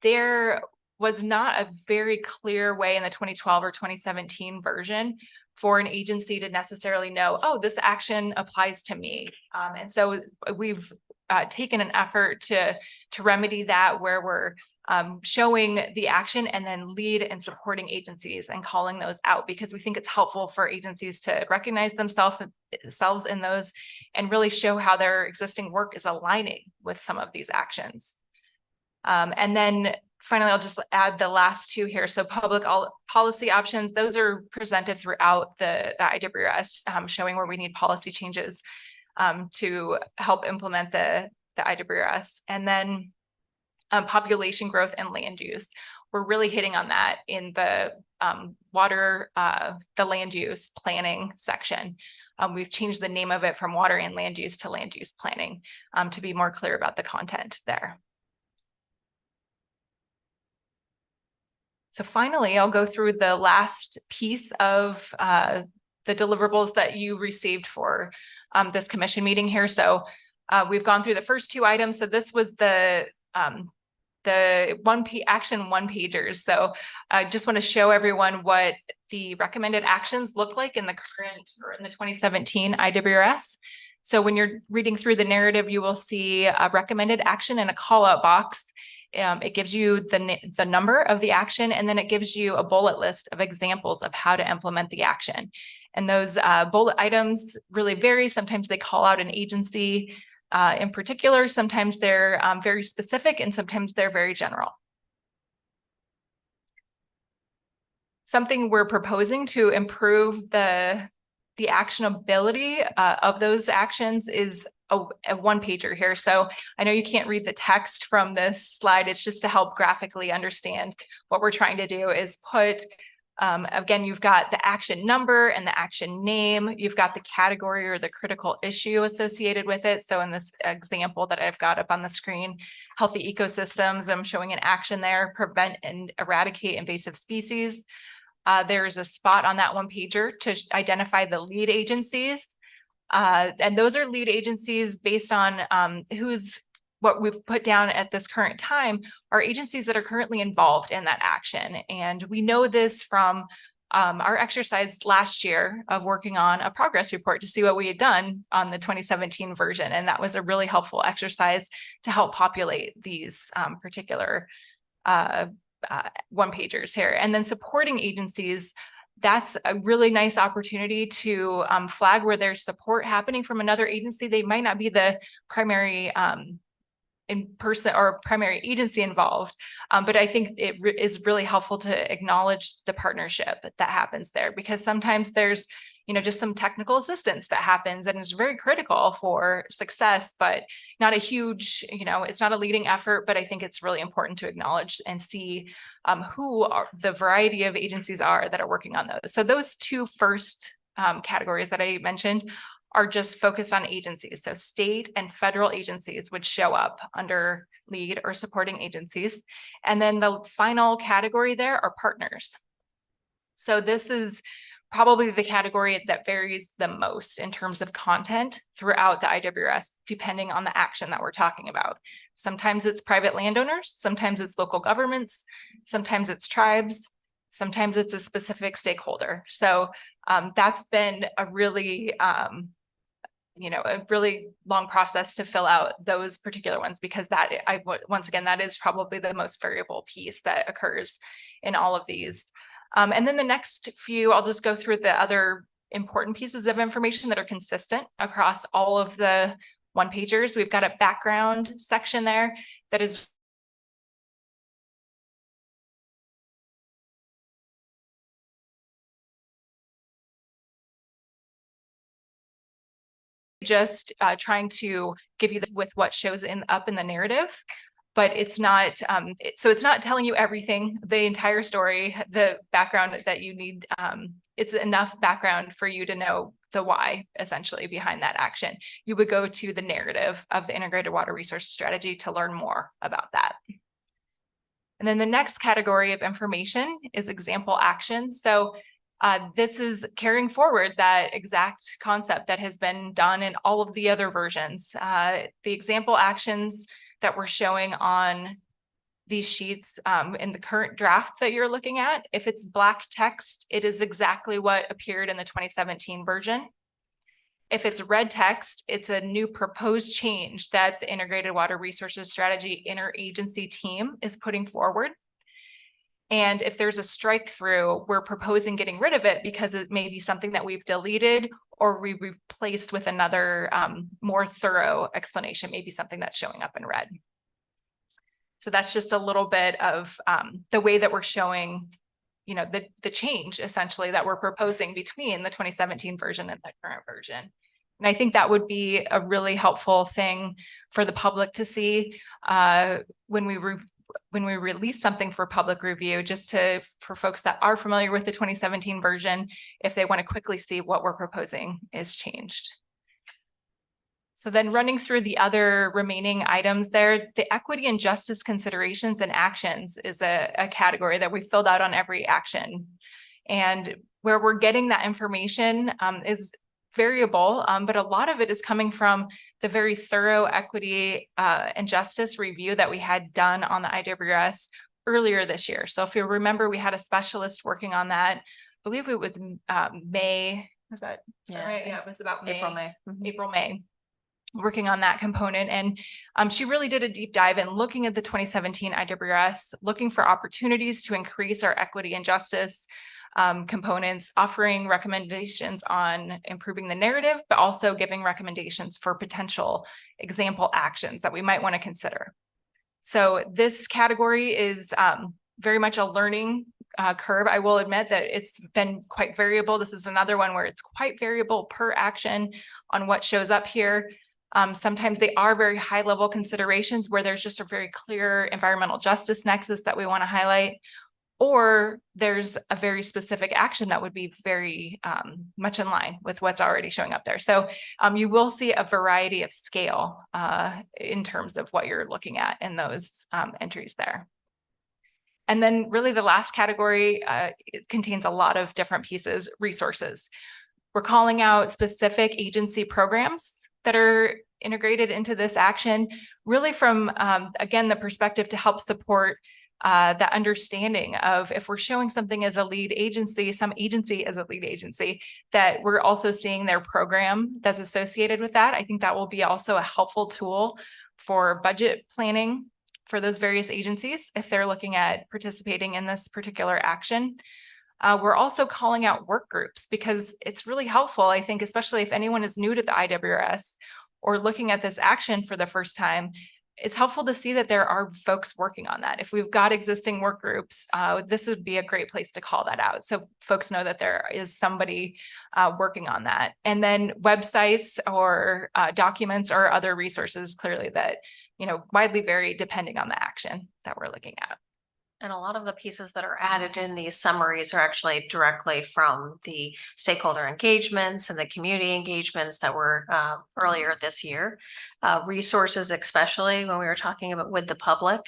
there was not a very clear way in the 2012 or 2017 version for an agency to necessarily know, oh, this action applies to me. And so we've taken an effort to remedy that, where we're showing the action and then lead and supporting agencies and calling those out, because we think it's helpful for agencies to recognize themselves in those and really show how their existing work is aligning with some of these actions. And then finally, I'll just add the last 2 here. So public policy options, those are presented throughout the IWRS, showing where we need policy changes to help implement the IWRS. And then population growth and land use. We're really hitting on that in the the land use planning section. We've changed the name of it from water and land use to land use planning to be more clear about the content there. So finally, I'll go through the last piece of the deliverables that you received for this commission meeting here. So we've gone through the first 2 items. So this was the action 1-pagers. So I just want to show everyone what the recommended actions look like in the current or in the 2017 IWRS. So when you're reading through the narrative, you will see a recommended action in a call out box. It gives you the number of the action, and then it gives you a bullet list of examples of how to implement the action. And those bullet items really vary. Sometimes they call out an agency in particular. Sometimes they're very specific, and sometimes they're very general. Something we're proposing to improve the actionability of those actions is a 1-pager here. So I know you can't read the text from this slide. It's just to help graphically understand what we're trying to do is put, again, you've got the action number and the action name. You've got the category or the critical issue associated with it. So in this example that I've got up on the screen, healthy ecosystems, I'm showing an action there, prevent and eradicate invasive species. There's a spot on that 1-pager to identify the lead agencies. And those are lead agencies based on what we've put down at this current time are agencies that are currently involved in that action. And we know this from our exercise last year of working on a progress report to see what we had done on the 2017 version. And that was a really helpful exercise to help populate these particular one-pagers here. And then supporting agencies, that's a really nice opportunity to flag where there's support happening from another agency. They might not be the primary in person or primary agency involved. But I think it is really helpful to acknowledge the partnership that happens there, because sometimes there's, just some technical assistance that happens and is very critical for success, but not a huge, it's not a leading effort, but I think it's really important to acknowledge and see who are the variety of agencies are that are working on those. So those two first categories that I mentioned are just focused on agencies. So state and federal agencies would show up under lead or supporting agencies. And then the final category there are partners. So this is probably the category that varies the most in terms of content throughout the IWRS, depending on the action that we're talking about. Sometimes it's private landowners, sometimes it's local governments, sometimes it's tribes, sometimes it's a specific stakeholder. So that's been a really a really long process to fill out those particular ones, because once again, that is probably the most variable piece that occurs in all of these. And then the next few, I'll just go through the other important pieces of information that are consistent across all of the one-pagers. We've got a background section there that is just trying to give you with what shows up in the narrative, but it's not so it's not telling you everything, the entire story, the background that you need. It's enough background for you to know the why essentially behind that action. You would go to the narrative of the integrated water resources strategy to learn more about that. And then the next category of information is example actions. So this is carrying forward that exact concept that has been done in all of the other versions. The example actions that we're showing on these sheets in the current draft that you're looking at, if it's black text, it is exactly what appeared in the 2017 version. If it's red text, it's a new proposed change that the Integrated Water Resources Strategy interagency team is putting forward. And if there's a strike through, we're proposing getting rid of it because it may be something that we've deleted or we replaced with another more thorough explanation, maybe something that's showing up in red. So that's just a little bit of the way that we're showing, the change essentially that we're proposing between the 2017 version and the current version. And I think that would be a really helpful thing for the public to see when we release something for public review, just for folks that are familiar with the 2017 version, if they want to quickly see what we're proposing is changed. So then running through the other remaining items there, the equity and justice considerations and actions is a category that we filled out on every action. And where we're getting that information is variable, but a lot of it is coming from the very thorough equity and justice review that we had done on the IWRS earlier this year. So if you remember, we had a specialist working on that. I believe it was May. Was that right? Yeah, it was about May. April, May. April, May. Working on that component. And she really did a deep dive in looking at the 2017 IWRS, looking for opportunities to increase our equity and justice components, offering recommendations on improving the narrative, but also giving recommendations for potential example actions that we might want to consider. So this category is very much a learning curve. I will admit that it's been quite variable. This is another one where it's quite variable per action on what shows up here. Sometimes they are very high level considerations where there's just a very clear environmental justice nexus that we want to highlight, or there's a very specific action that would be very much in line with what's already showing up there. So you will see a variety of scale in terms of what you're looking at in those entries there. And then really the last category, it contains a lot of different pieces, resources. We're calling out specific agency programs that are integrated into this action, really from, again, the perspective to help support that understanding of if we're showing something as a lead agency, some agency as a lead agency, that we're also seeing their program that's associated with that. I think that will be also a helpful tool for budget planning for those various agencies if they're looking at participating in this particular action. We're also calling out work groups because it's really helpful, I think, especially if anyone is new to the IWRS or looking at this action for the first time. It's helpful to see that there are folks working on that. If we've got existing work groups, this would be a great place to call that out. So folks know that there is somebody working on that. And then websites or documents or other resources clearly that, widely vary depending on the action that we're looking at. And a lot of the pieces that are added in these summaries are actually directly from the stakeholder engagements and the community engagements that were earlier this year. Resources, especially when we were talking about with the public.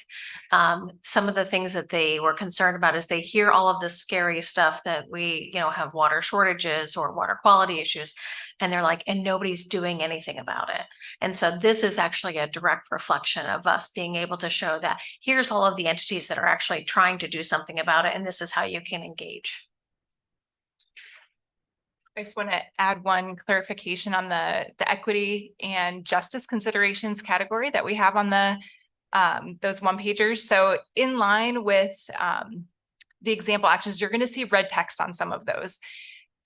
Some of the things that they were concerned about is they hear all of this scary stuff that we, have water shortages or water quality issues. And they're like, and nobody's doing anything about it. And so this is actually a direct reflection of us being able to show that here's all of the entities that are actually trying to do something about it. And this is how you can engage. I just want to add one clarification on the equity and justice considerations category that we have on the those one pagers. So in line with the example actions, you're going to see red text on some of those.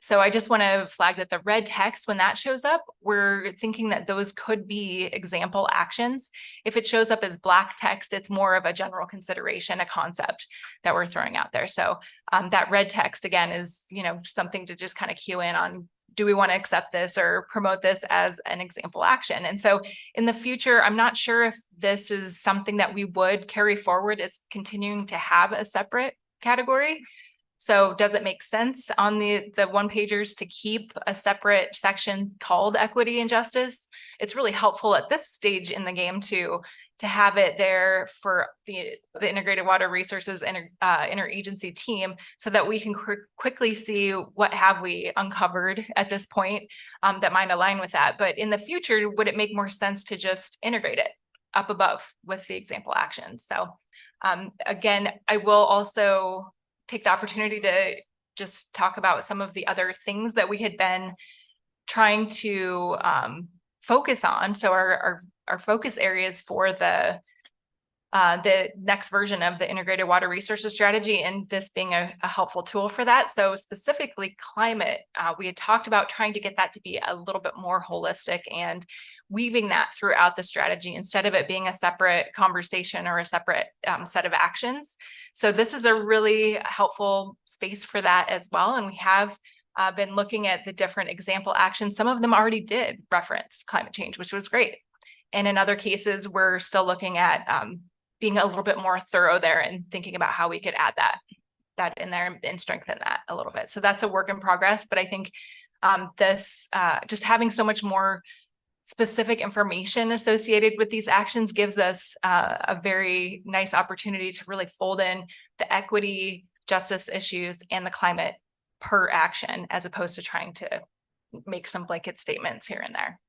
So I just want to flag that the red text, when that shows up, we're thinking that those could be example actions. If it shows up as black text, it's more of a general consideration, a concept that we're throwing out there. So that red text, again, is, something to just kind of cue in on, do we want to accept this or promote this as an example action? And so in the future, I'm not sure if this is something that we would carry forward as continuing to have a separate category. So does it make sense on the one pagers to keep a separate section called equity and justice? It's really helpful at this stage in the game to have it there for the integrated water resources interagency team so that we can quickly see what have we uncovered at this point that might align with that. But in the future, would it make more sense to just integrate it up above with the example actions? So again, I will also take the opportunity to just talk about some of the other things that we had been trying to focus on. So our focus areas for the next version of the integrated water resources strategy, and this being a helpful tool for that. So specifically climate, we had talked about trying to get that to be a little bit more holistic and weaving that throughout the strategy instead of it being a separate conversation or a separate set of actions. So this is a really helpful space for that as well. And we have been looking at the different example actions. Some of them already did reference climate change, which was great. And in other cases, we're still looking at being a little bit more thorough there and thinking about how we could add that in there and strengthen that a little bit. So that's a work in progress. But I think this just having so much more specific information associated with these actions gives us a very nice opportunity to really fold in the equity, justice issues, and the climate per action, as opposed to trying to make some blanket statements here and there.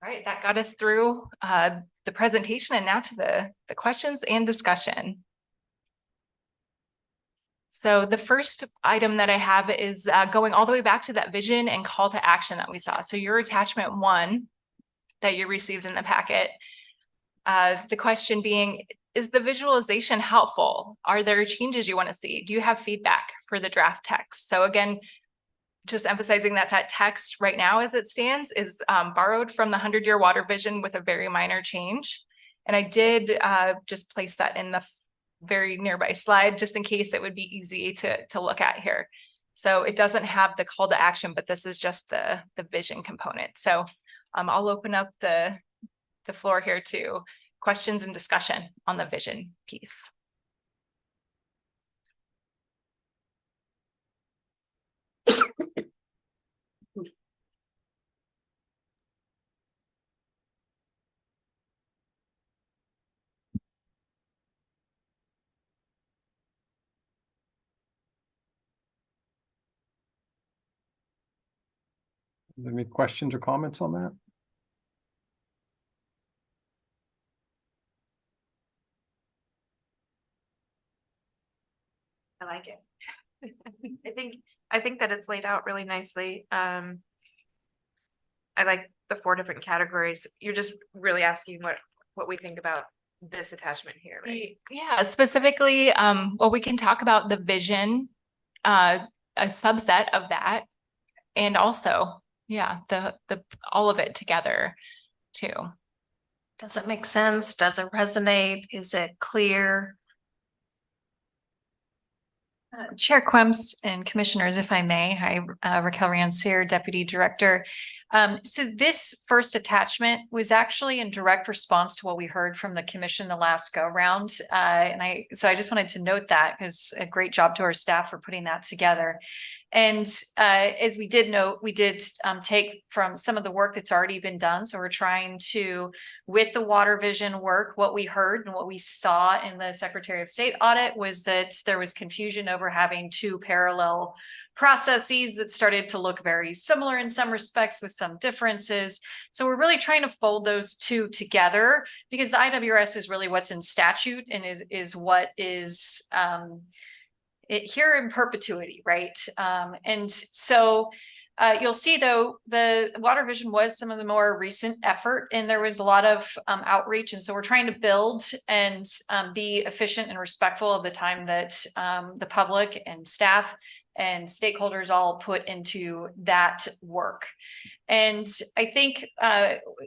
All right, that got us through the presentation and now to the questions and discussion. So the first item that I have is going all the way back to that vision and call to action that we saw. So your attachment 1 that you received in the packet, the question being, is the visualization helpful? Are there changes you want to see? Do you have feedback for the draft text? So again, just emphasizing that text right now as it stands is borrowed from the 100-year water vision with a very minor change. And I did just place that in the very nearby slide, just in case it would be easy to look at here. So it doesn't have the call to action, but this is just the vision component. So I'll open up the floor here to questions and discussion on the vision piece. Any questions or comments on that? I like it. I think that it's laid out really nicely. I like the 4 different categories. You're just really asking what we think about this attachment here, right? Yeah, specifically, well, we can talk about the vision, a subset of that. And also, yeah, the all of it together too. Does it make sense? Does it resonate? Is it clear? Chair Quemps and Commissioners, if I may, hi, Raquel Rancier, Deputy Director. So this first attachment was actually in direct response to what we heard from the commission the last go round. So I just wanted to note that because a great job to our staff for putting that together. And as we did note, we did take from some of the work that's already been done. So we're trying to, with the water vision work, what we heard and what we saw in the Secretary of State audit was that there was confusion over having 2 parallel processes that started to look very similar in some respects with some differences. So we're really trying to fold those 2 together because the IWRS is really what's in statute and is what is here in perpetuity, right? And so you'll see though, the water vision was some of the more recent effort and there was a lot of outreach. And so we're trying to build and be efficient and respectful of the time that the public and staff and stakeholders all put into that work. And I think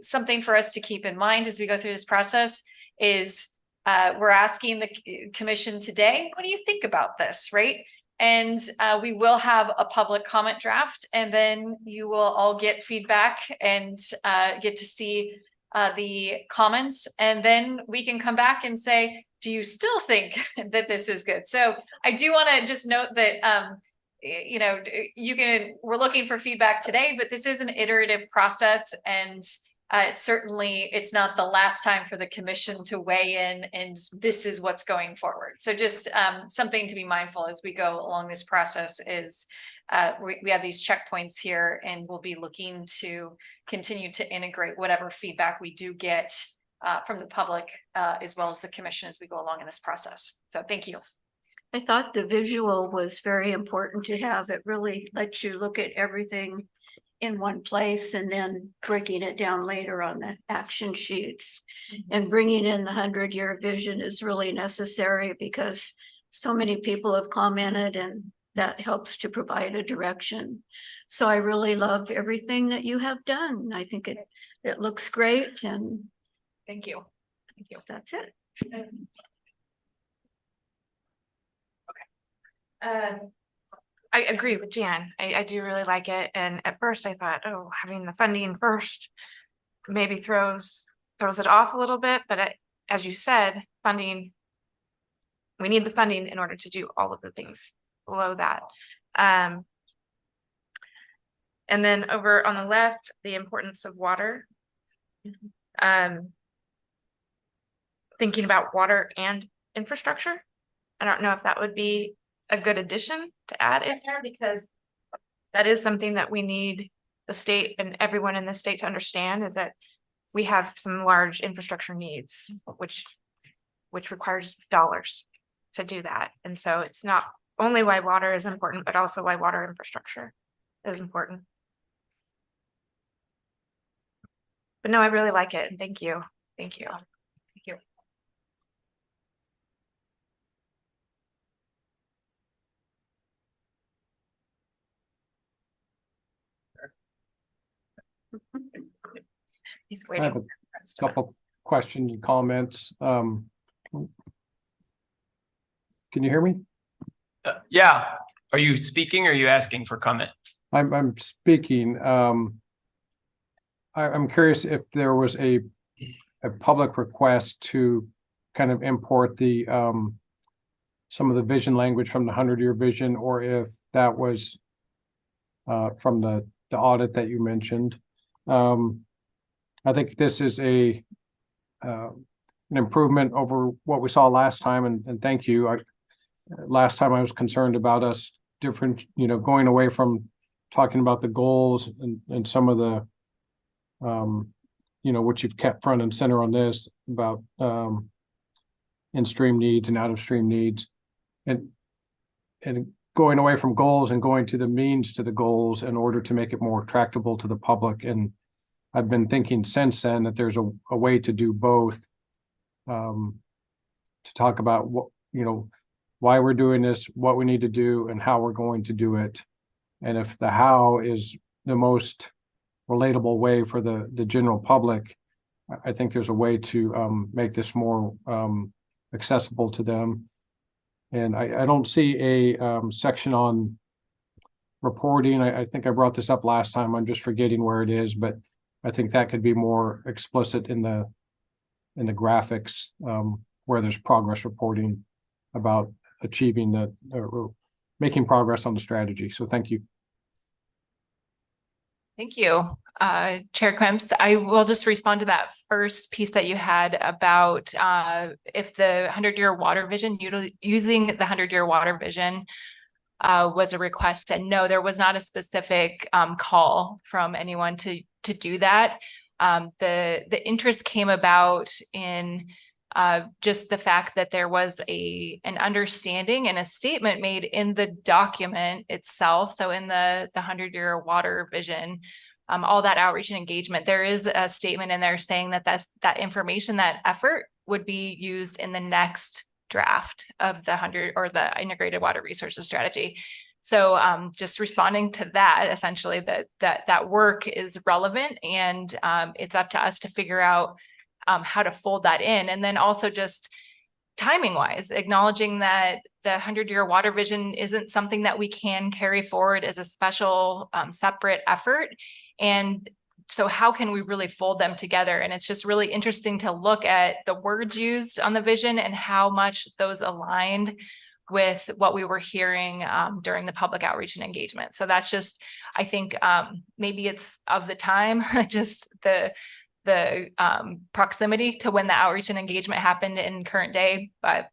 something for us to keep in mind as we go through this process is we're asking the commission today, what do you think about this, right? And we will have a public comment draft and then you will all get feedback and get to see the comments. And then we can come back and say, do you still think that this is good? So I do want to just note that, you know, we're looking for feedback today, but this is an iterative process and it's not the last time for the commission to weigh in and this is what's going forward. So just something to be mindful as we go along this process is we have these checkpoints here and we'll be looking to continue to integrate whatever feedback we do get from the public as well as the commission as we go along in this process. So thank you. I thought the visual was very important to have. It really lets you look at everything in one place and then breaking it down later on the action sheets. And bringing in the 100-year vision is really necessary because so many people have commented and that helps to provide a direction. So I really love everything that you have done. I think it looks great and thank you. Thank you. That's it. I agree with Jan. I do really like it. And at first I thought, oh, having the funding first maybe throws it off a little bit. But as you said, funding, we need the funding in order to do all of the things below that. And then over on the left, the importance of water. Thinking about water and infrastructure. I don't know if that would be a good addition to add in there because that is something that we need the state and everyone in the state to understand is that we have some large infrastructure needs, which requires dollars to do that. And so it's not only why water is important, but also why water infrastructure is important. But no, I really like it. Thank you. Thank you. Thank you. He's I have waiting. a couple questions and comments. Can you hear me? Yeah. Are you speaking or are you asking for comment? I'm speaking. I'm curious if there was a public request to kind of import the some of the vision language from the 100-year vision, or if that was from the audit that you mentioned. I think this is an improvement over what we saw last time, and thank you. Last time I was concerned about us different, going away from talking about the goals and some of the, what you've kept front and center on this about in-stream needs and out-of-stream needs. And and going away from goals and going to the means to the goals in order to make it more tractable to the public. And I've been thinking since then that there's a way to do both. To talk about what, why we're doing this, what we need to do, and how we're going to do it. And if the how is the most relatable way for the general public, I think there's a way to make this more accessible to them. And I don't see a section on reporting. I think I brought this up last time. I'm just forgetting where it is, but I think that could be more explicit in the graphics where there's progress reporting about achieving making progress on the strategy. So thank you. Thank you, Chair Krimps. I will just respond to that first piece that you had about if the 100-year water vision, using the 100-year water vision was a request. And no, there was not a specific call from anyone to do that. The interest came about in just the fact that there was an understanding and a statement made in the document itself. So in the 100-year water vision, all that outreach and engagement, there is a statement in there saying that that information, that effort would be used in the next draft of the integrated water resources strategy. So just responding to that, essentially that work is relevant, and it's up to us to figure out how to fold that in. And then also just timing wise, acknowledging that the 100-year water vision isn't something that we can carry forward as a special separate effort. And so how can we really fold them together? And it's just really interesting to look at the words used on the vision and how much those aligned with what we were hearing during the public outreach and engagement. So that's just, I think maybe it's of the time, just the proximity to when the outreach and engagement happened in current day, but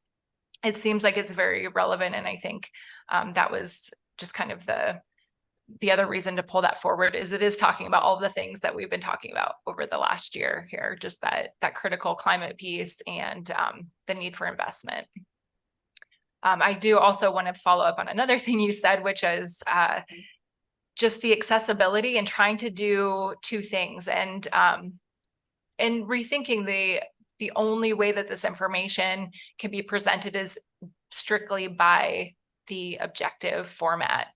it seems like it's very relevant. And I think that was just kind of the other reason to pull that forward, is it is talking about all the things that we've been talking about over the last year here, just that critical climate piece and the need for investment. I do also want to follow up on another thing you said, which is just the accessibility and trying to do two things, and rethinking the only way that this information can be presented is strictly by the objective format.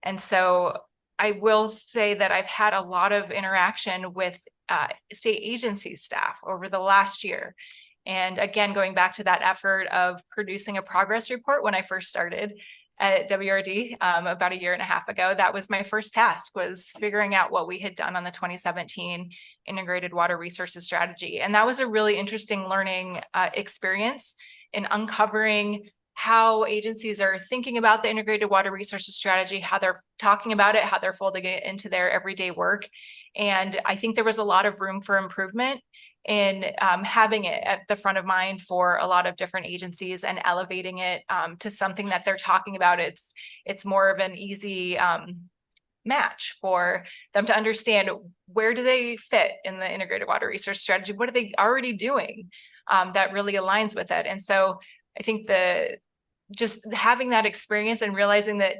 And so I will say that I've had a lot of interaction with state agency staff over the last year. And again, going back to that effort of producing a progress report when I first started at WRD about a year and a half ago, that was my first task, was figuring out what we had done on the 2017 integrated water resources strategy. And that was a really interesting learning experience in uncovering how agencies are thinking about the integrated water resources strategy, how they're talking about it, how they're folding it into their everyday work. And I think there was a lot of room for improvement in having it at the front of mind for a lot of different agencies and elevating it to something that they're talking about. It's more of an easy match for them to understand, where do they fit in the integrated water resource strategy? What are they already doing that really aligns with it? And so I think just having that experience and realizing that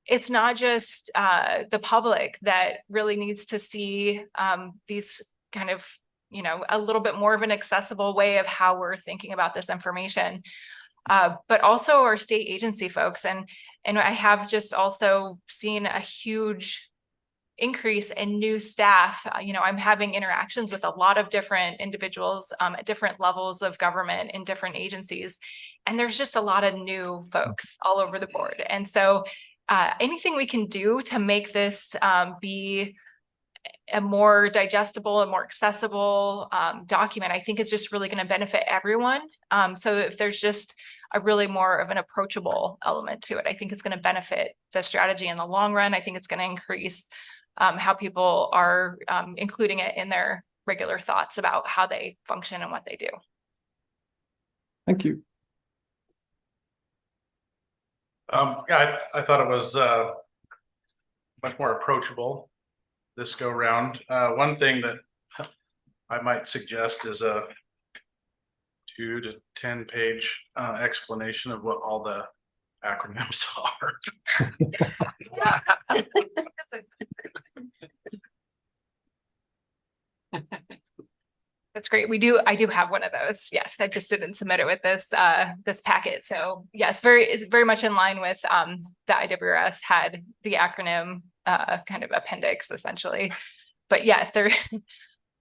it's not just the public that really needs to see these kind of, a little bit more of an accessible way of how we're thinking about this information, but also our state agency folks. And I have just also seen a huge increase in new staff. I'm having interactions with a lot of different individuals at different levels of government in different agencies. And there's just a lot of new folks all over the board. And so anything we can do to make this be a more digestible and more accessible document, I think is just really going to benefit everyone. So if there's just a really more of an approachable element to it, I think it's going to benefit the strategy in the long run. I think it's going to increase how people are including it in their regular thoughts about how they function and what they do. Thank you. Yeah, I thought it was much more approachable this go round. One thing that I might suggest is a 2 to 10 page explanation of what all the Acronyms are. That's great. I do have one of those. Yes, I just didn't submit it with this packet. So yes, it's very much in line with, the IWRS had the acronym, kind of appendix essentially. But yes,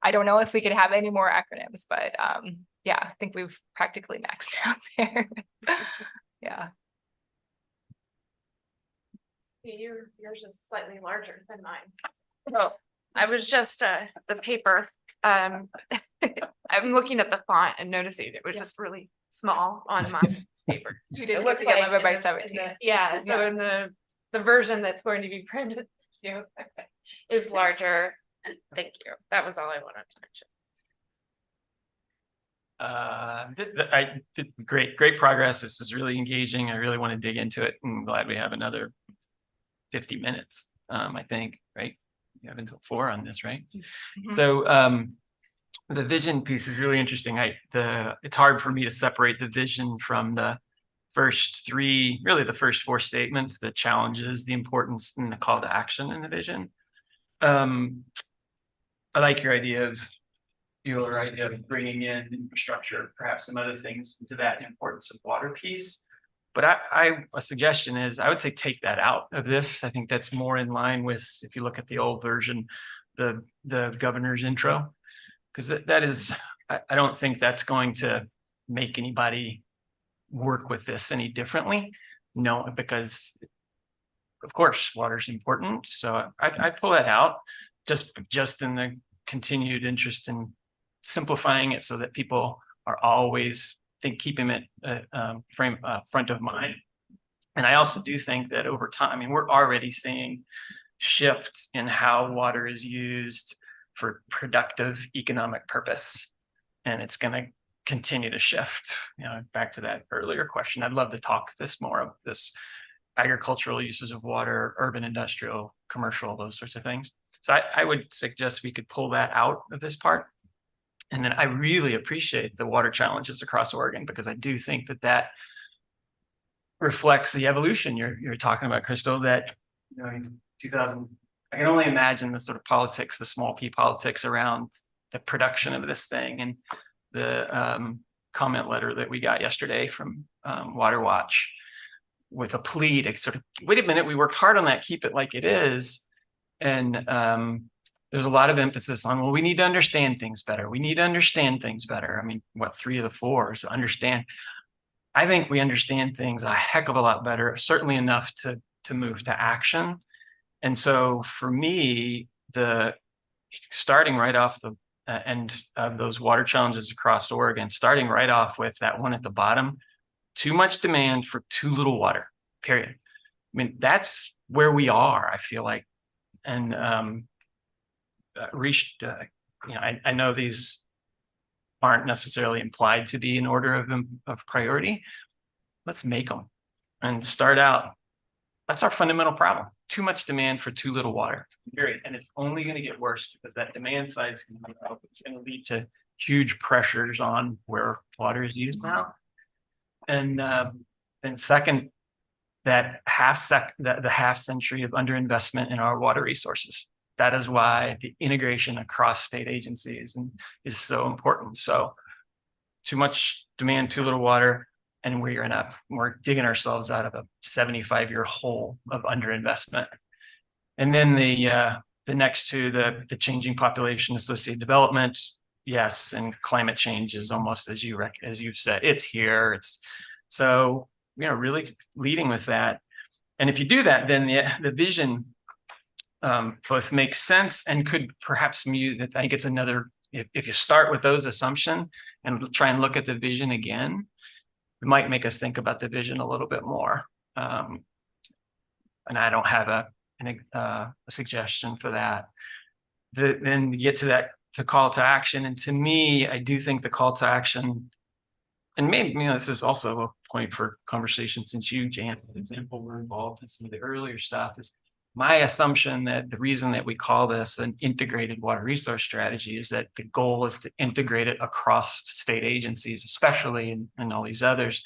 I don't know if we could have any more acronyms, but, yeah, I think we've practically maxed out there. Yeah. Yours is slightly larger than mine. Oh, I was just, the paper, I'm looking at the font and noticing it was just really small on my paper. You It didn't looks get the like 11 by in the- 17. Yeah, so in the version that's going to be printed, is larger. Thank you. That was all I wanted to mention. Great progress. This is really engaging. I really want to dig into it. I'm glad we have another 50 minutes, I think, right? You have until 4 on this, right? So the vision piece is really interesting. It's hard for me to separate the vision from the first 3, really the first 4 statements, the challenges, the importance, and the call to action in the vision. I like your idea of bringing in infrastructure, perhaps some other things into that importance of water piece. But a suggestion is, I would say take that out of this. I think that's more in line with, if you look at the old version, the governor's intro, because that is, I don't think that's going to make anybody work with this any differently. No, because of course, water is important. So I pull that out just in the continued interest in simplifying it so that people are always keeping it front of mind. And I also do think that over time, I mean, we're already seeing shifts in how water is used for productive economic purpose. And it's going to continue to shift. Back to that earlier question, I'd love to talk more of this agricultural uses of water, urban, industrial, commercial, those sorts of things. So I would suggest we could pull that out of this part. And then I really appreciate the water challenges across Oregon, because I do think that reflects the evolution you're talking about, Crystal, that in 2000, I can only imagine the sort of politics, the small p politics around the production of this thing, and the comment letter that we got yesterday from Water Watch with a plea to sort of, wait a minute, we worked hard on that, keep it like it is. And there's a lot of emphasis on, well, we need to understand things better. We need to understand things better. I mean, 3 of the 4 is understand. I think we understand things a heck of a lot better, certainly enough to move to action. And so for me, starting right off the end of those water challenges across Oregon, starting right off with that one at the bottom, too much demand for too little water, period. I mean, that's where we are, I feel like. And I know these aren't necessarily implied to be in order of priority. Let's make them and start out. That's our fundamental problem. Too much demand for too little water, period. And it's only going to get worse because that demand side is going to go up. It's going to lead to huge pressures on where water is used now. And second, the half century of underinvestment in our water resources. That is why the integration across state agencies is so important. So too much demand, too little water, and we're digging ourselves out of a 75-year hole of underinvestment. And then the next two, the changing population associated development, yes, and climate change is almost as you've said, it's here. So really leading with that. And if you do that, then the vision both makes sense and could perhaps mute that. I think it's another, if you start with those assumptions and try and look at the vision again, it might make us think about the vision a little bit more. And I don't have a suggestion for that. Then you get to the call to action. And to me, I do think the call to action, and maybe this is also a point for conversation, since you, Jan, for example, were involved in some of the earlier stuff, is my assumption that the reason that we call this an integrated water resource strategy is that the goal is to integrate it across state agencies, especially and all these others,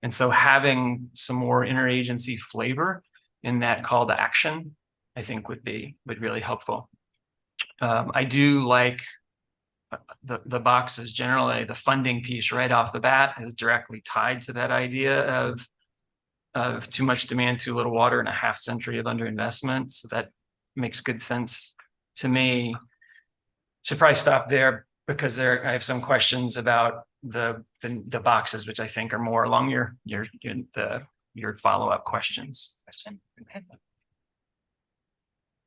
And so having some more interagency flavor in that call to action, I think would really helpful. I do like the boxes generally. The funding piece right off the bat is directly tied to that idea of too much demand, too little water, and a half century of underinvestment. So that makes good sense to me. Should probably stop there because I have some questions about the boxes, which I think are more along your follow-up questions. Okay.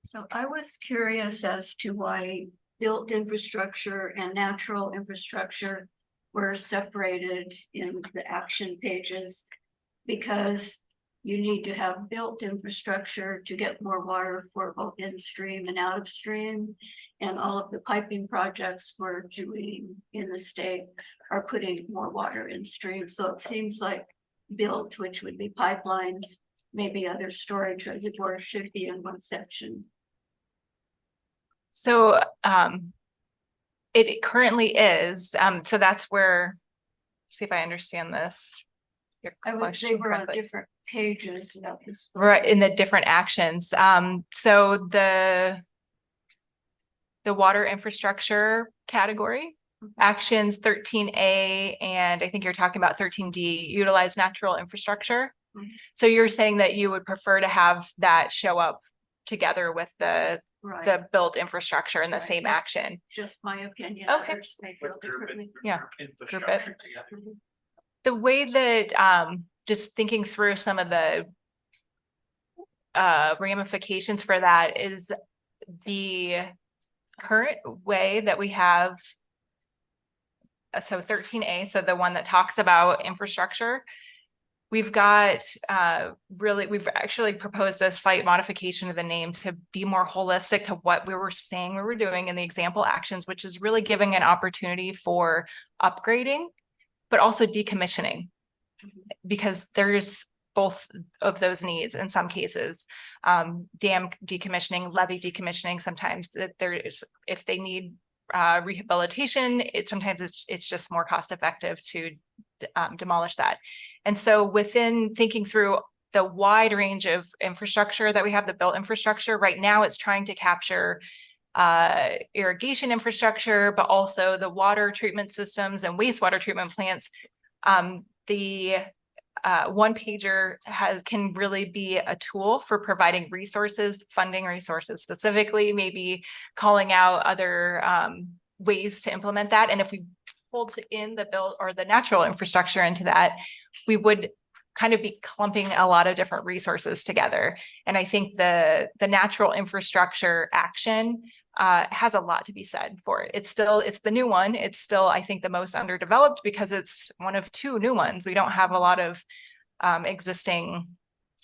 So I was curious as to why built infrastructure and natural infrastructure were separated in the action pages, because you need to have built infrastructure to get more water for both in stream and out of stream. And all of the piping projects we're doing in the state are putting more water in stream. So it seems like built, which would be pipelines, maybe other storage reservoirs, should be in one section. So it currently is. So that's where, see if I understand this. Your They question were on correctly. different pages of this. Right, in the different actions. So the water infrastructure category, actions 13A, and I think you're talking about 13D, utilize natural infrastructure. So you're saying that you would prefer to have that show up together with the built infrastructure in the same That's action. Just my opinion. Okay. Others may feel differently. Yeah. Group it. Mhm. The way that just thinking through some of the ramifications for that is the current way that we have. So 13A, so the one that talks about infrastructure, we've got we've actually proposed a slight modification of the name to be more holistic to what we were saying we were doing in the example actions, which is really giving an opportunity for upgrading, but also decommissioning, because there's both of those needs in some cases. Dam decommissioning, levee decommissioning, sometimes that there's, if they need rehabilitation, sometimes it's just more cost effective to demolish that. And so within thinking through the wide range of infrastructure that we have, the built infrastructure, right now it's trying to capture irrigation infrastructure, but also the water treatment systems and wastewater treatment plants. The one pager can really be a tool for providing resources, funding resources specifically, maybe calling out other ways to implement that. And if we pulled in the built or the natural infrastructure into that, we would kind of be clumping a lot of different resources together. And I think the natural infrastructure action has a lot to be said for it. It's the new one. It's still, I think, the most underdeveloped because it's one of two new ones. We don't have a lot of existing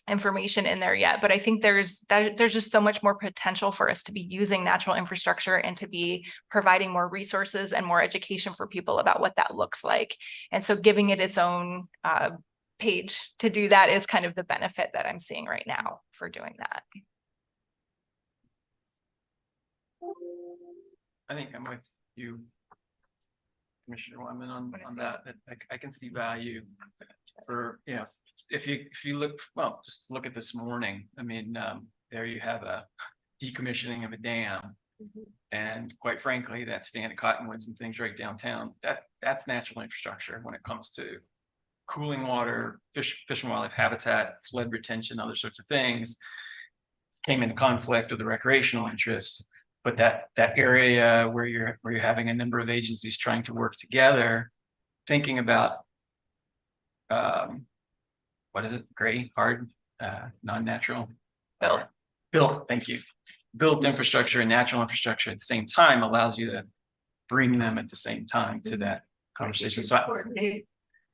information in there yet, but I think there's just so much more potential for us to be using natural infrastructure and to be providing more resources and more education for people about what that looks like. And so giving it its own page to do that is kind of the benefit that I'm seeing right now for doing that. I think I'm with you, Commissioner Wyman, on that. I can see value for, you know, if you look, well, just look at this morning. I mean, there you have a decommissioning of a dam. And quite frankly, that stand at Cottonwoods and things right downtown, that's natural infrastructure when it comes to cooling water, fish and wildlife habitat, flood retention, other sorts of things. Came into conflict with the recreational interests. But that area where you're having a number of agencies trying to work together, thinking about what is it? Gray, hard, non-natural, built. Thank you. Built infrastructure and natural infrastructure at the same time allows you to bring them at the same time to that conversation. So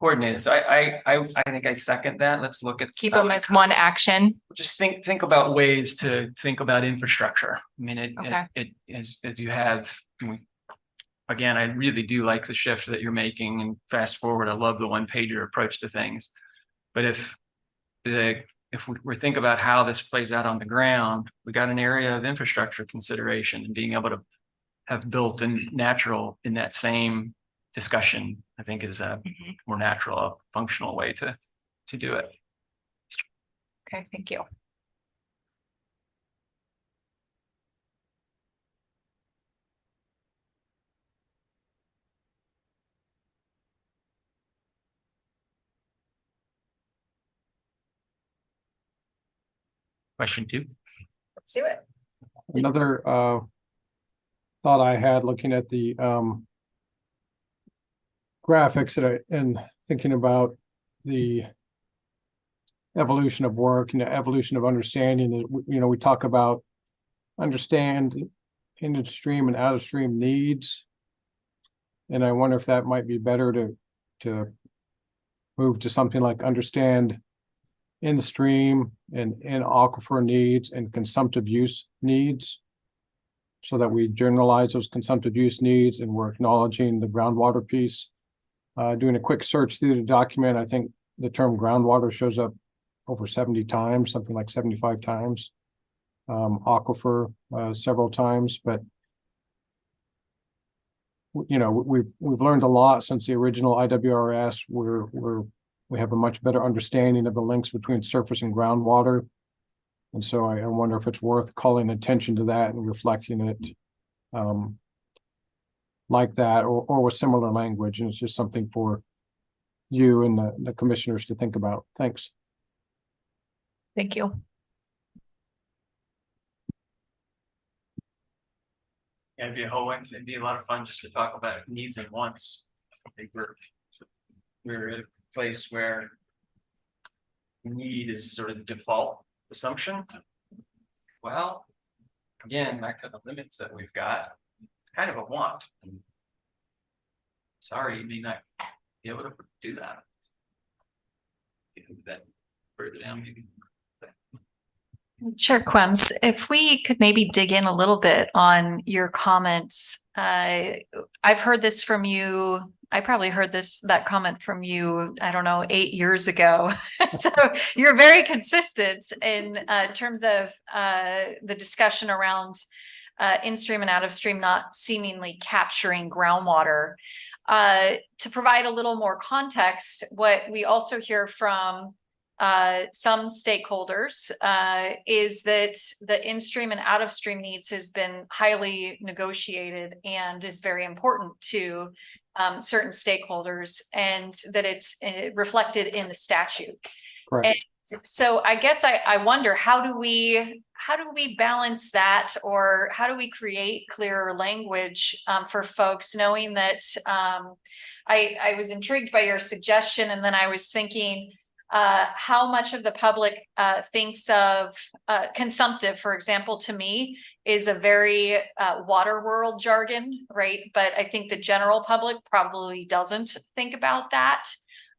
coordinated. So I think I second that. Let's look at keep them as one action. Just think about ways to think about infrastructure. I mean, it as you have. Again, I really do like the shift that you're making, and fast forward, I love the one pager approach to things. But if we think about how this plays out on the ground, we got an area of infrastructure consideration, and being able to have built and natural in that same discussion, I think is a more natural, functional way to to do it. Okay, thank you. Question 2. Let's do it. Another thought I had looking at the graphics and thinking about the evolution of work and the evolution of understanding that, you know, we talk about understand in-stream and out-of-stream needs. And I wonder if that might be better to move to something like understand in-stream and in aquifer needs and consumptive use needs, so that we generalize those consumptive use needs and we're acknowledging the groundwater piece. Doing a quick search through the document, I think the term groundwater shows up over 70 times, something like 75 times. Aquifer several times, but you know, we've learned a lot since the original IWRS. We have a much better understanding of the links between surface and groundwater. And so I wonder if it's worth calling attention to that and reflecting it like that, or with similar language. And it's just something for you and the commissioners to think about. Thanks. Thank you. Yeah, it'd be it'd be a lot of fun just to talk about needs and wants. I think we're at a place where need is sort of the default assumption. Well, again, back to the limits that we've got, it's kind of a want. Sorry, you may not be able to do that. That further down, maybe. Chair Quems, if we could maybe dig in a little bit on your comments. I've heard this from you. I probably heard that comment from you, I don't know, 8 years ago. So you're very consistent in terms of the discussion around in-stream and out-of-stream not seemingly capturing groundwater. To provide a little more context, what we also hear from some stakeholders is that the in-stream and out-of-stream needs has been highly negotiated and is very important to certain stakeholders, and that it's reflected in the statute. Correct. And so I guess I wonder, how do we balance that, or how do we create clearer language for folks, knowing that I was intrigued by your suggestion, and then I was thinking how much of the public thinks of consumptive, for example, to me is a very water world jargon, right? But I think the general public probably doesn't think about that.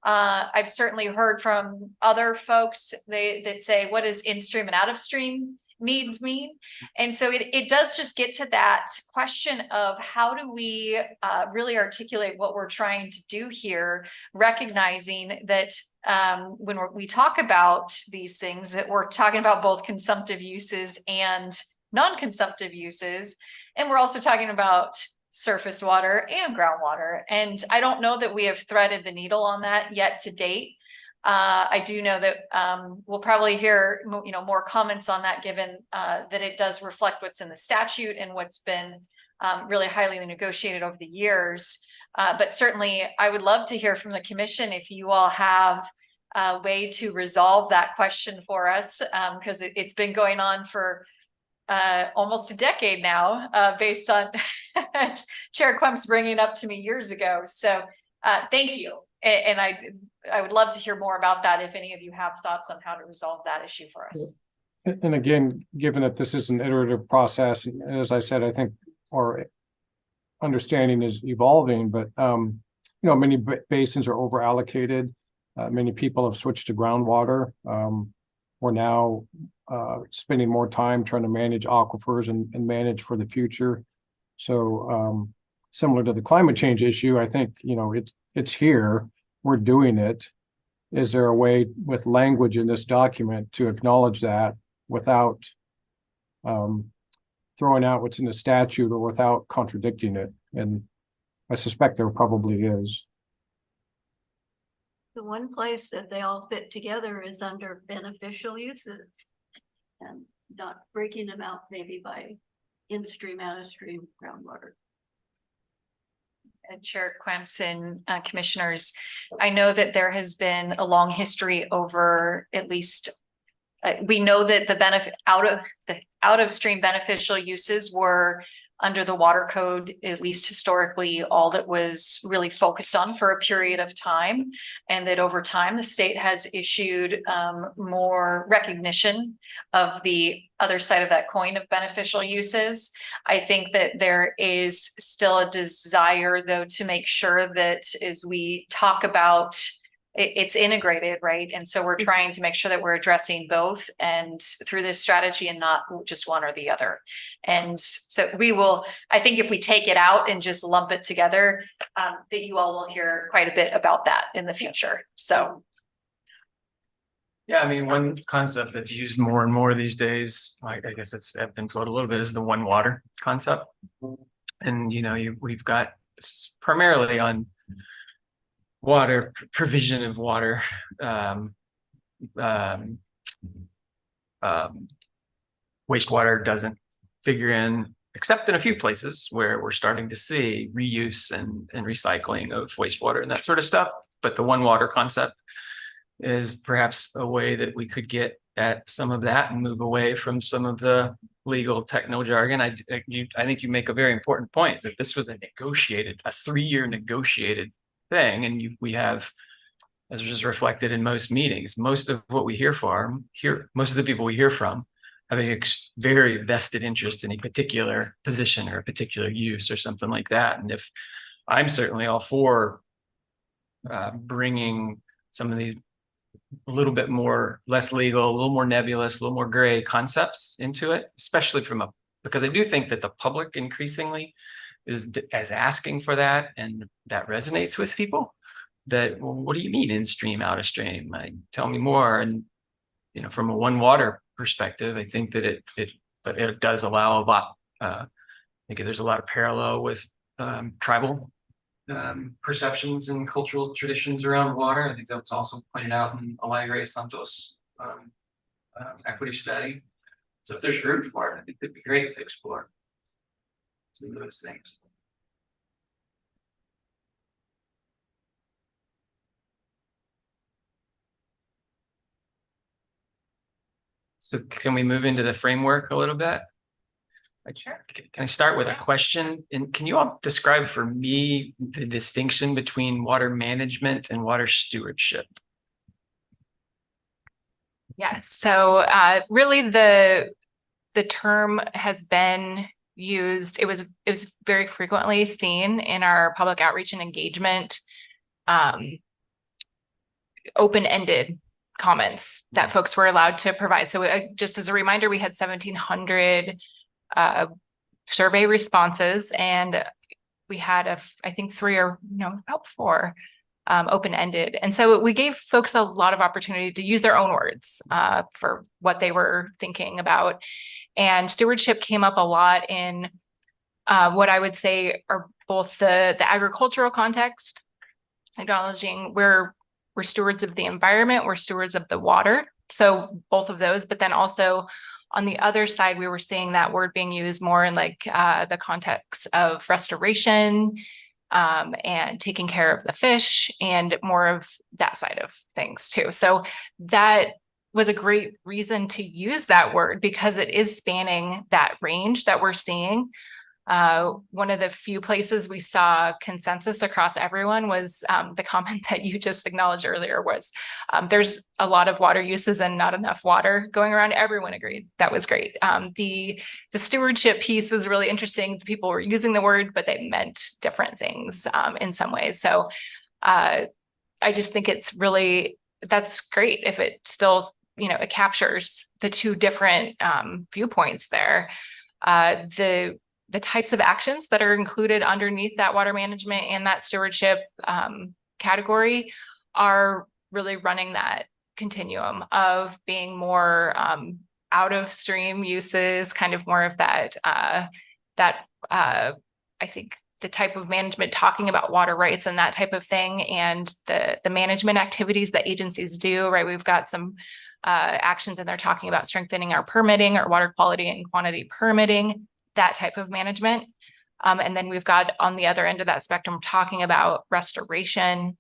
I've certainly heard from other folks that say, what does in-stream and out-of-stream needs mean? And so it does just get to that question of how do we really articulate what we're trying to do here, recognizing that when we talk about these things, that we're talking about both consumptive uses and non-consumptive uses, and we're also talking about surface water and groundwater. And I don't know that we have threaded the needle on that yet to date. I do know that we'll probably hear more comments on that, given that it does reflect what's in the statute and what's been really highly negotiated over the years. But certainly I would love to hear from the commission if you all have a way to resolve that question for us, because it's been going on for almost a decade now, based on Chair Quems bringing it up to me years ago. So thank you. And I would love to hear more about that if any of you have thoughts on how to resolve that issue for us. And again, given that this is an iterative process, and as I said, I think our understanding is evolving, but many basins are over allocated. Many people have switched to groundwater. We're now spending more time trying to manage aquifers and manage for the future. So similar to the climate change issue, I think, it's here. We're doing it. Is there a way with language in this document to acknowledge that without throwing out what's in the statute or without contradicting it? And I suspect there probably is. The one place that they all fit together is under beneficial uses. And not breaking them out maybe by in-stream, out-of-stream groundwater. And Chair Quamson, commissioners, I know that there has been a long history over at least, we know that the benefit out of stream beneficial uses were under the water code, at least historically, all that was really focused on for a period of time. And that over time, the state has issued more recognition of the other side of that coin of beneficial uses. I think that there is still a desire, though, to make sure that as we talk about it's integrated, right? And so we're trying to make sure that we're addressing both and through this strategy and not just one or the other. And so we will, I think if we take it out and just lump it together, that you all will hear quite a bit about that in the future. So. Yeah, I mean, one concept that's used more and more these days, I guess it's ebbed and flowed a little bit, is the one water concept. And, you know, we've got, this is primarily on water, provision of water, wastewater doesn't figure in, except in a few places where we're starting to see reuse and recycling of wastewater and that sort of stuff. But the one water concept is perhaps a way that we could get at some of that and move away from some of the legal techno jargon. I think you make a very important point that this was a 3-year negotiated thing, and we have, as is reflected in most meetings, most of what we most of the people we hear from have a very vested interest in a particular position or a particular use or something like that. And if I'm certainly all for bringing some of these a little bit more less legal, a little more nebulous, a little more gray concepts into it, especially because I do think that the public increasingly is asking for that, and that resonates with people. That, well, what do you mean in stream, out of stream? Tell me more. And you know, from a one water perspective, I think that it does allow a lot. I think there's a lot of parallel with tribal perceptions and cultural traditions around water. I think that was also pointed out in Alegre Santos equity study. So if there's room for it, I think it'd be great to explore some of those things. So can we move into the framework a little bit? Can I start with a question? And can you all describe for me the distinction between water management and water stewardship? Yes. So really the term has been used. It was very frequently seen in our public outreach and engagement, open-ended comments that folks were allowed to provide. So just as a reminder, we had 1,700 survey responses, and we had I think 3 or about 4 open-ended. And so we gave folks a lot of opportunity to use their own words for what they were thinking about. And stewardship came up a lot in what I would say are both the agricultural context, acknowledging we're stewards of the environment, we're stewards of the water. So both of those, but then also on the other side, we were seeing that word being used more in like the context of restoration and taking care of the fish and more of that side of things too. So that was a great reason to use that word because it is spanning that range that we're seeing. One of the few places we saw consensus across everyone was the comment that you just acknowledged earlier was there's a lot of water uses and not enough water going around. Everyone agreed. That was great. The stewardship piece was really interesting. The people were using the word, but they meant different things in some ways. So I just think that's great if it still, it captures the two different viewpoints there. The types of actions that are included underneath that water management and that stewardship category are really running that continuum of being more out of stream uses, kind of more of that I think the type of management talking about water rights and that type of thing, and the management activities that agencies do, right? We've got some actions in there talking about strengthening our permitting, our water quality and quantity permitting, that type of management. And then we've got on the other end of that spectrum talking about restoration,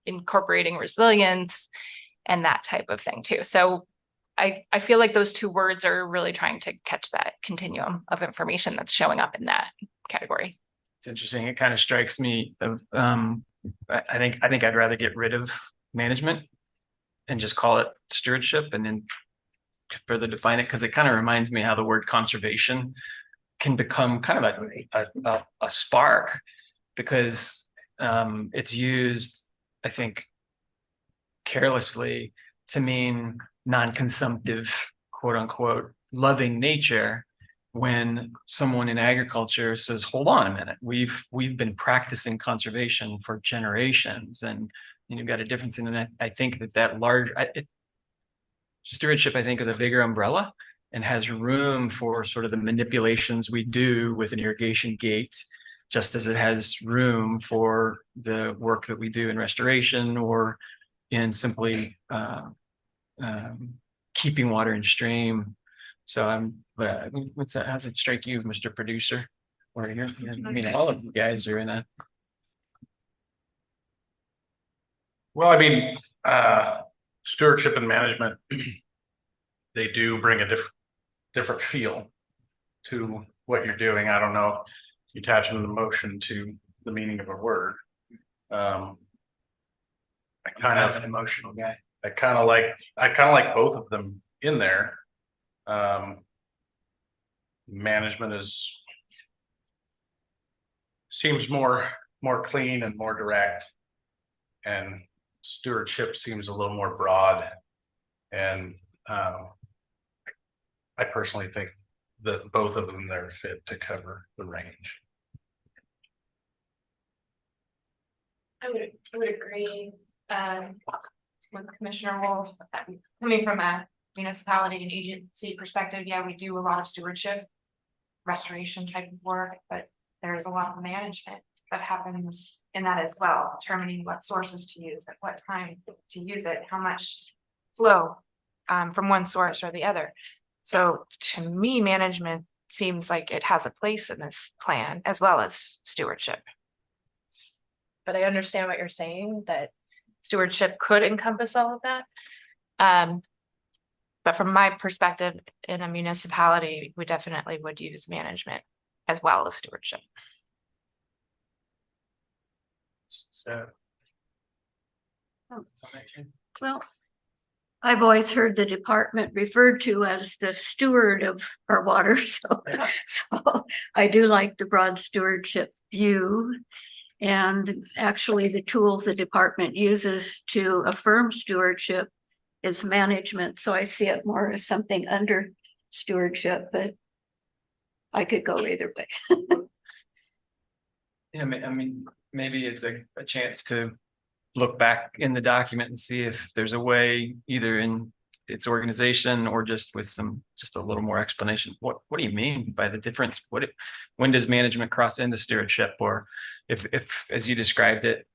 incorporating resilience and that type of thing too. So I feel like those two words are really trying to catch that continuum of information that's showing up in that category. It's interesting. It kind of strikes me of, I think I'd rather get rid of management and just call it stewardship and then further define it, because it kind of reminds me how the word conservation can become kind of a spark, because it's used, I think, carelessly to mean non-consumptive, quote unquote, loving nature, when someone in agriculture says, hold on a minute, we've been practicing conservation for generations, and you've got a difference in it. I think that large stewardship, I think, is a bigger umbrella and has room for sort of the manipulations we do with an irrigation gate, just as it has room for the work that we do in restoration or in simply keeping water in stream. So what's that? How's it strike you, Mr. Producer? Or here, I mean, all of you guys are in a. Well, I mean, stewardship and management, they do bring a different feel to what you're doing. I don't know if you attach an emotion to the meaning of a word. I kind of an emotional guy. I kind of like both of them in there. Management seems more clean and more direct, and stewardship seems a little more broad. And I personally think that both of them are fit to cover the range. I would agree with Commissioner Wolf. Coming from a municipality and agency perspective, yeah, we do a lot of stewardship, restoration type of work, but there is a lot of management that happens in that as well, determining what sources to use at what time to use it, how much flow from one source or the other. So to me, management seems like it has a place in this plan as well as stewardship. But I understand what you're saying, that stewardship could encompass all of that. But from my perspective, in a municipality, we definitely would use management as well as stewardship. So. Well, I've always heard the department referred to as the steward of our water, so I do like the broad stewardship view. And actually, the tools the department uses to affirm stewardship is management. So I see it more as something under stewardship, but I could go either way. Yeah, I mean, maybe it's a chance to look back in the document and see if there's a way, either in its organization or just with just a little more explanation. What do you mean by the difference? When does management cross into stewardship? Or if as you described it,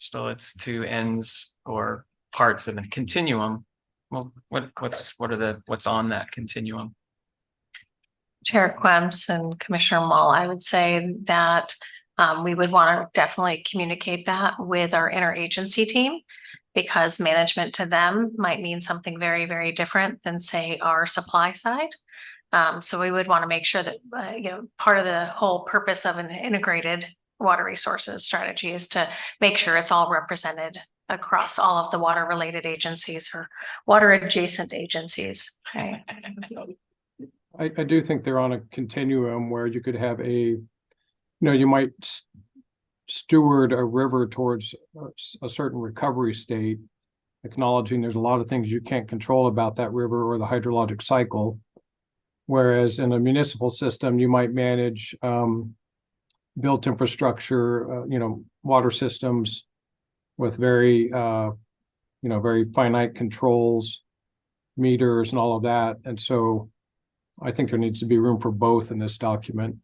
still it's two ends or parts of a continuum. Well, what's on that continuum? Chair Quems and Commissioner Mall, I would say that we would want to definitely communicate that with our interagency team, because management to them might mean something very, very different than, say, our supply side. So we would want to make sure that, part of the whole purpose of an integrated water resources strategy is to make sure it's all represented across all of the water related agencies or water adjacent agencies. Okay. I do think they're on a continuum where you could have you might steward a river towards a certain recovery state, acknowledging there's a lot of things you can't control about that river or the hydrologic cycle. Whereas in a municipal system, you might manage built infrastructure, water systems with very finite controls, meters and all of that. And so I think there needs to be room for both in this document.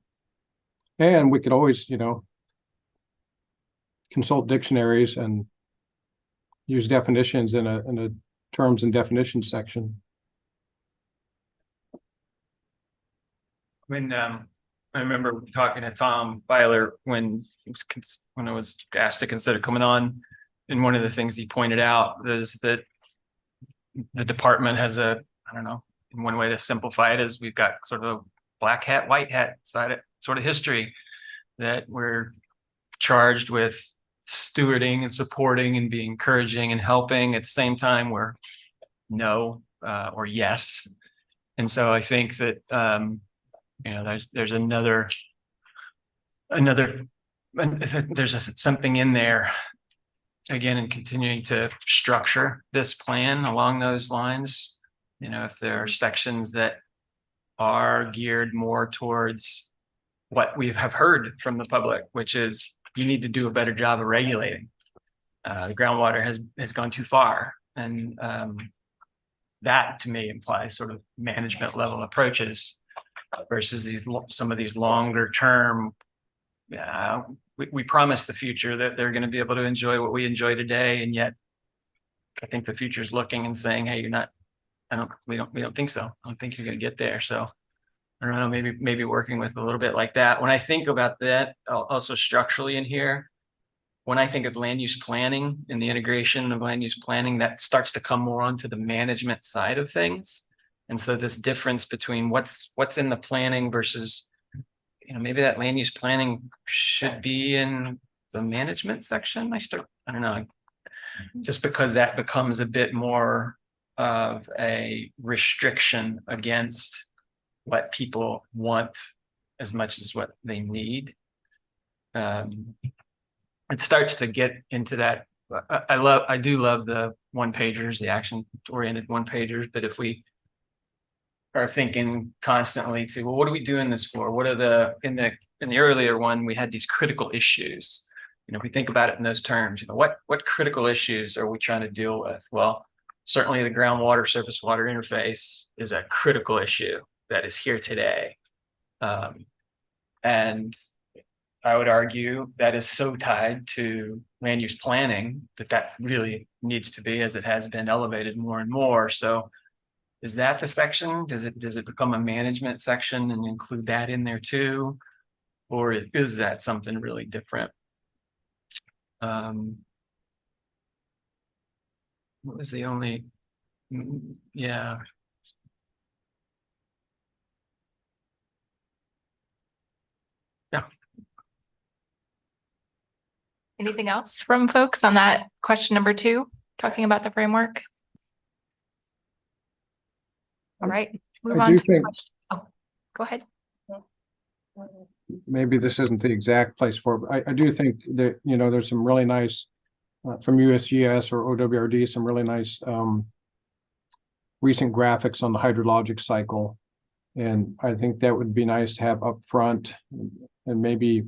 And we could always, you know, consult dictionaries and use definitions in a terms and definitions section. When I remember talking to Tom Byler when when I was asked to consider coming on, and one of the things he pointed out is that the department has I don't know, in one way to simplify it is we've got sort of a black hat, white hat side of sort of history that we're charged with stewarding and supporting and being encouraging and helping. At the same time, we're no or yes. And so I think that you know, there's something in there again, in continuing to structure this plan along those lines. You know, if there are sections that are geared more towards what we have heard from the public, which is you need to do a better job of regulating. The groundwater has gone too far, and that to me implies sort of management level approaches versus some of these longer term. We promise the future that they're going to be able to enjoy what we enjoy today, and yet I think the future is looking and saying, "Hey, you're not. We don't think so. I don't think you're going to get there." So I don't know. Maybe working with a little bit like that. When I think about that, also structurally in here, when I think of land use planning and the integration of land use planning, that starts to come more onto the management side of things. And so this difference between what's in the planning versus, you know, maybe that land use planning should be in the management section. I don't know, just because that becomes a bit more of a restriction against what people want as much as what they need. It starts to get into that. I do love the one pagers, the action oriented one pagers, but if we are thinking constantly to, well, what are we doing this for? What are in the earlier one, we had these critical issues. You know, if we think about it in those terms, you know, what critical issues are we trying to deal with? Well, certainly the groundwater surface water interface is a critical issue that is here today. And I would argue that is so tied to land use planning that really needs to be, as it has been, elevated more and more. So is that the section? Does it become a management section and include that in there too? Or is that something really different? What was the only, yeah. Yeah. Anything else from folks on that question number 2, talking about the framework? All right, let's move on to question. Oh, go ahead. Maybe this isn't the exact place for it, but I do think that, you know, there's some really nice from USGS or OWRD, some really nice recent graphics on the hydrologic cycle. And I think that would be nice to have up front, and maybe,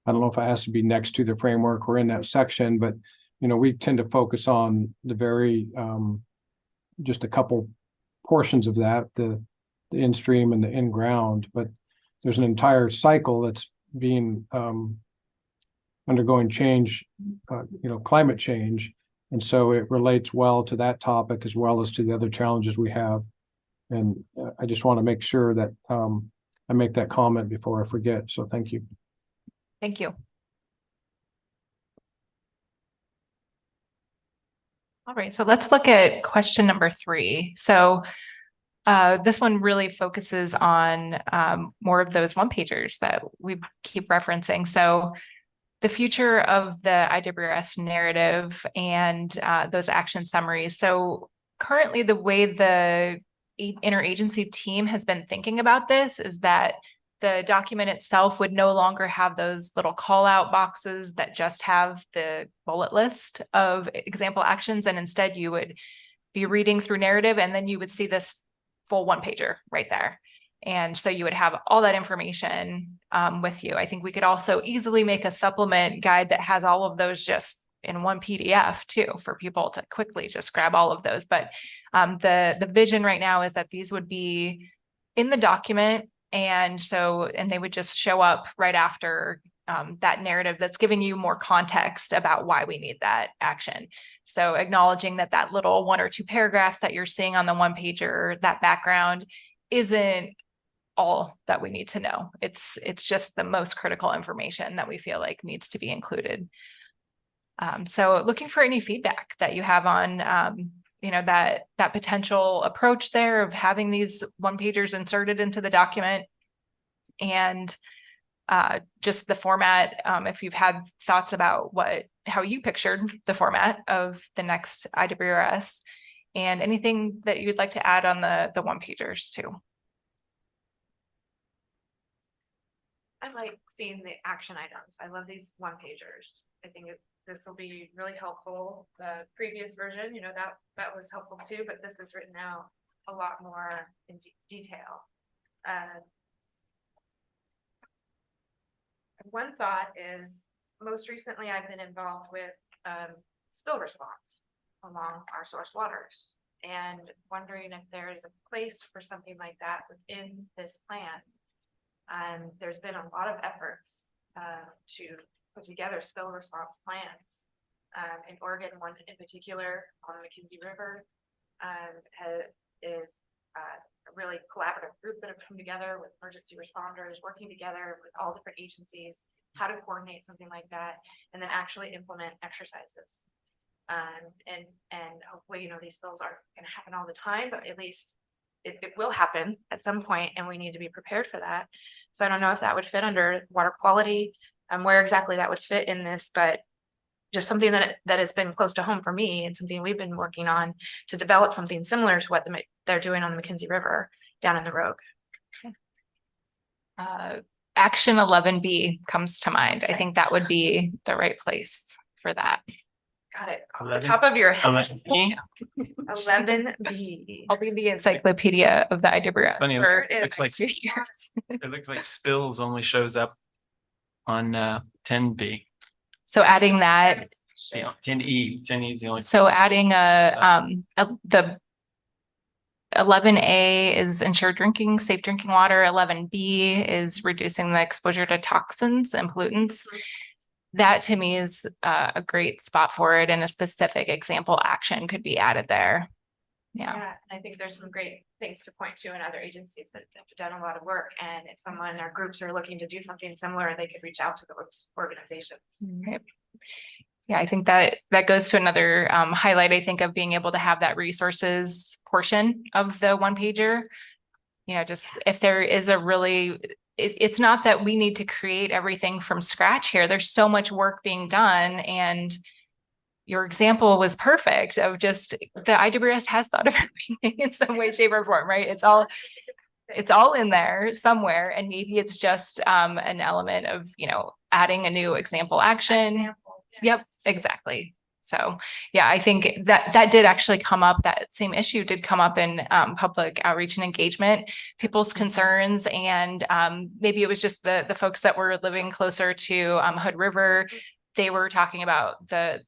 I don't know if it has to be next to the framework or in that section, but, you know, we tend to focus on the very, just a couple portions of that, the in-stream and the in-ground, but there's an entire cycle that's being undergoing change, you know, climate change. And so it relates well to that topic as well as to the other challenges we have. And I just want to make sure that I make that comment before I forget. So thank you. Thank you. All right, so let's look at question number 3. So this one really focuses on more of those one-pagers that we keep referencing. So the future of the IWRS narrative and those action summaries. So currently the way the interagency team has been thinking about this is that the document itself would no longer have those little call out boxes that just have the bullet list of example actions. And instead you would be reading through narrative and then you would see this full one-pager right there. And so you would have all that information with you. I think we could also easily make a supplement guide that has all of those just in one PDF too, for people to quickly just grab all of those. But the vision right now is that these would be in the document And so, and they would just show up right after that narrative that's giving you more context about why we need that action. So acknowledging that that little 1 or 2 paragraphs that you're seeing on the one pager, that background isn't all that we need to know. It's just the most critical information that we feel like needs to be included. So looking for any feedback that you have on, you know, that potential approach there of having these one pagers inserted into the document, and just the format. If you've had thoughts about how you pictured the format of the next IWRS, and anything that you'd like to add on the one pagers too. I like seeing the action items. I love these one pagers. I think this will be really helpful. The previous version, you know, that was helpful too, but this is written out a lot more in detail. One thought is, most recently I've been involved with spill response along our source waters, and wondering if there is a place for something like that within this plan. There's been a lot of efforts to put together spill response plans. In Oregon, one in particular on the McKenzie River is a really collaborative group that have come together with emergency responders, working together with all different agencies, how to coordinate something like that, and then actually implement exercises. And hopefully, you know, these spills aren't going to happen all the time, but at least it will happen at some point, and we need to be prepared for that. So I don't know if that would fit under water quality, where exactly that would fit in this, but just something that has been close to home for me, and something we've been working on to develop something similar to what they're doing on the McKenzie River down in the Rogue. Action 11B comes to mind. I think that would be the right place for that. Got it. On the top of your head. 11B. I'll be the encyclopedia of the IWRS. It's funny, for it looks like next few years. it looks like spills only shows up on 10B. So adding that, 10E is the only. so adding the 11A is ensure drinking, safe drinking water. 11B is reducing the exposure to toxins and pollutants. That to me is a great spot for it, and a specific example action could be added there. Yeah. I think there's some great things to point to in other agencies that have done a lot of work. And if someone or groups are looking to do something similar, they could reach out to those organizations. Right. Yeah, I think that goes to another highlight, I think, of being able to have that resources portion of the one pager. You know, just if there is a really, it's not that we need to create everything from scratch here. There's so much work being done, and your example was perfect of just the IWRS has thought of everything in some way, shape, or form, right? It's all in there somewhere, and maybe it's just an element of, you know, adding a new example action. Yep, exactly. So yeah, I think that did actually come up, that same issue did come up in public outreach and engagement, people's concerns, and maybe it was just the folks that were living closer to Hood River. They were talking about the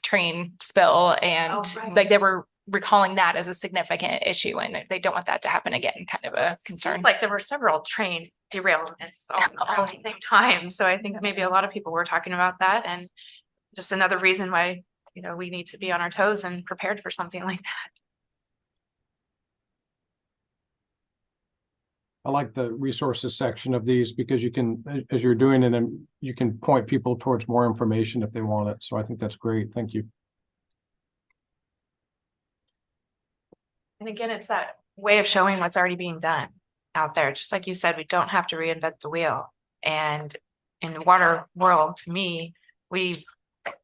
train spill, and like they were recalling that as a significant issue, and they don't want that to happen again, kind of a concern. Like there were several train derailments all at the same time. So I think maybe a lot of people were talking about that, and just another reason why, you know, we need to be on our toes and prepared for something like that. I like the resources section of these, because you can, as you're doing it, and you can point people towards more information if they want it. So I think that's great. Thank you. And again, it's that way of showing what's already being done out there. Just like you said, we don't have to reinvent the wheel. And in the water world, to me, we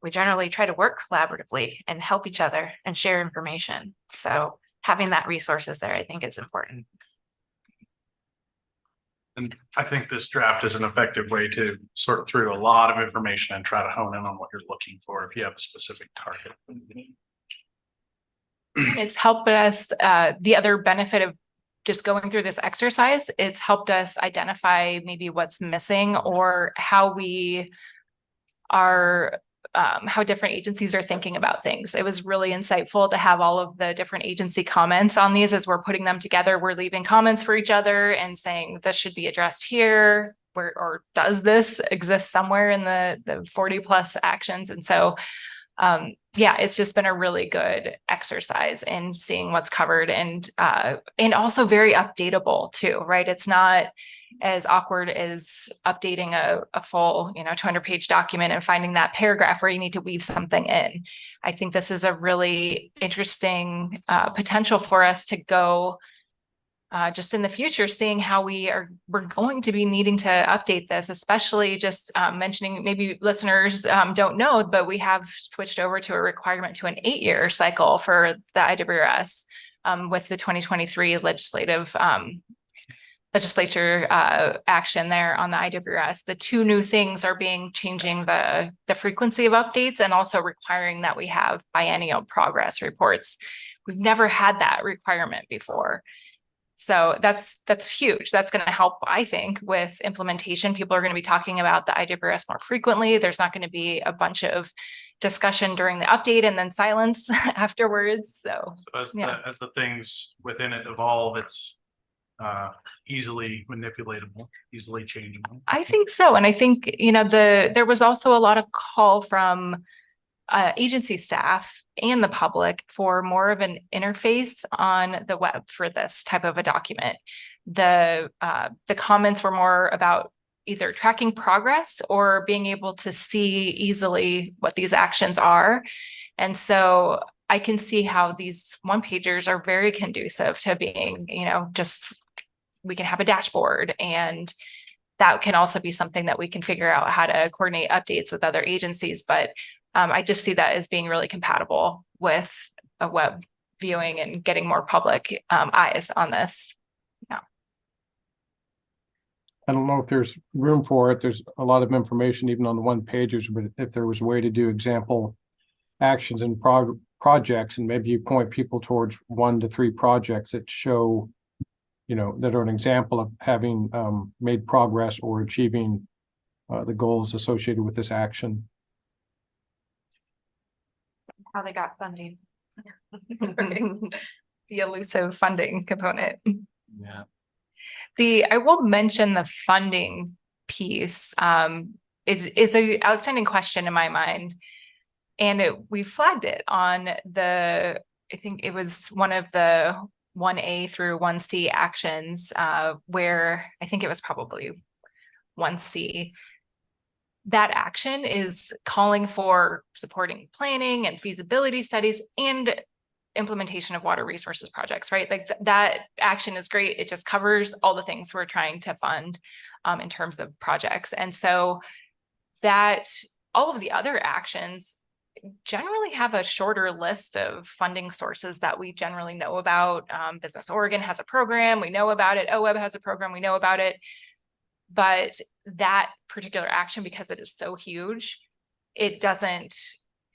generally try to work collaboratively and help each other and share information. So having that resources there, I think, is important. And I think this draft is an effective way to sort through a lot of information and try to hone in on what you're looking for if you have a specific target. It's helped us, the other benefit of just going through this exercise, it's helped us identify maybe what's missing, or how we are how different agencies are thinking about things. It was really insightful to have all of the different agency comments on these as we're putting them together. We're leaving comments for each other and saying this should be addressed here, or does this exist somewhere in the 40 plus actions? And so yeah, it's just been a really good exercise in seeing what's covered and also very updatable too, right? It's not as awkward as updating a full, 200-page document and finding that paragraph where you need to weave something in. I think this is a really interesting potential for us to go just in the future, seeing how we're going to be needing to update this, especially just mentioning, maybe listeners don't know, but we have switched over to a requirement to an 8-year cycle for the IWRS with the 2023 legislature action there on the IWRS. The two new things are changing the frequency of updates and also requiring that we have biennial progress reports. We've never had that requirement before. So that's huge. That's going to help, I think, with implementation. People are going to be talking about the IWRS more frequently. There's not going to be a bunch of discussion during the update and then silence afterwards. So as the things within it evolve, it's easily manipulatable, easily changeable. I think so. And I think, there was also a lot of call from agency staff and the public for more of an interface on the web for this type of a document. The comments were more about either tracking progress or being able to see easily what these actions are. And so I can see how these one-pagers are very conducive to being, just we can have a dashboard, and that can also be something that we can figure out how to coordinate updates with other agencies. But I just see that as being really compatible with a web viewing and getting more public eyes on this. Yeah. I don't know if there's room for it. There's a lot of information even on the one pagers, but if there was a way to do example actions and projects, and maybe you point people towards 1 to 3 projects that show, that are an example of having made progress or achieving the goals associated with this action. How they got funding. The elusive funding component. Yeah. I will mention the funding piece is an outstanding question in my mind. And we flagged it on I think it was one of the 1A through 1C actions where I think it was probably 1C. That action is calling for supporting planning and feasibility studies and implementation of water resources projects, right? Like that action is great. It just covers all the things we're trying to fund in terms of projects. And so that all of the other actions generally have a shorter list of funding sources that we generally know about. Business Oregon has a program, we know about it. OWEB has a program, we know about it. But that particular action, because it is so huge, it doesn't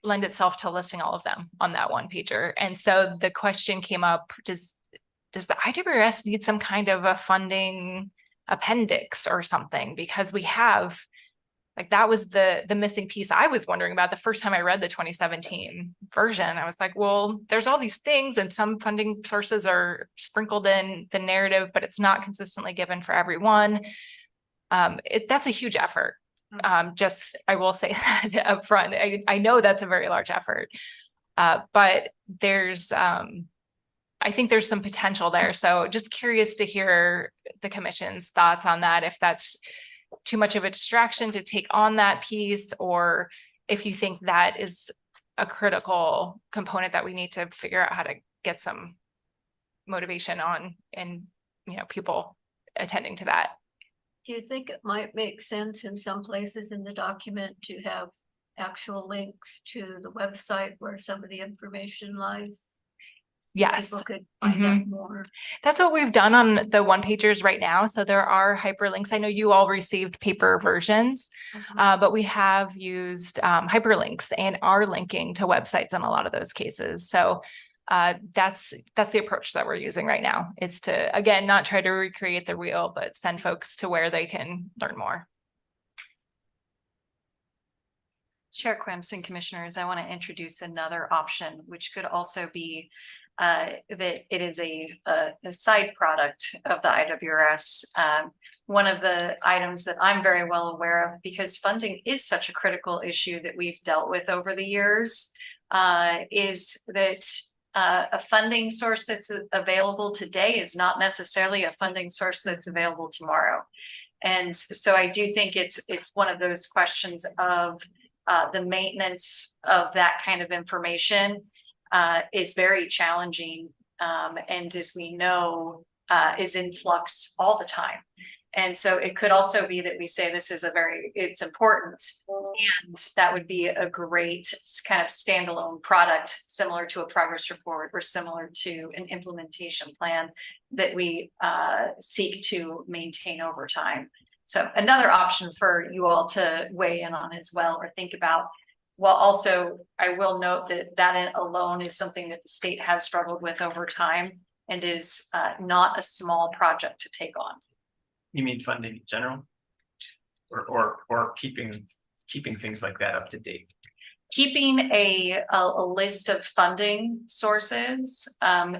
lend itself to listing all of them on that one pager. And so the question came up, does the IWRS need some kind of a funding appendix or something? Because we have, that was the missing piece I was wondering about the first time I read the 2017 version. I was like, well, there's all these things and some funding sources are sprinkled in the narrative, but it's not consistently given for everyone. That's a huge effort. I will say that up front. I know that's a very large effort, but I think there's some potential there. So just curious to hear the commission's thoughts on that, if that's too much of a distraction to take on that piece, or if you think that is a critical component that we need to figure out how to get some motivation on and, people attending to that. Do you think it might make sense in some places in the document to have actual links to the website where some of the information lies? Yes. People could find out more. That's what we've done on the one pagers right now. So there are hyperlinks. I know you all received paper versions, but we have used hyperlinks and are linking to websites in a lot of those cases. So that's the approach that we're using right now, is to, again, not try to recreate the wheel, but send folks to where they can learn more. Chair Crimson, Commissioners, I want to introduce another option, which could also be that it is a side product of the IWRS. One of the items that I'm very well aware of, because funding is such a critical issue that we've dealt with over the years, is that a funding source that's available today is not necessarily a funding source that's available tomorrow. And so I do think it's one of those questions of the maintenance of that kind of information is very challenging. And as we know, is in flux all the time. And so it could also be that we say this is it's important, and that would be a great kind of standalone product, similar to a progress report or similar to an implementation plan that we seek to maintain over time. So another option for you all to weigh in on as well, or think about. Well, also, I will note that alone is something that the state has struggled with over time and is not a small project to take on. You mean funding in general? Or keeping things like that up to date? Keeping a list of funding sources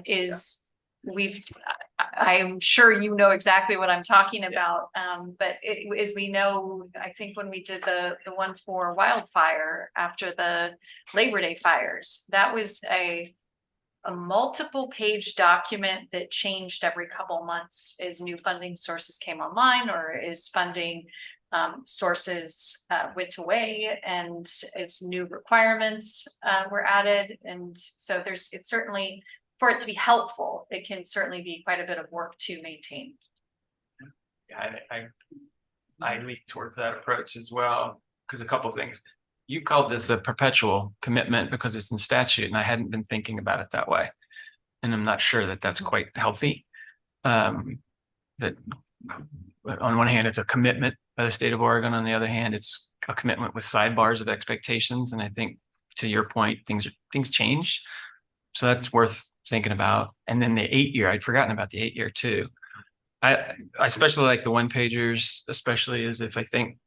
is, I'm sure you know exactly what I'm talking about. But as we know, I think when we did the one for wildfire after the Labor Day fires, that was a multiple page document that changed every couple months as new funding sources came online, or as funding sources went away, and as new requirements were added. And so it's certainly, for it to be helpful, it can certainly be quite a bit of work to maintain. Yeah, I lean towards that approach as well, because a couple of things. You called this a perpetual commitment because it's in statute, and I hadn't been thinking about it that way. And I'm not sure that that's quite healthy. That on one hand, it's a commitment by the state of Oregon. On the other hand, it's a commitment with sidebars of expectations. And I think, to your point, things change. So that's worth thinking about. And then the 8-year, I'd forgotten about the 8-year too. I especially like the one pagers, especially as if I think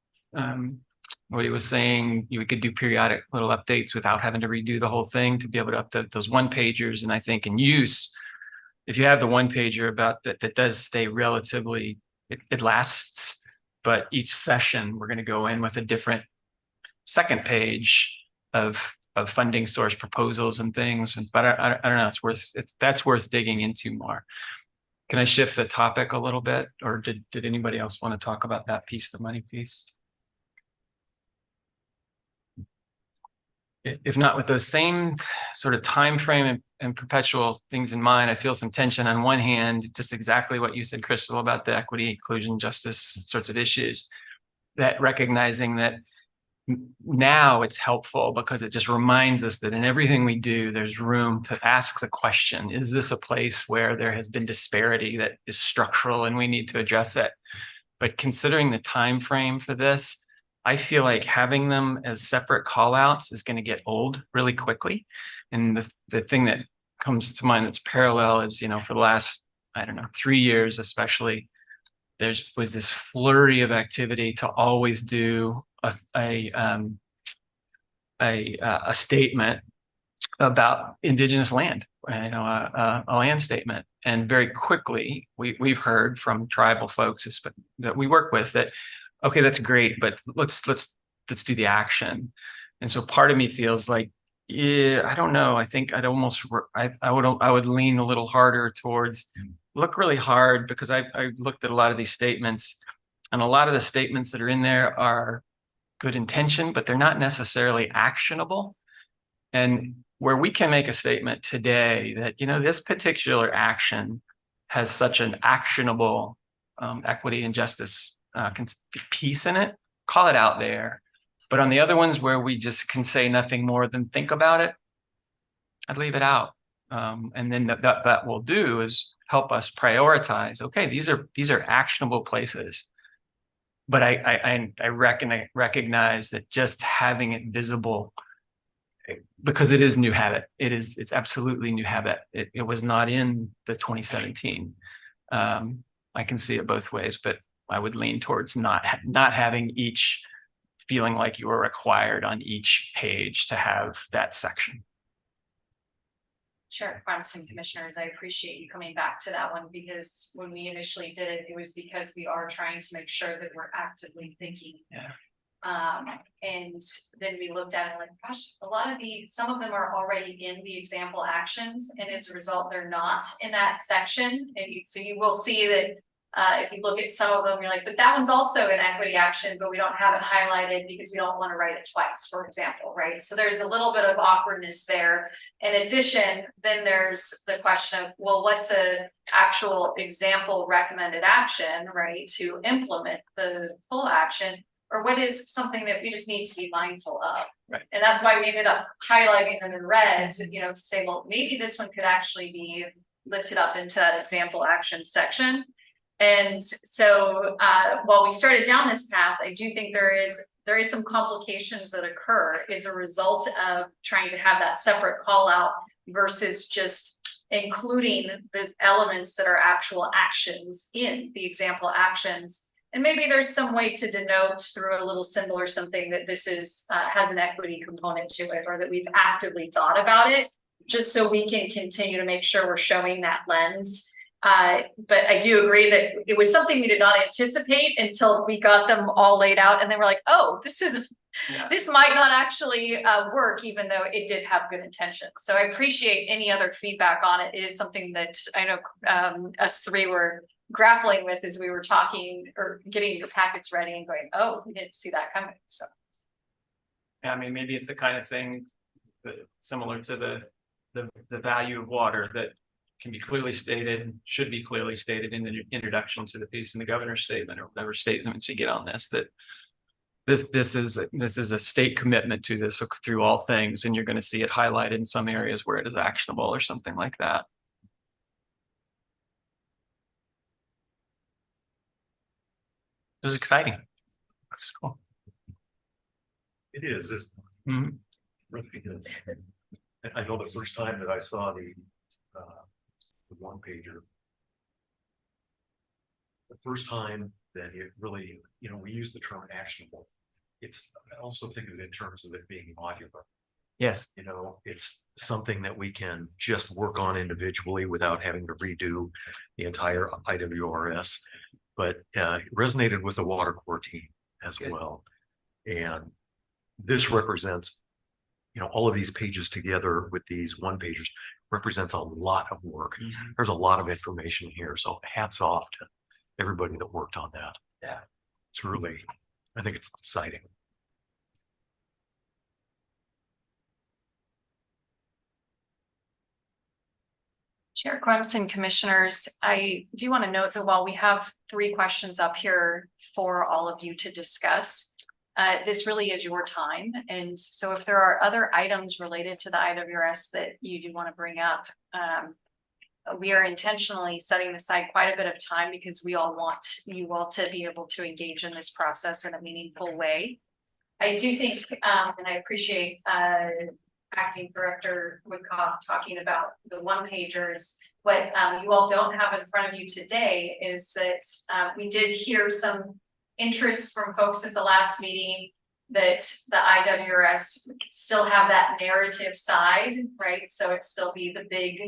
what he was saying, you could do periodic little updates without having to redo the whole thing to be able to update those one pagers. And I think in use, if you have the one pager about that does stay relatively, it lasts, but each session we're going to go in with a different second page of funding source proposals and things. But I don't know, that's worth digging into more. Can I shift the topic a little bit, or did anybody else want to talk about that piece, the money piece? If not, with those same sort of time frame and perpetual things in mind, I feel some tension on one hand, just exactly what you said, Crystal, about the equity, inclusion, justice sorts of issues, that recognizing that now it's helpful because it just reminds us that in everything we do, there's room to ask the question, is this a place where there has been disparity that is structural and we need to address it? But considering the time frame for this, I feel like having them as separate call outs is going to get old really quickly. And the thing that comes to mind that's parallel is, for the last, 3 years, especially, was this flurry of activity to always do a statement about Indigenous land, a land statement. And very quickly, we've heard from tribal folks that we work with that, okay, that's great, but let's do the action. And so part of me feels like, yeah, I don't know. I think I would lean a little harder towards look really hard, because I looked at a lot of these statements, and a lot of the statements that are in there are good intention, but they're not necessarily actionable. And where we can make a statement today that, this particular action has such an actionable equity and justice piece in it, call it out there. But on the other ones where we just can say nothing more than think about it, I'd leave it out. And then that will do is help us prioritize. Okay, these are actionable places. But I recognize that just having it visible, because it is new habit. It's absolutely new habit. It was not in the 2017. I can see it both ways, but I would lean towards not having each feeling like you were required on each page to have that section. Chair Clemson, commissioners, I appreciate you coming back to that one, because when we initially did it, it was because we are trying to make sure that we're actively thinking. Yeah. And then we looked at it like, gosh, some of them are already in the example actions, and as a result, they're not in that section. And so you will see that if you look at some of them, you're like, but that one's also an equity action, but we don't have it highlighted because we don't want to write it twice, for example, right? So there's a little bit of awkwardness there. In addition, then there's the question of, well, what's a actual example recommended action, right, to implement the full action? Or what is something that we just need to be mindful of? Right. And that's why we ended up highlighting them in red, to say, well, maybe this one could actually be lifted up into that example action section. And so while we started down this path, I do think there is some complications that occur as a result of trying to have that separate call out versus just including the elements that are actual actions in the example actions. And maybe there's some way to denote through a little symbol or something that this is has an equity component to it, or that we've actively thought about it, just so we can continue to make sure we're showing that lens. But I do agree that it was something we did not anticipate until we got them all laid out, and they were like, oh, this might not actually work, even though it did have good intention. So I appreciate any other feedback on it. It is something that I know us three were grappling with as we were talking or getting your packets ready and going, oh, we didn't see that coming. So I mean, maybe it's the kind of thing that similar to the value of water that can be clearly stated, should be clearly stated in the introduction to the piece in the governor's statement, or whatever statements you get on this, that this is a state commitment to this through all things, and you're going to see it highlighted in some areas where it is actionable or something like that. It was exciting. That's cool. It is. Mhm. Really is. I know the first time that I saw the one pager, the first time that it really, we use the term actionable. I also think of it in terms of it being modular. Yes. It's something that we can just work on individually without having to redo the entire IWRS, but it resonated with the water core team as well. And this represents, all of these pages together with these one pagers represents a lot of work. There's a lot of information here. So hats off to everybody that worked on that. Yeah. It's really, I think it's exciting. Chair Clemson, commissioners, I do want to note that while we have 3 questions up here for all of you to discuss, this really is your time. And so if there are other items related to the IWRS that you do want to bring up, we are intentionally setting aside quite a bit of time because we all want you all to be able to engage in this process in a meaningful way. I do think, and I appreciate Acting Director Woodcock talking about the one pagers. What you all don't have in front of you today is that we did hear some interest from folks at the last meeting that the IWRS still have that narrative side, right? So it still be the big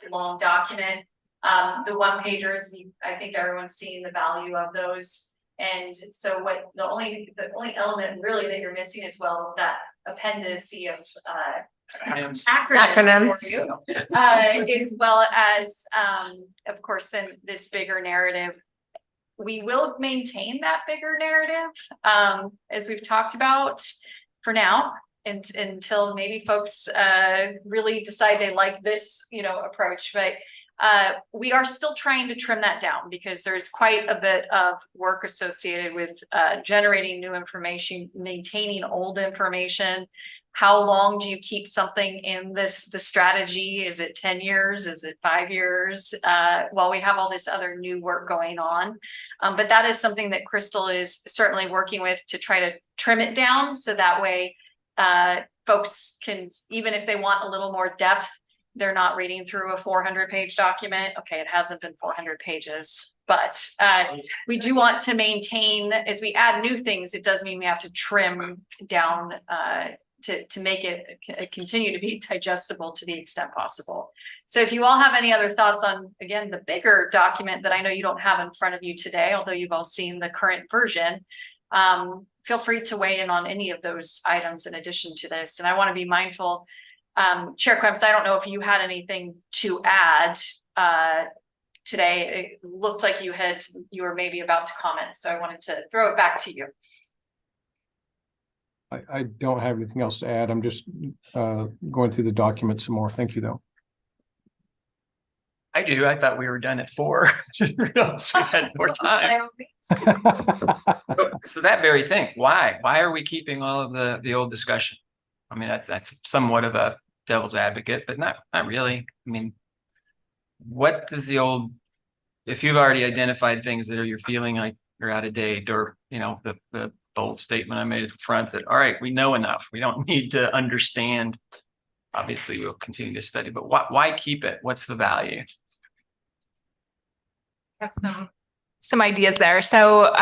long document. The one pagers, I think everyone's seen the value of those. And so what the only element really that you're missing is, well, that appendice of acronyms for you, as well as of course then this bigger narrative. We will maintain that bigger narrative as we've talked about for now, and until maybe folks really decide they like this approach. But we are still trying to trim that down because there's quite a bit of work associated with generating new information, maintaining old information. How long do you keep something in the strategy? Is it 10 years? Is it 5 years? While we have all this other new work going on. But that is something that Crystal is certainly working with to try to trim it down. So that way folks can, even if they want a little more depth, they're not reading through a 400-page document. Okay, it hasn't been 400 pages, but we do want to maintain, as we add new things, it does mean we have to trim down to make it continue to be digestible to the extent possible. So if you all have any other thoughts on, again, the bigger document that I know you don't have in front of you today, although you've all seen the current version, feel free to weigh in on any of those items in addition to this. And I want to be mindful, Chair Krebs, I don't know if you had anything to add today. It looked like you were maybe about to comment, so I wanted to throw it back to you. I don't have anything else to add. I'm just going through the document some more. Thank you, though. I do. I thought we were done at 4. Didn't realize we had more time. So that very thing, why are we keeping all of the old discussion? I mean, that's somewhat of a devil's advocate, but not really. I mean, what does the old, if you've already identified things that you're feeling like you're out of date, or, you know, the bold statement I made at the front that, all right, we know enough. We don't need to understand. Obviously, we'll continue to study, but why keep it? What's the value? That's some ideas there. So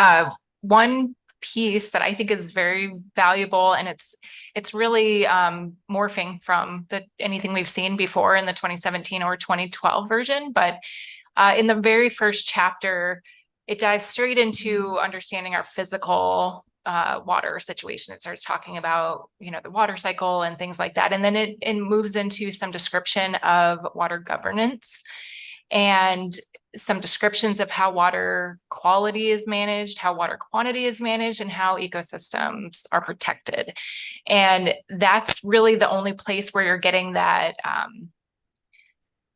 one piece that I think is very valuable, and it's really morphing from anything we've seen before in the 2017 or 2012 version, but in the very first chapter, it dives straight into understanding our physical water situation. It starts talking about, you know, the water cycle and things like that. And then it moves into some description of water governance and some descriptions of how water quality is managed, how water quantity is managed, and how ecosystems are protected. And that's really the only place where you're getting that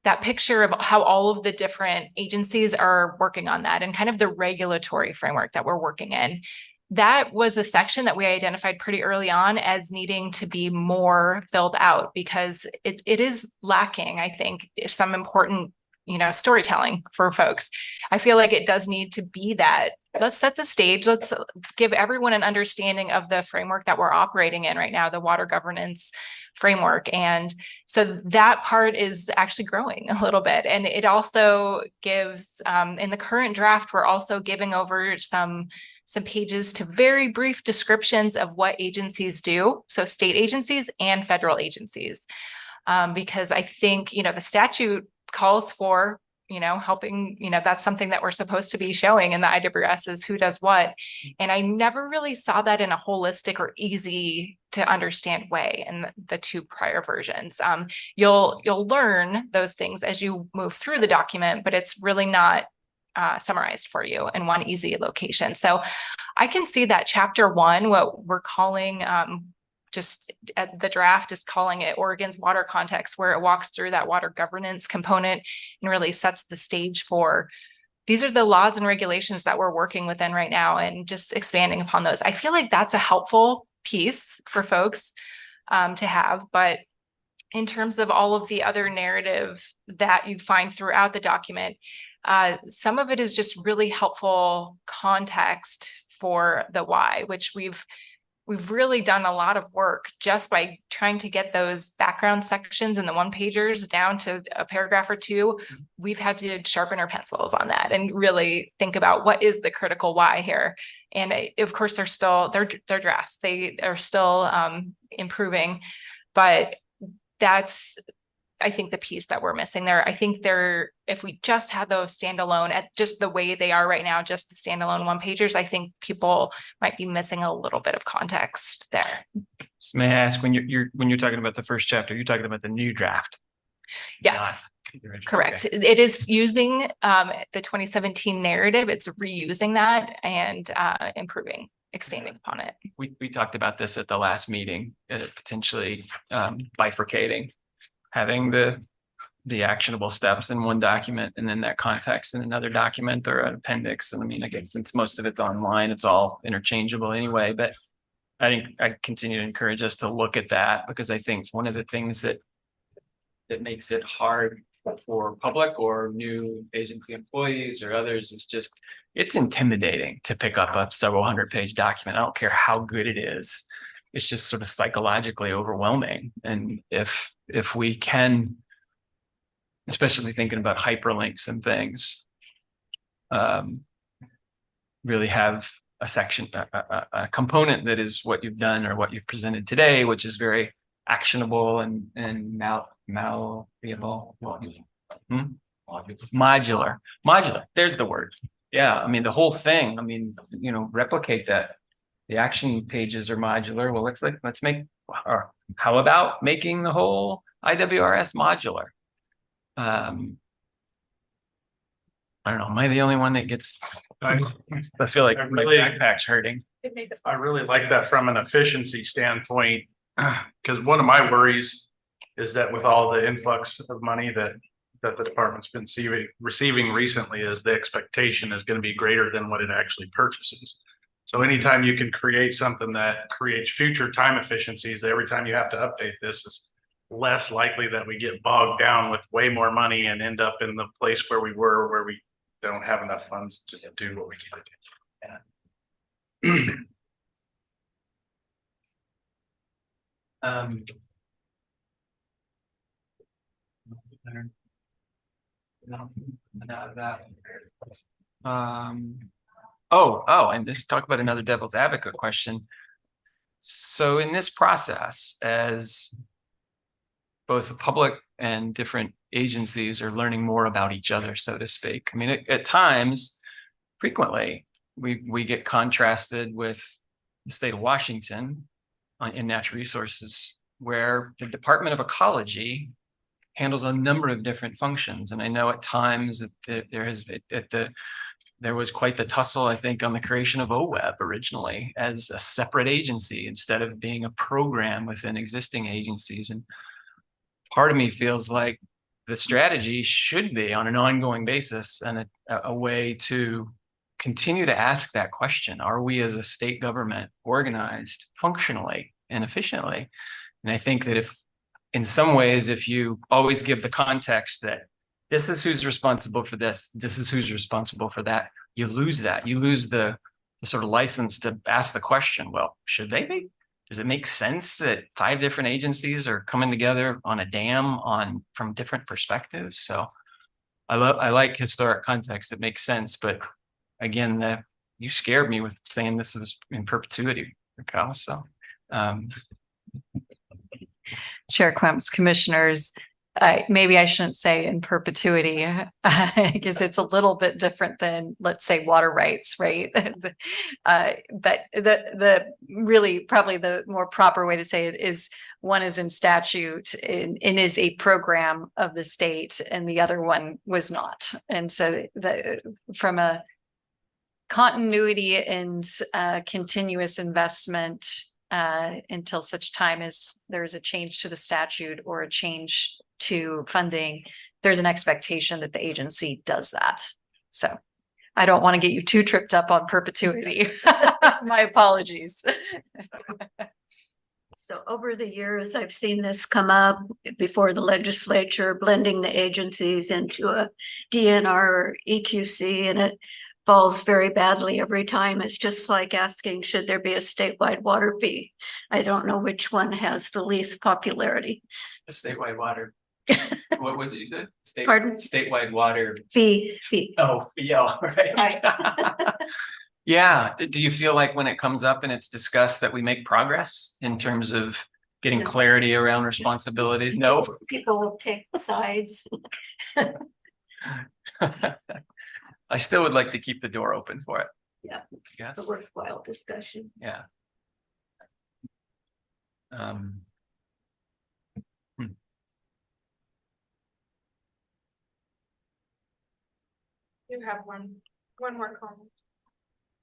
that picture of how all of the different agencies are working on that and kind of the regulatory framework that we're working in. That was a section that we identified pretty early on as needing to be more filled out, because it is lacking, I think, some important, you know, storytelling for folks. I feel like it does need to be that. Let's set the stage. Let's give everyone an understanding of the framework that we're operating in right now, the water governance framework. And so that part is actually growing a little bit. And it also gives, in the current draft, we're also giving over some pages to very brief descriptions of what agencies do. So state agencies and federal agencies, because I think, you know, the statute calls for, you know, helping, you know, that's something that we're supposed to be showing in the IWRS is who does what. And I never really saw that in a holistic or easy to understand way in the two prior versions. You'll learn those things as you move through the document, but it's really not summarized for you in one easy location. So I can see that chapter 1, what we're calling just at the draft is calling it Oregon's water context, where it walks through that water governance component and really sets the stage for these are the laws and regulations that we're working within right now, and just expanding upon those. I feel like that's a helpful piece for folks to have. But in terms of all of the other narrative that you find throughout the document, some of it is just really helpful context for the why, which we've really done a lot of work just by trying to get those background sections and the one-pagers down to a paragraph or two. We've had to sharpen our pencils on that and really think about what is the critical why here. And of course, they're drafts. They are still improving, but that's, I think, the piece that we're missing there. I think if we just had those standalone at just the way they are right now, just the standalone one-pagers, I think people might be missing a little bit of context there. So may I ask, when you're talking about the first chapter, you're talking about the new draft? Yes, correct. Okay. It is using the 2017 narrative. It's reusing that and improving, expanding upon it. We talked about this at the last meeting, potentially bifurcating, having the actionable steps in one document and then that context in another document or an appendix. And I mean, I guess since most of it's online, it's all interchangeable anyway, but I think I continue to encourage us to look at that, because I think one of the things that makes it hard for public or new agency employees or others is just, it's intimidating to pick up a several 100-page document. I don't care how good it is. It's just sort of psychologically overwhelming. And if we can especially thinking about hyperlinks and things. Really have a section, a component that is what you've done or what you've presented today, which is very actionable and malleable. Modular. There's the word. Yeah, I mean, the whole thing, I mean, you know, replicate that. The action pages are modular. Well, let's make, or how about making the whole IWRS modular? I don't know. Am I the only one that gets, I feel like my backpack's hurting. I really like that from an efficiency standpoint, because one of my worries is that with all the influx of money that the department's been receiving recently, is the expectation is going to be greater than what it actually purchases. So anytime you can create something that creates future time efficiencies, every time you have to update this, is less likely that we get bogged down with way more money and end up in the place where we were, where we don't have enough funds to do what we need to do. And let's talk about another devil's advocate question. So in this process, as both the public and different agencies are learning more about each other, so to speak, I mean, at times, frequently, we get contrasted with the state of Washington in natural resources, where the Department of Ecology handles a number of different functions. And I know at times there was quite the tussle, I think, on the creation of OWEB originally as a separate agency instead of being a program within existing agencies. And part of me feels like the strategy should be on an ongoing basis and a way to continue to ask that question. Are we as a state government organized functionally and efficiently? And I think that in some ways, if you always give the context that this is who's responsible for this, this is who's responsible for that, you lose that. You lose the sort of license to ask the question, well, should they be? Does it make sense that 5 different agencies are coming together on a dam from different perspectives? So I like historic context. It makes sense. But again, you scared me with saying this was in perpetuity, Raquel. So Chair Quimps, commissioners, maybe I shouldn't say in perpetuity, because it's a little bit different than, let's say, water rights, right? But the really probably the more proper way to say it is one is in statute and is a program of the state, and the other one was not. And so from a continuity and continuous investment until such time as there's a change to the statute or a change to funding, there's an expectation that the agency does that. So I don't want to get you too tripped up on perpetuity. My apologies. So over the years, I've seen this come up before the legislature, blending the agencies into a DNR or EQC, and it falls very badly every time. It's just like asking, should there be a statewide water fee? I don't know which one has the least popularity. A statewide water. What was it you said? Pardon? Statewide water. Fee. Oh, yeah, right. Yeah. Do you feel like when it comes up and it's discussed that we make progress in terms of getting clarity around responsibilities? No. People will take sides. I still would like to keep the door open for it. Yeah, Yes. it's a worthwhile discussion. Yeah. You have one more comment.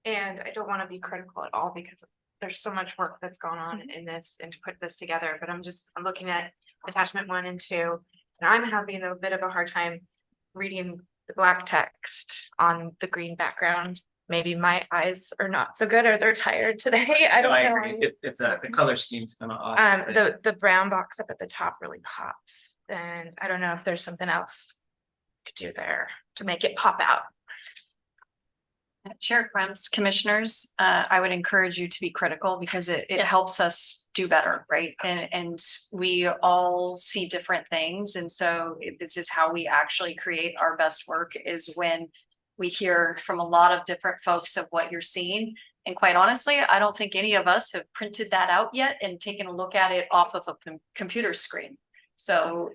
And I don't want to be critical at all because there's so much work that's gone on in this and to put this together, but I'm looking at attachment 1 and 2, and I'm having a bit of a hard time reading the black text on the green background. Maybe my eyes are not so good or they're tired today. I don't know. It's the color scheme's kind of off. The brown box up at the top really pops, and I don't know if there's something else to do there to make it pop out. Chair Quimps, commissioners, I would encourage you to be critical because it helps us do better, right? And we all see different things. And so this is how we actually create our best work, is when we hear from a lot of different folks of what you're seeing. And quite honestly, I don't think any of us have printed that out yet and taken a look at it off of a computer screen. So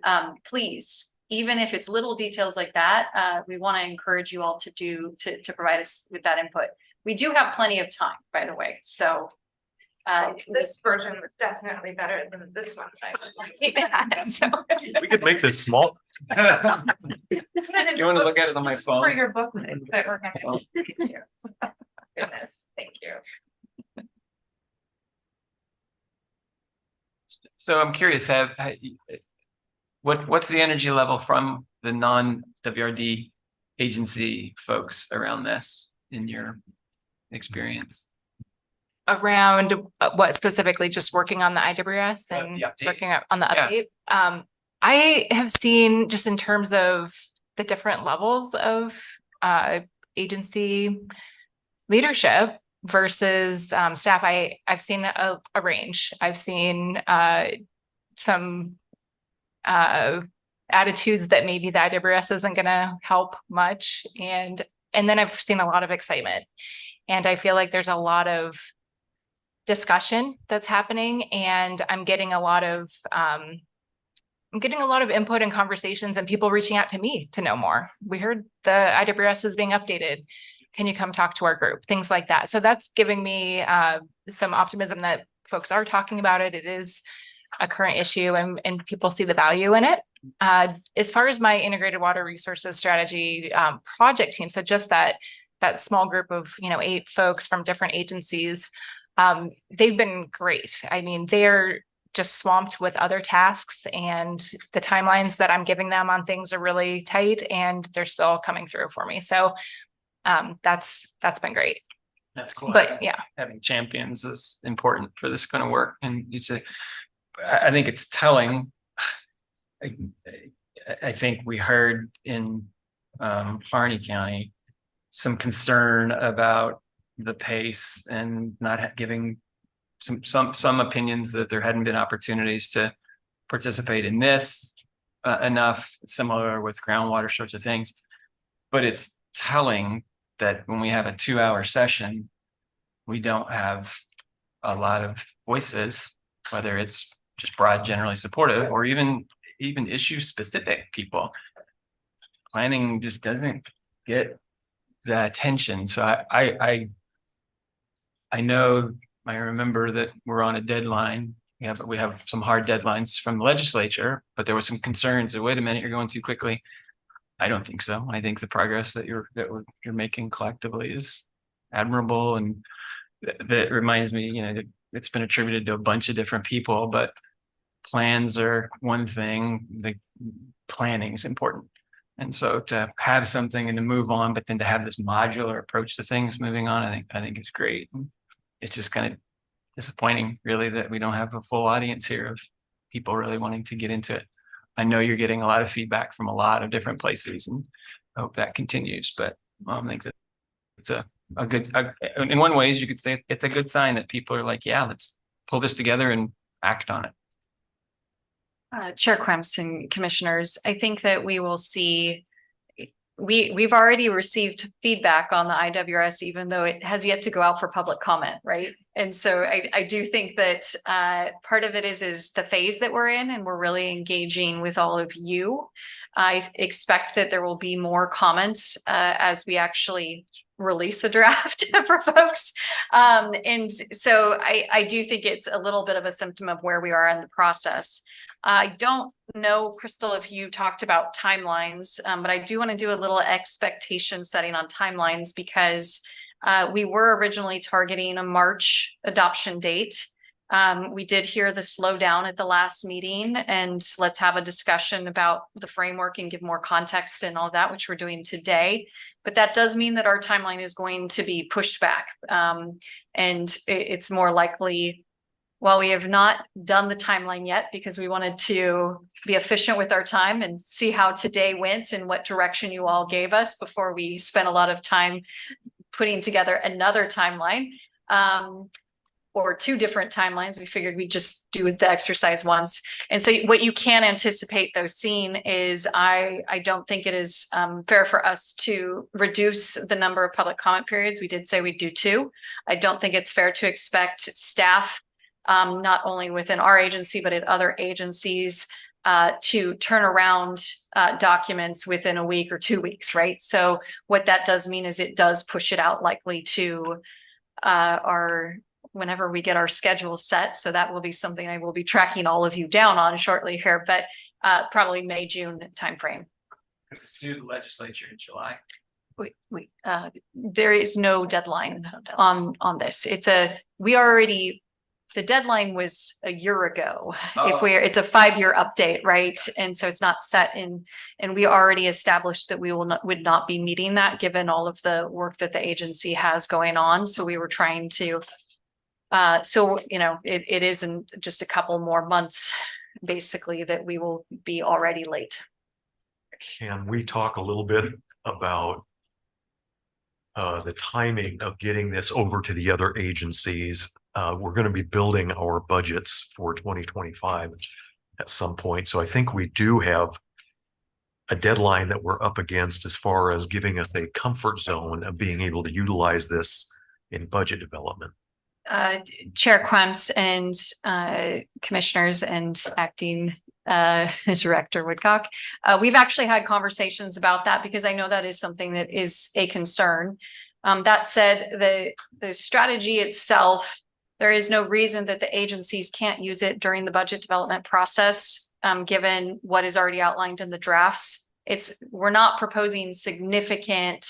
please, even if it's little details like that, we want to encourage you all to provide us with that input. We do have plenty of time, by the way. So This version was definitely better than this one. I was like, so. We could make this small. You want to look at it on my This is For phone? your book that we're gonna. Goodness, thank you. So I'm curious, what's the energy level from the non-WRD agency folks around this in your experience? Around what specifically, just working on the IWS and the update. working on the Yeah. update? I have seen, just in terms of the different levels of agency leadership versus staff, I've seen a range. I've seen some attitudes that maybe the IWS isn't going to help much, and then I've seen a lot of excitement, and I feel like there's a lot of discussion that's happening, and I'm getting a lot of input and conversations and people reaching out to me to know more. We heard the IWS is being updated. Can you come talk to our group? Things like that. So that's giving me some optimism that folks are talking about it. It is a current issue, and people see the value in it. As far as my integrated water resources strategy project team, so just that small group of 8 folks from different agencies, they've been great. I mean, they're just swamped with other tasks, and the timelines that I'm giving them on things are really tight, and they're still coming through for me. So that's been great. That's cool. But yeah, Having champions is important for this kind of work, and I think it's telling. I think we heard in Harney County some concern about the pace and not giving some opinions that there hadn't been opportunities to participate in this enough, similar with groundwater sorts of things. But it's telling that when we have a 2-hour session, we don't have a lot of voices, whether it's just broad, generally supportive, or even issue specific people. Planning just doesn't get the attention. So I know, I remember that we're on a deadline. We have some hard deadlines from the legislature, but there were some concerns that, wait a minute, you're going too quickly. I don't think so. I think the progress that you're making collectively is admirable, and that reminds me, that it's been attributed to a bunch of different people, but plans are one thing. The planning is important. And so to have something and to move on, but then to have this modular approach to things moving on, I think it's great. It's just kind of disappointing, really, that we don't have a full audience here of people really wanting to get into it. I know you're getting a lot of feedback from a lot of different places, and I hope that continues. But I think that it's a good, in one ways you could say it's a good sign that people are like, yeah, let's pull this together and act on it. Chair Cramps and commissioners, I think that we will see, we've already received feedback on the IWS, even though it has yet to go out for public comment, right? And so I do think that part of it is the phase that we're in, and we're really engaging with all of you. I expect that there will be more comments as we actually release a draft for folks. And so I do think it's a little bit of a symptom of where we are in the process. I don't know, Crystal, if you talked about timelines, but I do want to do a little expectation setting on timelines, because we were originally targeting a March adoption date. We did hear the slowdown at the last meeting, and let's have a discussion about the framework and give more context and all that, which we're doing today. But that does mean that our timeline is going to be pushed back. And it's more likely, while we have not done the timeline yet, because we wanted to be efficient with our time and see how today went and what direction you all gave us before we spent a lot of time putting together another timeline. or two different timelines. We figured we'd just do the exercise once. And so what you can anticipate though seeing is I don't think it is fair for us to reduce the number of public comment periods. We did say we'd do 2. I don't think it's fair to expect staff, not only within our agency, but at other agencies, to turn around documents within a week or 2 weeks, right? So what that does mean is it does push it out likely to whenever we get our schedule set. So that will be something I will be tracking all of you down on shortly here, but probably May, June timeframe. Because it's due to the legislature in July. There is no deadline on this. The deadline was a year ago. It's a 5-year update, right? And so it's not set in, and we already established that we would not be meeting that given all of the work that the agency has going on. So we were trying to, it isn't just a couple more months, basically, that we will be already late. Can we talk a little bit about the timing of getting this over to the other agencies? We're going to be building our budgets for 2025 at some point. So I think we do have a deadline that we're up against as far as giving us a comfort zone of being able to utilize this in budget development. Chair Crumbs and commissioners and acting Director Woodcock. We've actually had conversations about that because I know that is something that is a concern. That said, the strategy itself, there is no reason that the agencies can't use it during the budget development process, given what is already outlined in the drafts. We're not proposing significant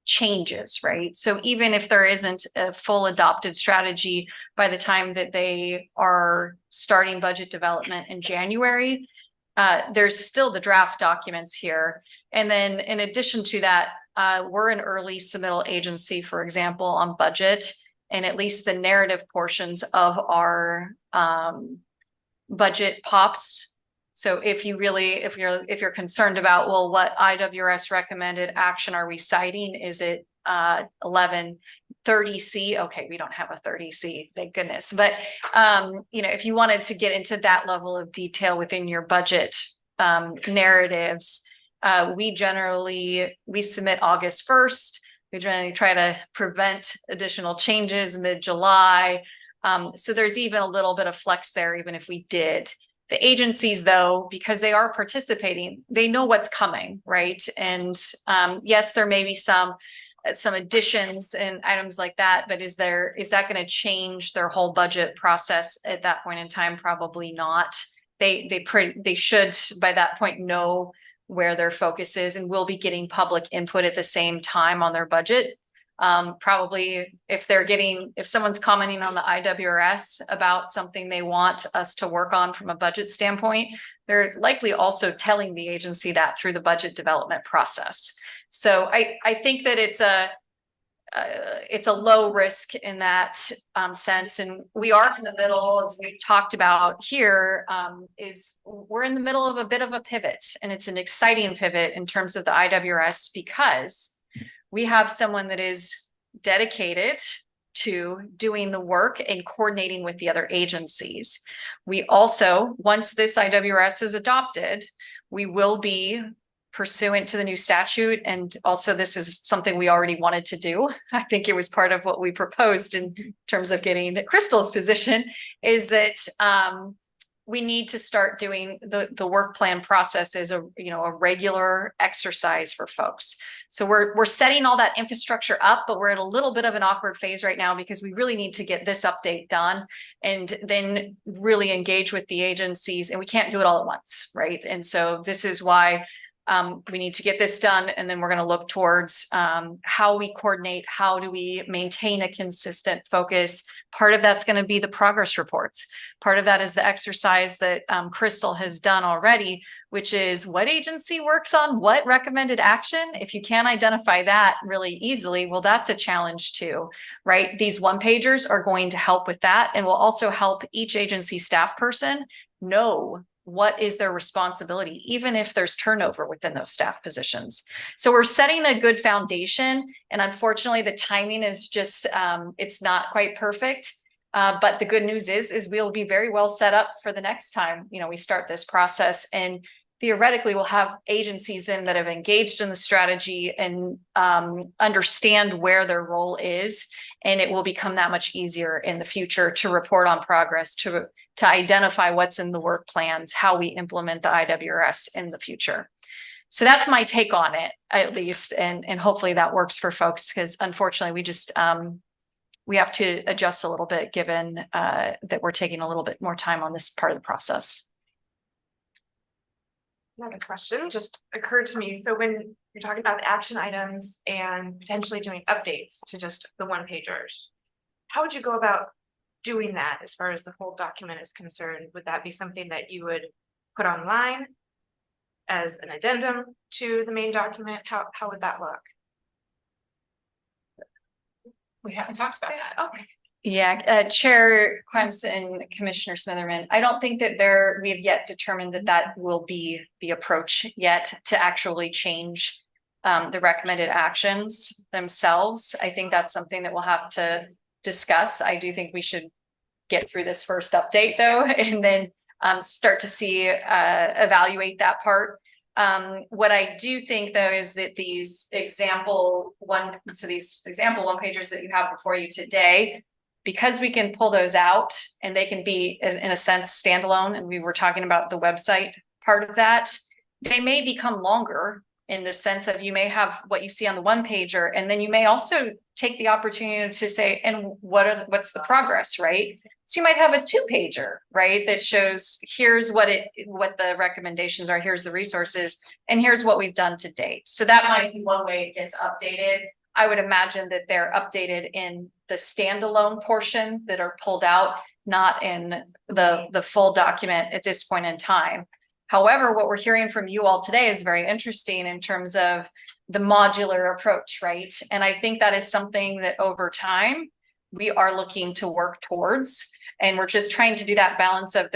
changes, right? So even if there isn't a full adopted strategy by the time that they are starting budget development in January, there's still the draft documents here. And then in addition to that, we're an early submittal agency, for example, on budget, and at least the narrative portions of our budget pops. So if you're concerned about, well, what IWRS recommended action are we citing? Is it 1130C? Okay, we don't have a 30C, thank goodness. But if you wanted to get into that level of detail within your budget narratives, we submit August 1st. We generally try to prevent additional changes mid-July. So there's even a little bit of flex there, even if we did. The agencies, though, because they are participating, they know what's coming, right? And yes, there may be some additions and items like that, but is that going to change their whole budget process at that point in time? Probably not. They should by that point know where their focus is, and will be getting public input at the same time on their budget. Probably if someone's commenting on the IWRS about something they want us to work on from a budget standpoint, they're likely also telling the agency that through the budget development process. So I think that it's a low risk in that sense. And we are in the middle, as we've talked about here, we're in the middle of a bit of a pivot, and it's an exciting pivot in terms of the IWRS because we have someone that is dedicated to doing the work and coordinating with the other agencies. We also, once this IWRS is adopted, we will be pursuant to the new statute. And also this is something we already wanted to do. I think it was part of what we proposed in terms of getting Crystal's position, is that we need to start doing the work plan process as a regular exercise for folks. So we're setting all that infrastructure up, but we're at a little bit of an awkward phase right now because we really need to get this update done and then really engage with the agencies, and we can't do it all at once, right? And so this is why we need to get this done, and then we're going to look towards how we coordinate, how do we maintain a consistent focus. Part of that's going to be the progress reports. Part of that is the exercise that Crystal has done already, which is what agency works on what recommended action. If you can't identify that really easily, well, that's a challenge too, right? These one-pagers are going to help with that, and will also help each agency staff person know what is their responsibility, even if there's turnover within those staff positions. So we're setting a good foundation, and unfortunately the timing is just, it's not quite perfect. But the good news is we'll be very well set up for the next time, we start this process, and theoretically we'll have agencies then that have engaged in the strategy and understand where their role is. And it will become that much easier in the future to report on progress, to identify what's in the work plans, how we implement the IWRS in the future. So that's my take on it, at least. And hopefully that works for folks, because unfortunately we just, we have to adjust a little bit given that we're taking a little bit more time on this part of the process. Another question just occurred to me. So when you're talking about the action items and potentially doing updates to just the one pagers, how would you go about doing that as far as the whole document is concerned? Would that be something that you would put online as an addendum to the main document? How would that look? We haven't talked about that. Okay. Yeah, Chair Quims and Commissioner Smitherman, I don't think that we've yet determined that will be the approach yet to actually change the recommended actions themselves. I think that's something that we'll have to discuss. I do think we should get through this first update though, and then start to see, evaluate that part. What I do think though is that these example one pagers that you have before you today, because we can pull those out and they can be in a sense standalone, and we were talking about the website part of that, they may become longer in the sense of you may have what you see on the one pager, and then you may also take the opportunity to say, and what's the progress, right? So you might have a 2-pager, right? That shows here's what the recommendations are, here's the resources, and here's what we've done to date. So that might be one way it gets updated. I would imagine that they're updated in the standalone portion that are pulled out, not in the full document at this point in time. However, what we're hearing from you all today is very interesting in terms of the modular approach, right? And I think that is something that over time we are looking to work towards. And we're just trying to do that balance of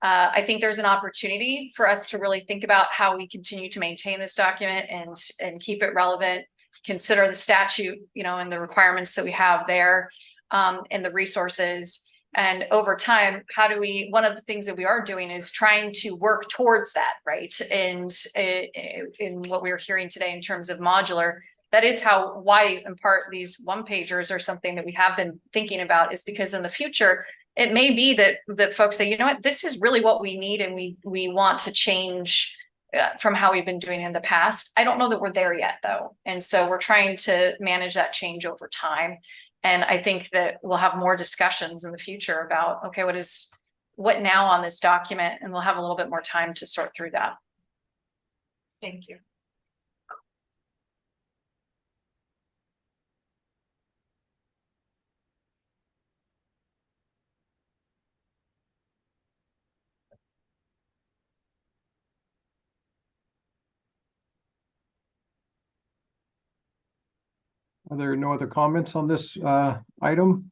I think there's an opportunity for us to really think about how we continue to maintain this document and keep it relevant, consider the statute, and the requirements that we have there, and the resources. And over time, one of the things that we are doing is trying to work towards that, right? And in what we were hearing today in terms of modular, that is why in part these one-pagers are something that we have been thinking about, is because in the future, it may be that folks say, you know what, this is really what we need, and we want to change from how we've been doing in the past. I don't know that we're there yet though. And so we're trying to manage that change over time. And I think that we'll have more discussions in the future about, okay, what now on this document? And we'll have a little bit more time to sort through that. Thank you. Are there no other comments on this item?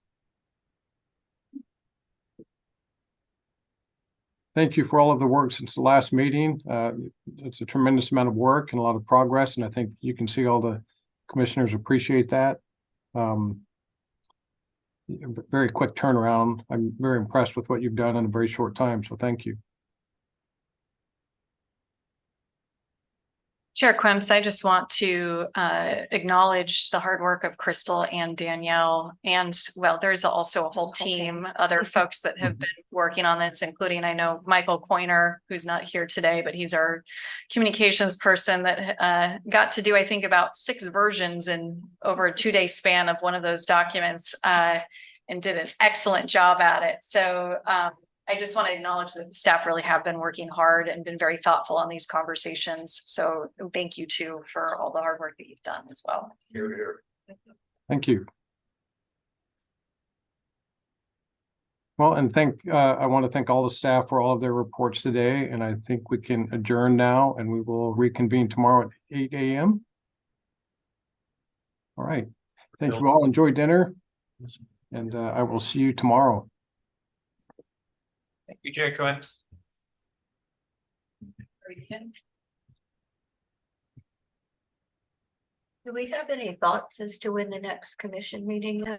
Thank you for all of the work since the last meeting. It's a tremendous amount of work and a lot of progress, and I think you can see all the commissioners appreciate that. Very quick turnaround. I'm very impressed with what you've done in a very short time, so thank you. Chair Quims, I just want to acknowledge the hard work of Crystal and Danielle, and there's also a whole team, other folks that have been working on this, including I know Michael Pointer, who's not here today, but he's our communications person that got to do, I think, about 6 versions in over a 2-day span of one of those documents, and did an excellent job at it. So I just want to acknowledge that the staff really have been working hard and been very thoughtful on these conversations. So thank you too for all the hard work that you've done as well. Thank you. Well, and I want to thank all the staff for all of their reports today. And I think we can adjourn now, and we will reconvene tomorrow at 8 a.m. All right. Thank you all. Enjoy dinner. And I will see you tomorrow. Thank you, Chair Quims. Do we have any thoughts as to when the next commission meeting is?